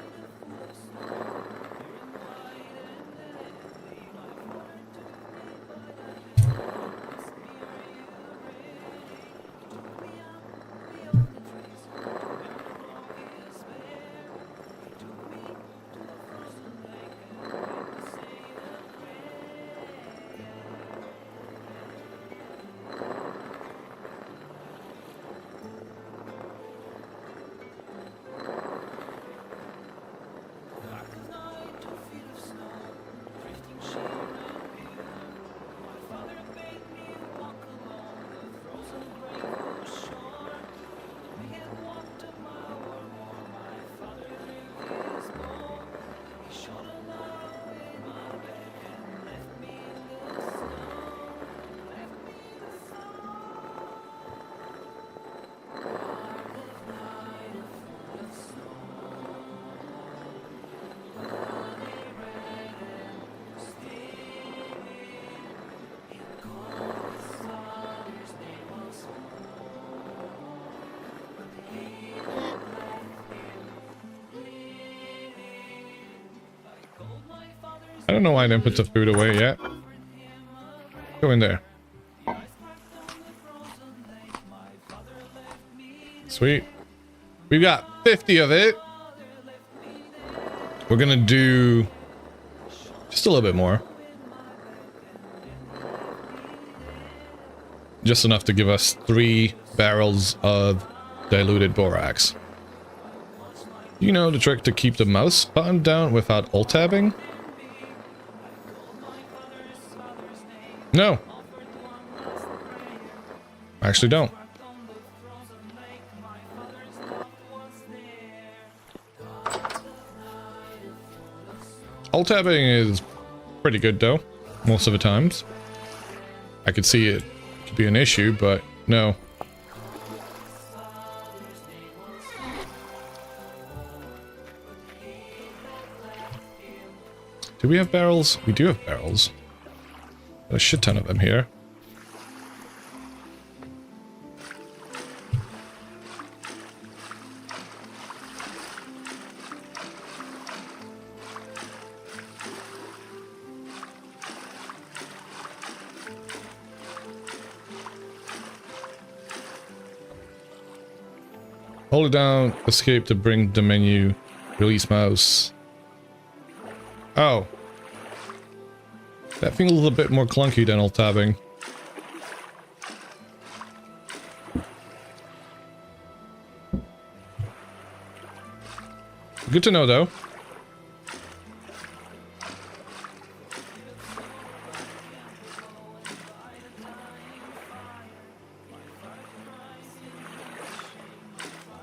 Speaker 1: I don't know why I didn't put the food away yet. Go in there. Sweet. We've got 50 of it. We're gonna do just a little bit more. Just enough to give us 3 barrels of diluted borax. You know the trick to keep the mouse button down without alt-tabbing? No. I actually don't. Alt-tabbing is pretty good though, most of the times. I could see it could be an issue, but no. Do we have barrels? We do have barrels. A shit ton of them here. Hold it down, escape to bring the menu, release mouse. Oh. That feels a little bit more clunky than alt tabbing. Good to know though.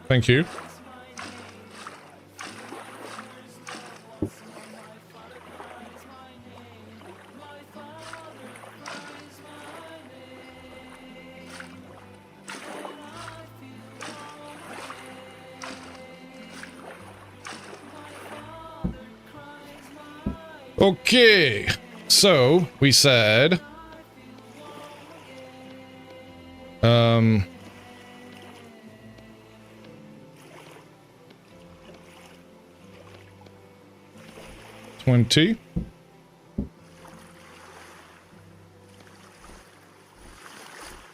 Speaker 1: Thank you. Okay, so we said,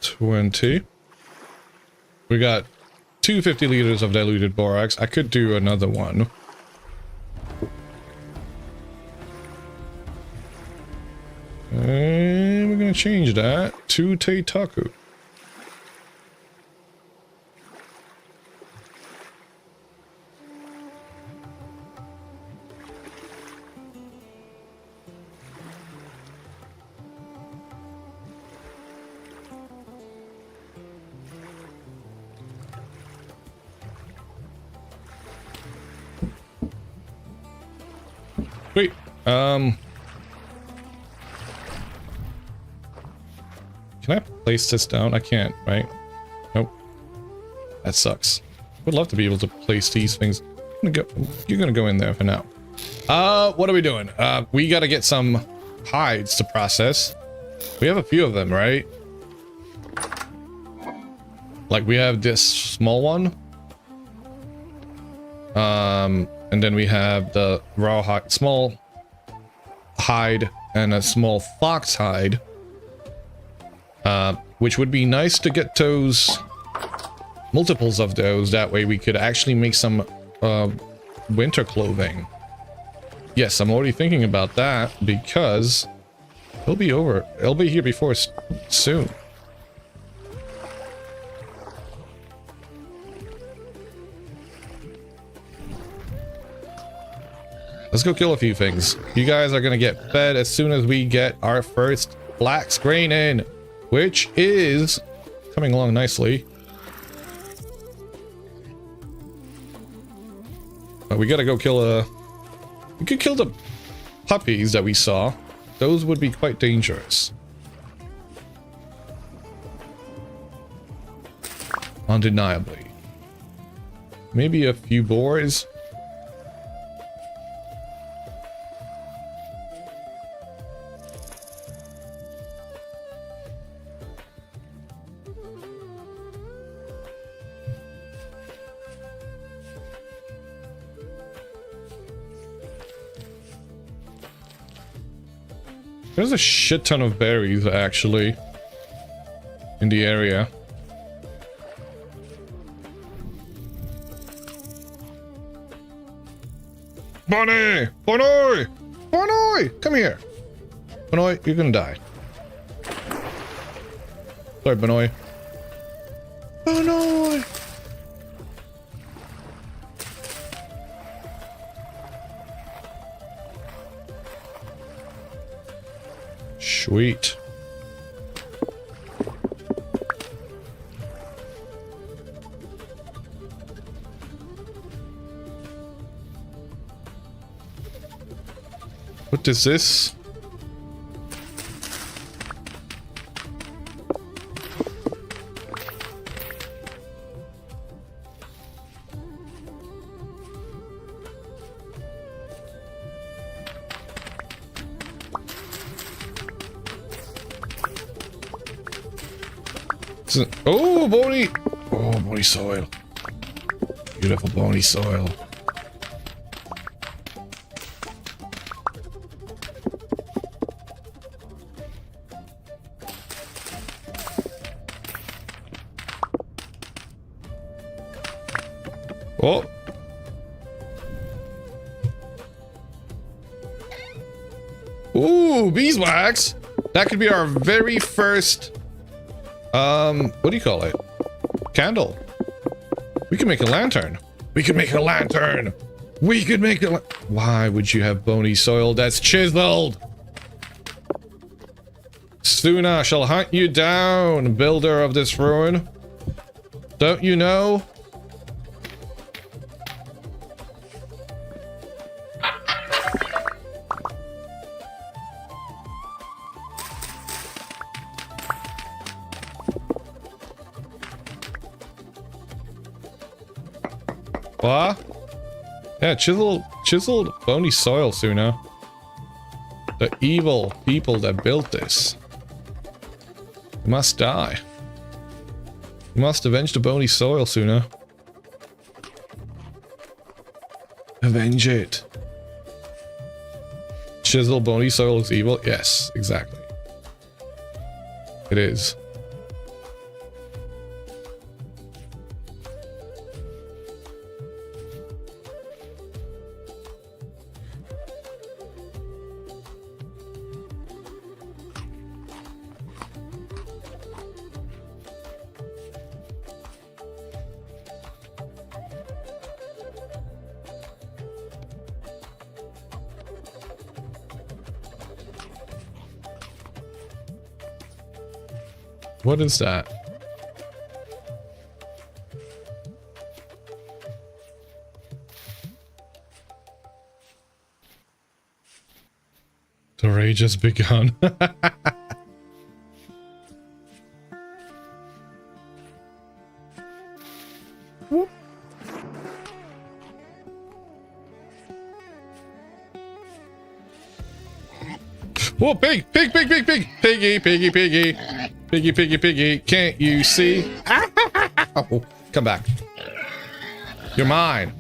Speaker 1: 20. We got 250 liters of diluted borax. I could do another one. And we're gonna change that to Teitaku. Wait, can I place this down? I can't, right? Nope. That sucks. Would love to be able to place these things. You're gonna go in there for now. What are we doing? We gotta get some hides to process. We have a few of them, right? Like we have this small one. And then we have the raw hide, small hide and a small fox hide. Which would be nice to get those multiples of those. That way we could actually make some winter clothing. Yes, I'm already thinking about that because it'll be over. It'll be here before soon. Let's go kill a few things. You guys are gonna get fed as soon as we get our first flax grain in, which is coming along nicely. We gotta go kill a... We could kill the puppies that we saw. Those would be quite dangerous. Undeniably. Maybe a few boars. There's a shit ton of berries, actually, in the area. Bonnie! Bonnie! Bonnie! Come here! Bonnie, you're gonna die. Sorry, Bonnie. Bonnie! Sweet. What is this? Oh, bony! Oh, bony soil. Beautiful bony soil. Oh. Ooh, beeswax. That could be our very first, what do you call it? Candle. We can make a lantern. We can make a lantern. We could make a Why would you have bony soil that's chiseled? Soon I shall hunt you down, builder of this ruin. Don't you know? What? Yeah, chiseled bony soil, Suna. The evil people that built this must die. You must avenge the bony soil, Suna. Avenge it. Chisel bony soil is evil? Yes, exactly. It is. What is that? The rage has begun. Whoop. Whoa, pig! Pig, pig, pig, pig! Piggy, piggy, piggy! Piggy, piggy, piggy, can't you see? Ow. Come back. You're mine.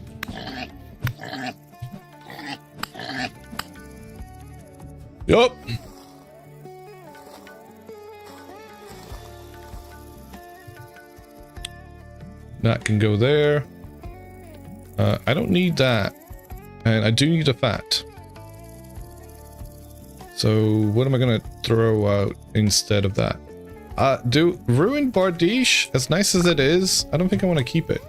Speaker 1: Yup. That can go there. I don't need that. And I do need a fat. So what am I gonna throw out instead of that? Do ruined Bardiche, as nice as it is, I don't think I want to keep it.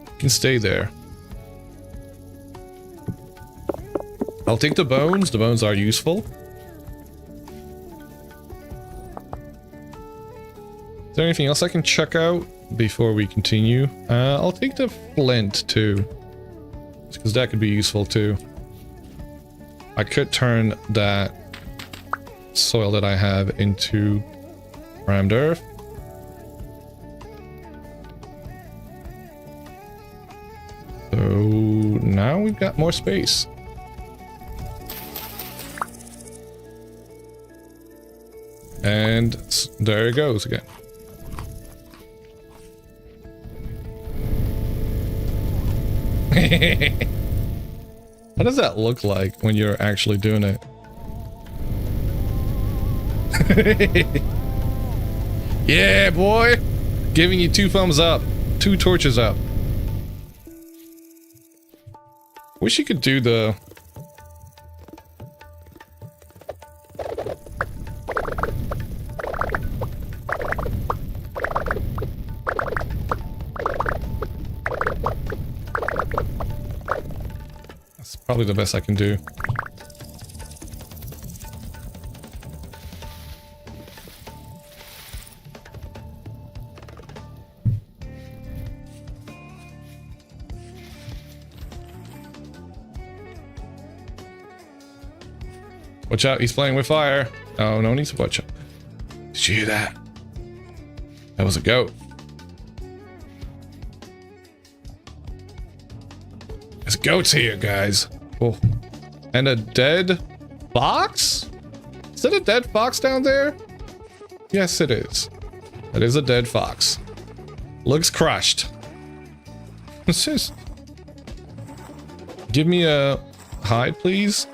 Speaker 1: It can stay there. I'll take the bones. The bones are useful. Is there anything else I can check out before we continue? I'll take the flint too, because that could be useful too. I could turn that soil that I have into rammed earth. So now we've got more space. And there it goes again. What does that look like when you're actually doing it? Yeah, boy! Giving you 2 thumbs up. 2 torches up. Wish you could do the... That's probably the best I can do. Watch out, he's playing with fire. Oh, no need to watch out. Did you hear that? That was a goat. There's goats here, guys. Oh. And a dead fox? Is that a dead fox down there? Yes, it is. That is a dead fox. Looks crushed. What's this? Give me a hide, please.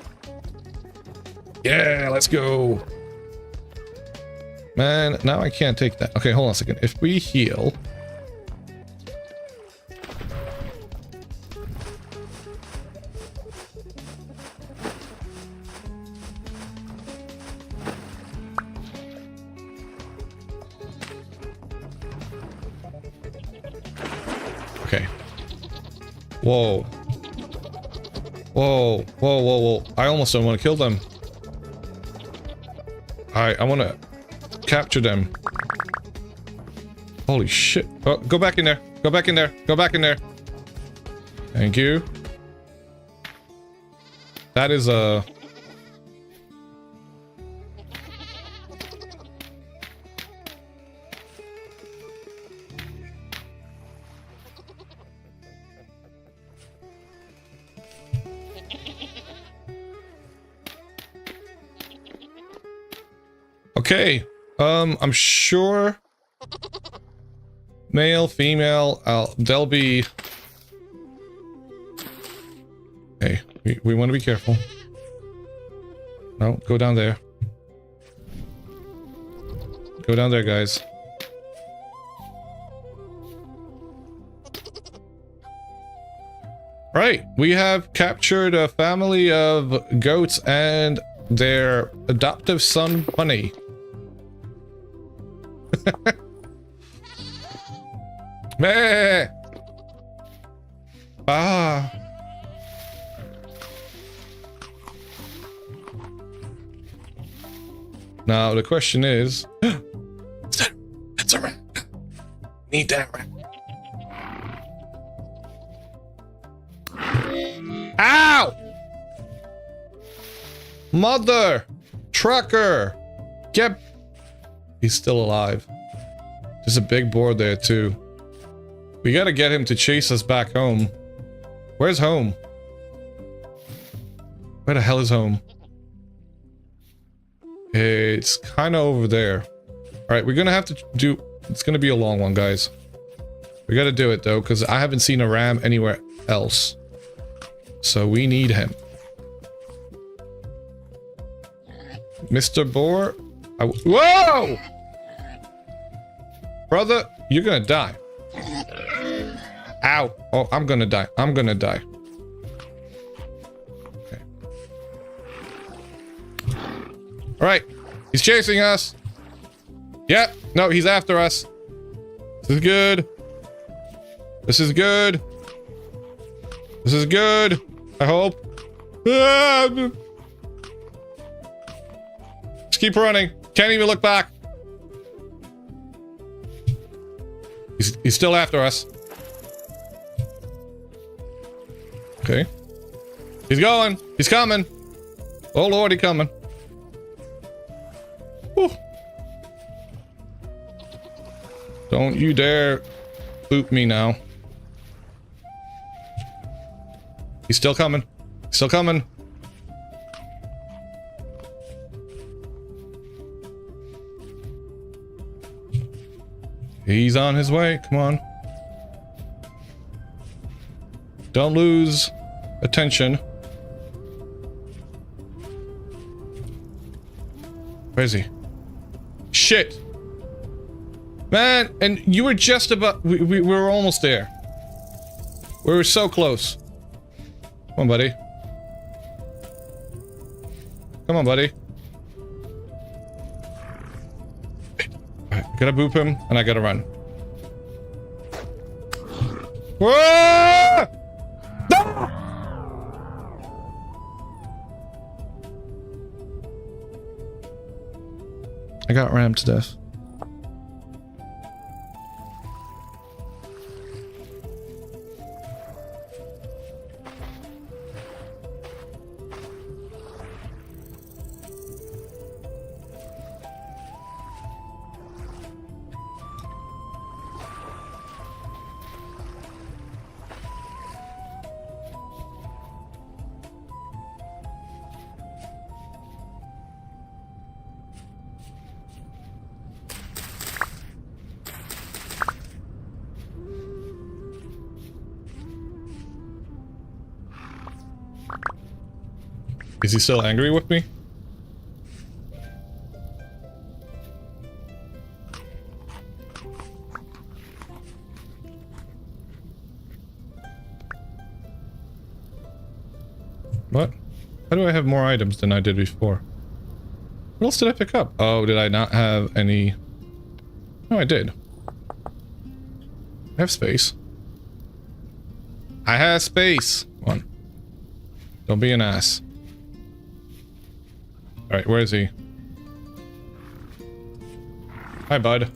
Speaker 1: Yeah, let's go. Man, now I can't take that. Okay, hold on a second. If we heal... Okay. Whoa. Whoa. Whoa, whoa, whoa. I almost don't want to kill them. I want to capture them. Holy shit. Oh, go back in there. Go back in there. Go back in there. Thank you. That is a... Okay, I'm sure male, female, they'll be... Hey, we want to be careful. No, go down there. Go down there, guys. Right, we have captured a family of goats and their adoptive son, Bunny. Meh. Ah. Now the question is, it's a rat. Need that rat. Ow! Mother trucker, get. He's still alive. There's a big board there too. We gotta get him to chase us back home. Where's home? Where the hell is home? It's kind of over there. Alright, we're gonna have to do... It's gonna be a long one, guys. We gotta do it though, because I haven't seen a ram anywhere else. So we need him. Mr. Boar? Whoa! Brother, you're gonna die. Ow. Oh, I'm gonna die. I'm gonna die. Okay. Alright. He's chasing us. Yep. No, he's after us. This is good. This is good. This is good. I hope. Just keep running. Can't even look back. He's still after us. Okay. He's going. He's coming. Oh lord, he's coming. Whew. Don't you dare boot me now. He's still coming. Still coming. He's on his way. Come on. Don't lose attention. Where is he? Shit. Man, and you were just about... We were almost there. We were so close. Come on, buddy. Come on, buddy. Alright, I gotta boop him, and I gotta run. Whoa! I got rammed to death. Is he still angry with me? What? How do I have more items than I did before? What else did I pick up? Oh, did I not have any? No, I did. I have space. I have space. Come on. Don't be an ass. Alright, where is he? Hi, bud.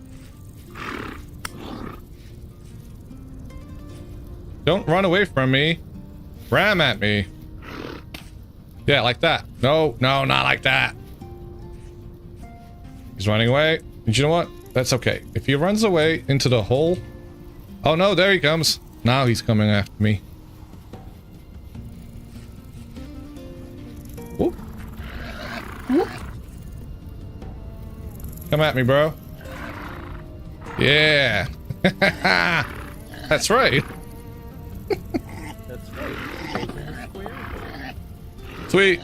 Speaker 1: Don't run away from me. Ram at me. Yeah, like that. No, no, not like that. He's running away. And you know what? That's okay. If he runs away into the hole... Oh no, there he comes. Now he's coming after me. Whoop. Whoop. Come at me, bro. Yeah. That's right.
Speaker 2: That's right. Goes in the square.
Speaker 1: Sweet.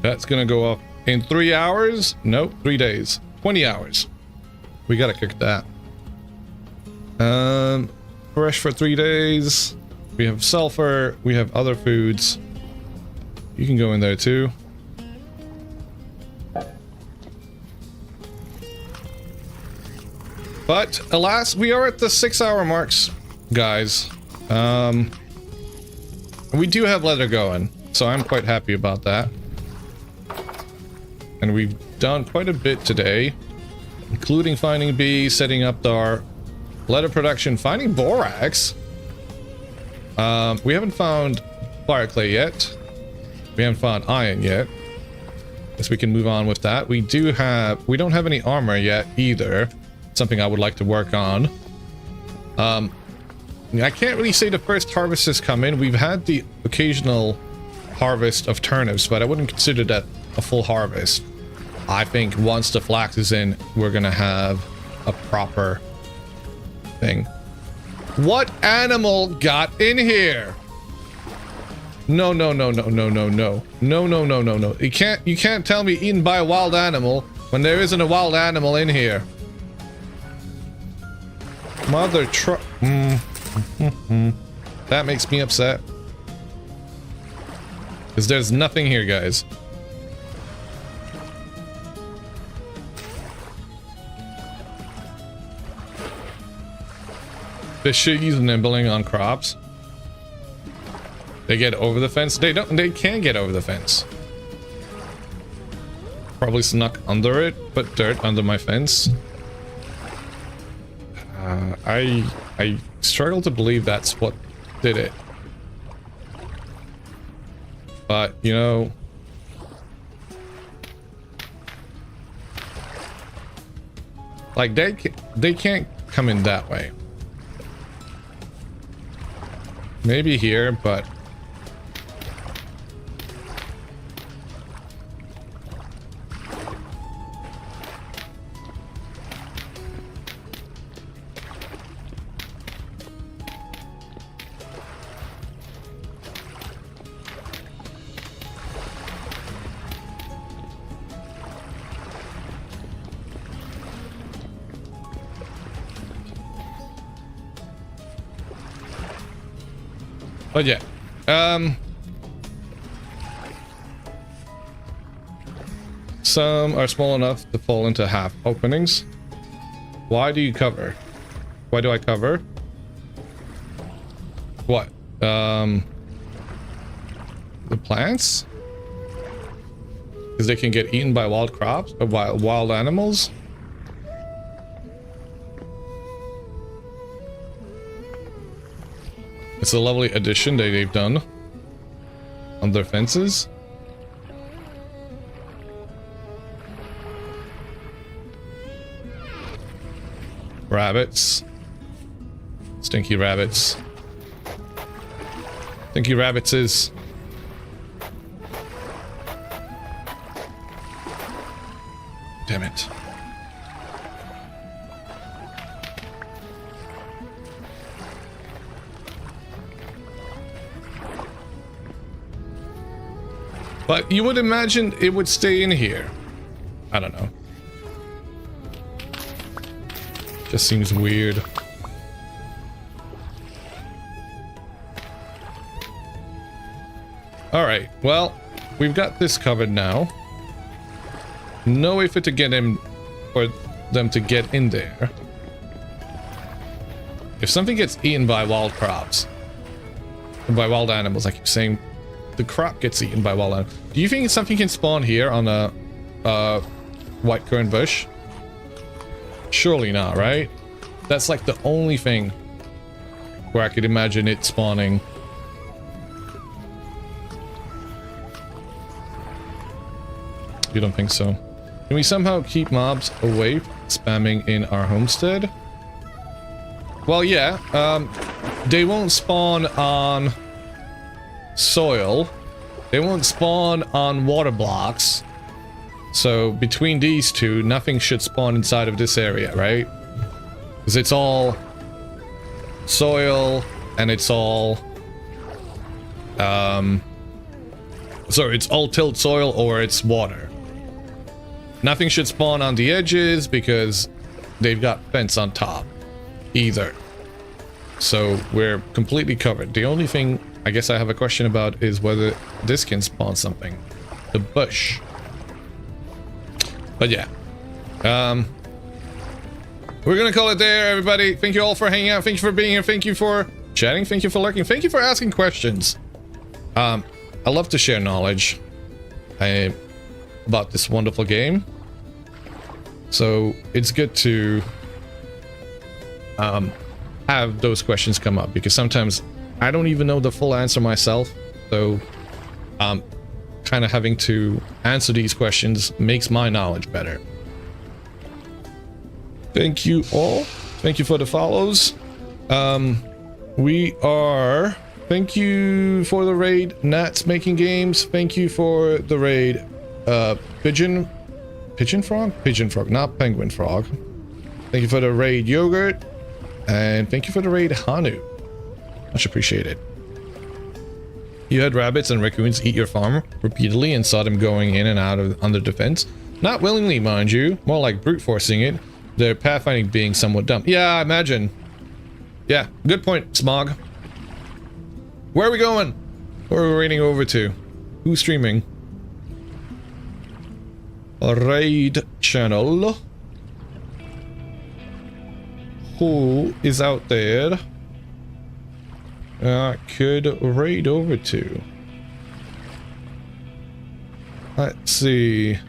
Speaker 1: That's gonna go up in 3 hours? Nope, 3 days. 20 hours. We gotta cook that. Fresh for 3 days. We have sulfur. We have other foods. You can go in there too. But alas, we are at the 6-hour marks, guys. We do have leather going, so I'm quite happy about that. And we've done quite a bit today, including finding bees, setting up our leather production, finding borax. We haven't found fire clay yet. We haven't found iron yet. Guess we can move on with that. We don't have any armor yet either. Something I would like to work on. I can't really say the first harvest has come in. We've had the occasional harvest of turnips, but I wouldn't consider that a full harvest. I think once the flax is in, we're gonna have a proper thing. What animal got in here? No, no, no, no, no, no, no. No, no, no, no, no. You can't tell me eaten by a wild animal when there isn't a wild animal in here. Mother truck. That makes me upset. Because there's nothing here, guys. The shiggies nibbling on crops. They get over the fence. They can't get over the fence. Probably snuck under it, put dirt under my fence. I struggle to believe that's what did it. But, you know... Like, they can't come in that way. Maybe here, but... But yeah, some are small enough to fall into half openings. Why do you cover? Why do I cover? What? The plants? Because they can get eaten by wild crops, or wild animals? It's a lovely addition that they've done on their fences. Rabbits. Stinky rabbits. Stinky rabbits is... Damn it. But you would imagine it would stay in here. I don't know. Just seems weird. Alright, well, we've got this covered now. No way for to get him, or them to get in there. If something gets eaten by wild crops, by wild animals, I keep saying, the crop gets eaten by wild animals. Do you think something can spawn here on a white currant bush? Surely not, right? That's like the only thing where I could imagine it spawning. You don't think so? Can we somehow keep mobs away spamming in our homestead? Well, yeah. They won't spawn on soil. They won't spawn on water blocks. So between these two, nothing should spawn inside of this area, right? Because it's all soil and it's all sorry, it's all tilled soil or it's water. Nothing should spawn on the edges because they've got fence on top either. So we're completely covered. The only thing I guess I have a question about is whether this can spawn something. The bush. But yeah. We're gonna call it there, everybody. Thank you all for hanging out. Thank you for being here. Thank you for chatting. Thank you for lurking. Thank you for asking questions. I love to share knowledge about this wonderful game. So it's good to have those questions come up because sometimes I don't even know the full answer myself. So kind of having to answer these questions makes my knowledge better. Thank you all. Thank you for the follows. Thank you for the raid, Nats Making Games. Thank you for the raid, Pigeon Frog, not Penguin Frog. Thank you for the raid, Yogurt. And thank you for the raid, Hanu. Much appreciated. You had rabbits and raccoons eat your farm repeatedly and saw them going in and out of under defense. Not willingly, mind you, more like brute forcing it. Their pathfinding being somewhat dumb. Yeah, I imagine. Yeah, good point, Smog. Where are we going? Where are we raiding over to? Who's streaming? A raid channel. Who is out there? Could raid over to. Let's see.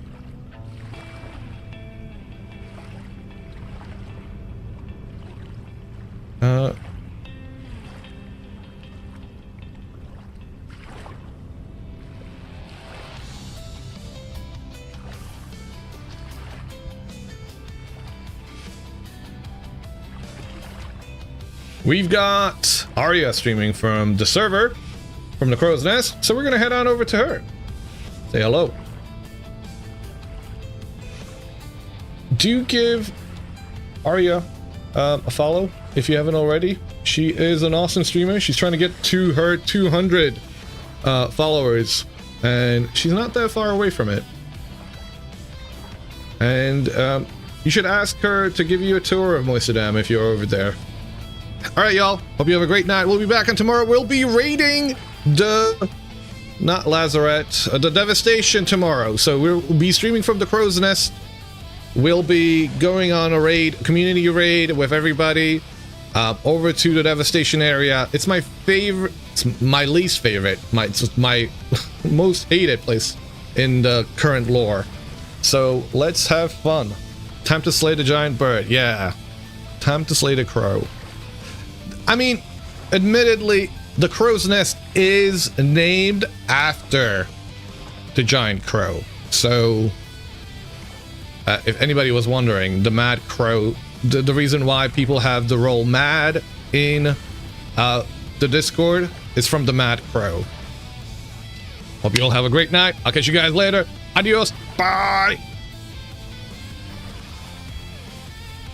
Speaker 1: We've got Arya streaming from the server, from the Crow's Nest, so we're gonna head on over to her. Say hello. Do give Arya a follow if you haven't already. She is an awesome streamer. She's trying to get to her 200 followers, and she's not that far away from it. And you should ask her to give you a tour of Moistadam if you're over there. Alright, y'all. Hope you have a great night. We'll be back on tomorrow. We'll be raiding the... not Lazaret. The Devastation tomorrow. So we'll be streaming from the Crow's Nest. We'll be going on a raid, community raid with everybody over to the Devastation area. It's my favorite... it's my least favorite. It's my most hated place in the current lore. So let's have fun. Time to slay the giant bird. Yeah. Time to slay the crow. I mean, admittedly, the Crow's Nest is named after the giant crow. So, if anybody was wondering, the Mad Crow, the reason why people have the role Mad in the Discord is from the Mad Crow. Hope you all have a great night. I'll catch you guys later. Adios. Bye.